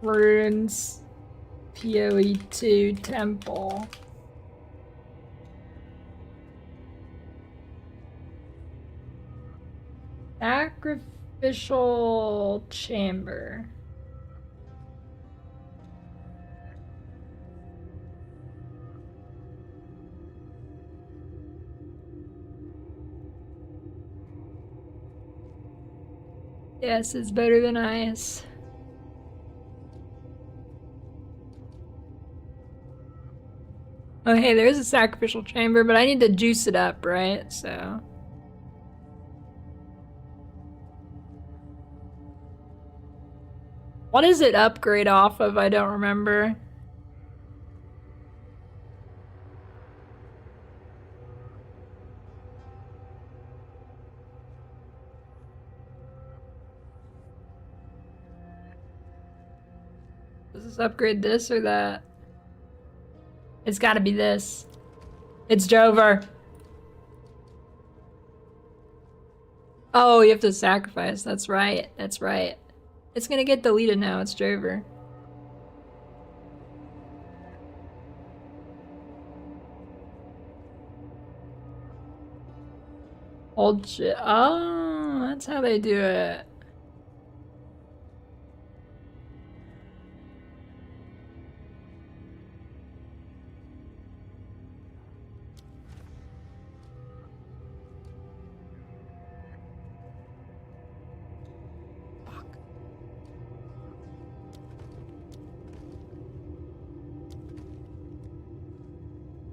runes PoE2 temple. Sacrificial chamber. Yes, it's better than ice. Oh, hey, there's a sacrificial chamber, but I need to juice it up, right? So. What does it upgrade off of? I don't remember. Does this upgrade this or that? It's gotta be this. It's Jover. Oh, you have to sacrifice. That's right. That's right. It's gonna get deleted now. It's Jover. Old shit. Oh, that's how they do it.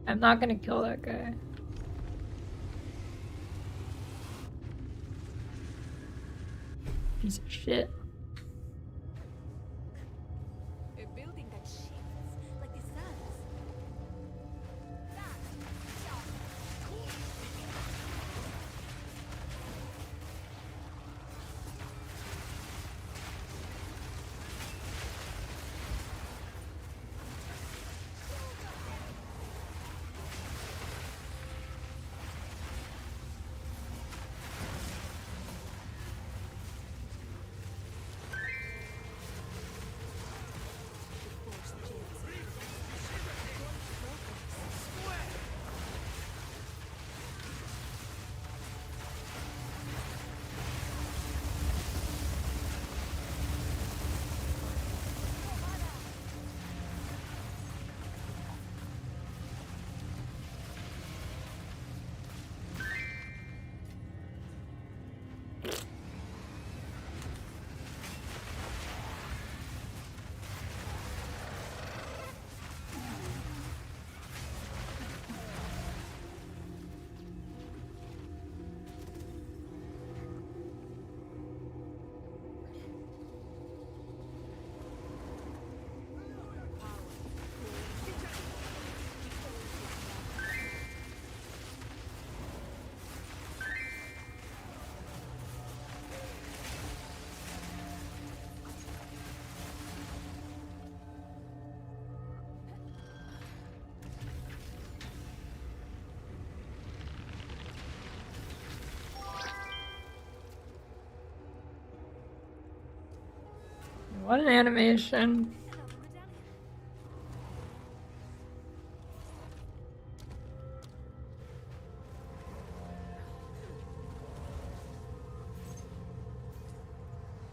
I'm not gonna kill that guy. Piece of shit. A building that shifts like the suns. What an animation.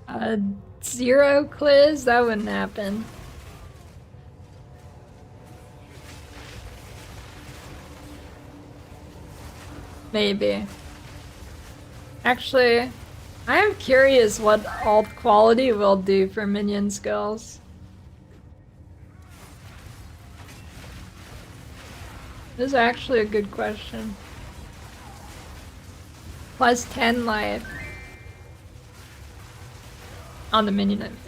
A 0 quiz? That wouldn't happen. Maybe. Actually, I am curious what alt quality will do for minion skills. This is actually a good question. Plus 10 life on the minion. I mean.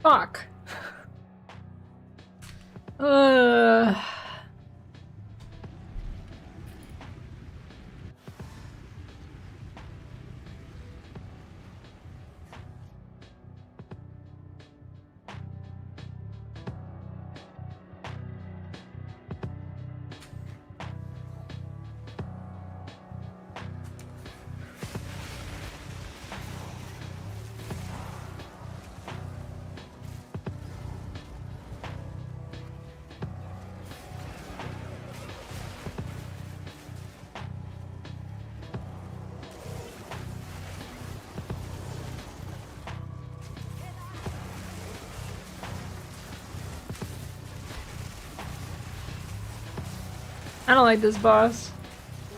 Fuck. I don't like this boss.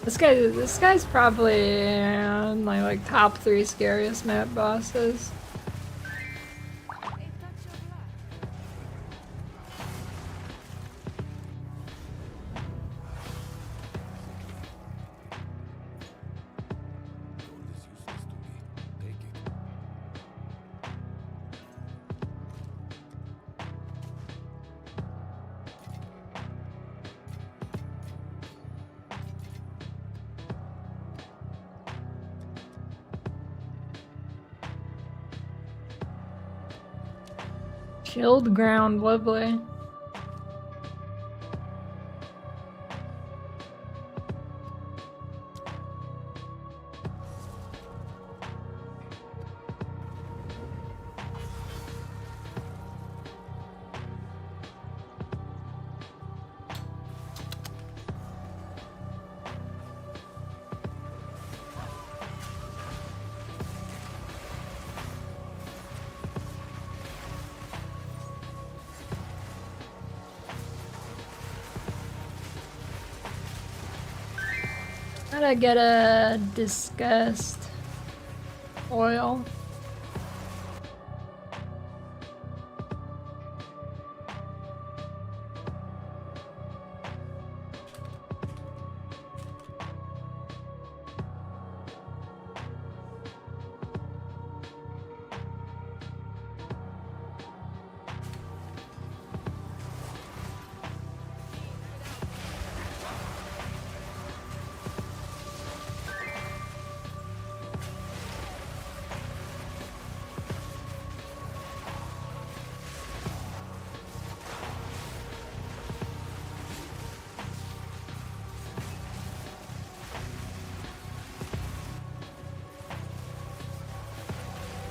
This guy's probably my like top 3 scariest map bosses. A touch of luck. Chilled ground, lovely. How'd I get a disgust oil?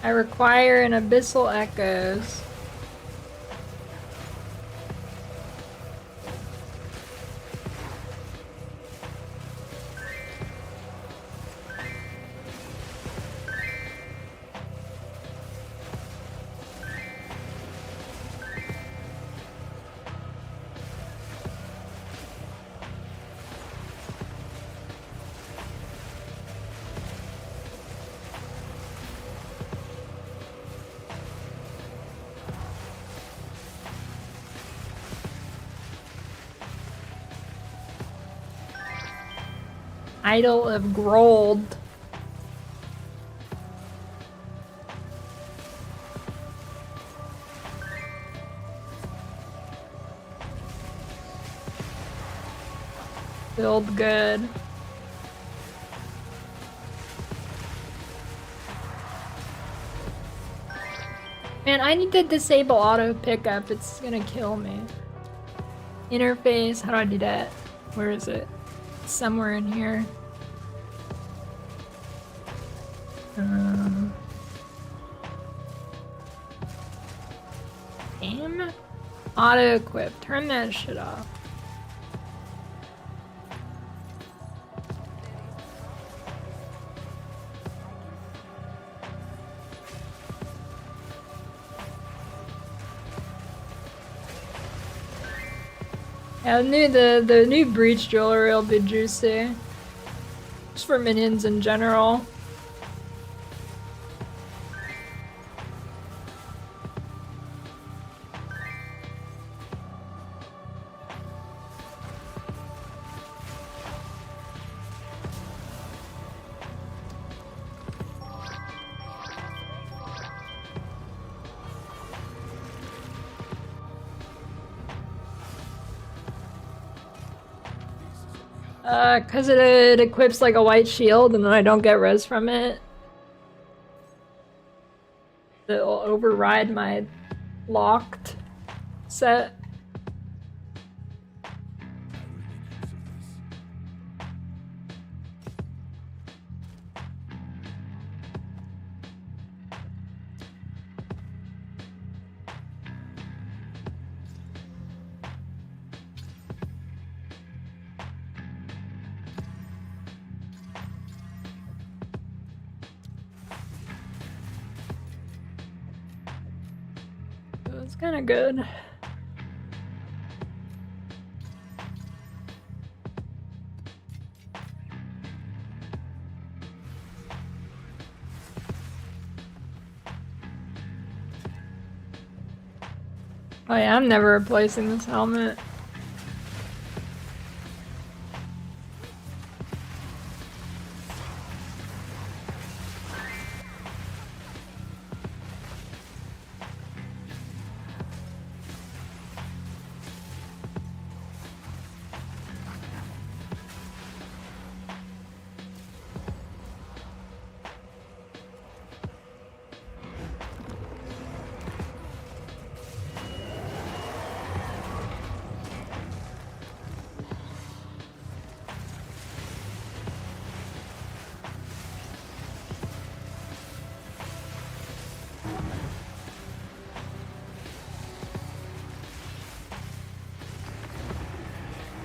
I require an abyssal echoes. Idol of Grold. Build good. Man, I need to disable auto pickup. It's gonna kill me. Interface, how do I do that? Where is it? It's somewhere in here. Aim? Auto equip. Turn that shit off. Yeah, the new breach jewelry will be juicy. Just for minions in general. Cause it equips like a white shield and then I don't get res from it. It'll override my locked set. It's kind of good. Oh yeah, I'm never replacing this helmet.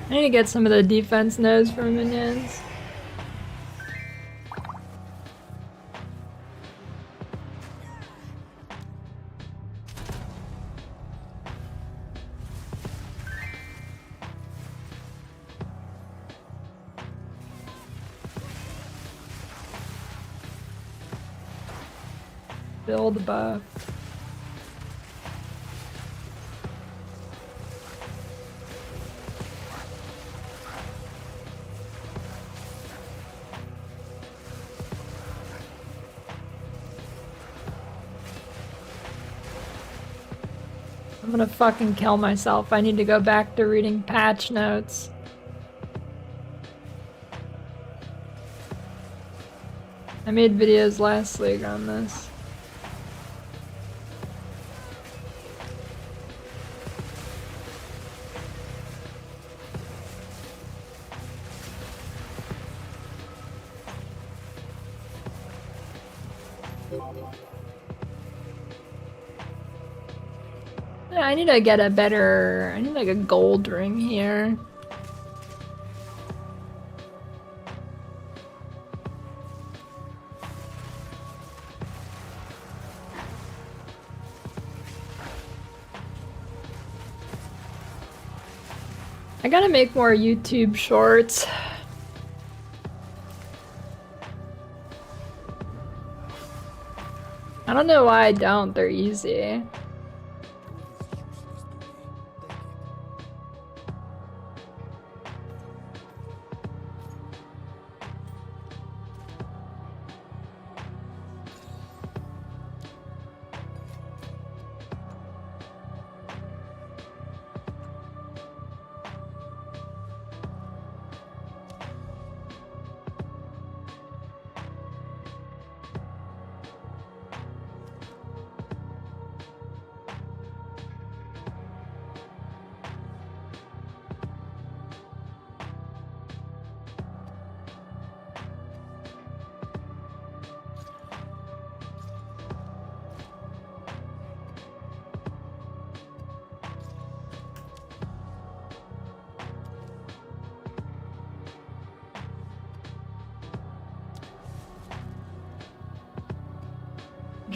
I need to get some of the defense nodes for minions. Build buff. I'm gonna fucking kill myself. I need to go back to reading patch notes. I made videos last league on this. Yeah, I need to get a better... I need like a gold ring here. I gotta make more YouTube shorts. I don't know why I don't, they're easy.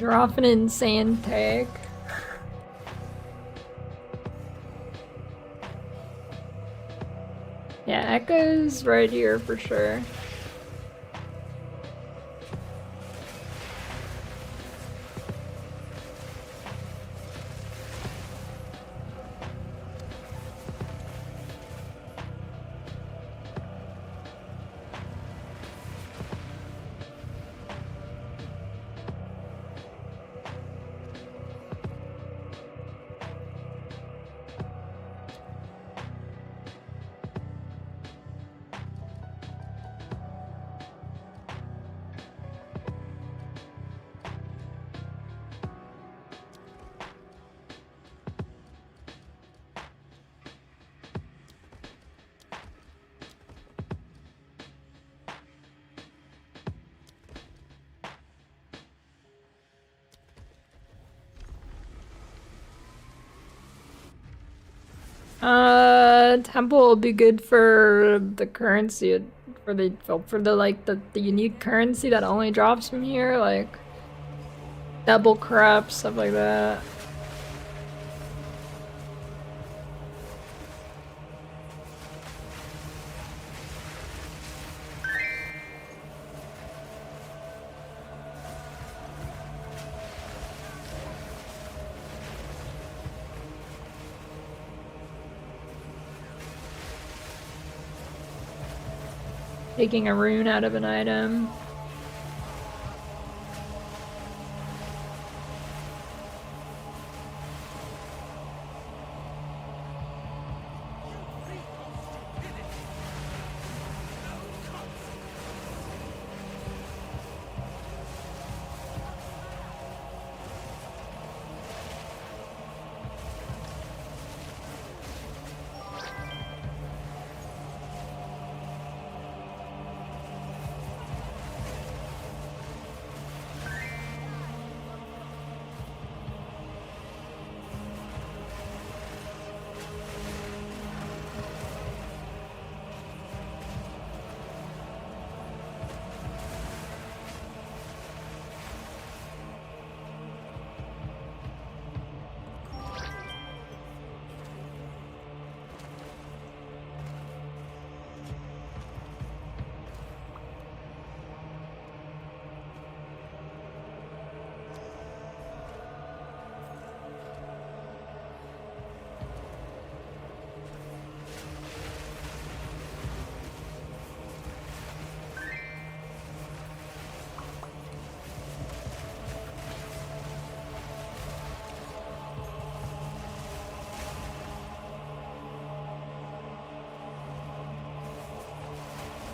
Drop an insane take. Yeah, Echo's right here for sure. Temple will be good for the currency, for the like the unique currency that only drops from here, like double corrupt, stuff like that. Taking a rune out of an item.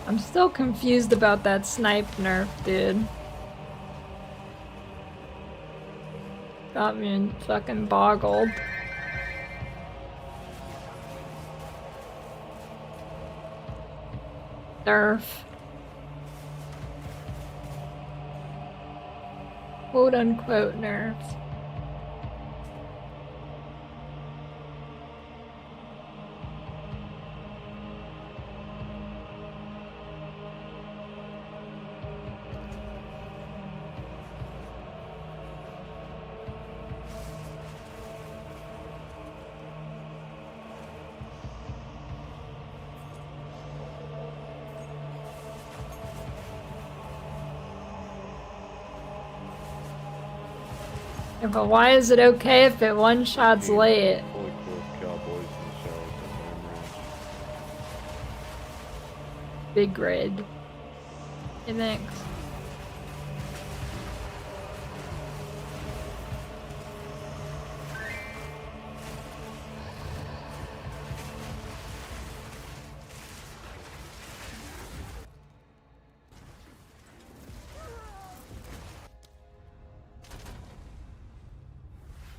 I'm still confused about that snipe nerf, dude. Got me fucking boggled. Nerf. Quote unquote nerf. Yeah, but why is it okay if it one-shots late? Fully clothed cowboys in the showers at Ram Ranch. Big raid. Hey, thanks.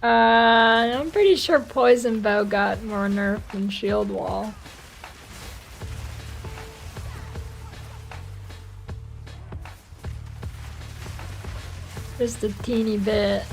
I'm pretty sure Poison Bow got more nerf than Shield Wall. Just a teeny bit.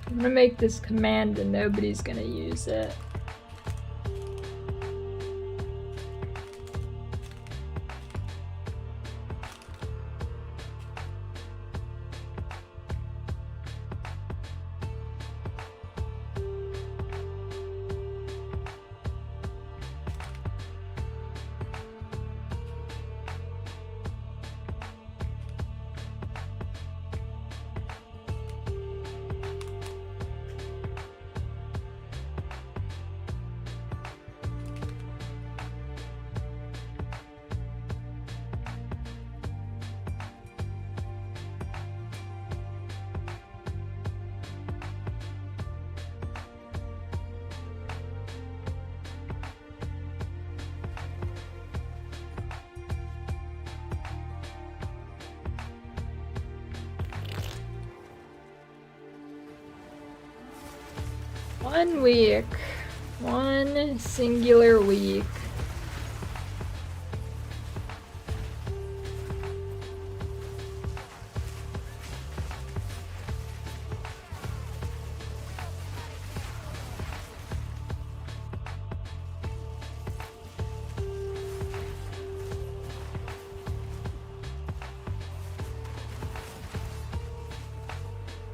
I'm gonna make this command and nobody's gonna use it. One week. One singular week.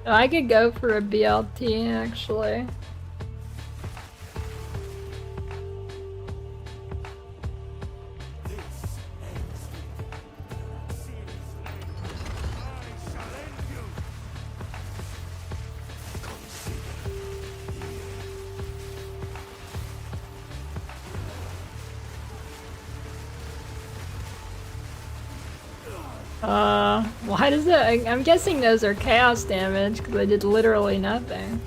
I could go for a BLT actually. Why does it? I'm guessing those are chaos damage because I did literally nothing.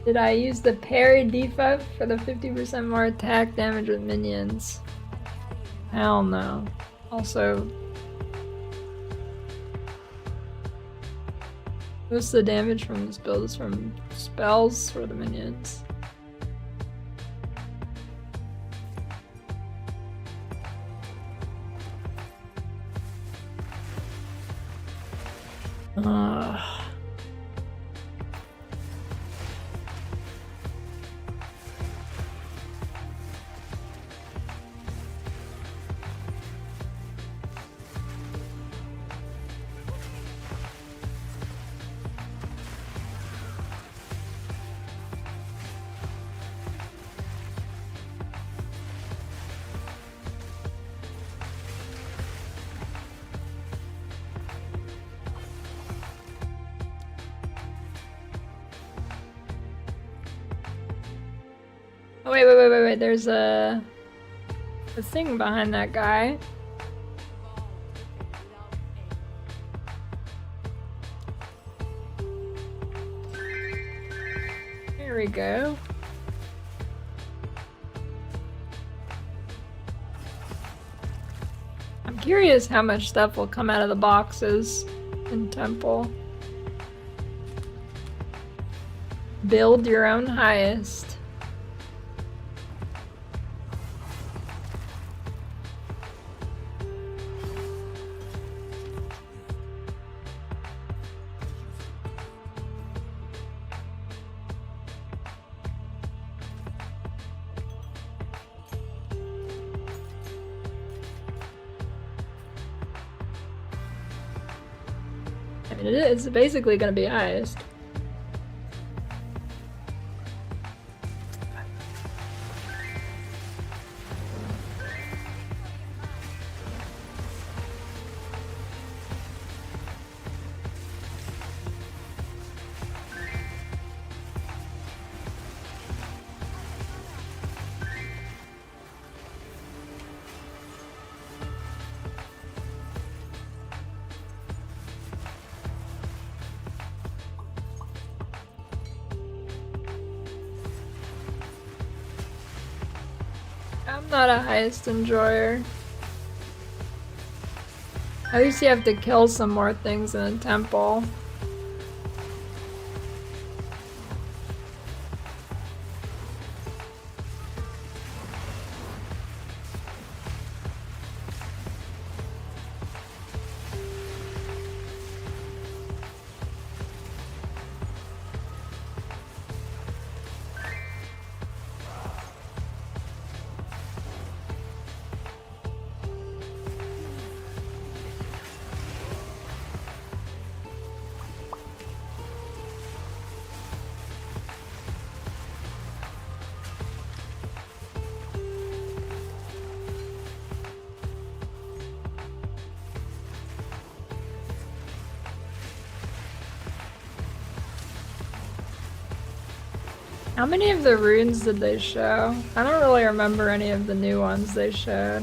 Did I use the parry debuff for the 50% more attack damage with minions? Hell no. Also, most of the damage from this build is from spells for the minions. Oh, wait. There's a thing behind that guy. There we go. I'm curious how much stuff will come out of the boxes in Temple. Build your own highest. I mean, it's basically gonna be highest. I'm not a heist enjoyer. At least you have to kill some more things in the temple. How many of the runes did they show? I don't really remember any of the new ones they showed.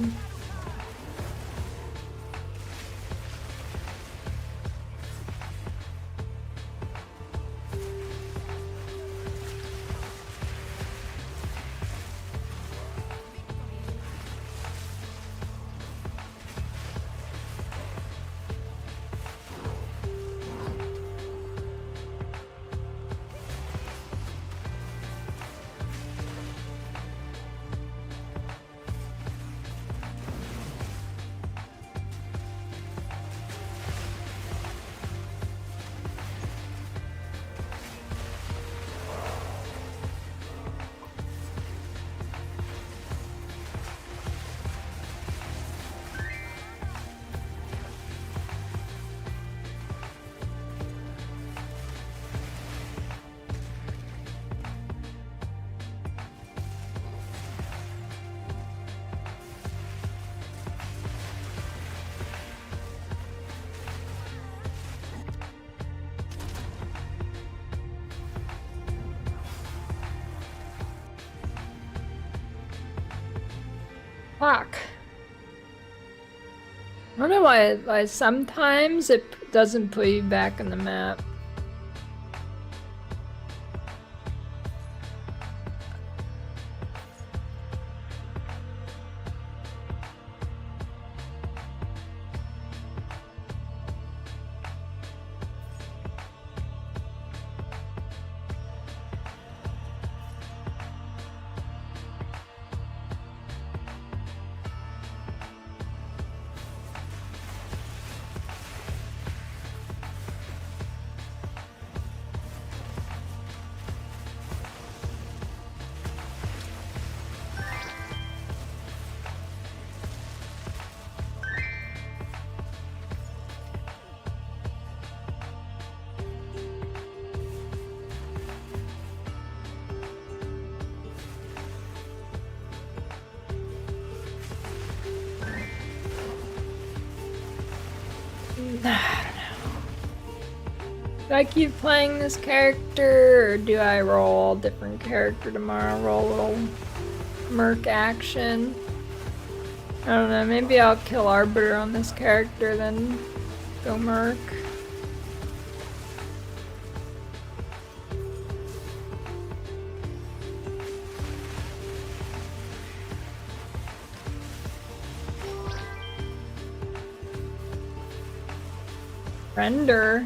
Fuck. I don't know why sometimes it doesn't put you back in the map. Do I keep playing this character, or do I roll a different character tomorrow? Roll a little merc action? I don't know, maybe I'll kill Arbiter on this character, then go merc. Render.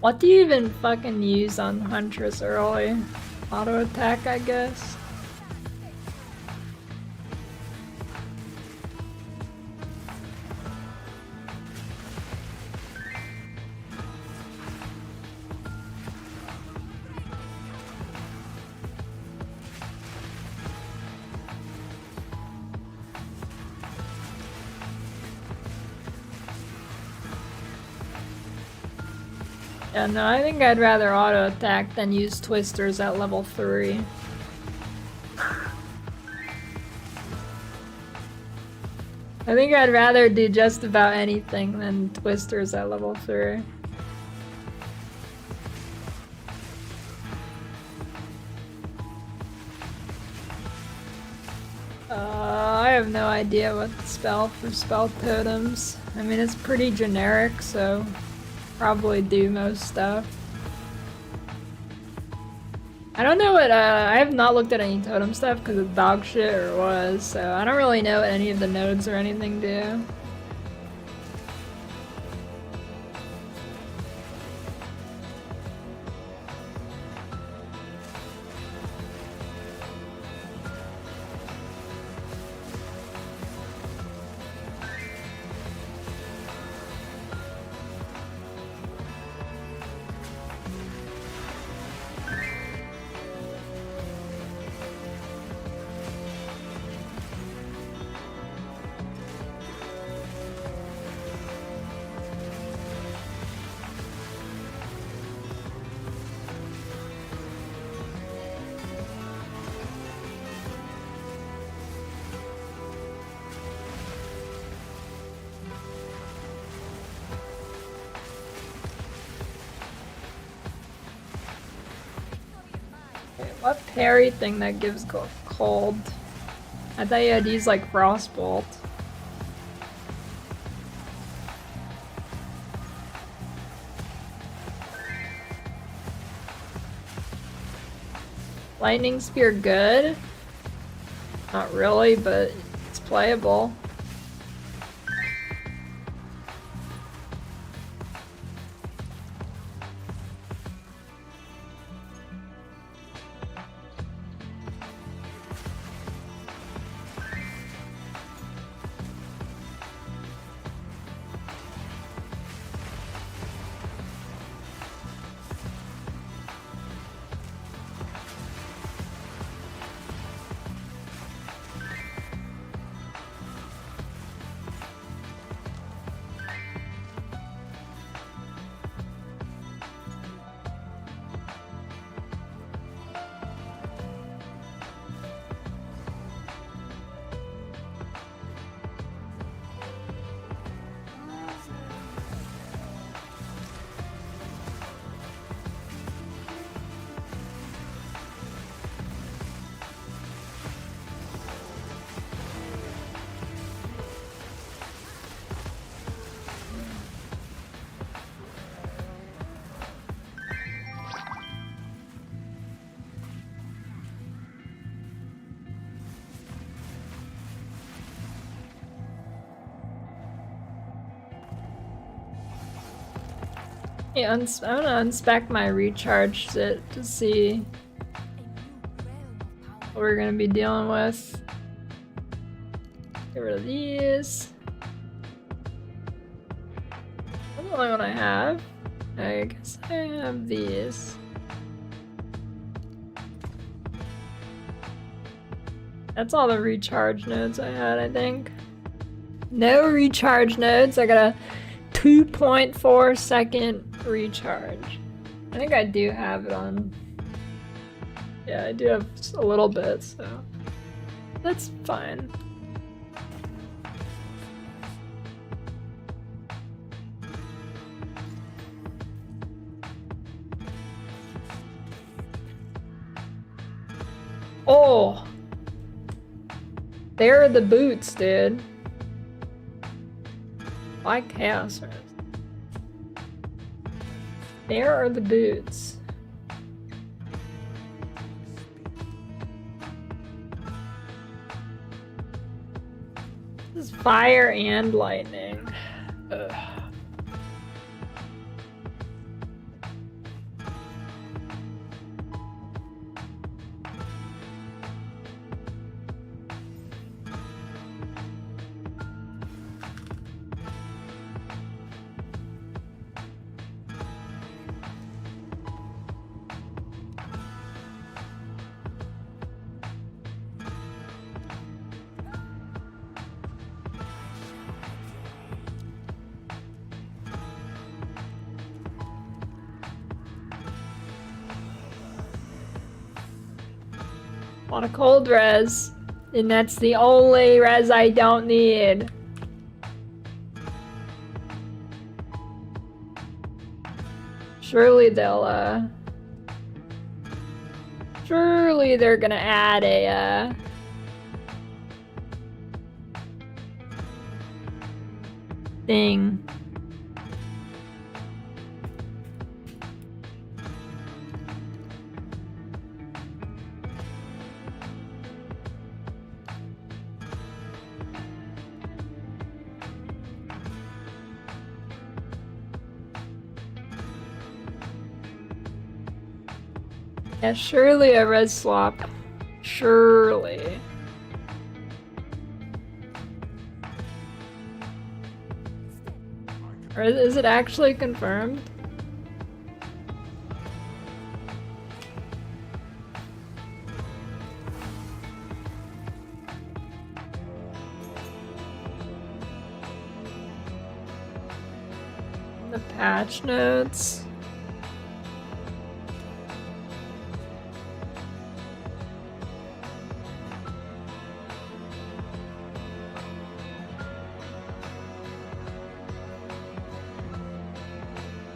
What do you even fucking use on Huntress early? Auto attack, I guess. Yeah, no, I think I'd rather auto attack than use twisters at level 3. I think I'd rather do just about anything than twisters at level 3. I have no idea what the spell for spell totems. I mean, it's pretty generic, so probably do most stuff. I don't know what, I have not looked at any totem stuff because it's dog shit or was, so I don't really know what any of the nodes or anything do. What parry thing that gives cold? I thought you had to use like Frostbolt. Lightning Spear good? Not really, but it's playable. Yeah, I'm gonna unspec my recharge to see what we're gonna be dealing with. Get rid of these. That's the only one I have. I guess I have these. That's all the recharge nodes I had, I think. No recharge nodes. I got a 2.4 second recharge. I think I do have it on. Yeah, I do have a little bit, so that's fine. Oh! There are the boots, dude. Why Chaos Rest? There are the boots. This is fire and lightning. Ugh. Want a cold res. And that's the only res I don't need. Surely they'll, surely they're gonna add a, thing. Yeah, surely a res swap. Surely. Or is it actually confirmed? The patch notes.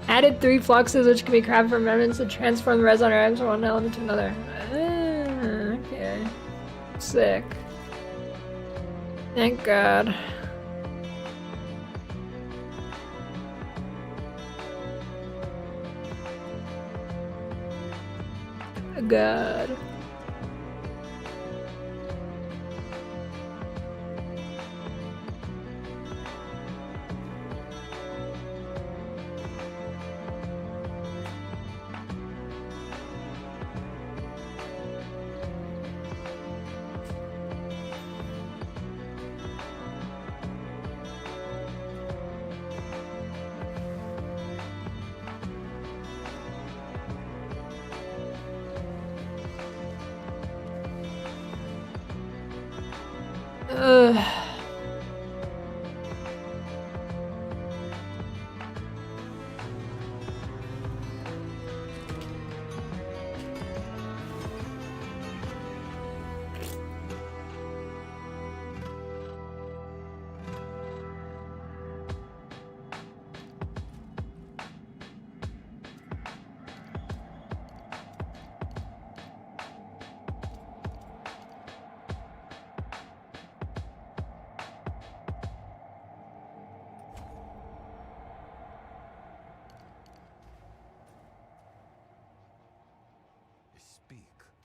Added 3 fluxes which can be crafted from elements to transform the res on our items from one element to another. Okay. Sick. Thank God. God. Ugh.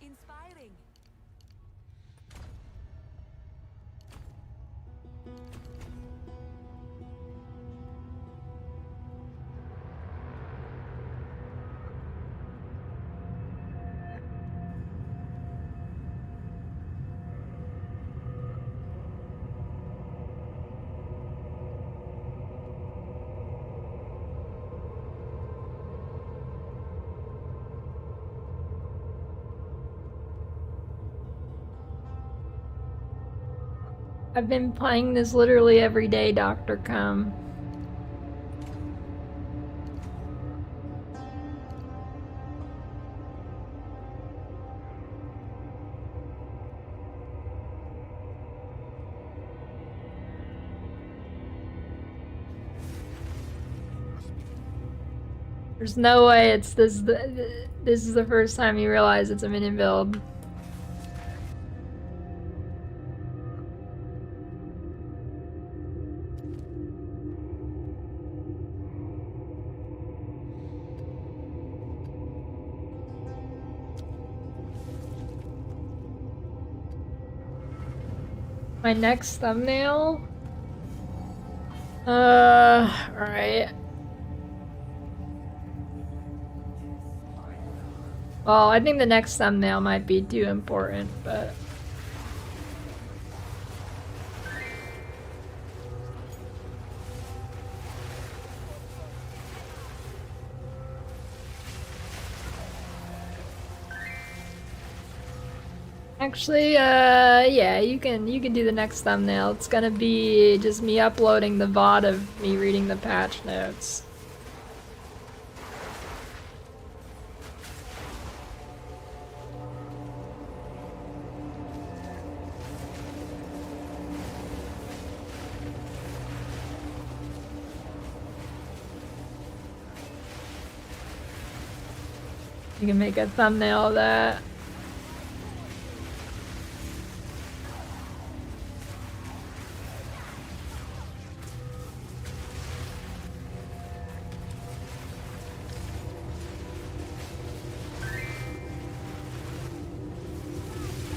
Inspiring. I've been playing this literally every day, Dr. Cum. There's no way it's this. This is the first time you realize it's a minion build. My next thumbnail? Alright. Well, I think the next thumbnail might be too important, but... Actually, yeah, you can do the next thumbnail. It's gonna be just me uploading the VOD of me reading the patch notes. You can make a thumbnail of that.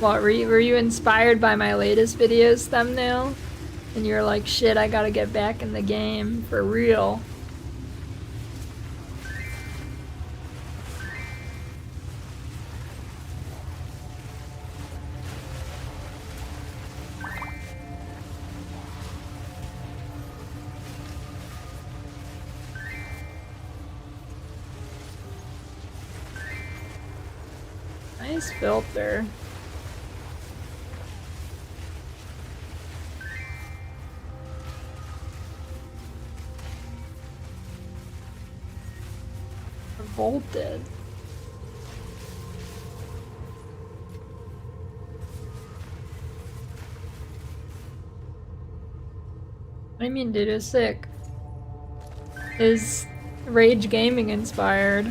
What, were you inspired by my latest video's thumbnail? And you're like, shit, I gotta get back in the game for real. Nice filter. Revolted. What do you mean, dude? Is sick? Is Rage Gaming inspired?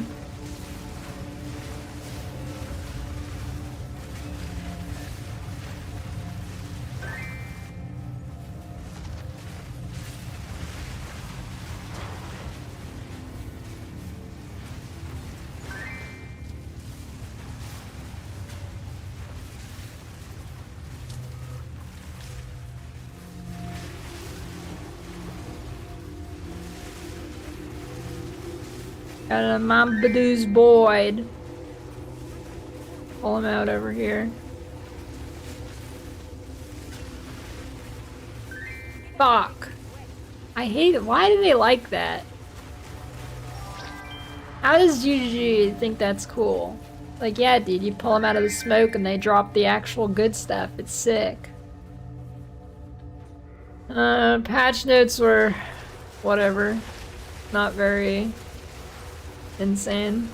Got a Mambadoo's Boyd. Pull him out over here. Fuck. I hate it. Why do they like that? How does GG think that's cool? Like, yeah, dude, you pull them out of the smoke and they drop the actual good stuff. It's sick. Patch notes were whatever. Not very insane.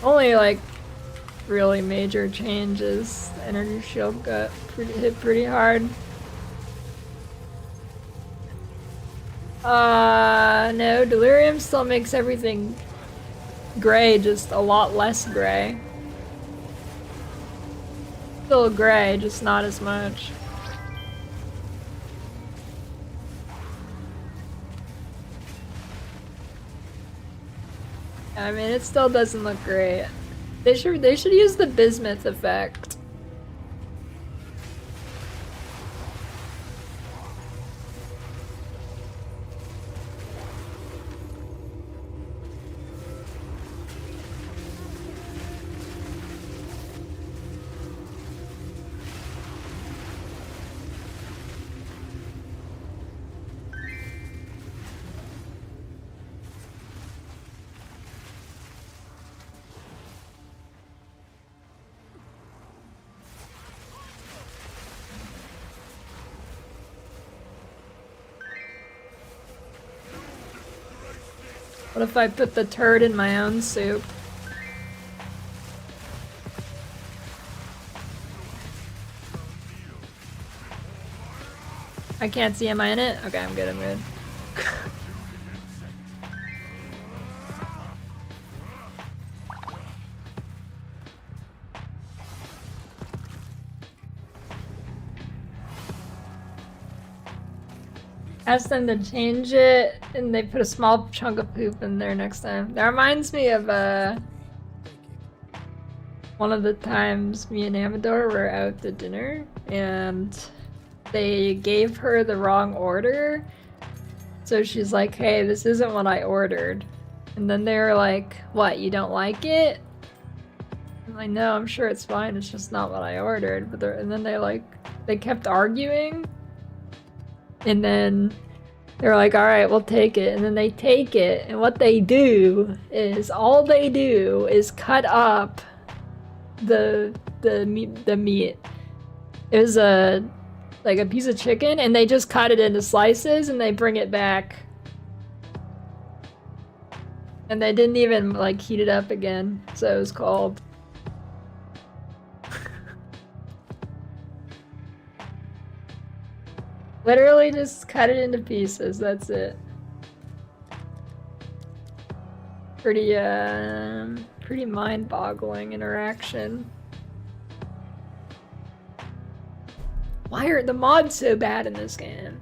Only like really major changes. The energy shield got hit pretty hard. No, Delirium still makes everything gray, just a lot less gray. Still gray, just not as much. I mean, it still doesn't look great. They should use the bismuth effect. What if I put the turd in my own soup? I can't see, am I in it? Okay, I'm good, I'm good. Ask them to change it, and they put a small chunk of poop in there next time. That reminds me of one of the times me and Amador were out to dinner, and they gave her the wrong order. So she's like, hey, this isn't what I ordered. And then they were like, what, you don't like it? I'm like, no, I'm sure it's fine, it's just not what I ordered. But and then they kept arguing. And then they're like, all right, we'll take it. And then they take it. And what they do is, all they do is cut up the meat. It was like a piece of chicken, and they just cut it into slices and they bring it back. And they didn't even like heat it up again. So it was cold. Literally just cut it into pieces, that's it. Pretty mind-boggling interaction. Why are the mods so bad in this game?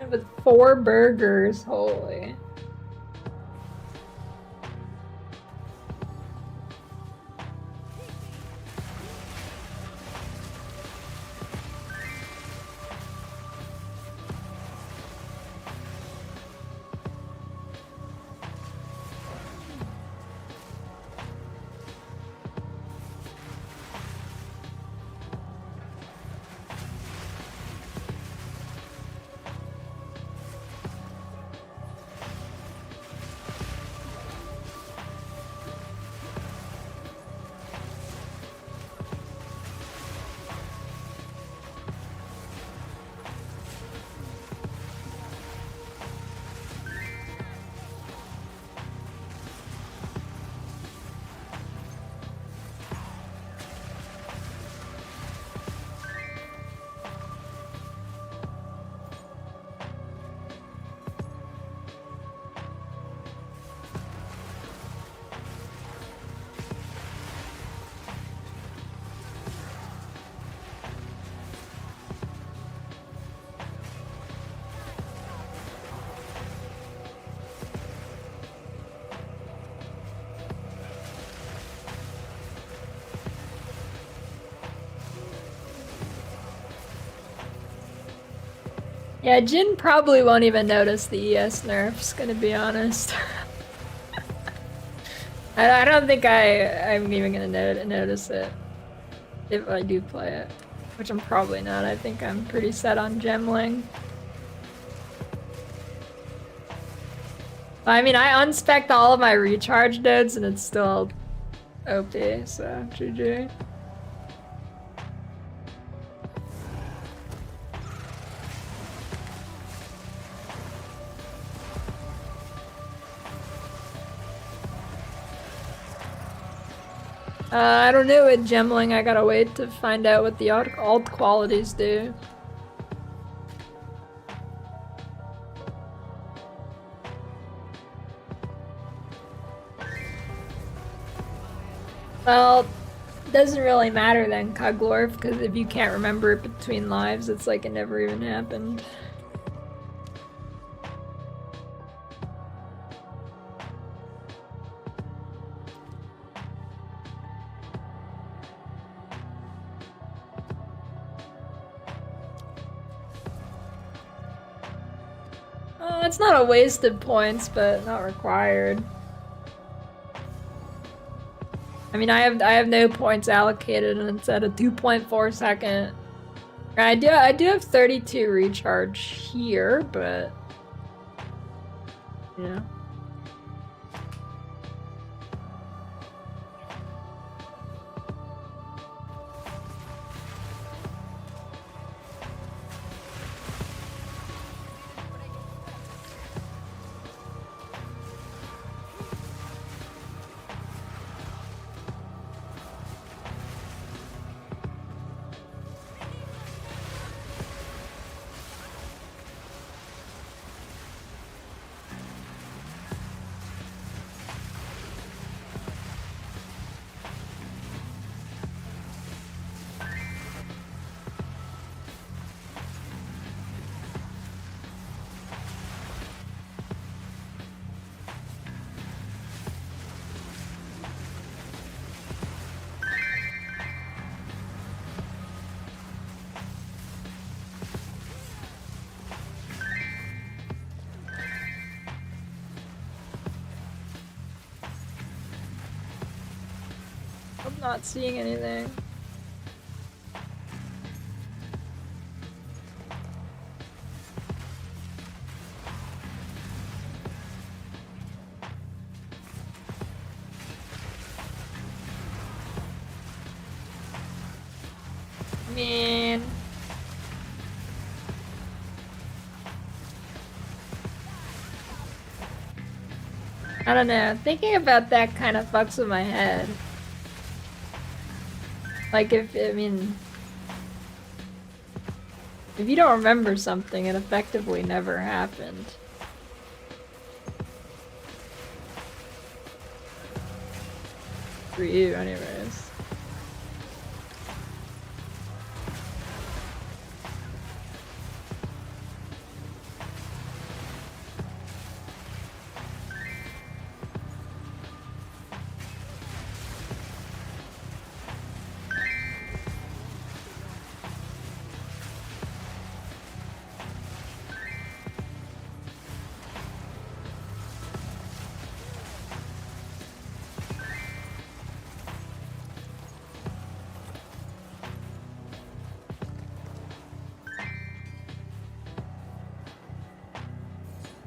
With 4 burgers, holy. Yeah, Djinn probably won't even notice the ES nerfs, gonna be honest. I don't think I'm even gonna notice it if I do play it, which I'm probably not. I think I'm pretty set on gemling. I mean, I unspec'd all of my recharge nodes and it's still OP, so GG. I don't know with gemling, I gotta wait to find out what the alt qualities do. Well, it doesn't really matter then, Cuglorf, because if you can't remember it between lives, it's like it never even happened. It's not a waste of points, but not required. I mean, I have no points allocated, and it's at a 2.4 second. I do have 32 recharge here, but yeah. I'm not seeing anything. I don't know. Thinking about that kind of fucks with my head. Like if you don't remember something, it effectively never happened. For you, anyways.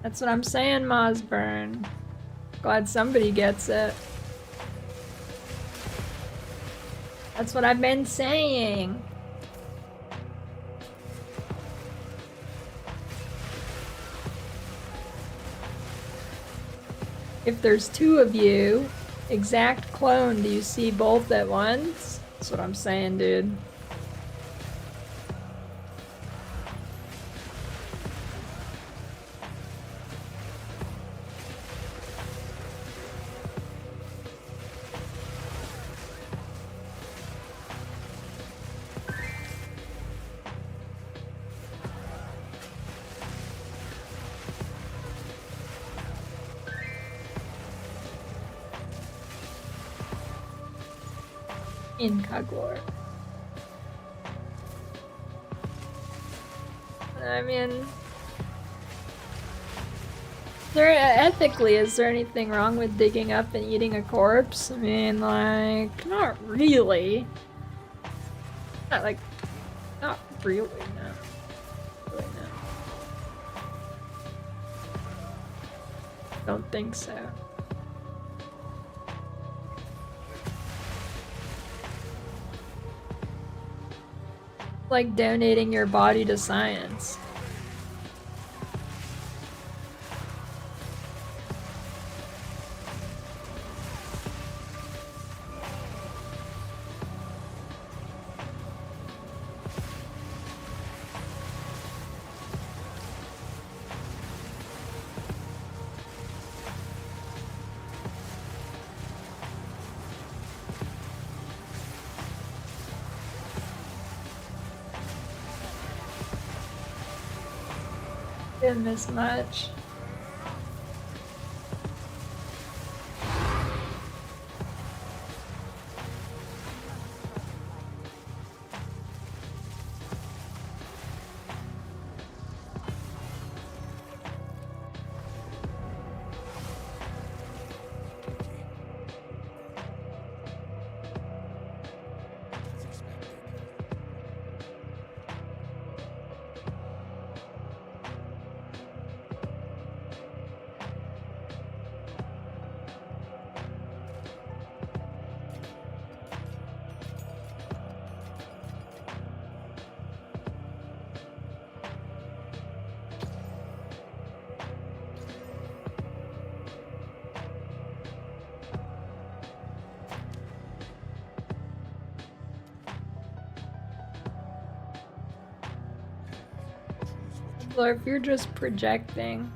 That's what I'm saying, Mosburn. Glad somebody gets it. That's what I've been saying. If there's two of you, exact clone, do you see both at once? That's what I'm saying, dude. Incoglor. I mean, ethically, is there anything wrong with digging up and eating a corpse? I mean, like, not really. Not really, no. Really, no. Don't think so. Like donating your body to science. Didn't miss much. Or if you're just projecting.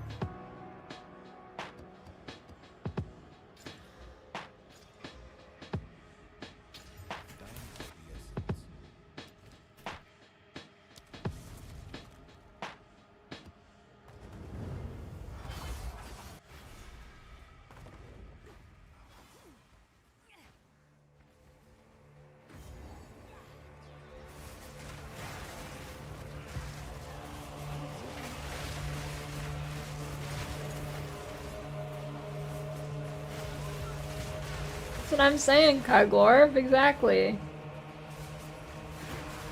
That's what I'm saying, Coglorf, exactly.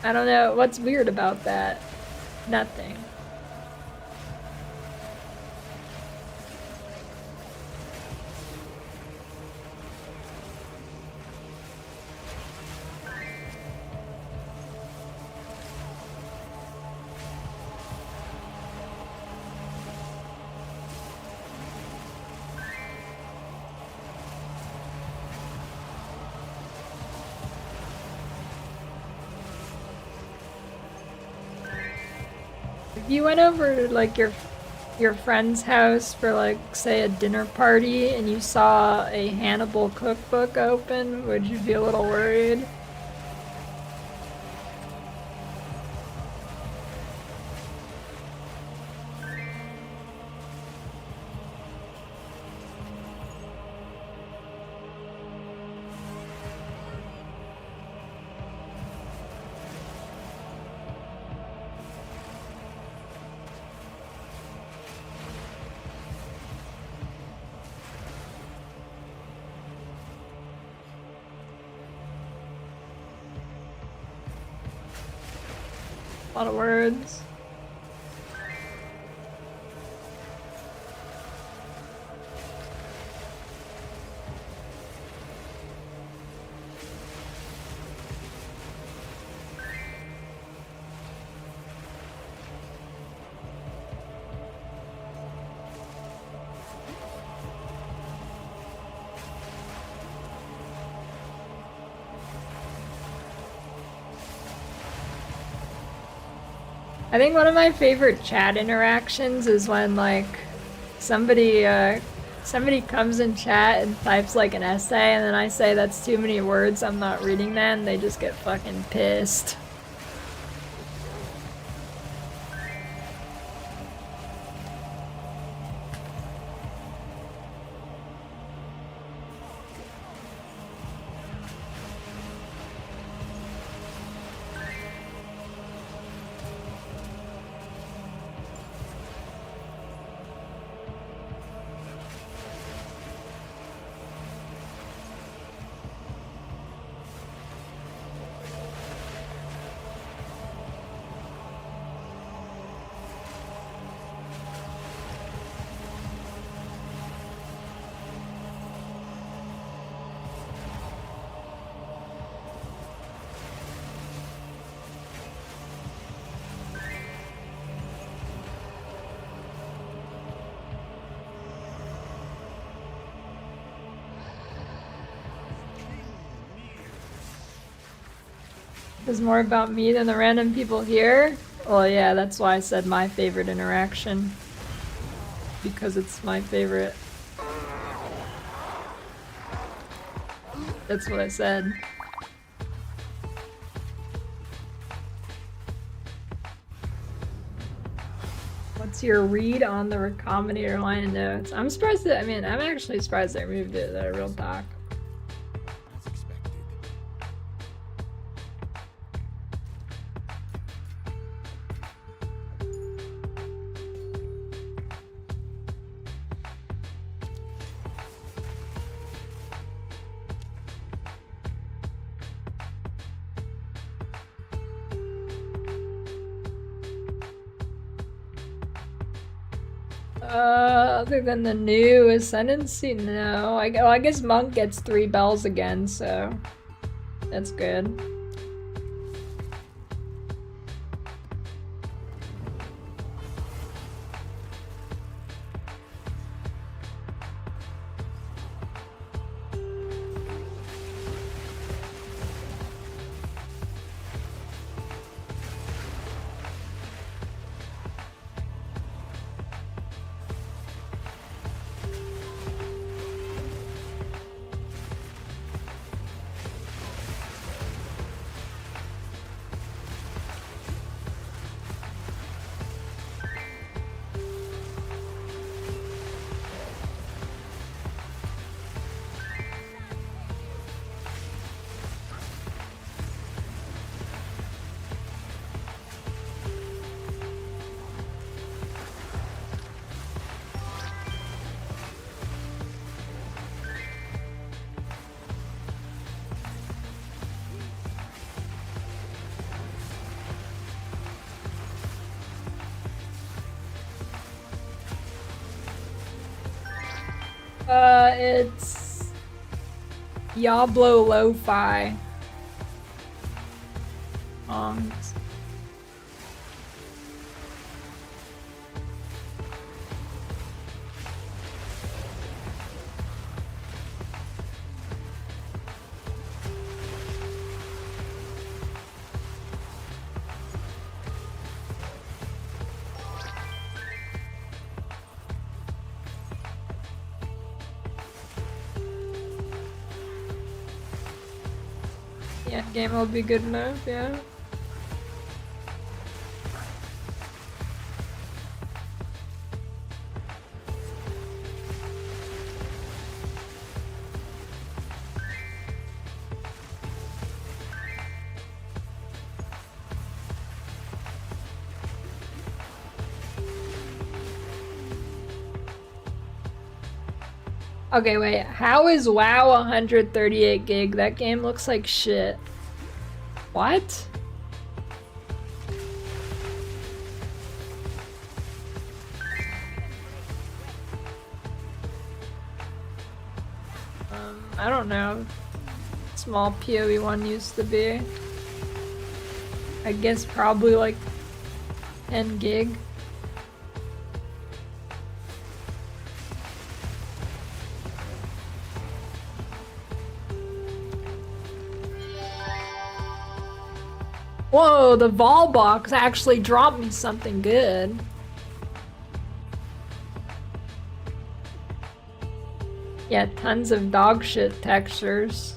I don't know, what's weird about that? Nothing. if you went over to like your friend's house for like say a dinner party and you saw a Hannibal cookbook open, would you be a little worried? A lot of words. I think one of my favorite chat interactions is when like somebody comes in chat and types like an essay and then I say that's too many words, I'm not reading that, and they just get fucking pissed. Is more about me than the random people here? Well, yeah, that's why I said my favorite interaction. Because it's my favorite. That's what I said. What's your read on the Recombinator line of notes? I'm surprised that, I'm actually surprised they removed it, that real talk. Other than the new Ascendancy, no. I guess Monk gets 3 bells again, so that's good. It's Diablo Lo-Fi. The endgame will be good enough, yeah. Okay, wait. How is WoW 138 gig? That game looks like shit. What? I don't know. Small PoE 1 used to be. I guess probably like 10 gig. Whoa, the Vol box actually dropped me something good. Yeah, tons of dog shit textures.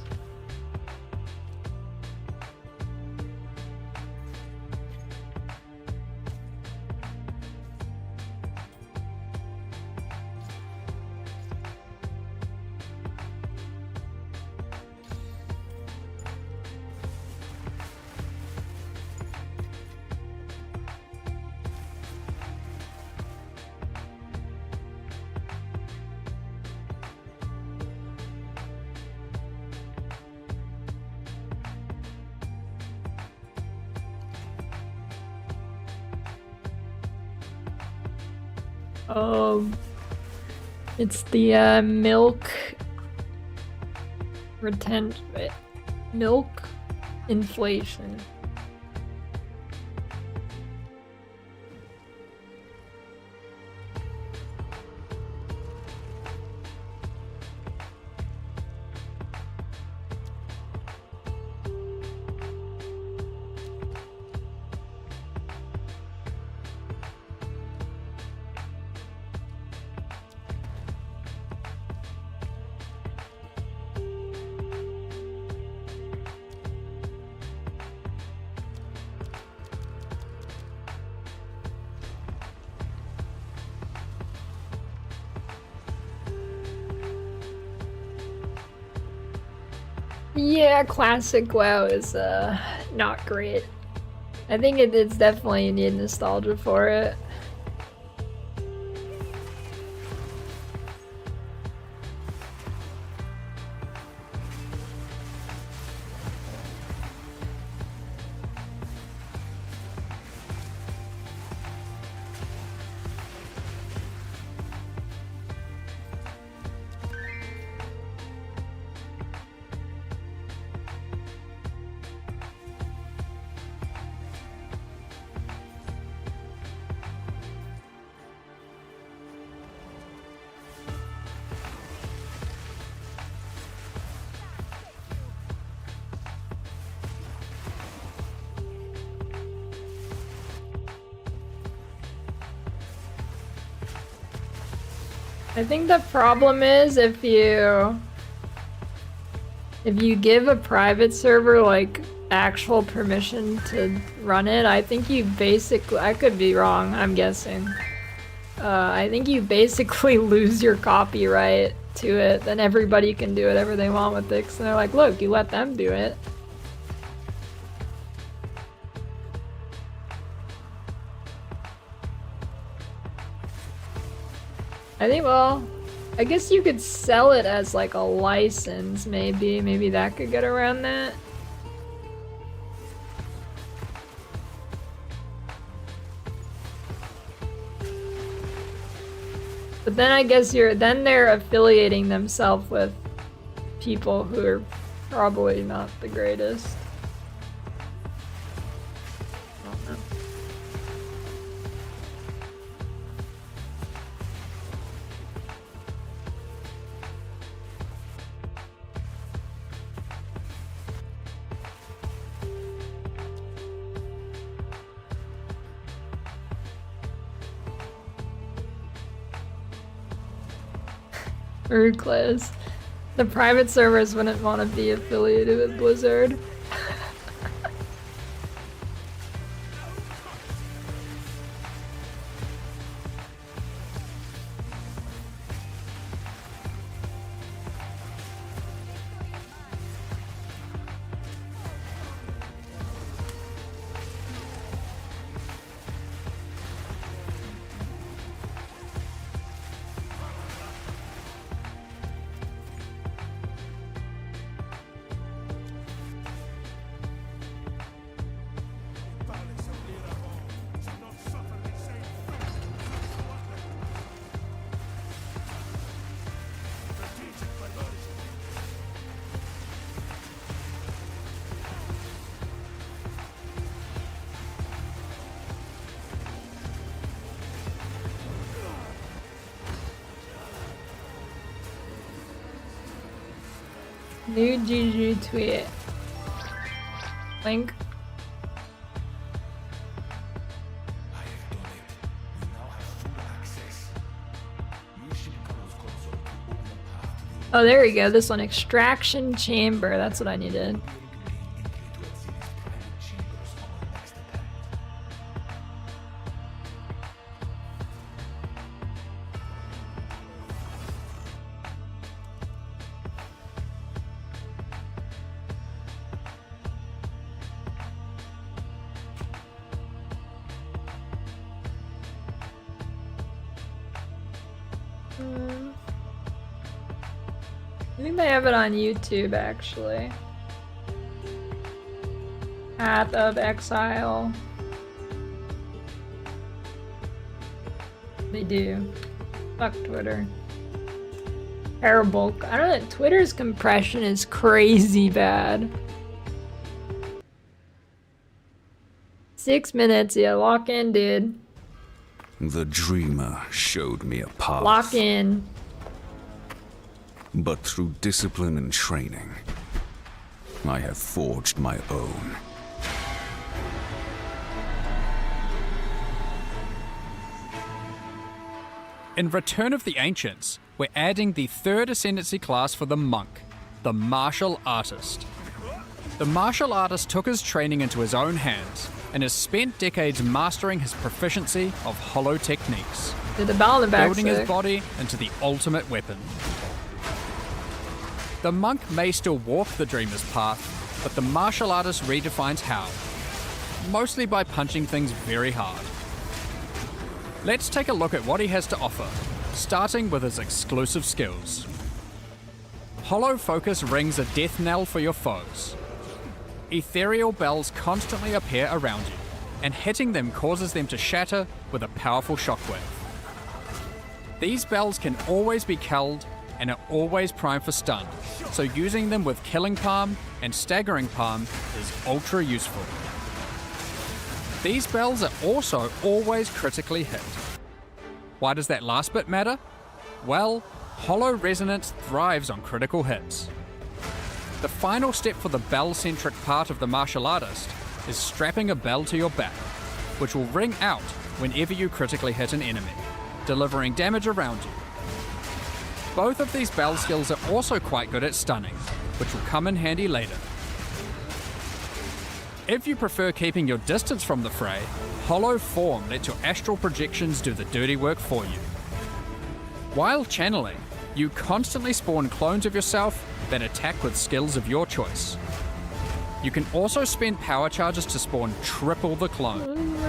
It's the milk milk inflation. Yeah, classic WoW is not great. I think it's definitely you need nostalgia for it. I think the problem is if you give a private server like actual permission to run it, I think you basically, I could be wrong, I'm guessing. I think you basically lose your copyright to it, then everybody can do whatever they want with it, because they're like, look, you let them do it. I think, well, I guess you could sell it as like a license, maybe. Maybe that could get around that. But then I guess then they're affiliating themselves with people who are probably not the greatest. I don't know. Ruthless. The private servers wouldn't want to be affiliated with Blizzard. New GG tweet. Link. Oh, there we go. This one, extraction chamber. That's what I needed. I think they have it on YouTube, actually. Path of Exile. They do. Fuck Twitter. Terrible. I don't know. Twitter's compression is crazy bad. 6 minutes. Yeah, lock in, dude. The dreamer showed me a path. Lock in. But through discipline and training, I have forged my own. In Return of the Ancients, we're adding the third Ascendancy class for the Monk, the Martial Artist. The Martial Artist took his training into his own hands and has spent decades mastering his proficiency of hollow techniques, Did the bell in the back building sick. his body into the ultimate weapon. The Monk may still walk the Dreamer's path, but the Martial Artist redefines how, mostly by punching things very hard. Let's take a look at what he has to offer, starting with his exclusive skills. Hollow Focus rings a death knell for your foes. Ethereal bells constantly appear around you, and hitting them causes them to shatter with a powerful shockwave. These bells can always be killed and are always primed for stun, so using them with Killing Palm and Staggering Palm is ultra useful. These bells are also always critically hit. Why does that last bit matter? Well, Hollow Resonance thrives on critical hits. The final step for the bell-centric part of the Martial Artist is strapping a bell to your back, which will ring out whenever you critically hit an enemy, delivering damage around you. Both of these bell skills are also quite good at stunning, which will come in handy later. If you prefer keeping your distance from the fray, Hollow Form lets your astral projections do the dirty work for you. While channeling, you constantly spawn clones of yourself that attack with skills of your choice. You can also spend power charges to spawn triple the clone.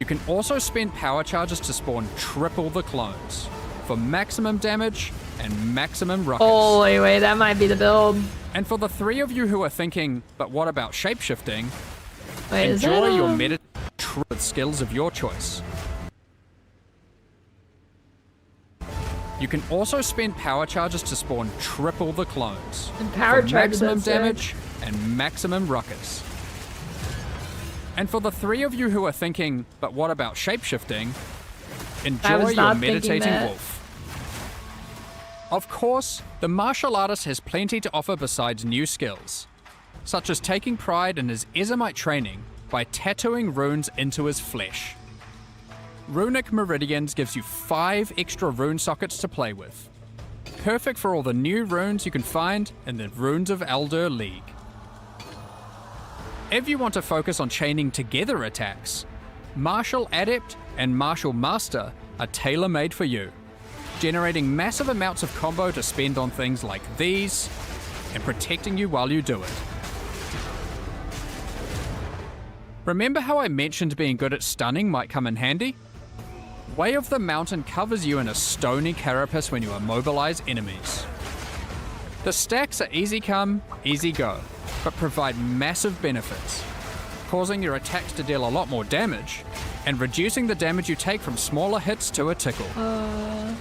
You can also spend power charges to spawn triple the clones for maximum damage and maximum ruckus. Holy wait, that might be the build. And for the three of you who are thinking, but what about shapeshifting? Wait, is that, Enjoy your meditative with skills of your choice. You can also spend power charges to spawn triple the clones And power for charges, maximum that's it. damage and maximum ruckus. And for the three of you who are thinking, but what about shapeshifting? Enjoy was your not thinking meditating that. wolf. Of course, the martial artist has plenty to offer besides new skills, such as taking pride in his Ezomite training by tattooing runes into his flesh. Runic Meridians gives you 5 extra rune sockets to play with, perfect for all the new runes you can find in the Runes of Elder League. If you want to focus on chaining together attacks, Martial Adept and Martial Master are tailor-made for you, generating massive amounts of combo to spend on things like these, and protecting you while you do it. Remember how I mentioned being good at stunning might come in handy? Way of the Mountain covers you in a stony carapace when you immobilize enemies. The stacks are easy come, easy go, but provide massive benefits, causing your attacks to deal a lot more damage, and reducing the damage you take from smaller hits to a tickle. Oh,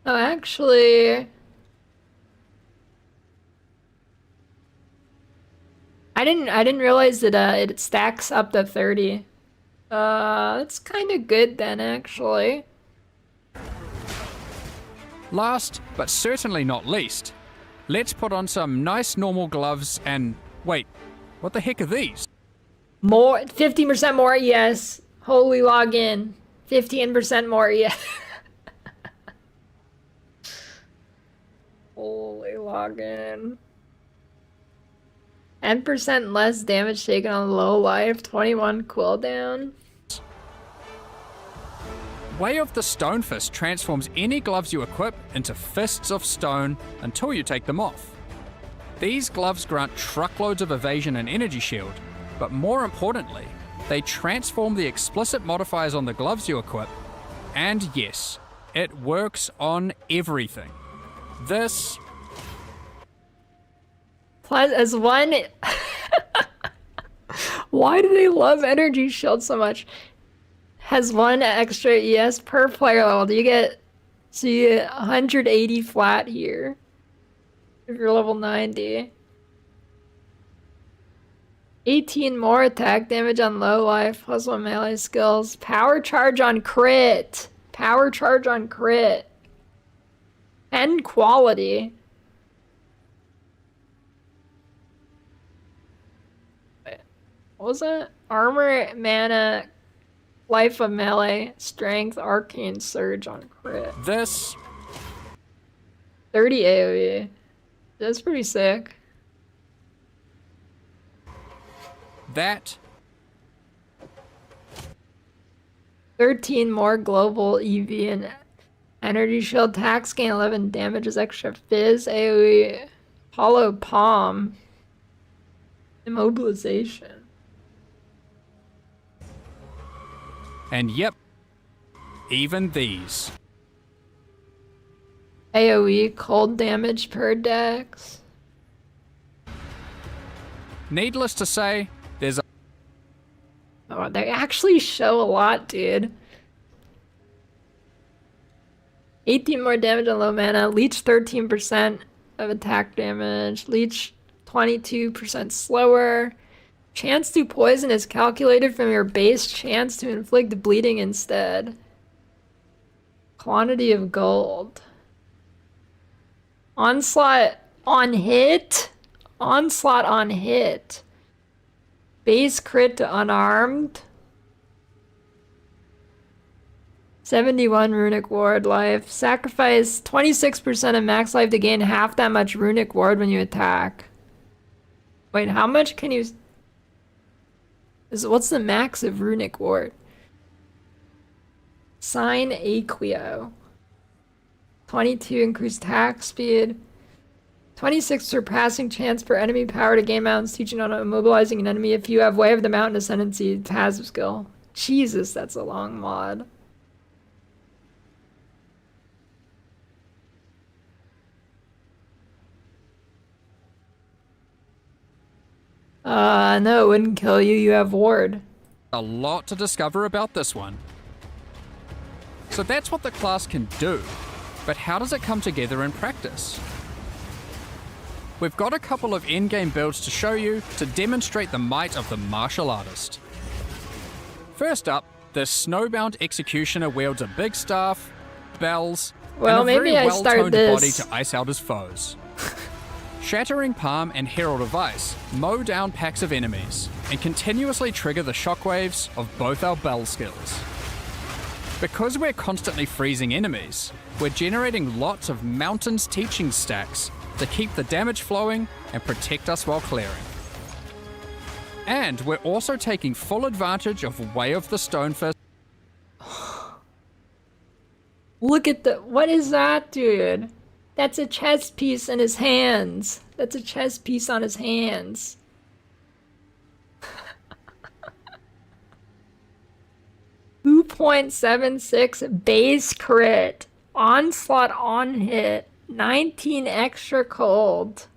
actually, I didn't realize that it stacks up to 30. That's kind of good then, actually. Last, but certainly not least, let's put on some nice normal gloves and... Wait, what the heck are these? More, 15% more ES. Holy login. 15% more ES. Holy login. 10% less damage taken on low life, 21 cooldown. Way of the Stone Fist transforms any gloves you equip into fists of stone until you take them off. These gloves grant truckloads of evasion and energy shield, but more importantly, they transform the explicit modifiers on the gloves you equip, and yes, it works on everything. This... Plus, as one... Why do they love energy shield so much? Has 1 extra ES per player level. You get 180 flat here if you're level 90. 18 more attack damage on low life, plus 1 melee skills. Power charge on crit. Power charge on crit. 10 quality. Wait, what was that? Armor, mana, life of melee, strength, arcane surge on crit. This... 30 AoE. That's pretty sick. That... 13 more global EV and energy shield. Tax gain 11 damages extra fizz AoE. Hollow palm. Immobilization. And yep, even these. AoE cold damage per dex. Needless to say, there's a... Oh, they actually show a lot, dude. 18 more damage on low mana. Leech 13% of attack damage. Leech 22% slower. Chance to poison is calculated from your base chance to inflict bleeding instead. Quantity of gold. Onslaught on hit. Onslaught on hit. Base crit to unarmed. 71 runic ward life. Sacrifice 26% of max life to gain half that much runic ward when you attack. Wait, how much can you... What's the max of runic ward? Sign Aquio. 22 increased attack speed. 26 surpassing chance per enemy power to gain mountains, teaching on immobilizing an enemy if you have Way of the Mountain Ascendancy passive skill. Jesus, that's a long mod. No, it wouldn't kill you. You have ward. A lot to discover about this one. So that's what the class can do, but how does it come together in practice? We've got a couple of endgame builds to show you to demonstrate the might of the martial artist. First up, the snowbound executioner wields a big staff, bells, and a very well-toned body to ice out his foes. Shattering Palm and Herald of Ice mow down packs of enemies and continuously trigger the shockwaves of both our bell skills. Because we're constantly freezing enemies, we're generating lots of Mountains teaching stacks to keep the damage flowing and protect us while clearing. And we're also taking full advantage of Way of the Stone Fist. Look at the... What is that, dude? That's a chess piece in his hands. That's a chess piece on his hands. 2.76 base crit. Onslaught on hit. 19 extra cold.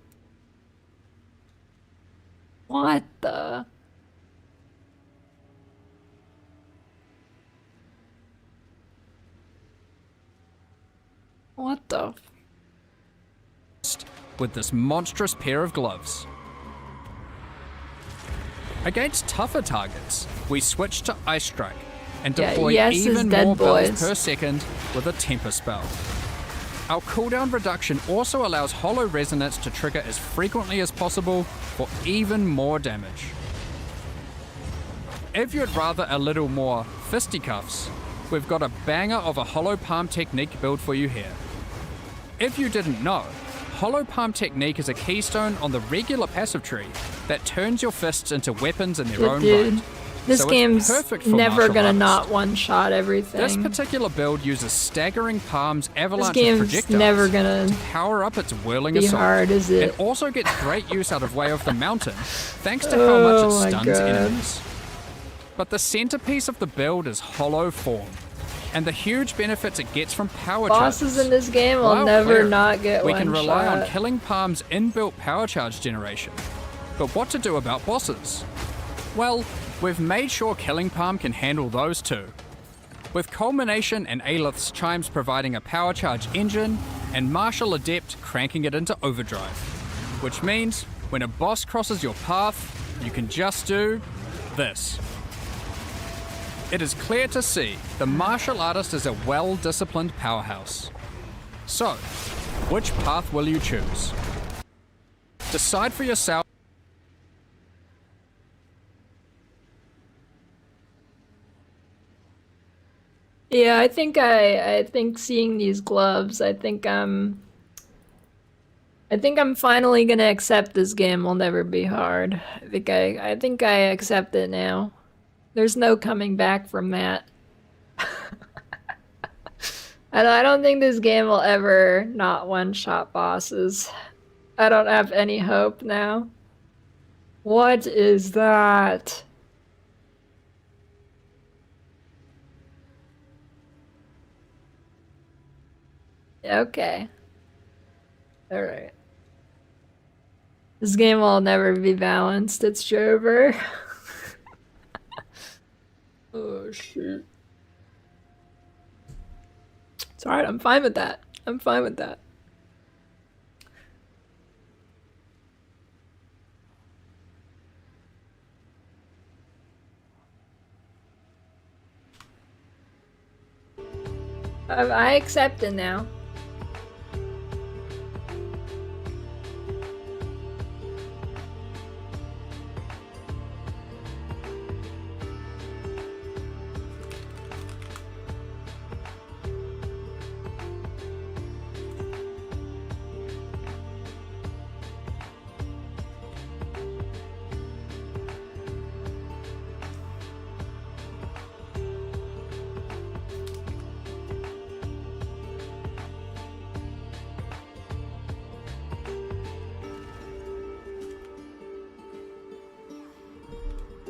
What the? What the? With this monstrous pair of gloves. Against tougher targets, we switch to Ice Strike and Yeah, deploy yes is even dead, more boys. bells per second with a Temper spell. Our cooldown reduction also allows Hollow Resonance to trigger as frequently as possible for even more damage. If you'd rather a little more fisticuffs, we've got a banger of a Hollow Palm Technique build for you here. If you didn't know, Hollow Palm Technique is a keystone on the regular passive tree that turns your fists into weapons in their own Dude, right. this So it's game's perfect for never martial gonna artists. not one-shot everything. This particular build uses staggering palms This avalanche of game's projectiles never gonna to power up its whirling be assault. hard, is it? It also gets great use out of Way of the Mountain, thanks to how Oh much my it stuns God. enemies. But the centerpiece of the build is Hollow Form, and the huge benefits it gets from power Bosses charges. in this game will While never clearing, not get we one can rely on shot. Killing Palm's inbuilt power charge generation. But what to do about bosses? Well, we've made sure Killing Palm can handle those too. With Culmination and Aelith's Chimes providing a power charge engine, and Martial Adept cranking it into overdrive. Which means, when a boss crosses your path, you can just do this. It is clear to see the martial artist is a well-disciplined powerhouse. So, which path will you choose? Decide for yourself. Yeah, I think seeing these gloves, I think I'm finally gonna accept this game will never be hard. I think I accept it now. There's no coming back from that. I don't think this game will ever not one-shot bosses. I don't have any hope now. What is that? Okay. Alright. This game will never be balanced. It's Jover. Oh, shit. It's alright, I'm fine with that. I'm fine with that. I accept it now.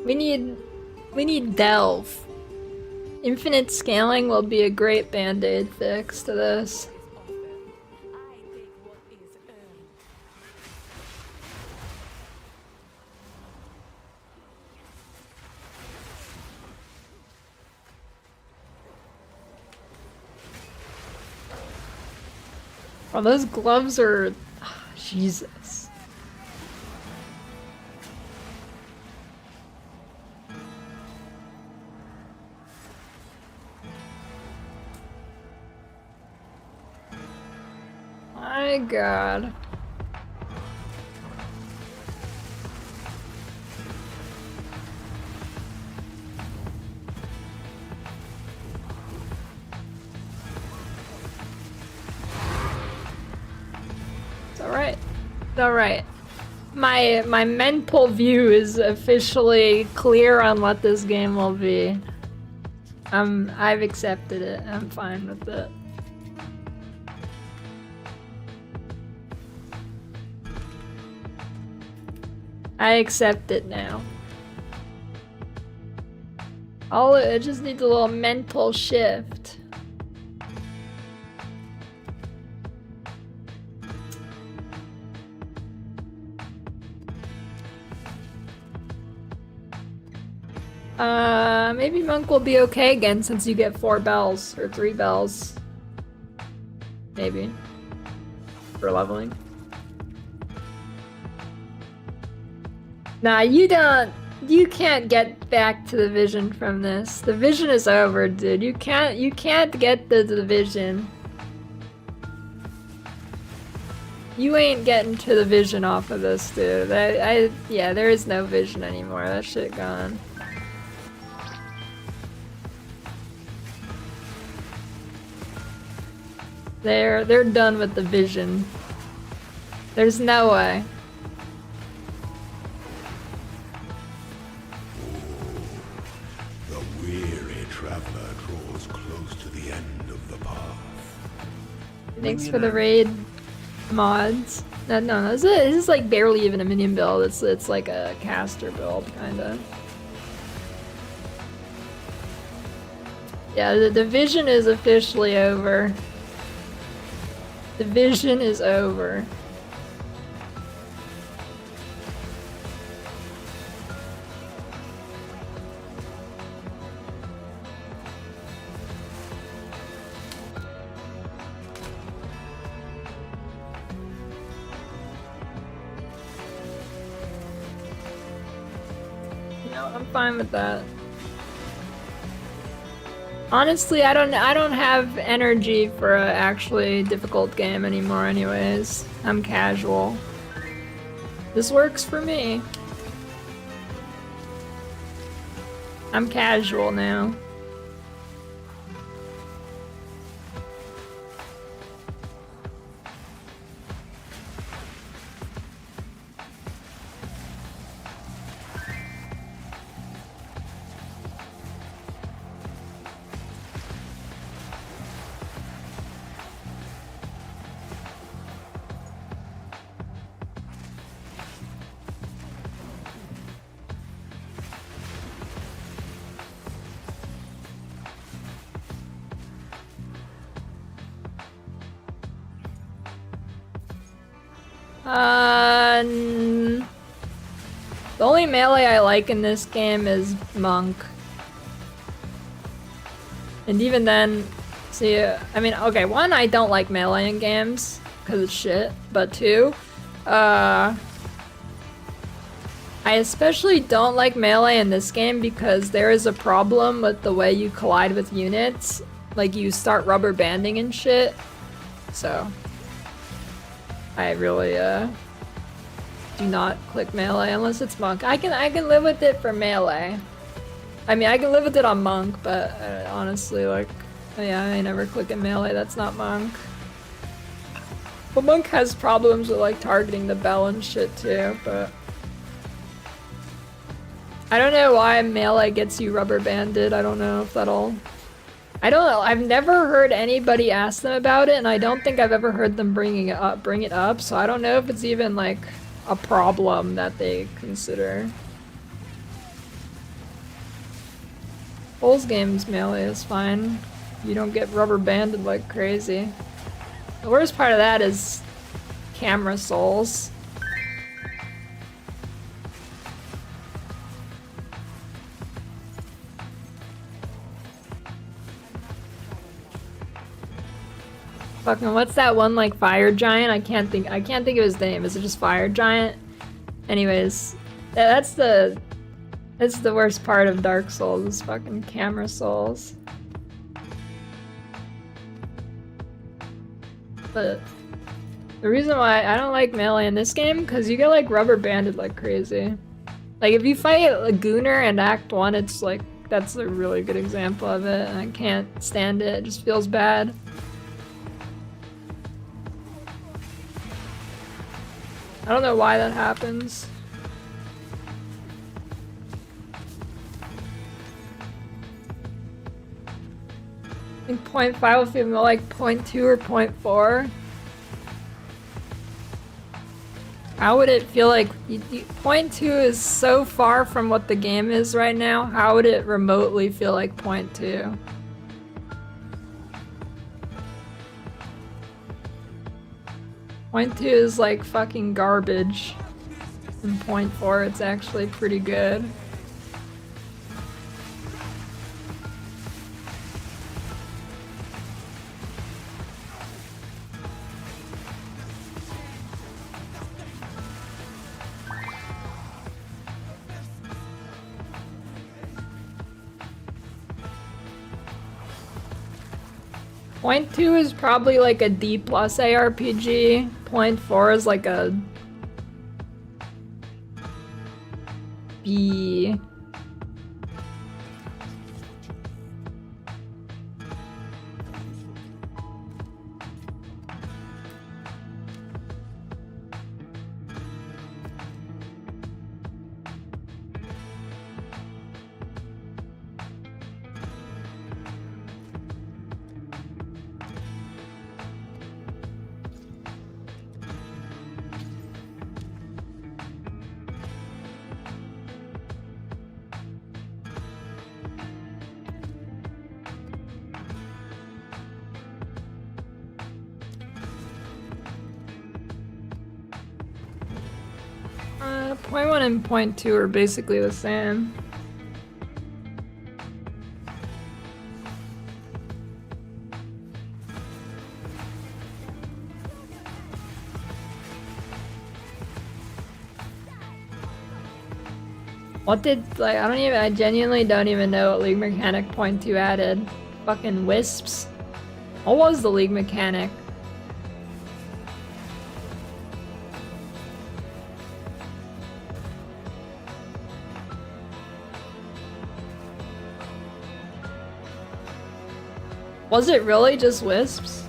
We need Delve. Infinite scaling will be a great band-aid fix to this. I take what is earned. Oh, those gloves are... Jesus. My God. It's alright. It's alright. My mental view is officially clear on what this game will be. I've accepted it. I'm fine with it. I accept it now. It just needs a little mental shift. Maybe Monk will be okay again since you get 4 bells or 3 bells. Maybe. For leveling. Nah, you don't You can't get back to the vision from this. The vision is over, dude. You can't get the vision. You ain't getting to the vision off of this, dude. Yeah, there is no vision anymore. That shit gone. They're done with the vision. There's no way. The weary traveler draws close to the end of the path. Thanks for the raid mods. No, this is like barely even a minion build. It's like a caster build, kinda. Yeah, the vision is officially over. The vision is over. No, I'm fine with that. Honestly, I don't have energy for a actually difficult game anymore anyways. I'm casual. This works for me. I'm casual now. The only melee I like in this game is Monk. And even then, see, I mean, okay, one, I don't like melee in games, because it's shit, but two, I especially don't like melee in this game because there is a problem with the way you collide with units. Like, you start rubber banding and shit, so I really, do not click melee unless it's Monk. I can live with it for melee. I mean, I can live with it on Monk, but honestly, like, yeah, I never click in melee. That's not Monk. But Monk has problems with like targeting the bell and shit too. But I don't know why melee gets you rubber banded. I don't know if that'll. I don't know. I've never heard anybody ask them about it, and I don't think I've ever heard them bring it up. So I don't know if it's even like a problem that they consider. Souls games melee is fine. You don't get rubber banded like crazy. The worst part of that is camera souls. Fucking what's that one like fire giant? I can't think of his name. Is it just fire giant? Anyways, that's the worst part of Dark Souls, is fucking camera souls. But the reason why I don't like melee in this game, because you get like rubber banded like crazy. Like if you fight a Gooner in Act 1, it's like, that's a really good example of it, and I can't stand it. It just feels bad. I don't know why that happens. I think 0.5 will feel more like 0.2 or 0.4. How would it feel like 0.2 is so far from what the game is right now? How would it remotely feel like 0.2? Point 2 is like fucking garbage. And 0.4, it's actually pretty good. Point 2 is probably like a D plus ARPG. Point 4 is like a B. Point 1 and point 2 are basically the same. What did, like, I genuinely don't even know what League Mechanic point 2 added. Fucking wisps. What was the League Mechanic? Was it really just wisps?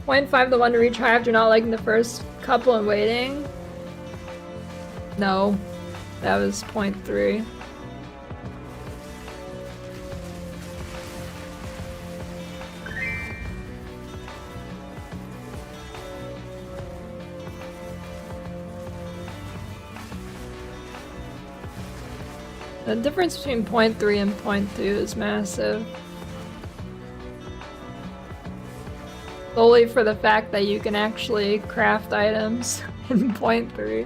Point 5, the one to retry after not liking the first couple and waiting? No, that was point 3. The difference between point 3 and point 2 is massive. Solely for the fact that you can actually craft items in point 3.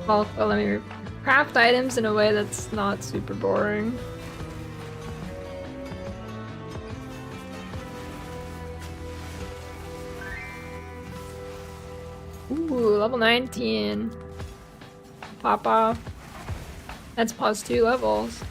Well, let me craft items in a way that's not super boring. Ooh, level 19. Pop off. That's plus 2 levels.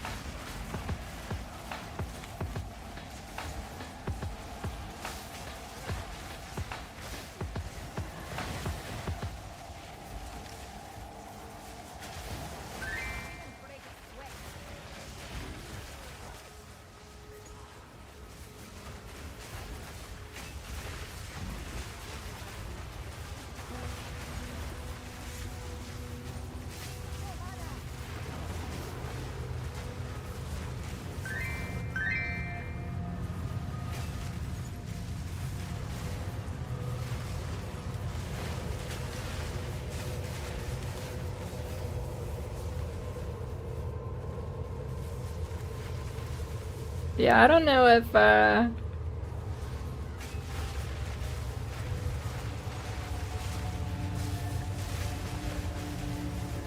Yeah, I don't know if,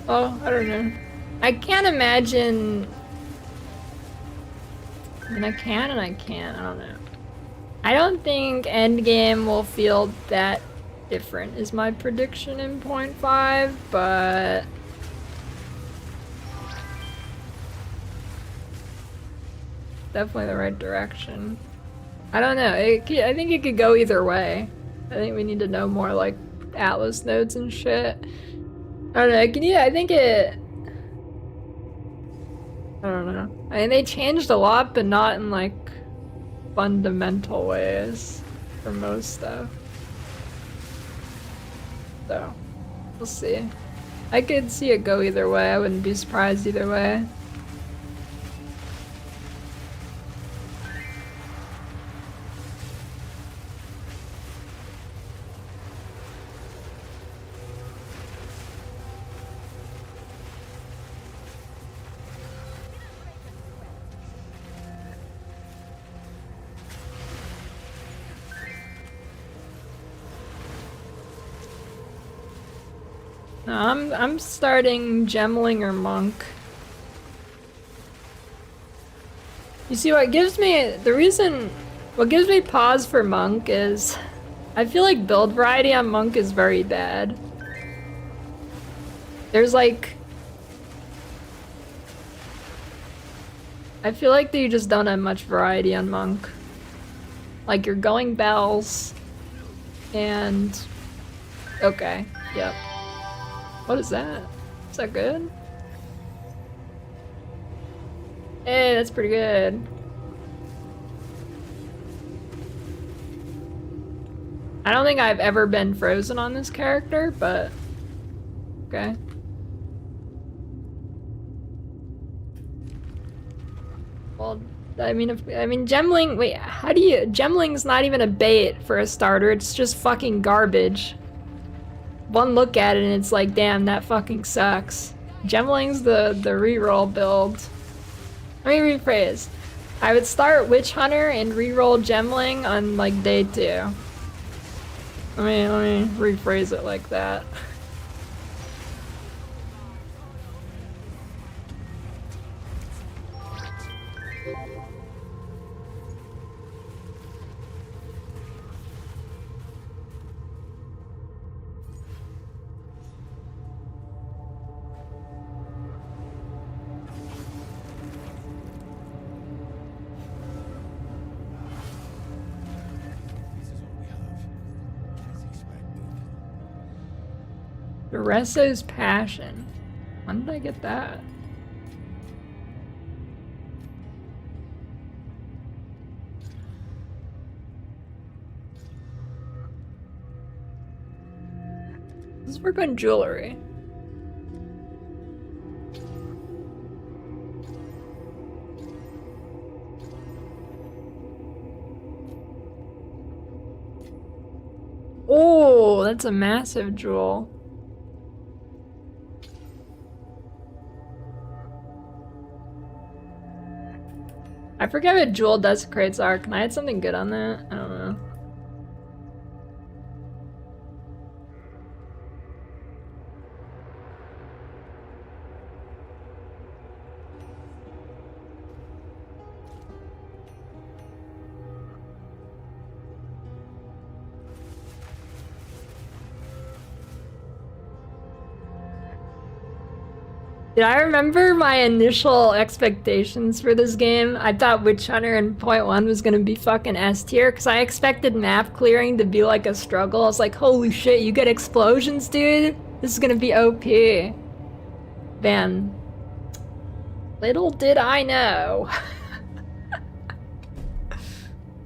oh, I don't know. I can't imagine... I mean, I can and I can't, I don't know. I don't think Endgame will feel that different is my prediction in point 5, but... definitely the right direction. I don't know. I think it could go either way. I think we need to know more like Atlas nodes and shit. I don't know. I think it. I don't know. I mean, they changed a lot, but not in like fundamental ways for most stuff. So, we'll see. I could see it go either way. I wouldn't be surprised either way. No, I'm starting Gemling or Monk. You see what gives me what gives me pause for Monk is I feel like build variety on Monk is very bad. There's like I feel like they just don't have much variety on Monk. Like you're going bells and okay, yep. What is that? Is that good? Hey, that's pretty good. I don't think I've ever been frozen on this character, but okay. Well, I mean, Gemling. Wait, how do you? Gemling's not even a bait for a starter. It's just fucking garbage. One look at it and it's like, damn, that fucking sucks. Gemling's the reroll build. Let me rephrase. I would start Witch Hunter and reroll Gemling on like day 2. Let me rephrase it like that. Doresso's Passion. When did I get that? Let's work on jewelry. Oh, that's a massive jewel. I forget what jewel desecrates are. Can I add something good on that? I don't know. Yeah, I remember my initial expectations for this game. I thought Witch Hunter in point 1 was gonna be fucking S tier because I expected map clearing to be like a struggle. I was like, holy shit, you get explosions, dude? This is gonna be OP. Man, little did I know.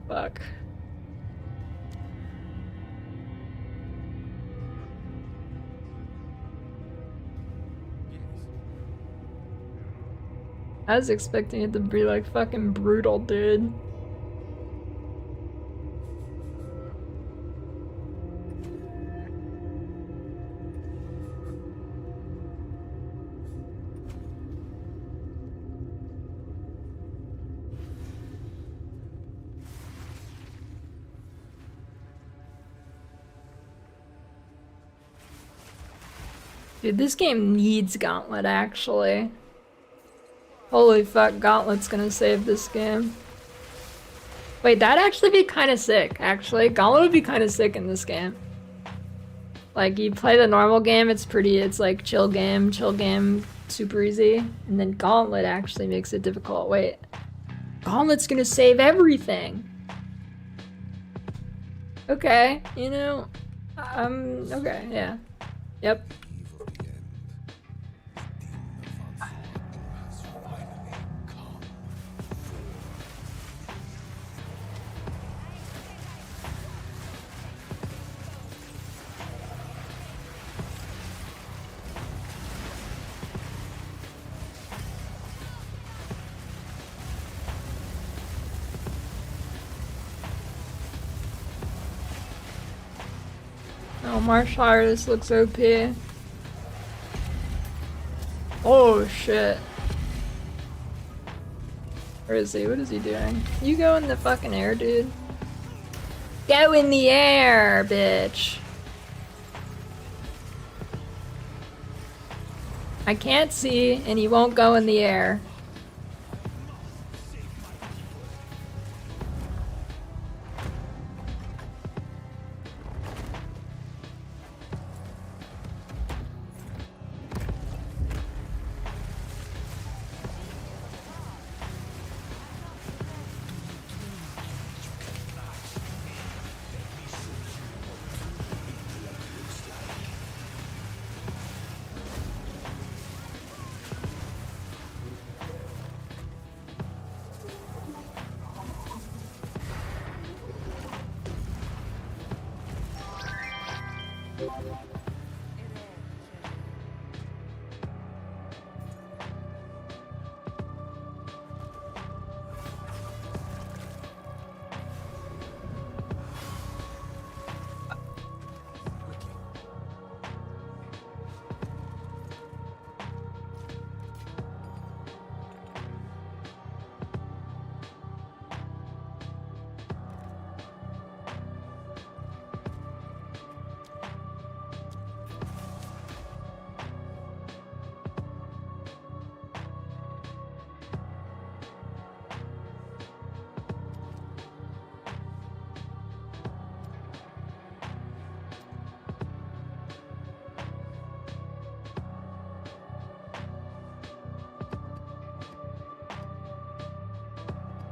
Fuck. I was expecting it to be like fucking brutal, dude. Dude, this game needs Gauntlet, actually. Holy fuck, Gauntlet's gonna save this game. Wait, that'd actually be kind of sick, actually. Gauntlet would be kind of sick in this game. Like, you play the normal game, it's like chill game, super easy. And then Gauntlet actually makes it difficult. Wait. Gauntlet's gonna save everything! Okay, you know, okay, yeah. Yep. Oh, martial artist looks OP. Oh shit. Where is he? What is he doing? You go in the fucking air, dude. Go in the air, bitch. I can't see, and he won't go in the air.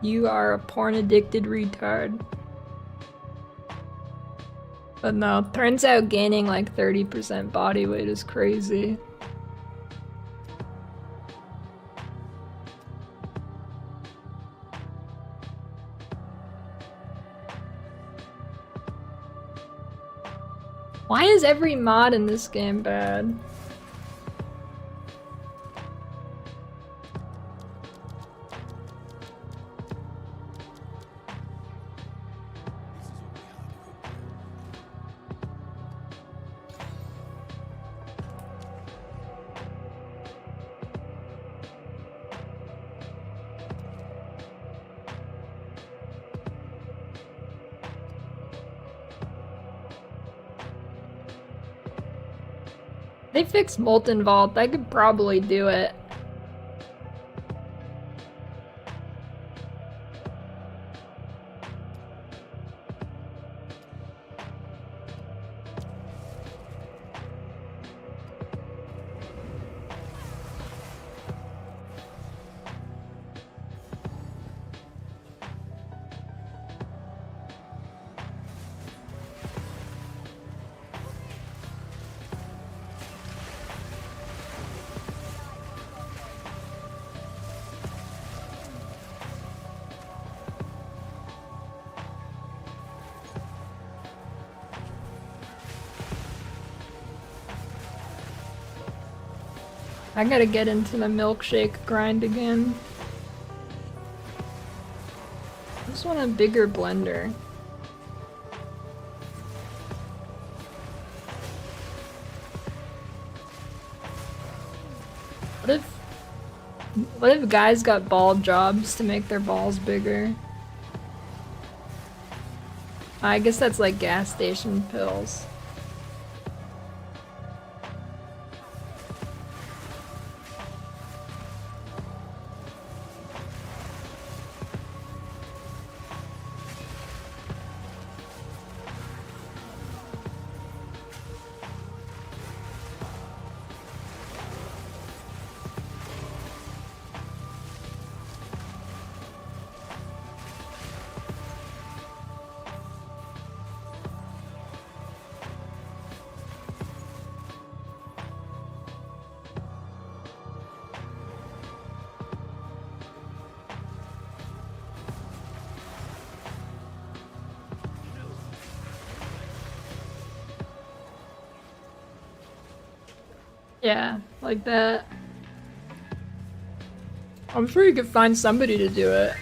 You are a porn-addicted retard. But no, turns out gaining like 30% body weight is crazy. Why is every mod in this game bad? They fixed Molten Vault, I could probably do it. I gotta get into the milkshake grind again. I just want a bigger blender. What if guys got ball jobs to make their balls bigger? I guess that's like gas station pills. Yeah, like that. I'm sure you could find somebody to do it.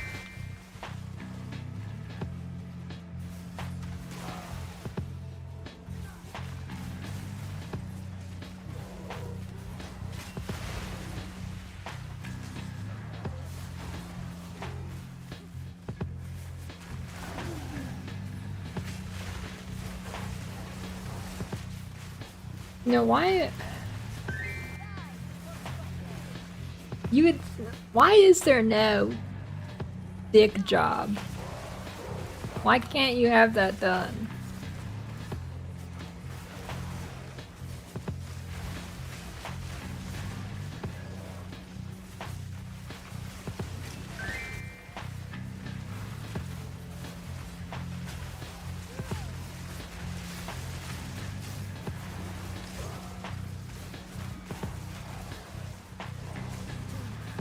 You know, why? You would. Why is there no dick job? Why can't you have that done?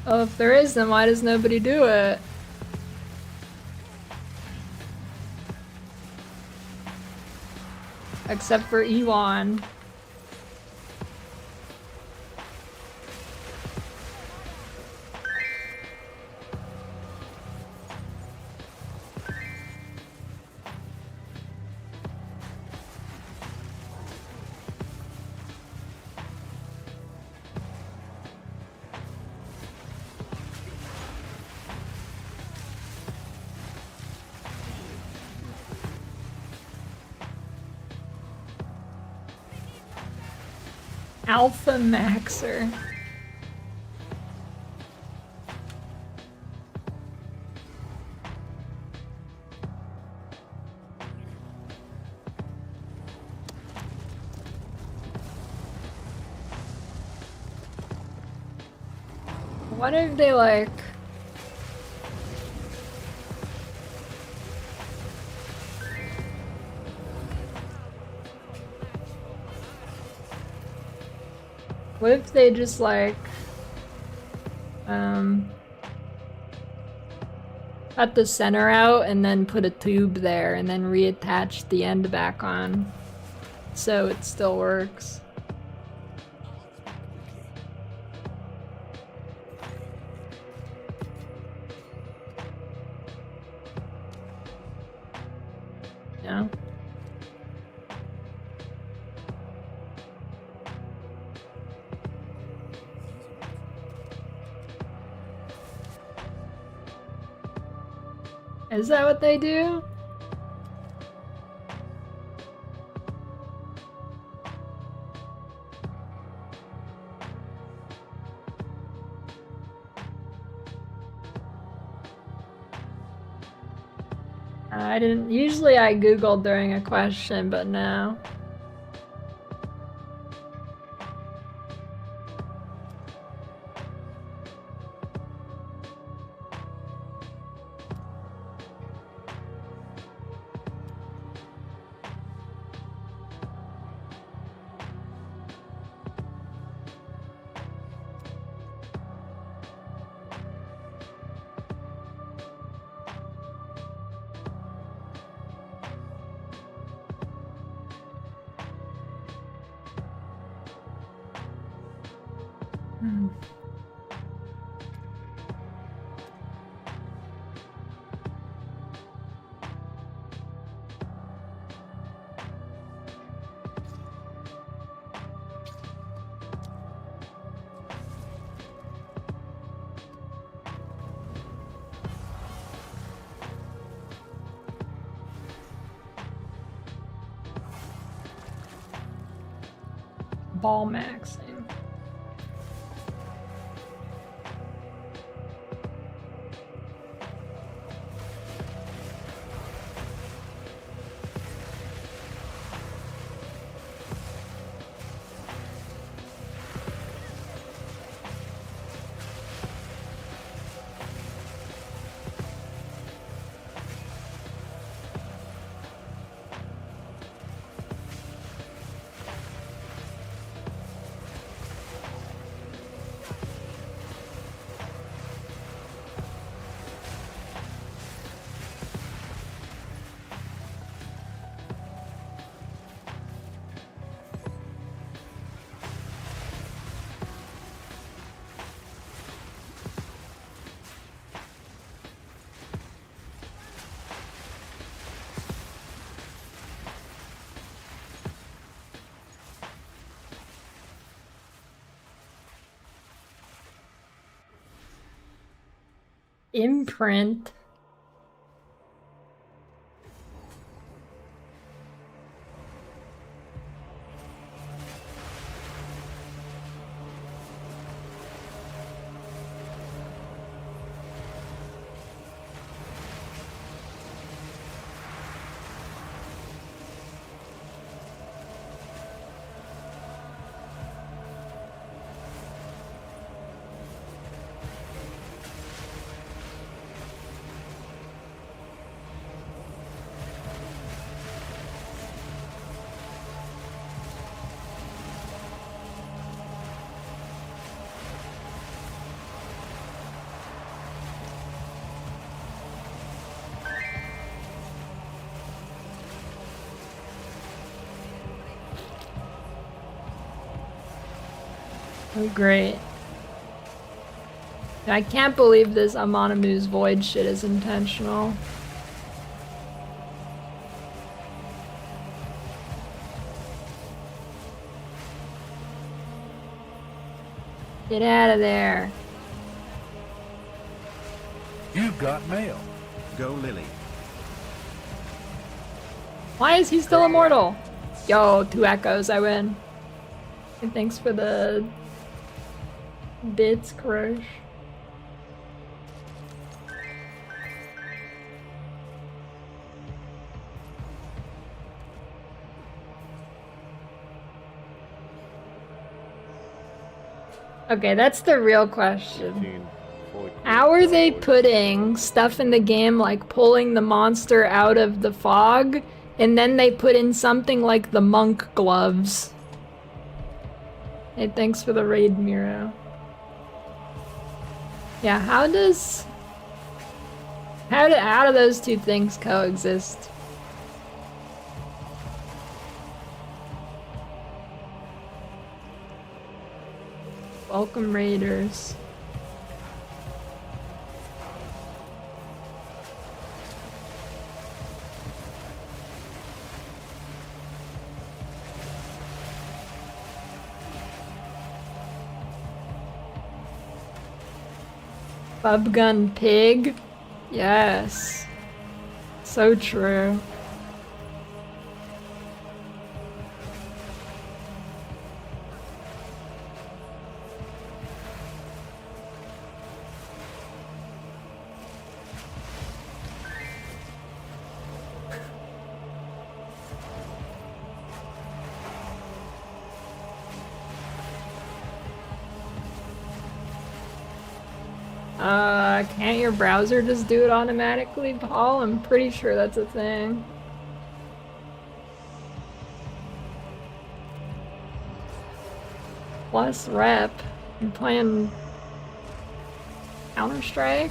Oh, if there is, then why does nobody do it? Except for Elon. Alpha Maxer. What if they like... What if they just like, cut the center out and then put a tube there and then reattach the end back on so it still works? Yeah. Is that what they do? I didn't. Usually I Googled during a question, but no. Ball maxing. Imprint. Oh, great. I can't believe this Amanamu's Void shit is intentional. Get out of there. You've got mail. Go Lily. Why is he still immortal? Yo, 2 echoes, I win. And thanks for the bits, Crush. Okay, that's the real question. 15, fully How are they clothed, putting stuff in the game like pulling the monster out of the fog, and then they put in something like the monk gloves? Hey, thanks for the raid, Miro. Yeah, how do those two things coexist? Welcome, raiders. Bubgun pig? Yes. So true. Can't your browser just do it automatically, Paul? I'm pretty sure that's a thing. Plus rep. I'm playing Counter-Strike.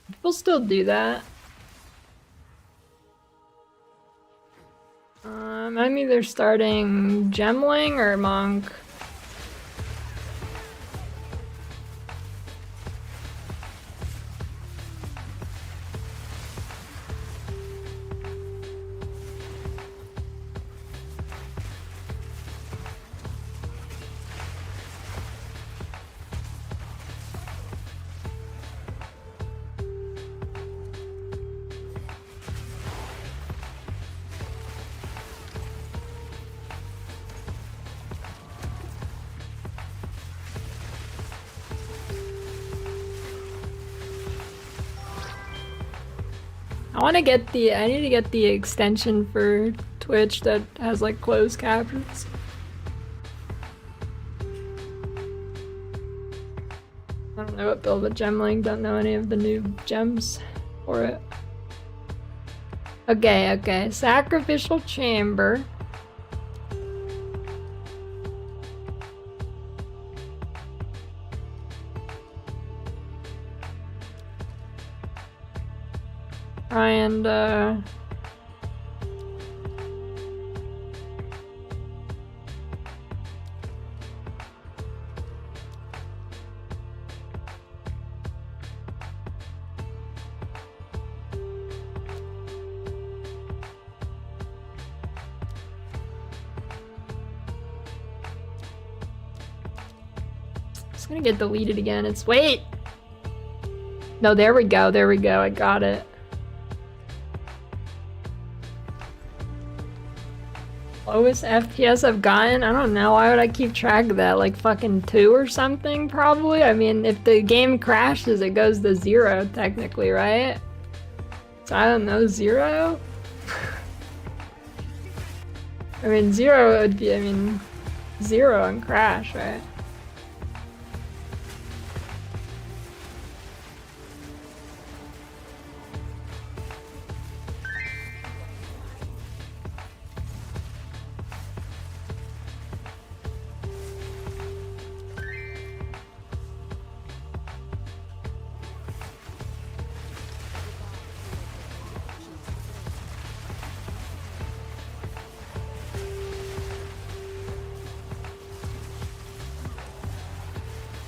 People still do that. I'm either starting Gemling or Monk. I need to get the extension for Twitch that has like closed captions. I don't know what build with Gemling, don't know any of the new gems for it. Okay, Sacrificial Chamber. And it's gonna get deleted again. Wait! No, there we go, I got it. Lowest FPS I've gotten? I don't know, why would I keep track of that? Like fucking 2 or something, probably? I mean, if the game crashes, it goes to 0, technically, right? So I don't know, 0? I mean, 0 would be, 0 on crash, right?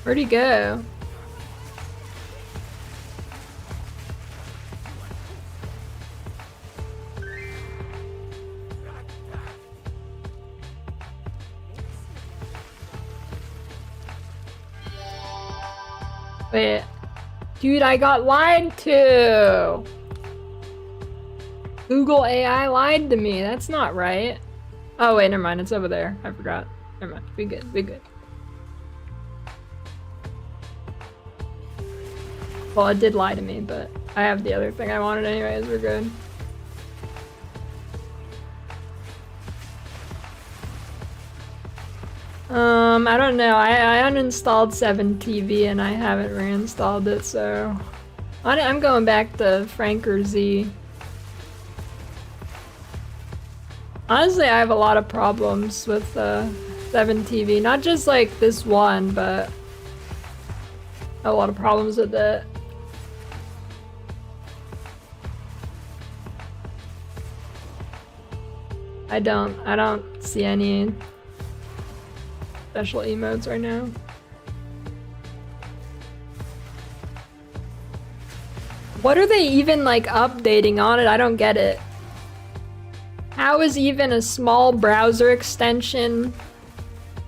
Where'd he go? Wait. Dude, I got lied to! Google AI lied to me. That's not right. Oh, wait, never mind. It's over there. I forgot. Never mind. Be good. Be good. Well, it did lie to me, but I have the other thing I wanted anyways. We're good. I don't know. I uninstalled 7TV and I haven't reinstalled it, so I'm going back to Franker Z. Honestly, I have a lot of problems with 7TV. Not just like this one, but a lot of problems with it. I don't see any special emotes right now. What are they even like updating on it? I don't get it. How is even a small browser extension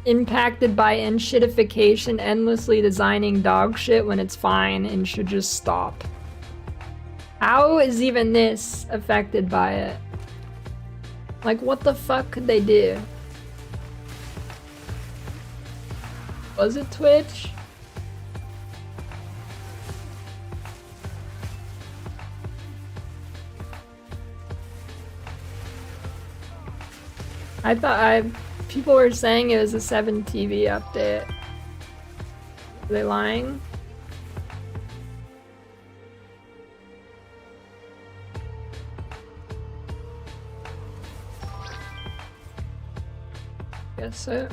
impacted by enshittification endlessly designing dog shit when it's fine and should just stop? How is even this affected by it? Like, what the fuck could they do? Was it Twitch? I thought people were saying it was a 7TV update. Are they lying? Guess so.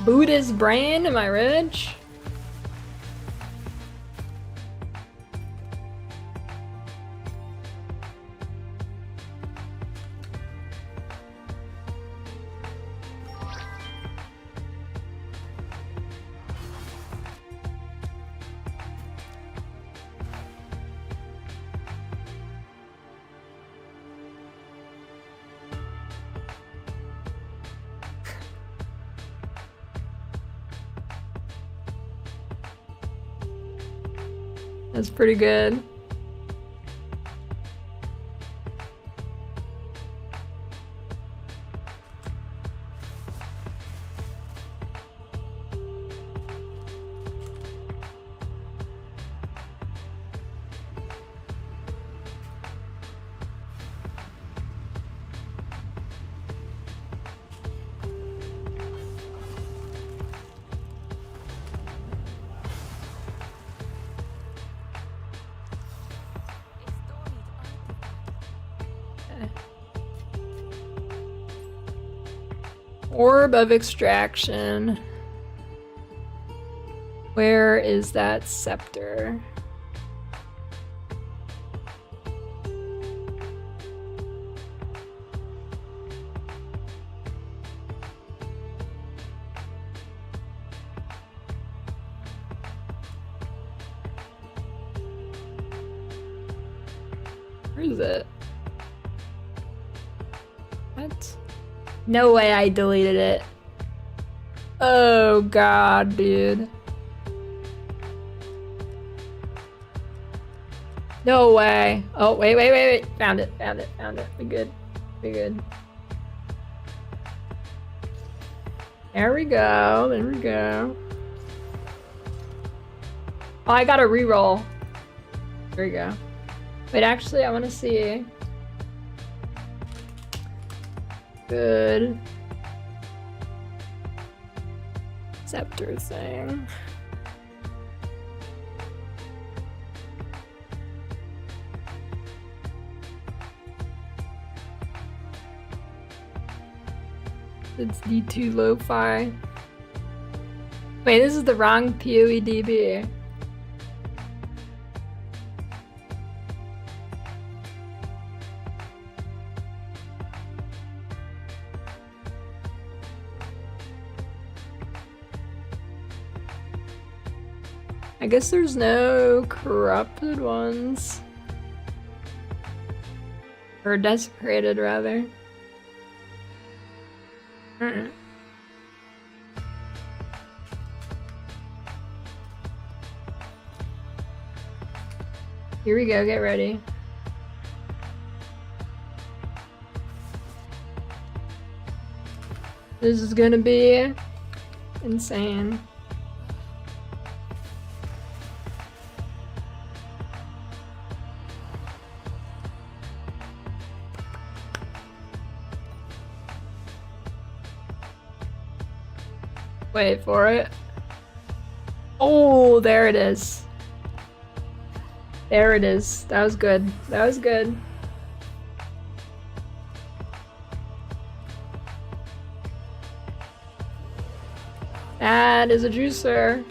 Buddha's brain, am I rich? That's pretty good. Orb of extraction. Where is that scepter? Where is it? What? No way I deleted it. Oh god, dude. No way. Oh, wait. Found it. We good. There we go. Oh, I gotta reroll. There we go. Wait, actually, I want to see. Good. Scepter thing. It's D2 lo-fi. Wait, this is the wrong PoE DB. I guess there's no corrupted ones. Or desecrated, rather. Alright. Here we go, get ready. This is gonna be insane. Wait for it. Oh, there it is. There it is. That was good. That was good. That is a juicer.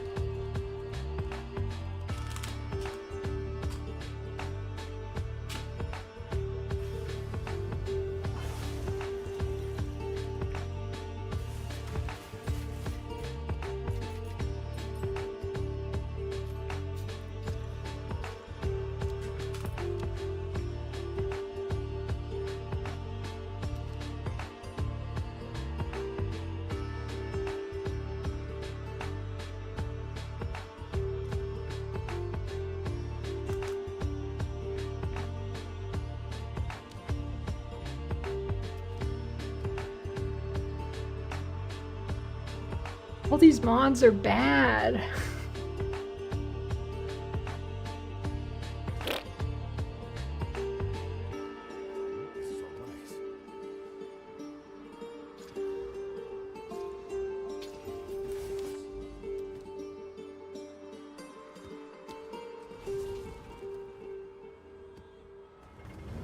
All these mods are bad.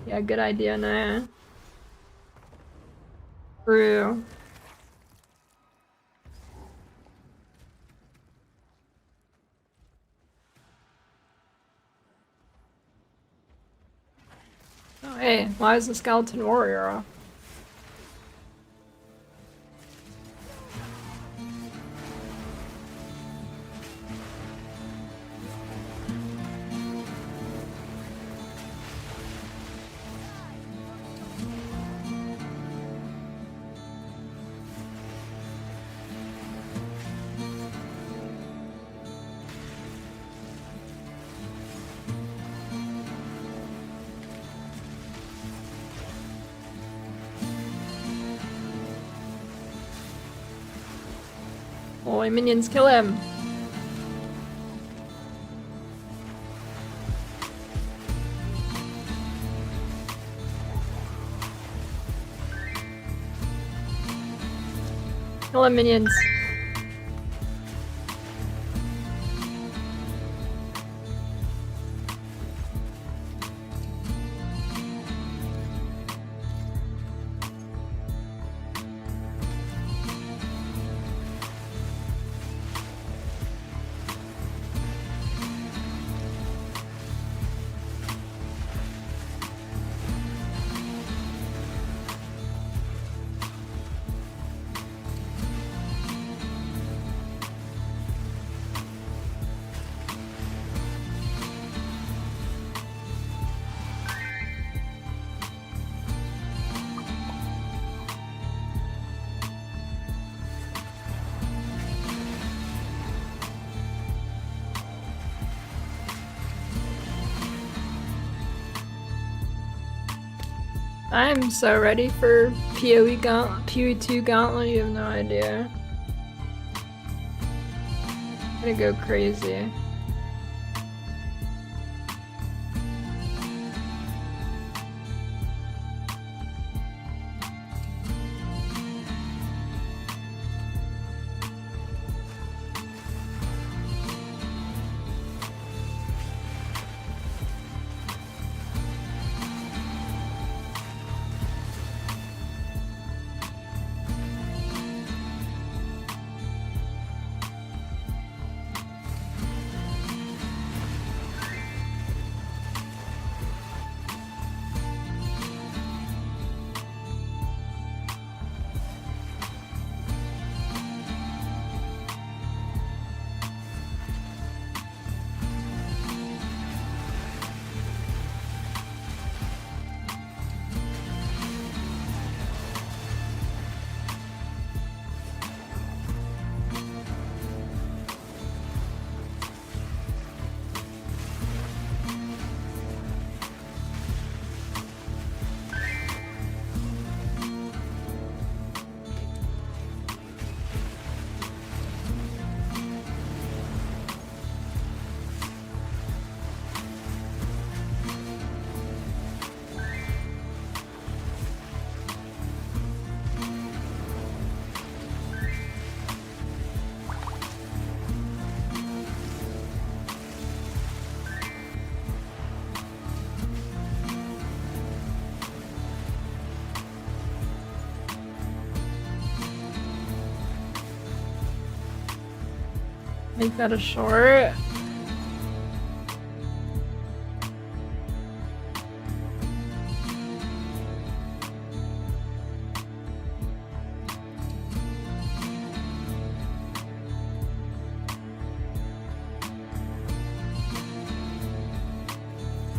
Yeah, good idea, Naya. True. Oh, hey, why is the skeleton warrior off? Oh, minions, kill him! Kill him, minions! I'm so ready for PoE 2 Gauntlet, you have no idea. I'm gonna go crazy. Make that a short.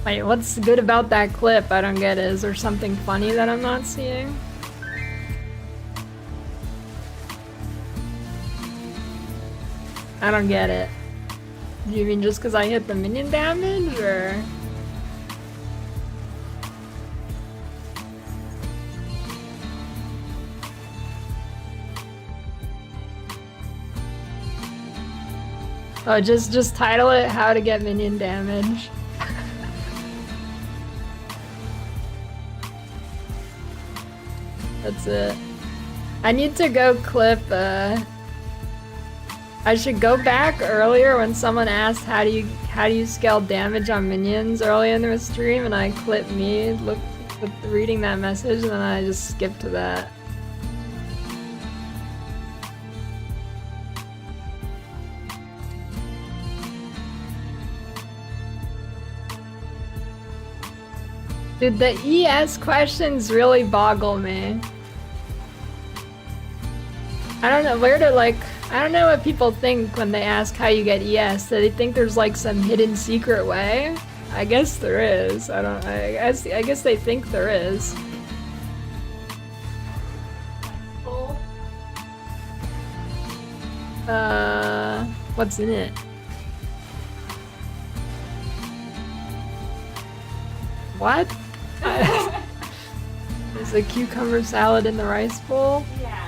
Wait, what's good about that clip? I don't get it. Is there something funny that I'm not seeing? I don't get it. Do you mean just because I hit the minion damage, or...? Oh, just title it How to Get Minion Damage. That's it. I need to go clip, I should go back earlier when someone asked how do you scale damage on minions early in the stream, and I clipped me reading that message, and then I just skipped to that. Dude, the ES questions really boggle me. I don't know where to I don't know what people think when they ask how you get ES. Do they think there's like some hidden secret way? I guess there is. I guess they think there is. What's in it? What? Is a cucumber salad in the rice bowl? Yeah.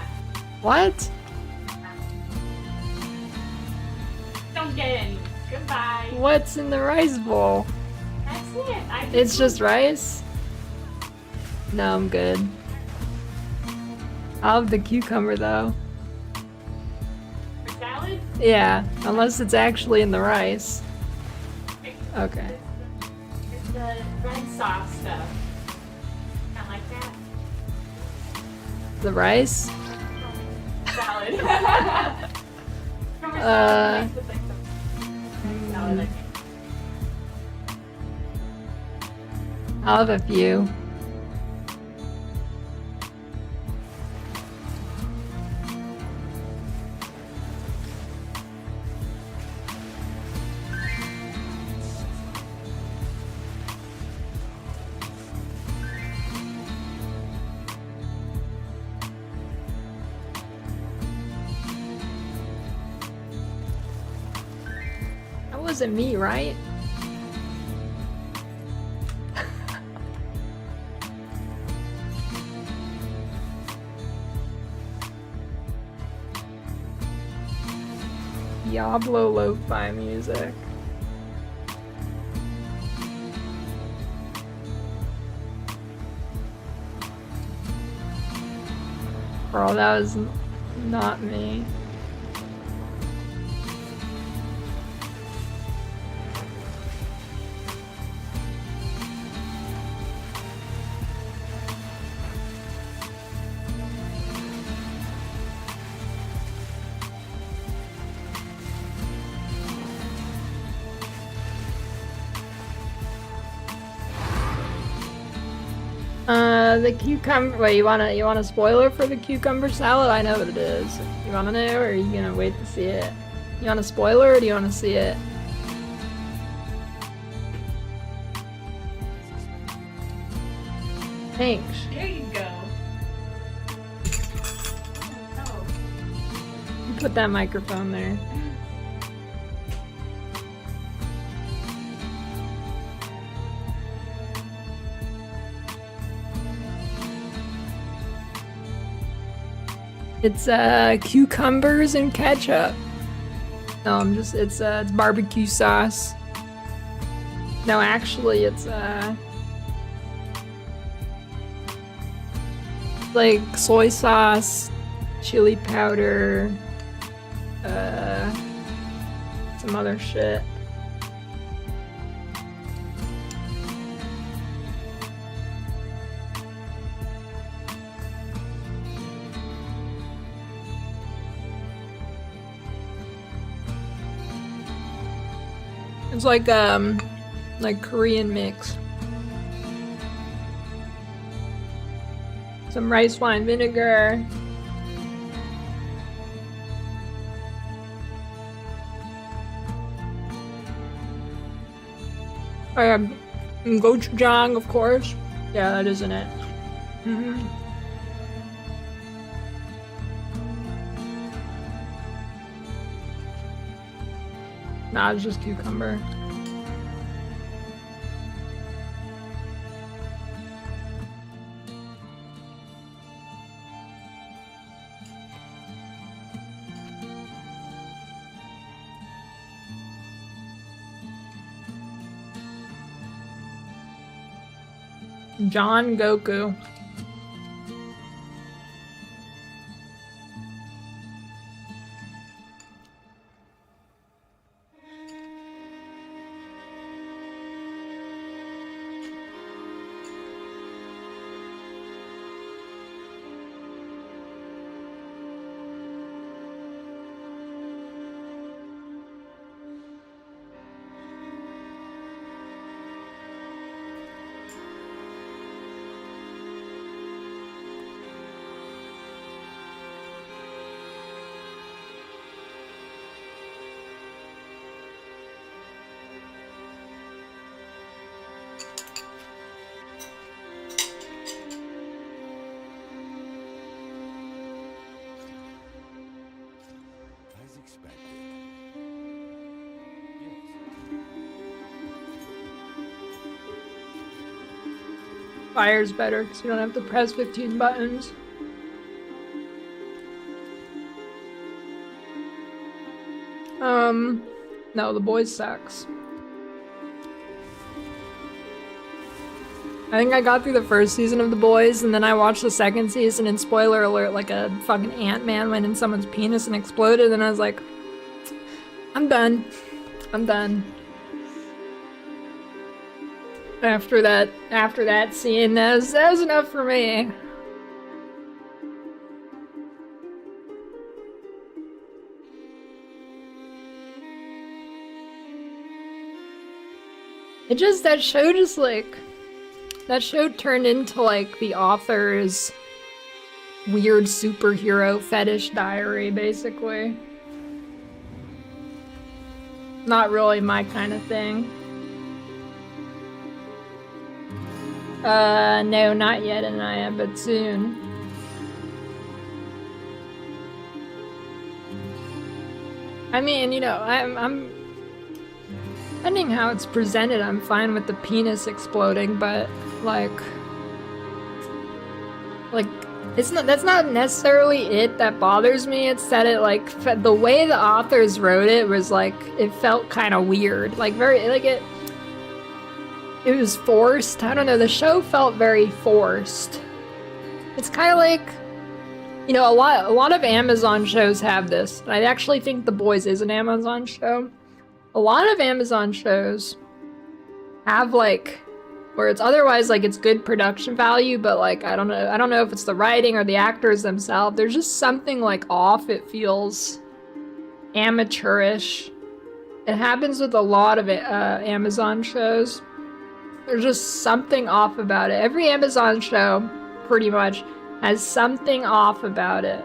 What? Don't get any. Goodbye. What's in the rice bowl? That's it. It's just rice? No, I'm good. I'll have the cucumber though. For salad? Yeah, unless it's actually in the rice. Okay. It's the red sauce stuff. Not like that. The rice? Salad. Uh, Salad, I think. I'll have a few. That wasn't me, right? Diablo lo-fi music. Bro, that was not me. The cucumber. Wait, you want a spoiler for the cucumber salad? I know what it is. You wanna know, or are you gonna wait to see it? You want a spoiler, or do you wanna see it? Thanks. There you go. Oh, Put that microphone there. It's cucumbers and ketchup. No, it's barbecue sauce. No, actually it's like soy sauce, chili powder, some other shit. It's like Korean mix. Some rice wine vinegar. I have gochujang, of course. Yeah, that isn't it. Nah, it's just cucumber. John Goku. Fire's better because you don't have to press 15 buttons. No, The Boys sucks. I think I got through the first season of The Boys, and then I watched the second season, and spoiler alert, like a fucking Ant-Man went in someone's penis and exploded, and I was like, I'm done. I'm done. After that scene, that was enough for me. That show turned into like the author's weird superhero fetish diary, basically. Not really my kind of thing. No, not yet, Anaya, but soon. I mean, you know, I'm depending how it's presented, I'm fine with the penis exploding, but like that's not necessarily it that bothers me. It's that it like the way the authors wrote it was like it felt kind of weird, like very like it was forced. I don't know, the show felt very forced. It's kind of like, you know, a lot of Amazon shows have this. I actually think The Boys is an Amazon show. A lot of Amazon shows have like where it's otherwise like it's good production value, but like I don't know if it's the writing or the actors themselves. There's just something like off. It feels amateurish. It happens with a lot of Amazon shows. There's just something off about it. Every Amazon show, pretty much, has something off about it.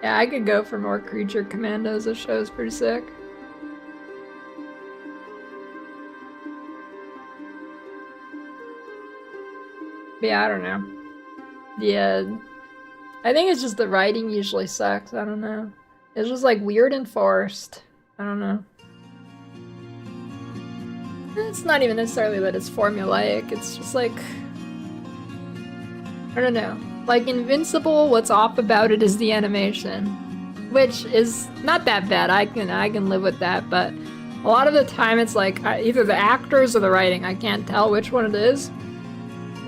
Yeah, I could go for more Creature Commandos. This show's pretty sick. But yeah, I don't know. Yeah, I think it's just the writing usually sucks. I don't know. It's just like weird and forced. I don't know. It's not even necessarily that it's formulaic, it's just like, I don't know. Like Invincible, what's off about it is the animation, which is not that bad. I can live with that, but a lot of the time it's like either the actors or the writing. I can't tell which one it is,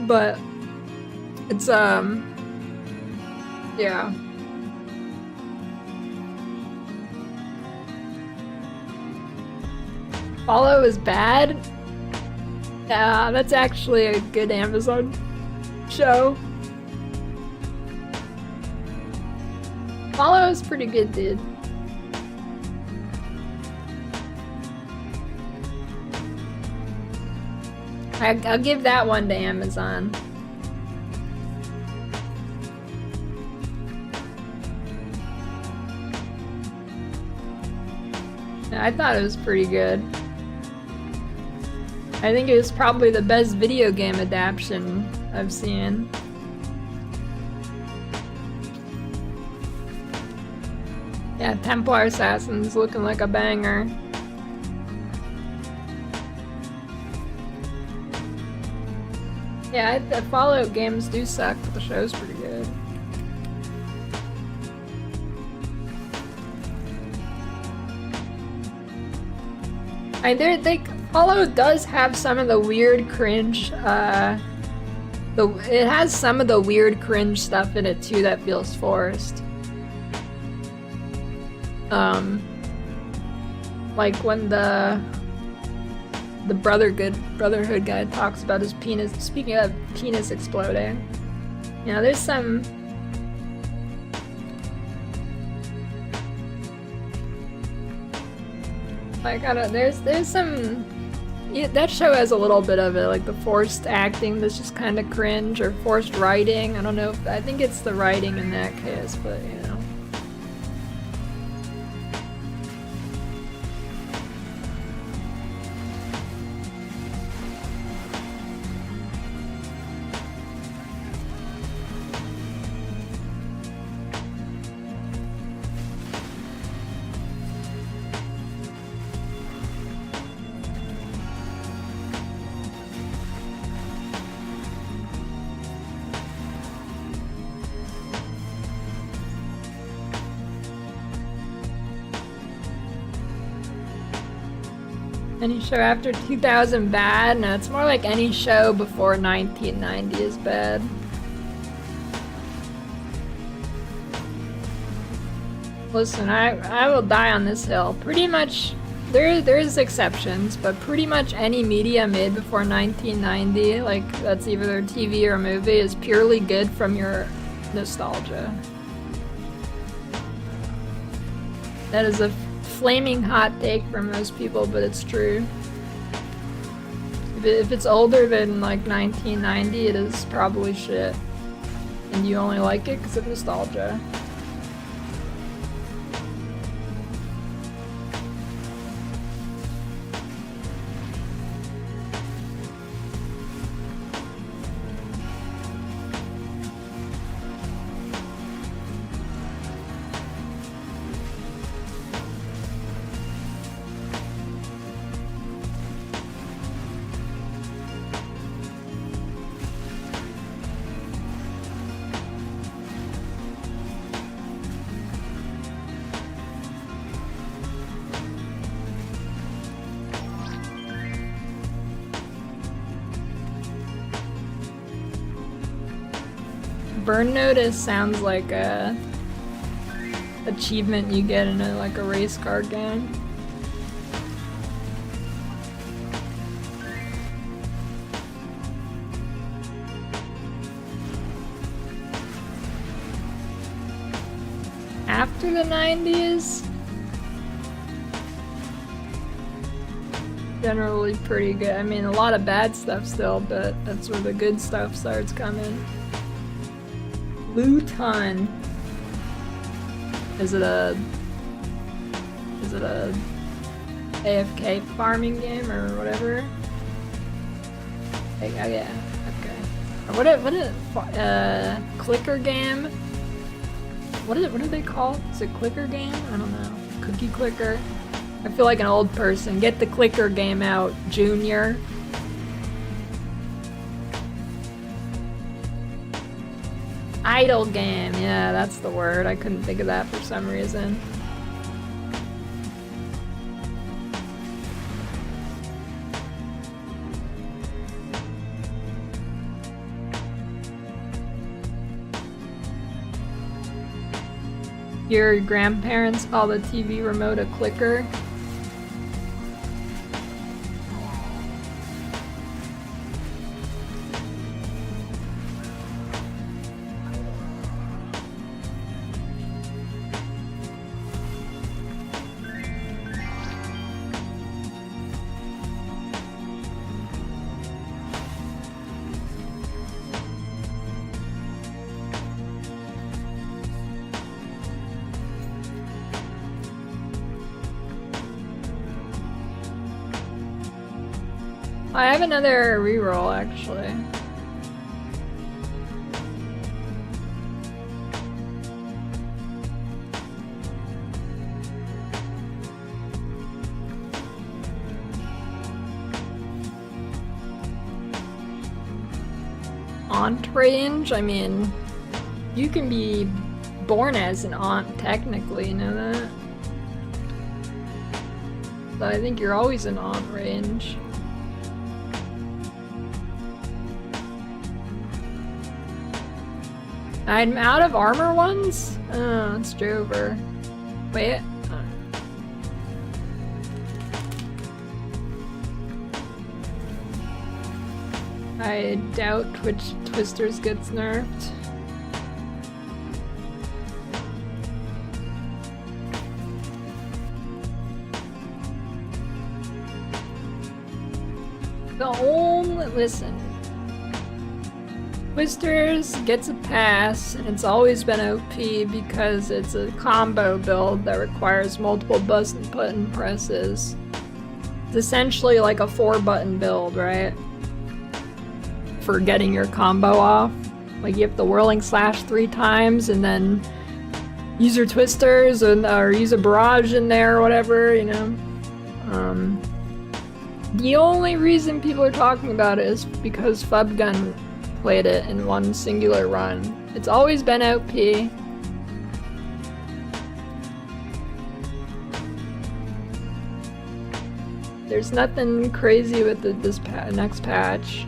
but it's yeah. Follow is bad? Yeah, that's actually a good Amazon show. Follow is pretty good, dude. I'll give that one to Amazon. Yeah, I thought it was pretty good. I think it was probably the best video game adaptation I've seen. Yeah, Templar Assassin's looking like a banger. Yeah, the Fallout games do suck, but the show's pretty good. Fallout does have some of the weird cringe, it has some of the weird cringe stuff in it too that feels forced. Like when the Brotherhood guy talks about his penis, speaking of penis exploding. You know, there's some... Like, I don't, there's some... Yeah, that show has a little bit of it, like the forced acting that's just kind of cringe, or forced writing. I don't know, I think it's the writing in that case, but you know. Any show after 2000 bad? No, it's more like any show before 1990 is bad. Listen, I will die on this hill. Pretty much, there's exceptions, but pretty much any media made before 1990, like that's either TV or a movie, is purely good from your nostalgia. That is a flaming hot take for most people, but it's true. If it's older than like 1990, it is probably shit. And you only like it because of nostalgia. Burn Notice sounds like a achievement you get in a race car game. After the 90s, generally pretty good. I mean, a lot of bad stuff still, but that's where the good stuff starts coming. Luton. Is it a AFK farming game or whatever? Like, oh yeah, okay. What clicker game? What do they call it? Is it clicker game? I don't know. Cookie clicker? I feel like an old person. Get the clicker game out, Junior. Idle game, yeah, that's the word. I couldn't think of that for some reason. Your grandparents call the TV remote a clicker. I have another reroll actually. Aunt range? I mean, you can be born as an aunt technically, you know that? So I think you're always in aunt range. I'm out of armor ones? Oh, it's Jover. Wait. I doubt Twisters gets nerfed. Listen. Twisters gets a pass, and it's always been OP because it's a combo build that requires multiple button presses. It's essentially like a 4-button build, right? For getting your combo off. Like you have the whirling slash 3 times and then use your twisters or use a barrage in there or whatever, you know. The only reason people are talking about it is because Fubgun played it in one singular run. It's always been OP. There's nothing crazy with this next patch.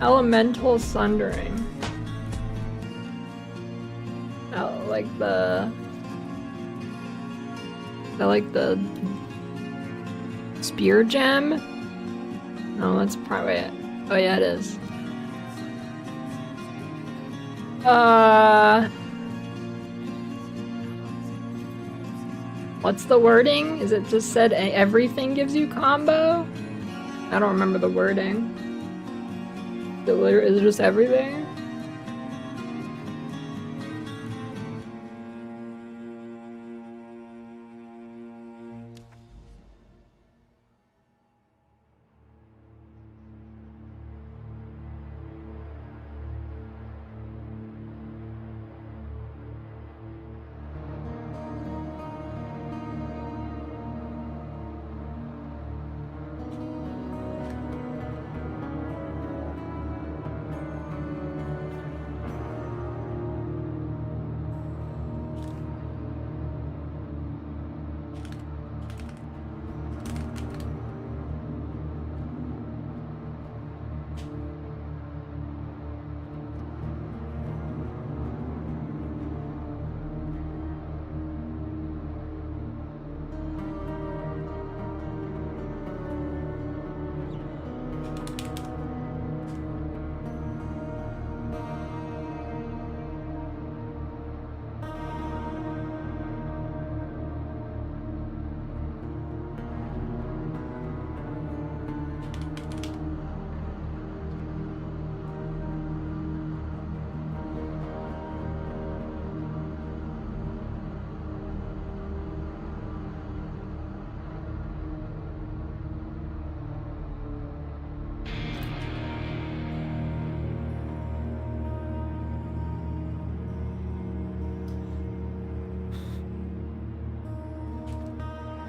Elemental Sundering. Oh, like the spear gem? No, that's probably it. Oh yeah, it is. What's the wording? Is it just said everything gives you combo? I don't remember the wording. Is it just everything?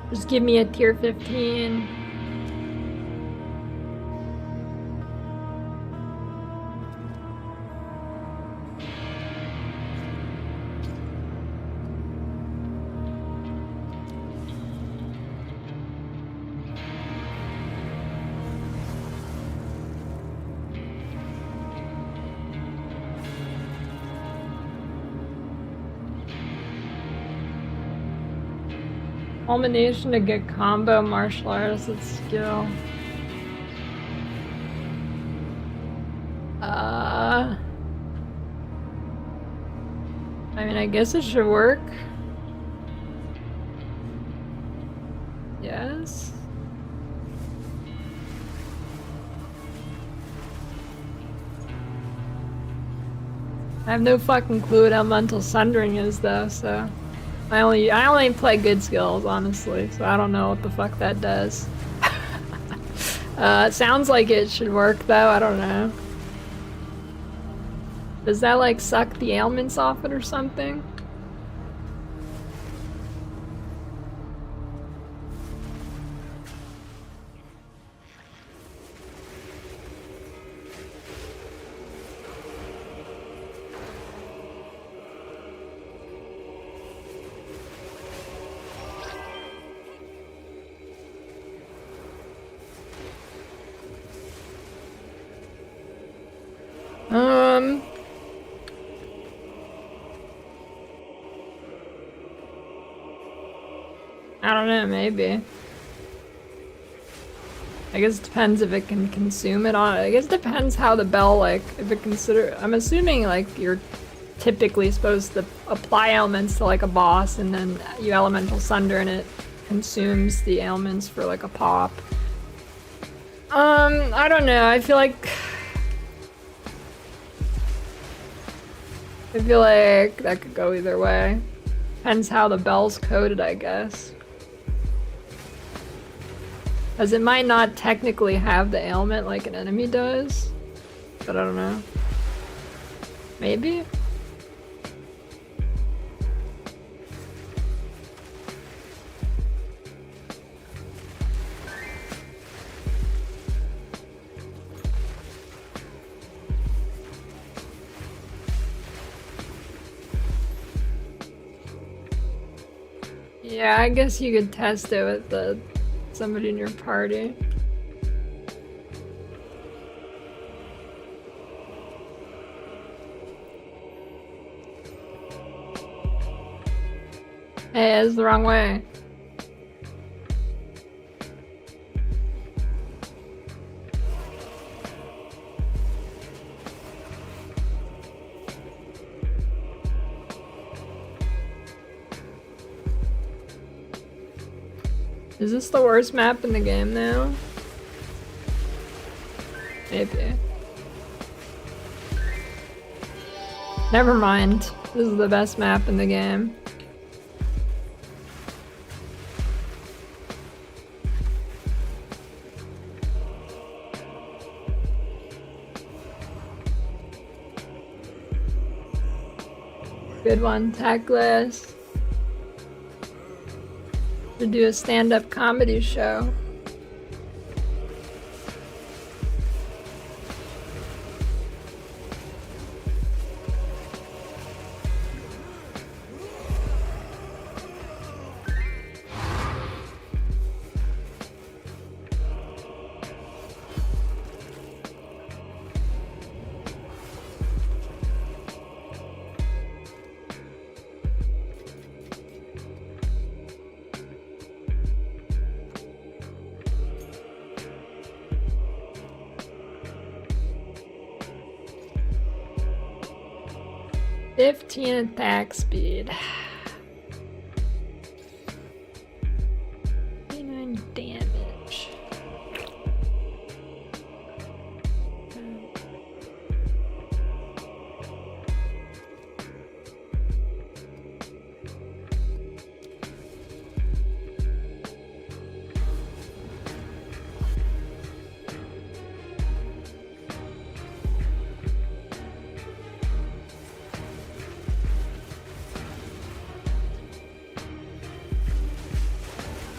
Just give me a tier 15. Culmination to get combo martial arts with skill. I mean, I guess it should work. Yes. I have no fucking clue what elemental sundering is though, so I only play good skills, honestly, so I don't know what the fuck that does. It sounds like it should work though, I don't know. Does that like suck the ailments off it or something? I don't know, maybe. I guess it depends if it can consume it on. I guess it depends how the bell, like, if it consider. I'm assuming, like, you're typically supposed to apply ailments to, like, a boss, and then you elemental sunder and it consumes the ailments for, like, a pop. I don't know. I feel like that could go either way. Depends how the bell's coded, I guess. Because it might not technically have the ailment like an enemy does. But I don't know. Maybe? Yeah, I guess you could test it with somebody in your party. Hey, it's the wrong way. Is this the worst map in the game now? Maybe. Never mind. This is the best map in the game. Good one, Tackless. To do a stand-up comedy show. (15 attack speed. 29 damage.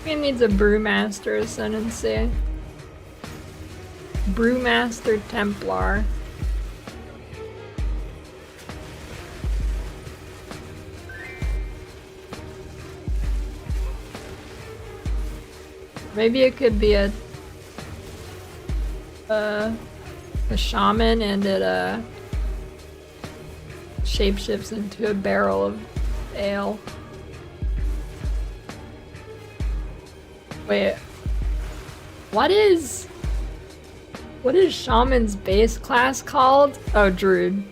He needs a Brewmaster Ascendancy. Brewmaster Templar. Maybe it could be a shaman and it shapeshifts into a barrel of ale. Wait, what is Shaman's base class called? Oh, Druid.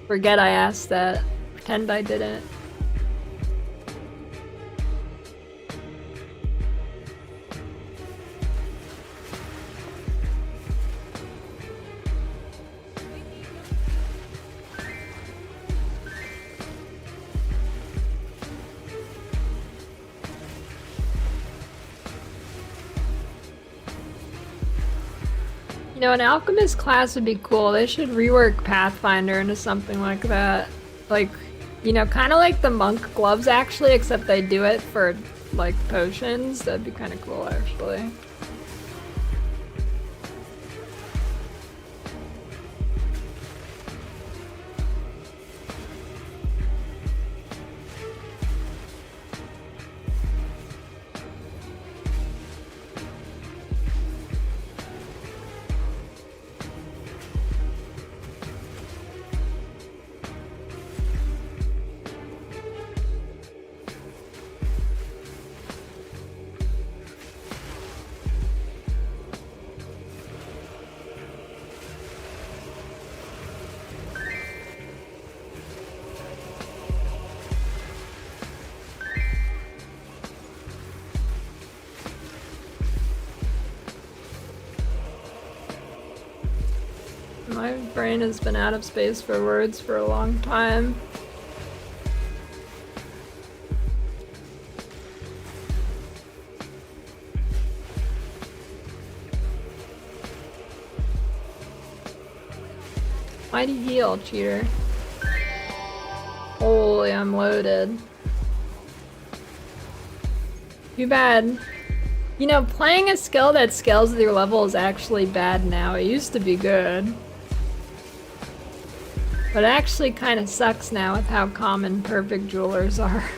Forget I asked that. Pretend I didn't. know, an alchemist class would be cool. They should rework Pathfinder into something like that. Like, you know, kind of like the monk gloves actually, except they do it for like potions. That'd be kind of cool actually. My brain has been out of space for words for a long time. Mighty heal, cheater. Holy, I'm loaded. Too bad. You know, playing a skill that scales with your level is actually bad now. It used to be good. But it actually kind of sucks now with how common perfect jewelers are.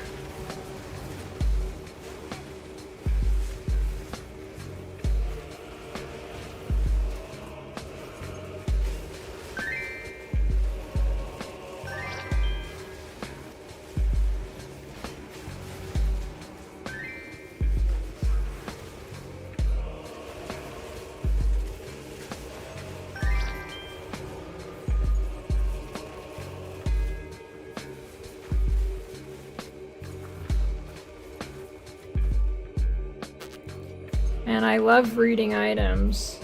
And I love reading items.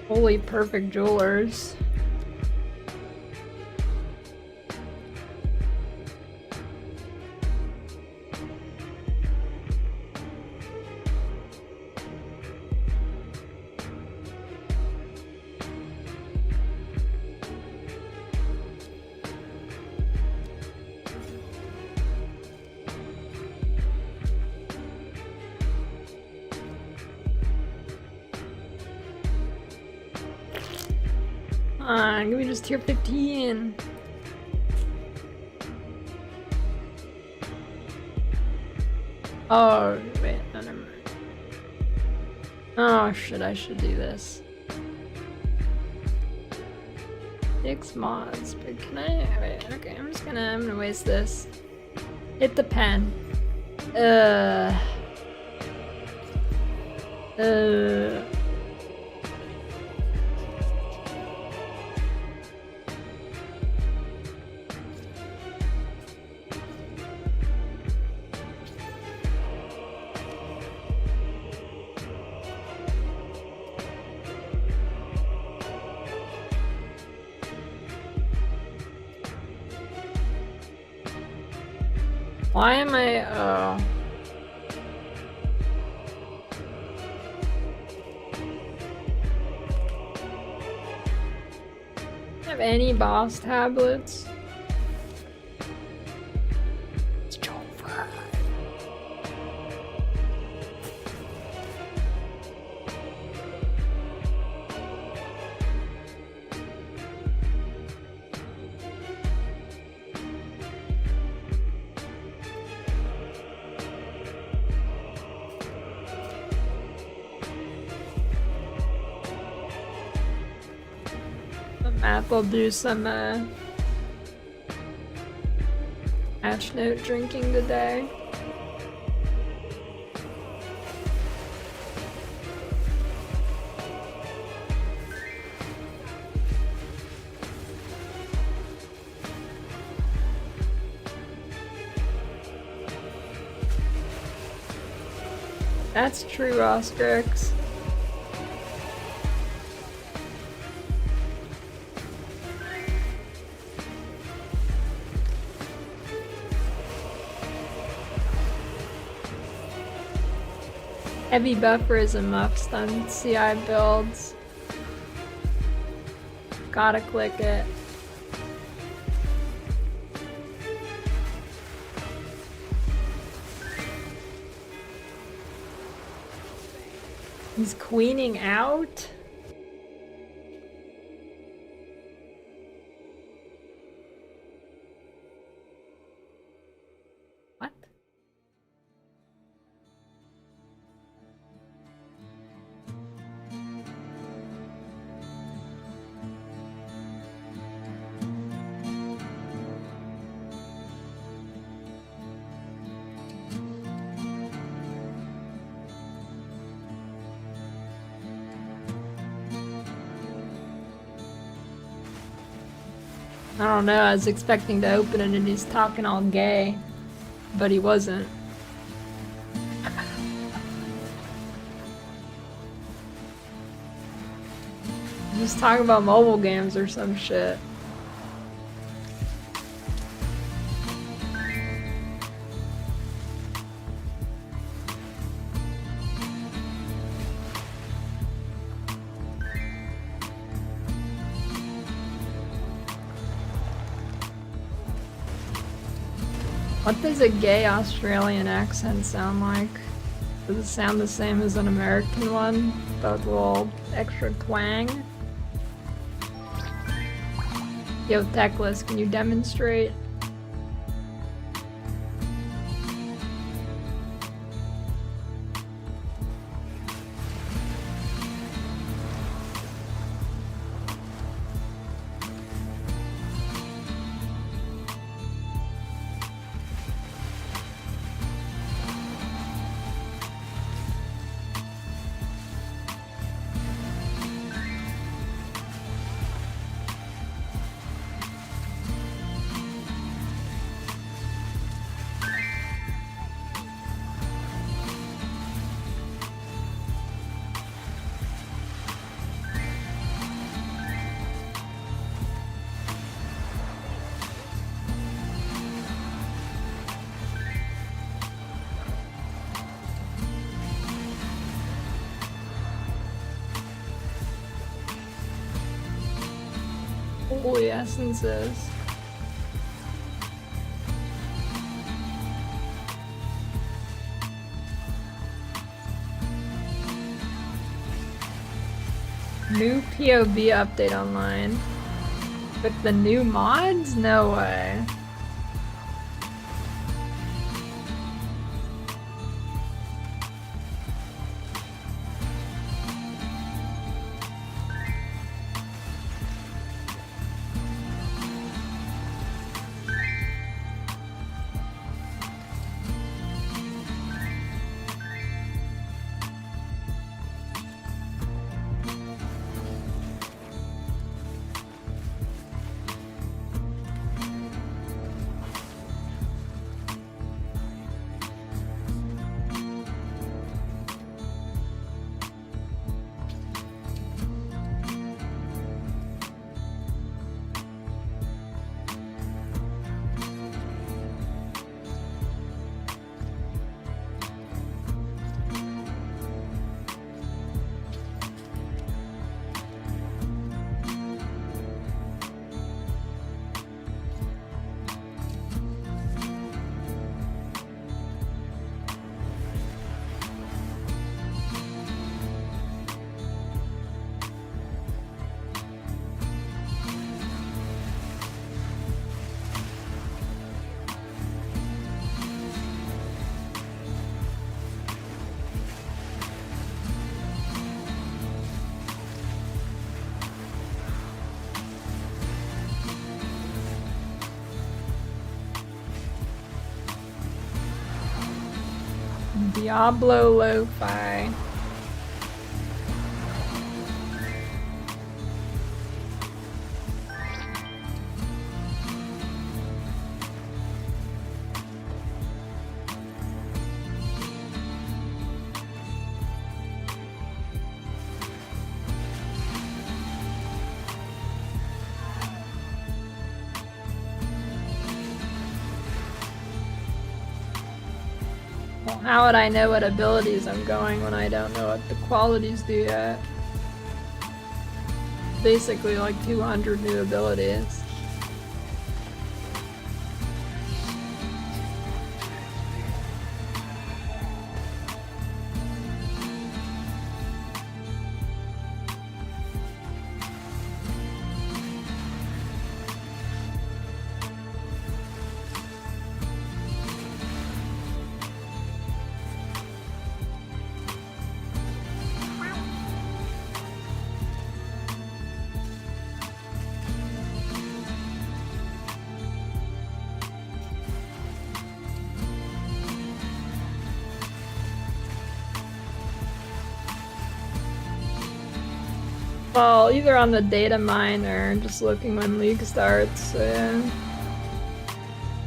Holy perfect jewelers. Give me just tier 15. Oh, wait, no, never mind. Oh shit, I should do this. 6 mods, but can I? Wait, okay, I'm gonna waste this. Hit the pen. Why am I, oh. Have any boss tablets? It's over. Map will do some patch note drinking today. That's true, Ostrix. Heavy buffer is a must on CI builds. Gotta click it. He's queening out? What? I don't know, I was expecting to open it and he's talking all gay, but he wasn't. He's talking about mobile games or some shit. What does a gay Australian accent sound like? Does it sound the same as an American one, but with a little extra twang? Yo, Techless, can you demonstrate? Holy essences. New POV update online. With the new mods? No way. Diablo Lo-Fi. Well, how would I know what abilities I'm going when I don't know what the qualities do yet? Basically like 200 new abilities. Well, either on the data mine or just looking when League starts, so yeah.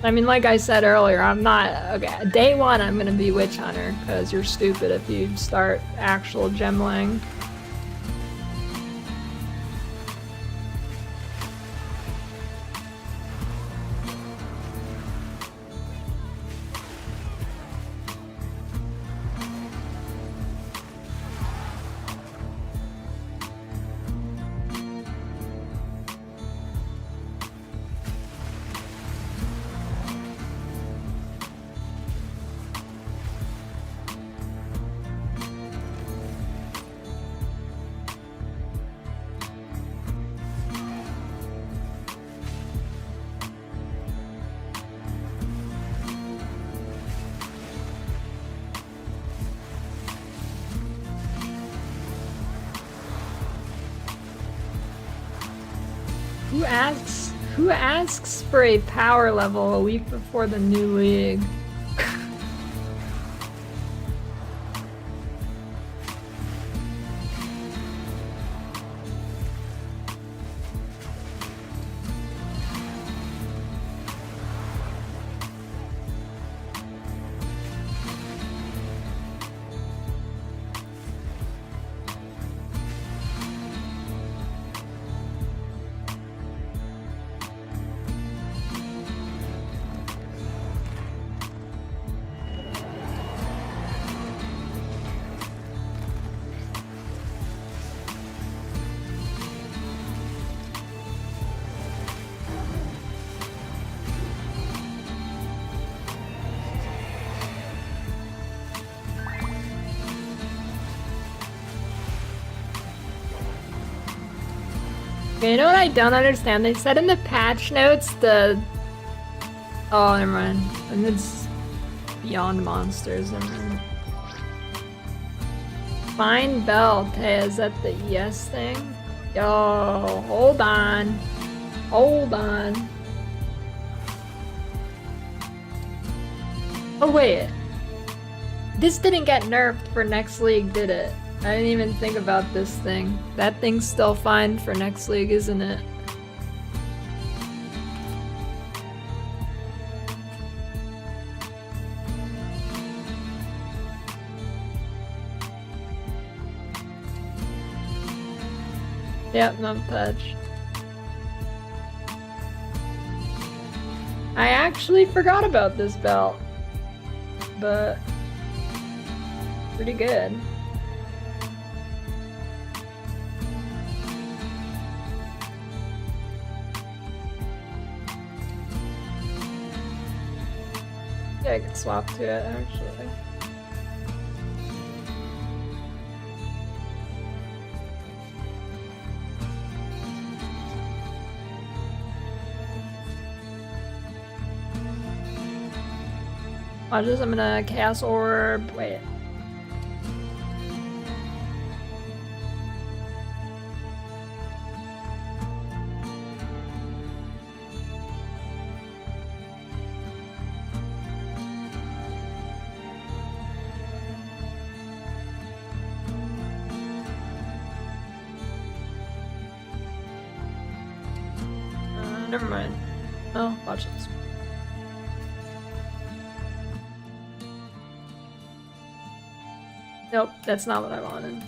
I mean, like I said earlier, I'm not... Okay, day one I'm gonna be Witch Hunter, because you're stupid if you start actual gemling. Who asks for a power level a week before the new league? Okay, you know what I don't understand? They said in the patch notes the... Oh, never mind. And it's beyond monsters. Never mind. Find belt. Hey, is that the ES thing? Yo, hold on. Hold on. Oh, wait. This didn't get nerfed for next league, did it? I didn't even think about this thing. That thing's still fine for next league, isn't it? Yep, no touch. I actually forgot about this belt, but pretty good. Yeah, I could swap to it actually. Watch this, I'm gonna cast orb. Wait. never mind. Oh, watch this. Nope, that's not what I wanted.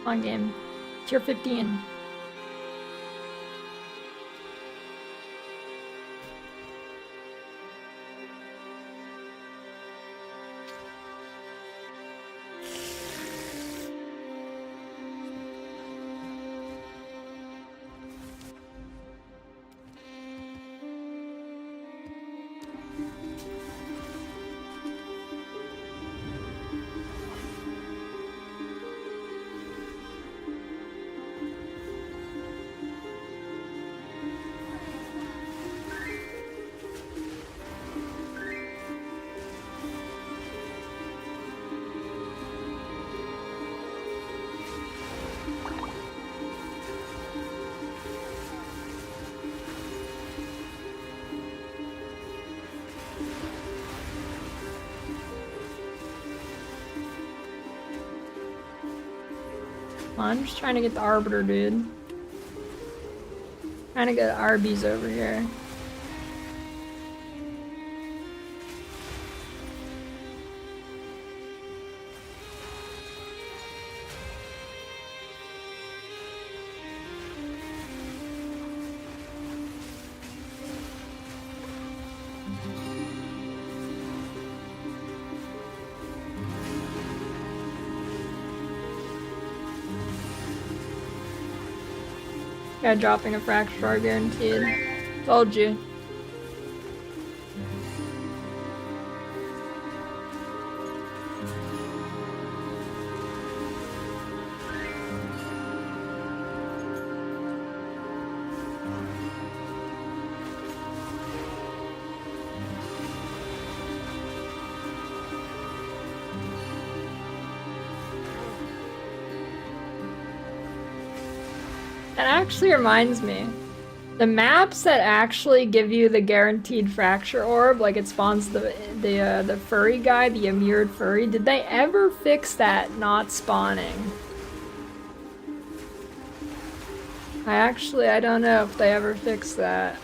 Come on, game. Tier 15. I'm just trying to get the Arbiter, dude. Trying to get Arby's over here. Guy dropping a fracture are guaranteed. Told you. That actually reminds me. The maps that actually give you the guaranteed fracture orb, like it spawns the furry guy, the immured furry, did they ever fix that not spawning? I don't know if they ever fixed that.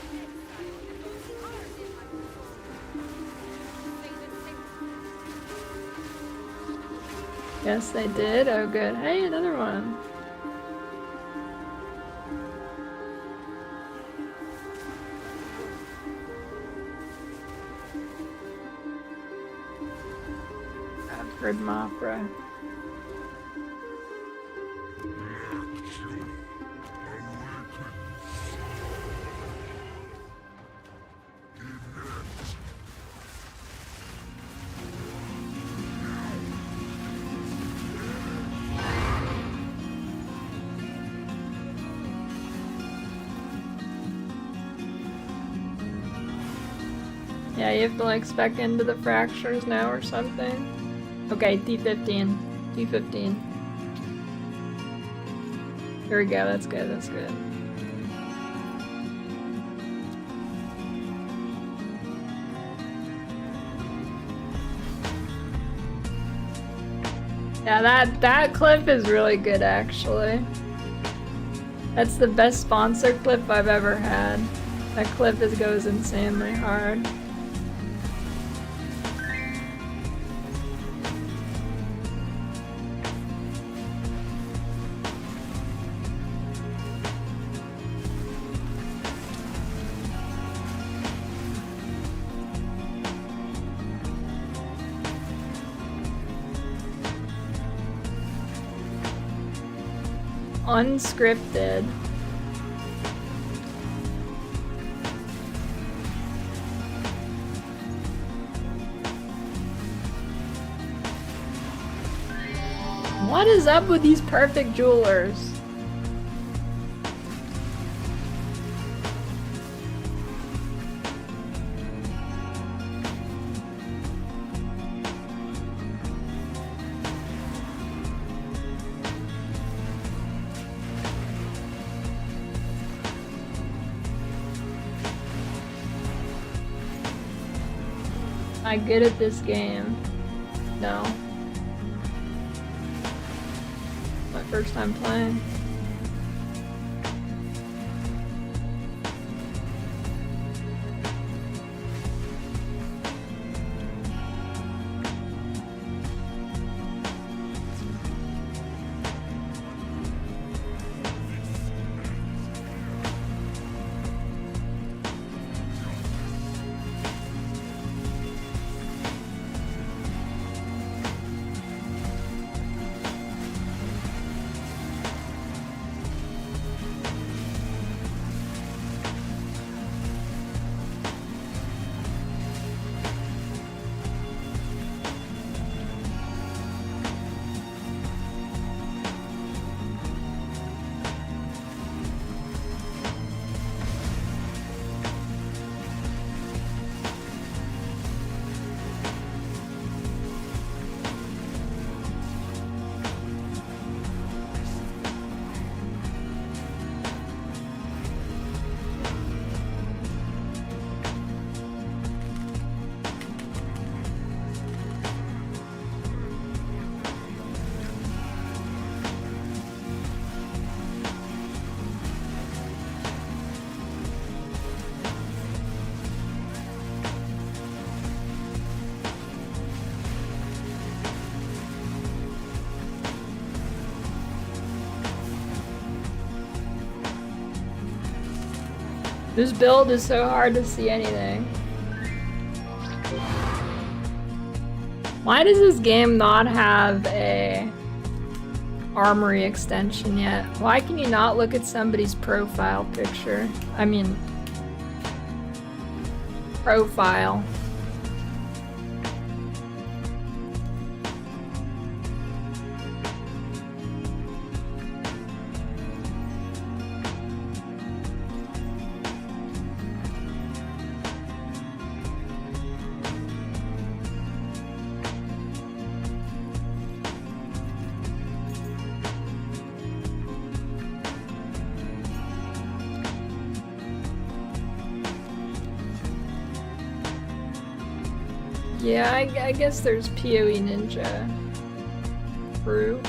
Yes, they did? Oh good. Hey, another one. Heard Mopra. Yeah, you have to like spec into the fractures now or something. Okay, T15. T15. Here we go, that's good, that's good. Yeah, that clip is really good actually. That's the best sponsor clip I've ever had. That clip goes insanely hard. Unscripted. What is up with these perfect jewelers? Am I good at this game? No. My first time playing. This build is so hard to see anything. Why does this game not have a armory extension yet? Why can you not look at somebody's profile picture? I mean, profile. Yeah, I guess there's PoE Ninja Crew.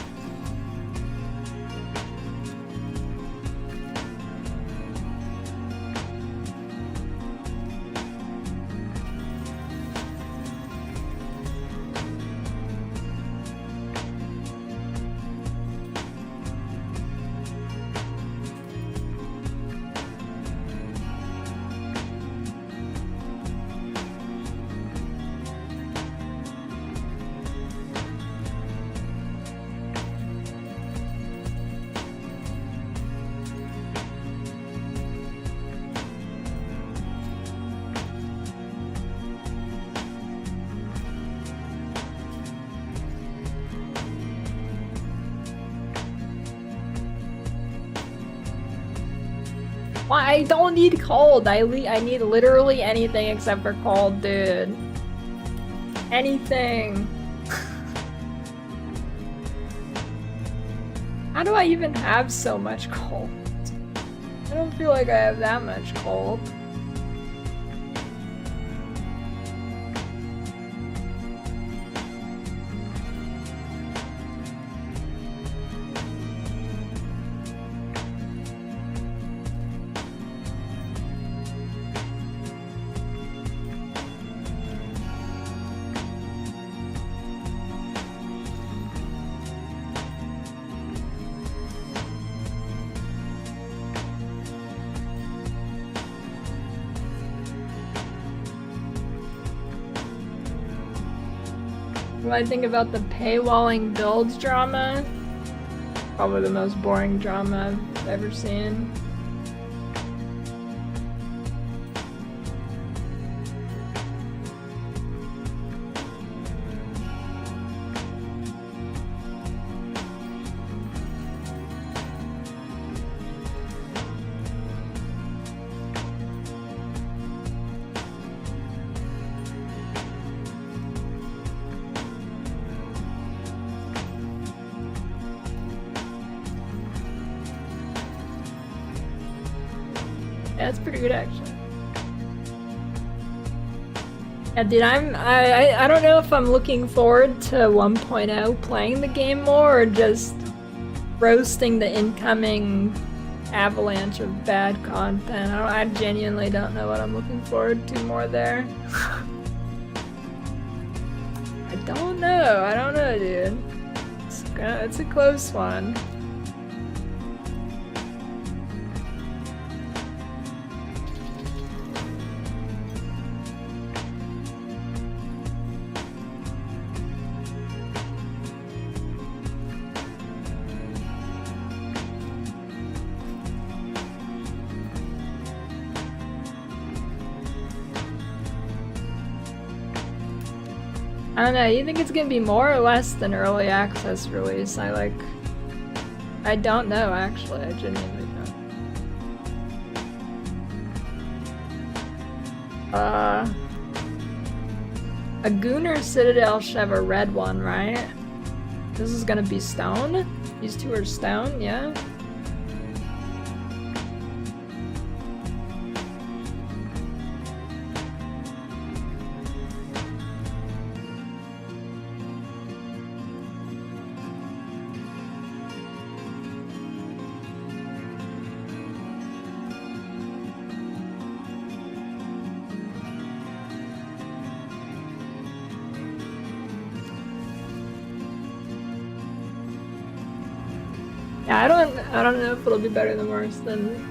I don't need cold. I need literally anything except for cold, dude. Anything. How do I even have so much cold? I don't feel like I have that much cold. What do I think about the paywalling builds drama? Probably the most boring drama I've ever seen. Yeah, it's pretty good actually. Yeah, dude, I don't know if I'm looking forward to 1.0 playing the game more or just roasting the incoming avalanche of bad content. I genuinely don't know what I'm looking forward to more there. I don't know, dude. It's a close one. I don't know, you think it's gonna be more or less than early access release? I don't know actually, I genuinely don't. A Gunnar Citadel should have a red one, right? This is gonna be stone? These two are stone, yeah? Yeah, I don't know if it'll be better than worse than.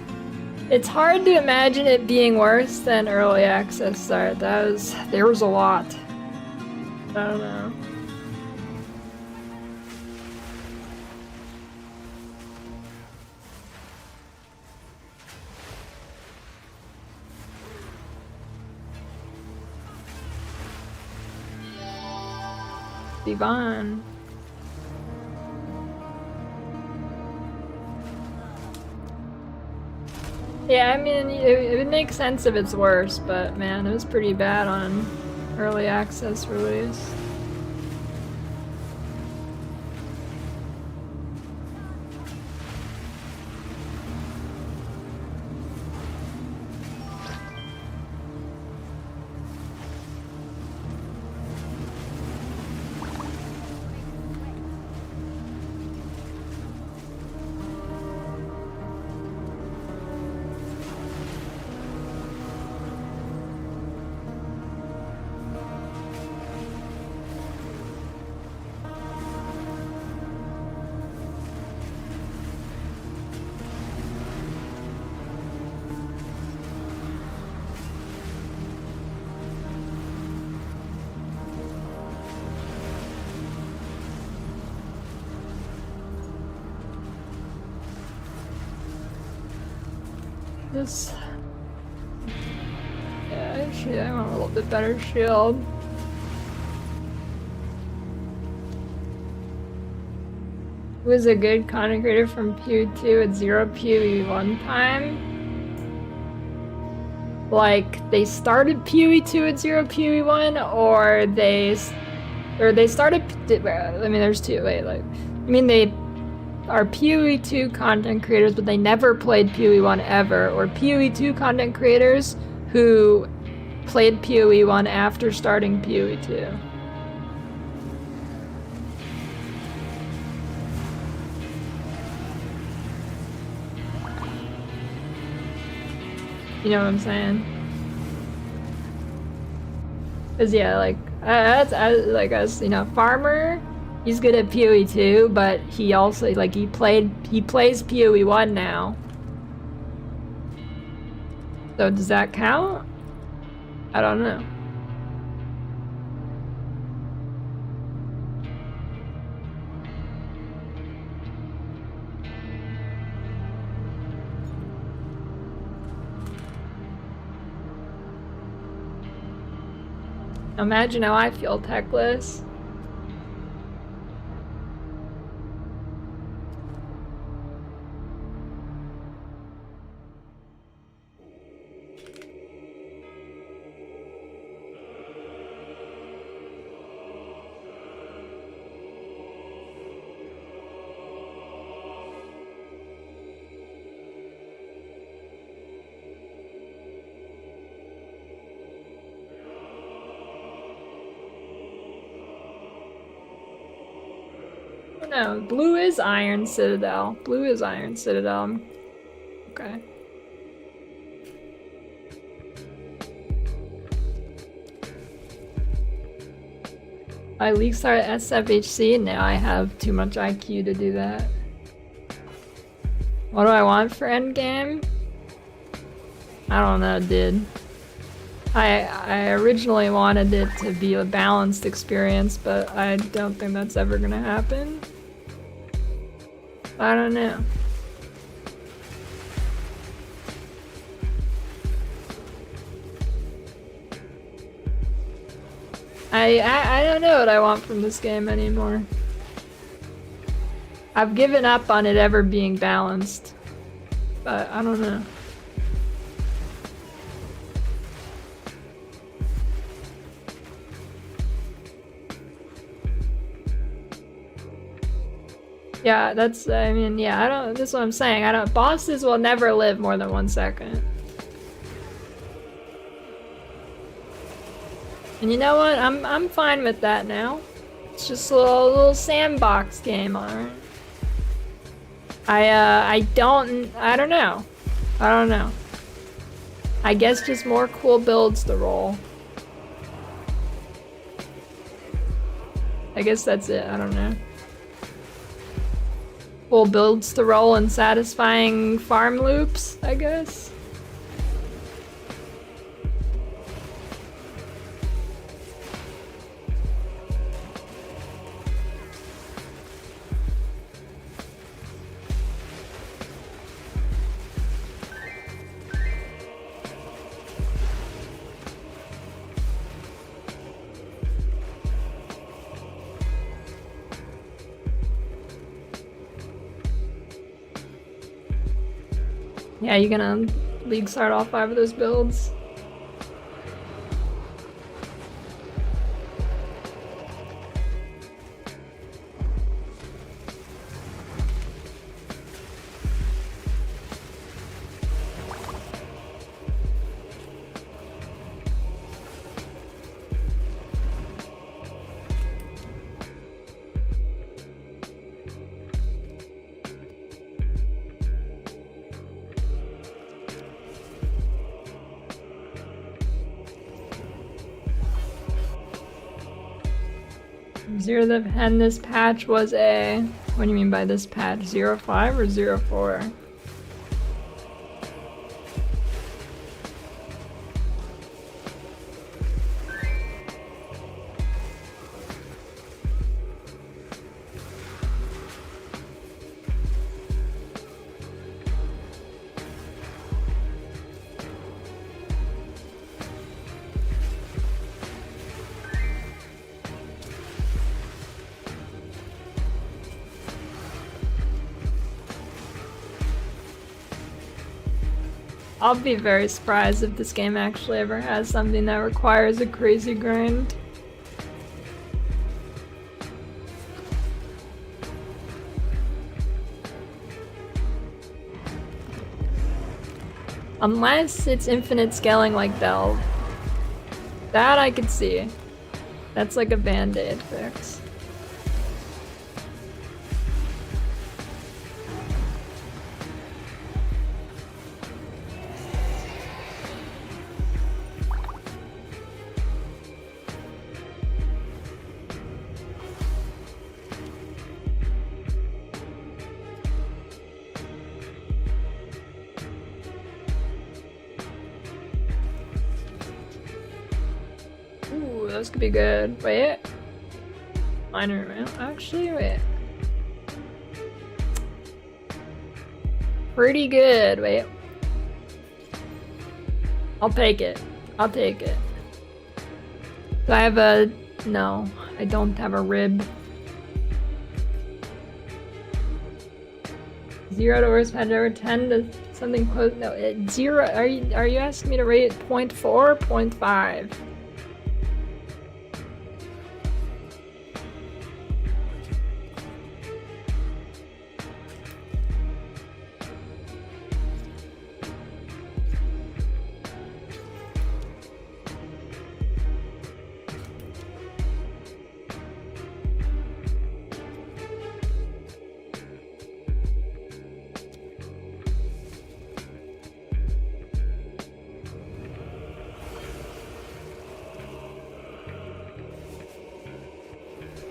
It's hard to imagine it being worse than early access start. There was a lot. I don't know. Devon. Yeah, I mean, it would make sense if it's worse, but man, it was pretty bad on early access release. This. Yeah, actually, I want a little bit better shield. Who is a good content creator from PoE2 at 0 PoE1 time? Like, they started PoE2 at 0 PoE1, or they started. I mean, there's two. Wait, like, I mean, they are PoE2 content creators, but they never played PoE1 ever, or PoE2 content creators who played PoE1 after starting PoE2. You know what I'm saying? Cause yeah, like as you know, Farmer. He's good at PoE 2, but he also he plays PoE 1 now. So does that count? I don't know. Imagine how I feel techless. Oh no, blue is Iron Citadel. Blue is Iron Citadel. Okay. I leaked start SFHC, now I have too much IQ to do that. What do I want for Endgame? I don't know, dude. I originally wanted it to be a balanced experience, but I don't think that's ever gonna happen. I don't know. I don't know what I want from this game anymore. I've given up on it ever being balanced, but I don't know. Yeah, that's, I mean, yeah, I don't, that's what I'm saying. I don't, bosses will never live more than 1 second. And you know what? I'm fine with that now. It's just a little sandbox game, alright? I don't know. I don't know. I guess just more cool builds to roll. I guess that's it, I don't know. Cool builds to roll and satisfying farm loops, I guess. Yeah, you gonna league start all 5 of those builds? Zero the and this patch was a, what do you mean by this patch? 0.5 or 0.4? I'll be very surprised if this game actually ever has something that requires a crazy grind. Unless it's infinite scaling like Delve. That I could see. That's like a band-aid fix. This could be good. Wait. Minor amount. Actually, wait. Pretty good. Wait. I'll take it. I'll take it. Do I have a... No. I don't have a rib. 0 to worst patch over 10 to something close... No, 0... Are you asking me to rate 0.4 or 0.5?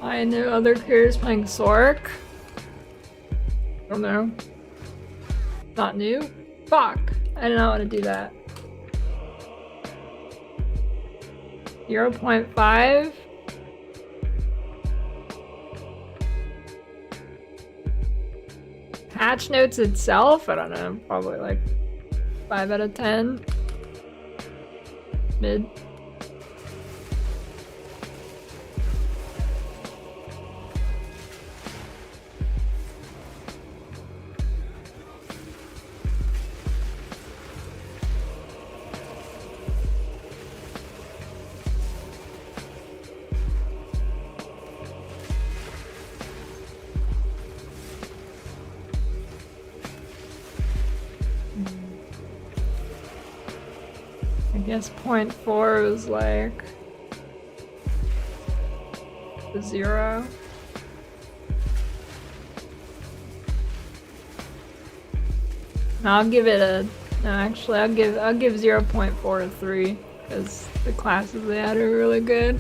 I know other creators playing Sorc. I don't know. Not new? Fuck! I did not want to do that. 0.5? Patch notes itself? I don't know. Probably like 5 out of 10. Mid. I guess 0.4 was like the 0. No, I'll give it a. No, actually, I'll give 0.4 a 3 because the classes they had are really good.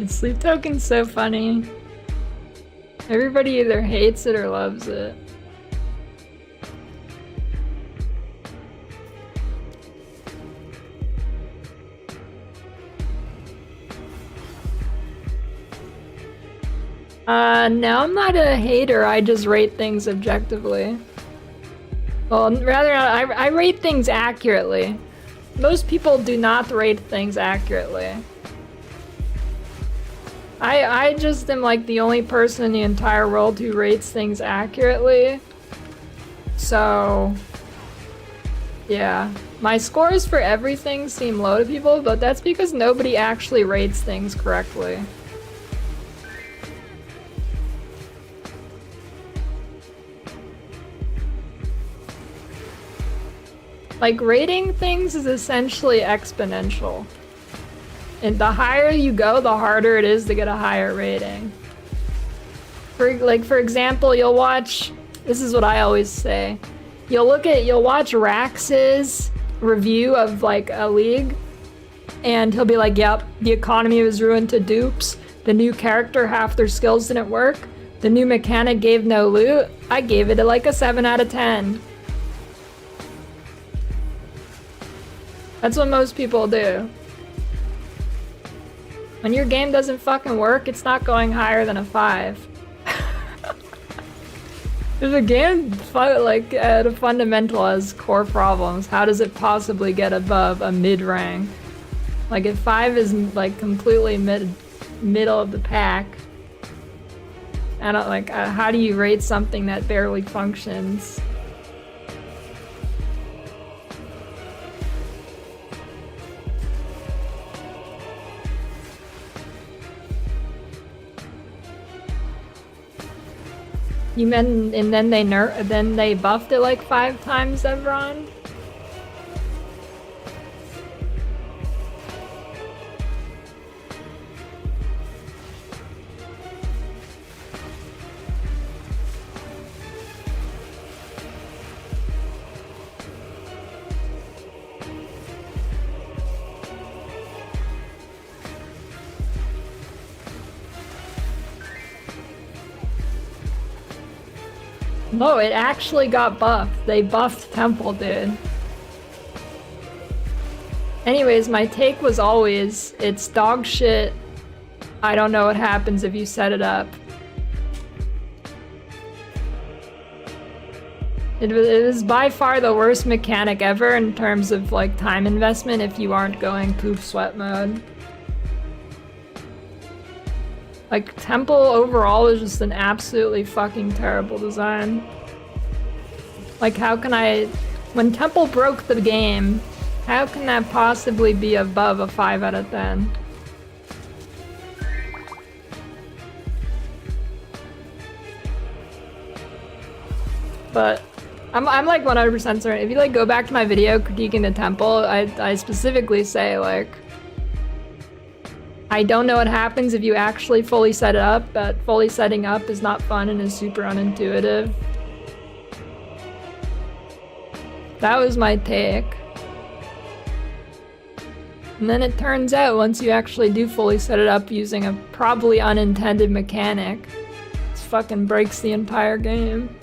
Sleep token's so funny. Everybody either hates it or loves it. No, I'm not a hater, I just rate things objectively. Well, rather, I rate things accurately. Most people do not rate things accurately. I just am like the only person in the entire world who rates things accurately. So, yeah. My scores for everything seem low to people, but that's because nobody actually rates things correctly. Like, rating things is essentially exponential. And the higher you go, the harder it is to get a higher rating. For example, you'll watch, this is what I always say. You'll watch Rax's review of like a league, and he'll be like, yep, the economy was ruined to dupes. The new character, half their skills didn't work. The new mechanic gave no loot. I gave it like a 7 out of 10. That's what most people do. When your game doesn't fucking work, it's not going higher than a 5. If a game at a fundamental has core problems, how does it possibly get above a mid rank? Like if 5 is like completely middle of the pack, I don't like. How do you rate something that barely functions? You meant, and then they buffed it like 5 times, Evron? No, it actually got buffed. They buffed Temple, dude. Anyways, my take was always, it's dog shit. I don't know what happens if you set it up. It was by far the worst mechanic ever in terms of like time investment if you aren't going poop sweat mode. Like, Temple overall is just an absolutely fucking terrible design. Like, how can I... When Temple broke the game, how can that possibly be above a 5 out of 10? But I'm like 100% certain. If you like go back to my video critiquing the Temple, I specifically say like, I don't know what happens if you actually fully set it up, but fully setting up is not fun and is super unintuitive. That was my take. And then it turns out once you actually do fully set it up using a probably unintended mechanic, it fucking breaks the entire game.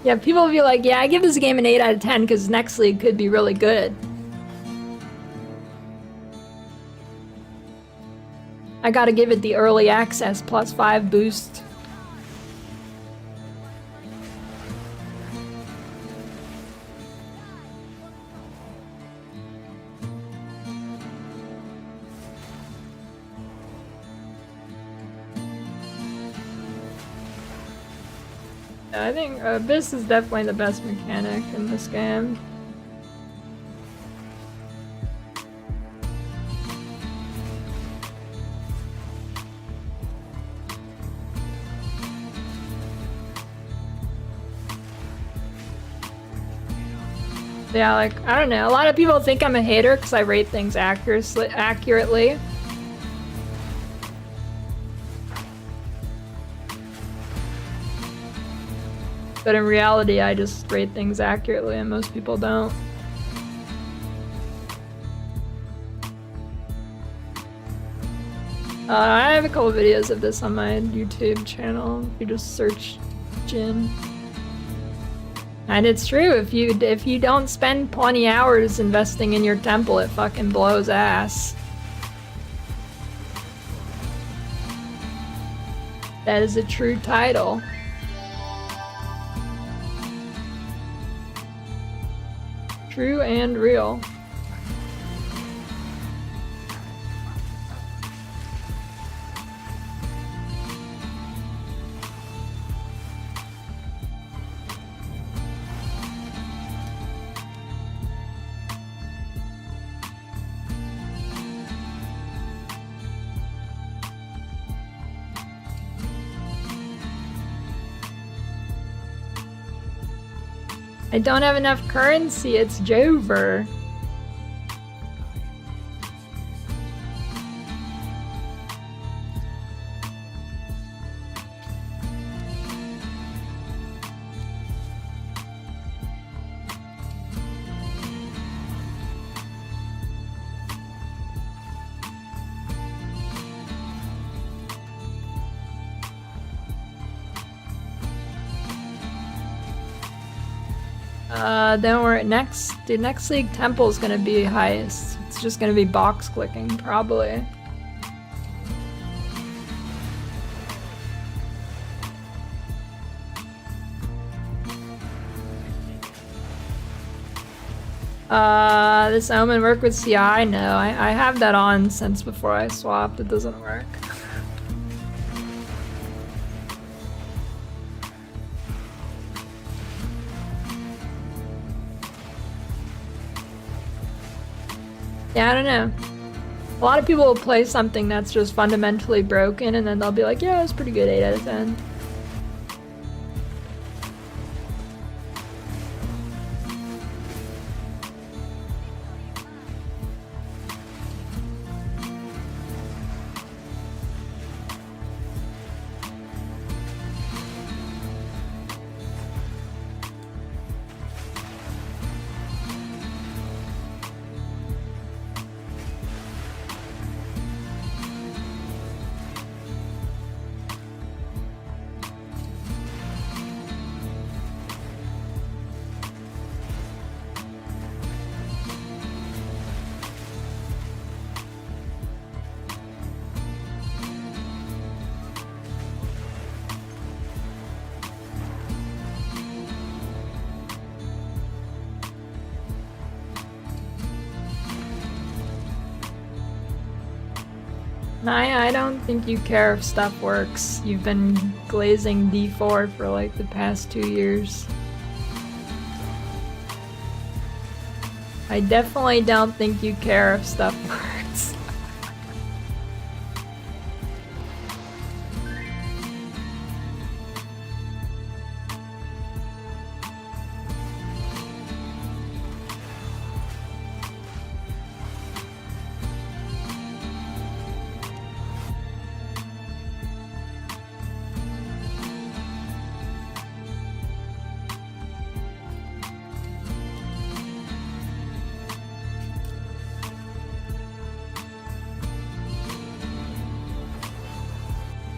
Yeah, people will be like, yeah, I give this game an 8 out of 10 because next league could be really good. I gotta give it the early access +5 boost. I think Abyss is definitely the best mechanic in this game. Yeah, like, I don't know. A lot of people think I'm a hater because I rate things accurately. But in reality, I just rate things accurately and most people don't. I have a couple videos of this on my YouTube channel. If you just search Djinn. And it's true, if you don't spend 20 hours investing in your temple, it fucking blows ass. That is a true title. True and real. I don't have enough currency, it's Jover. Don't worry, the next league temple is gonna be highest. It's just gonna be box clicking, probably. This Omen work with CI? No, I have that on since before I swapped. It doesn't work. Yeah, I don't know. A lot of people will play something that's just fundamentally broken and then they'll be like, yeah, it's pretty good, 8 out of 10. I don't think you care if stuff works. You've been glazing D4 for like the past 2 years. I definitely don't think you care if stuff works.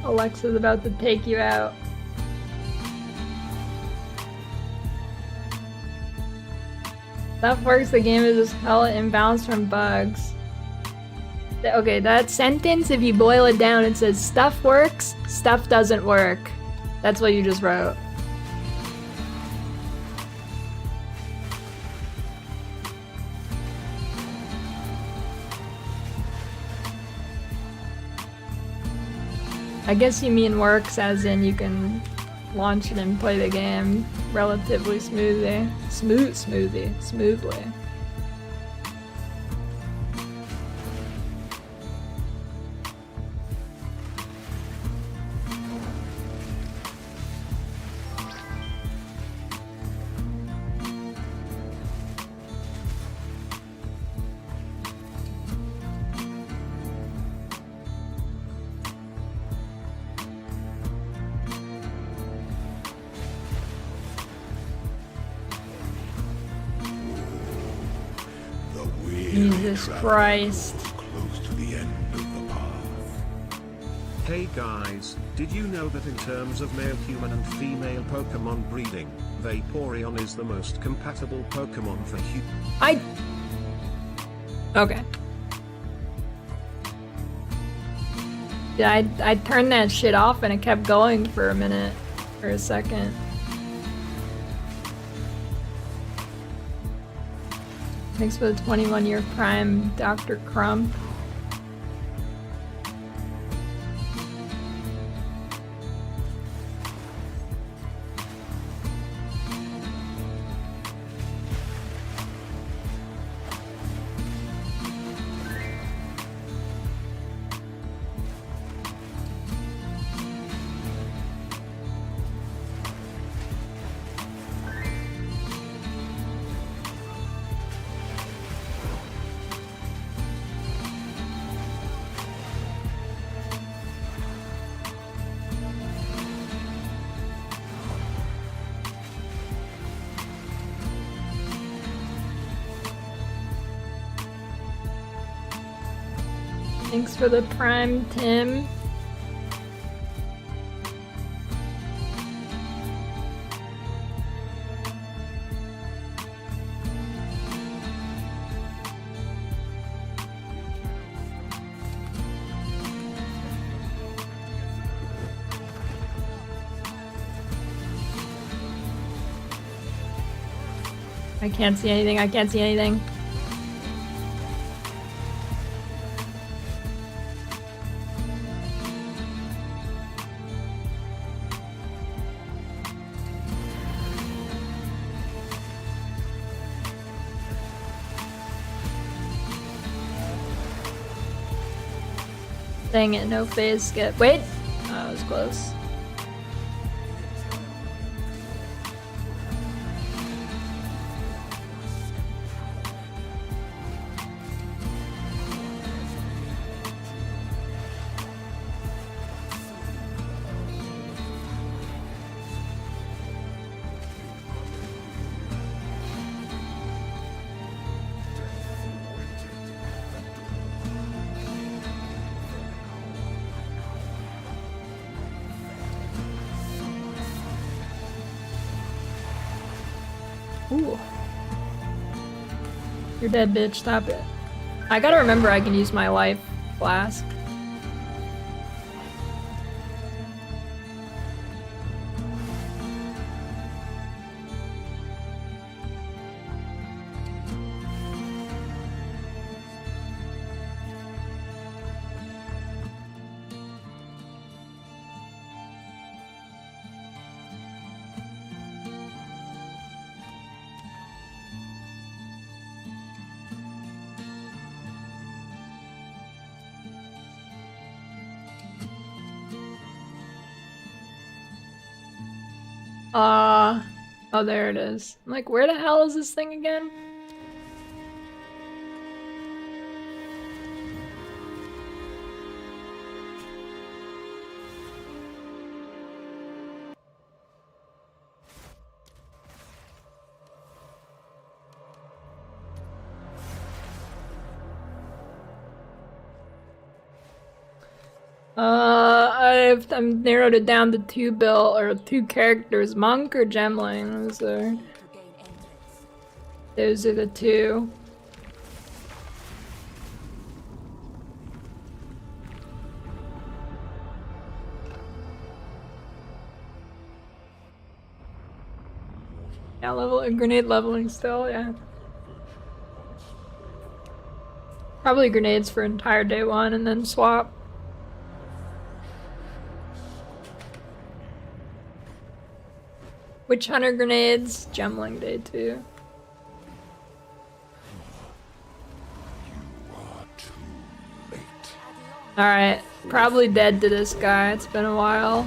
Alexa's about to take you out. Stuff works, the game is just hell imbalanced from bugs. Okay, that sentence, if you boil it down, it says stuff works, stuff doesn't work. That's what you just wrote. I guess you mean works as in you can launch it and play the game relatively smoothly. Smoothly. Jesus Christ. Close to the end of the path. Hey guys, did you know that in terms of male human and female Pokemon breeding, Vaporeon is the most compatible Pokemon for Okay. Yeah, I turned that shit off and it kept going for a minute, or a second. Thanks for the 21-year prime, Dr. Crump. Thanks for the prime, Tim. I can't see anything, I can't see anything. Dang it, no phase skip. Wait! Oh, that was close. Ooh. You're dead, bitch. Stop it. I gotta remember I can use my life flask. Oh, there it is. I'm like, where the hell is this thing again? I've narrowed it down to two characters, monk or gemling. Those are the two. Yeah, grenade leveling still, yeah. Probably grenades for entire day one and then swap. Witch Hunter grenades, gemling day 2. Alright, probably dead to this guy, it's been a while.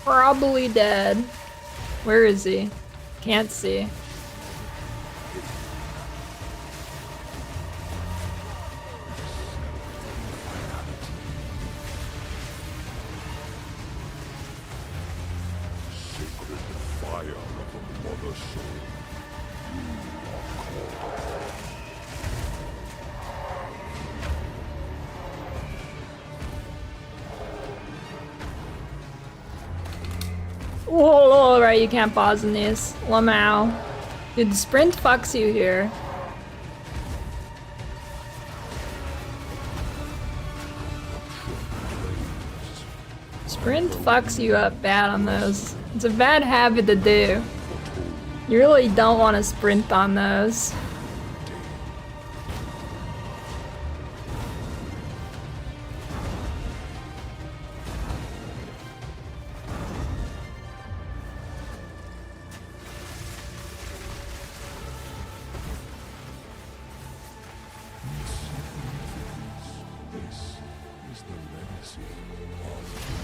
Probably dead. Where is he? Can't see. Whoa, right, you can't pause in these. Lamau. Dude, the sprint fucks you here. Sprint fucks you up bad on those. It's a bad habit to do. You really don't want to sprint on those.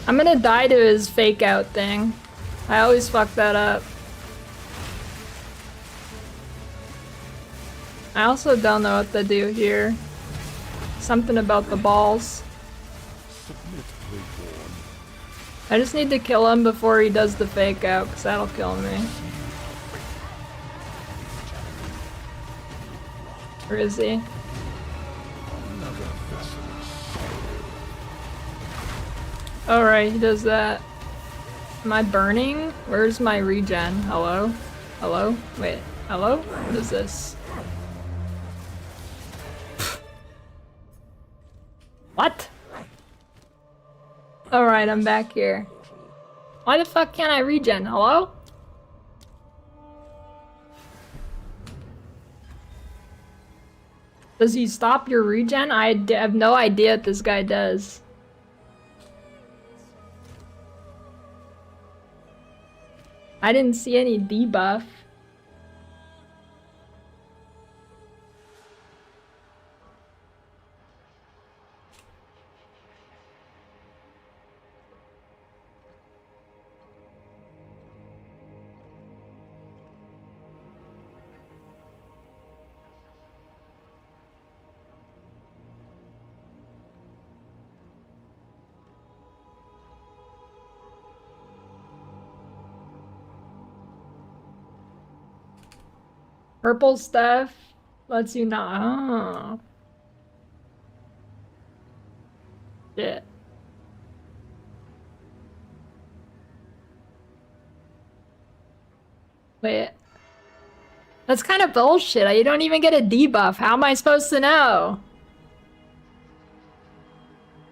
I'm gonna die to his fake out thing. I always fuck that up. I also don't know what to do here. Something about the balls. I just need to kill him before he does the fake out, because that'll kill me. Where is he? Alright, he does that. Am I burning? Where's my regen? Hello? Hello? Wait, hello? What is this? What? Alright, I'm back here. Why the fuck can't I regen? Hello? Does he stop your regen? I have no idea what this guy does. I didn't see any debuff. Purple stuff lets you not. Oh. Shit. Wait. That's kind of bullshit. You don't even get a debuff. How am I supposed to know?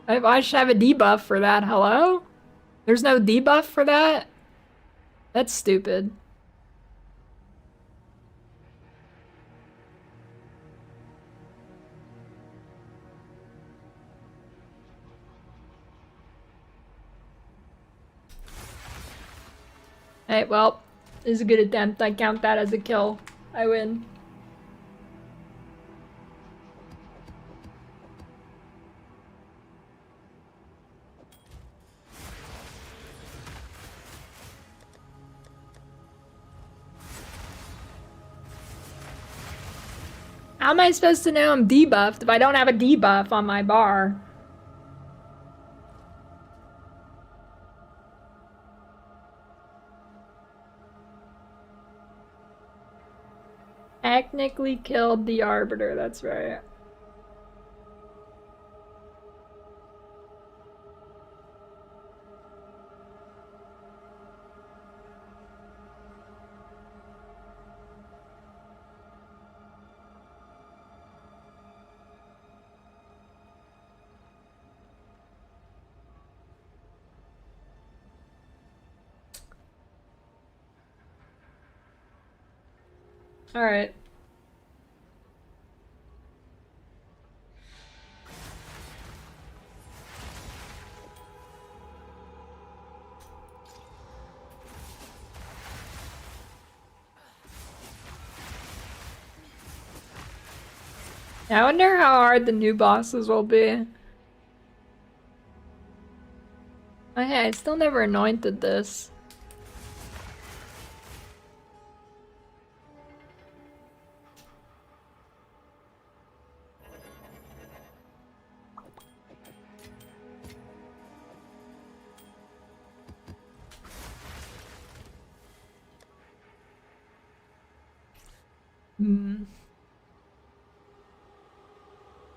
I should have a debuff for that. Hello? There's no debuff for that? That's stupid. Hey, well, this is a good attempt. I count that as a kill. I win. How am I supposed to know I'm debuffed if I don't have a debuff on my bar? Technically killed the Arbiter, that's right. Alright. I wonder how hard the new bosses will be. Oh yeah, I still never anointed this.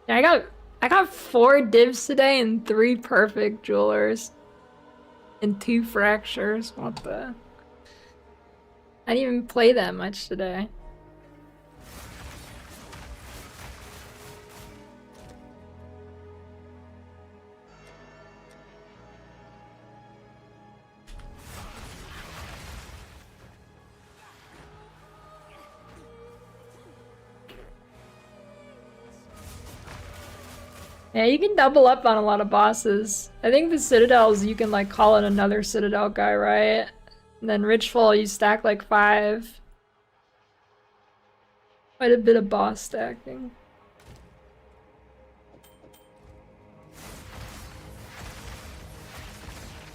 Yeah, I got 4 divs today and 3 perfect jewelers. And 2 fractures. What the? I didn't even play that much today. Yeah, you can double up on a lot of bosses. I think the Citadels, you can like call in another Citadel guy, right? And then Richfall, you stack like 5. Quite a bit of boss stacking.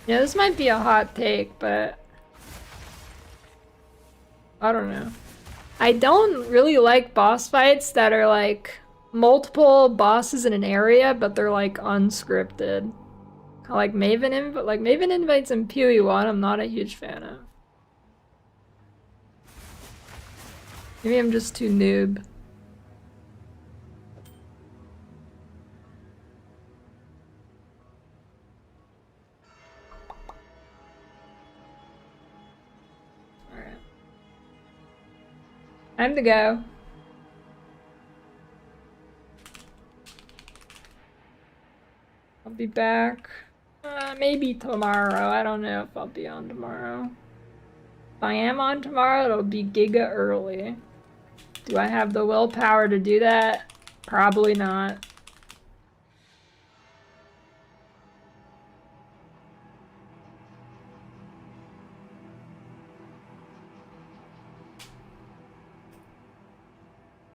Yeah, this might be a hot take, but I don't know. I don't really like boss fights that are like multiple bosses in an area, but they're like unscripted. Like Maven Invites and PoE1, I'm not a huge fan of. Maybe I'm just too noob. Alright. Time to go. I'll be back. Maybe tomorrow. I don't know if I'll be on tomorrow. If I am on tomorrow, it'll be giga early. Do I have the willpower to do that? Probably not.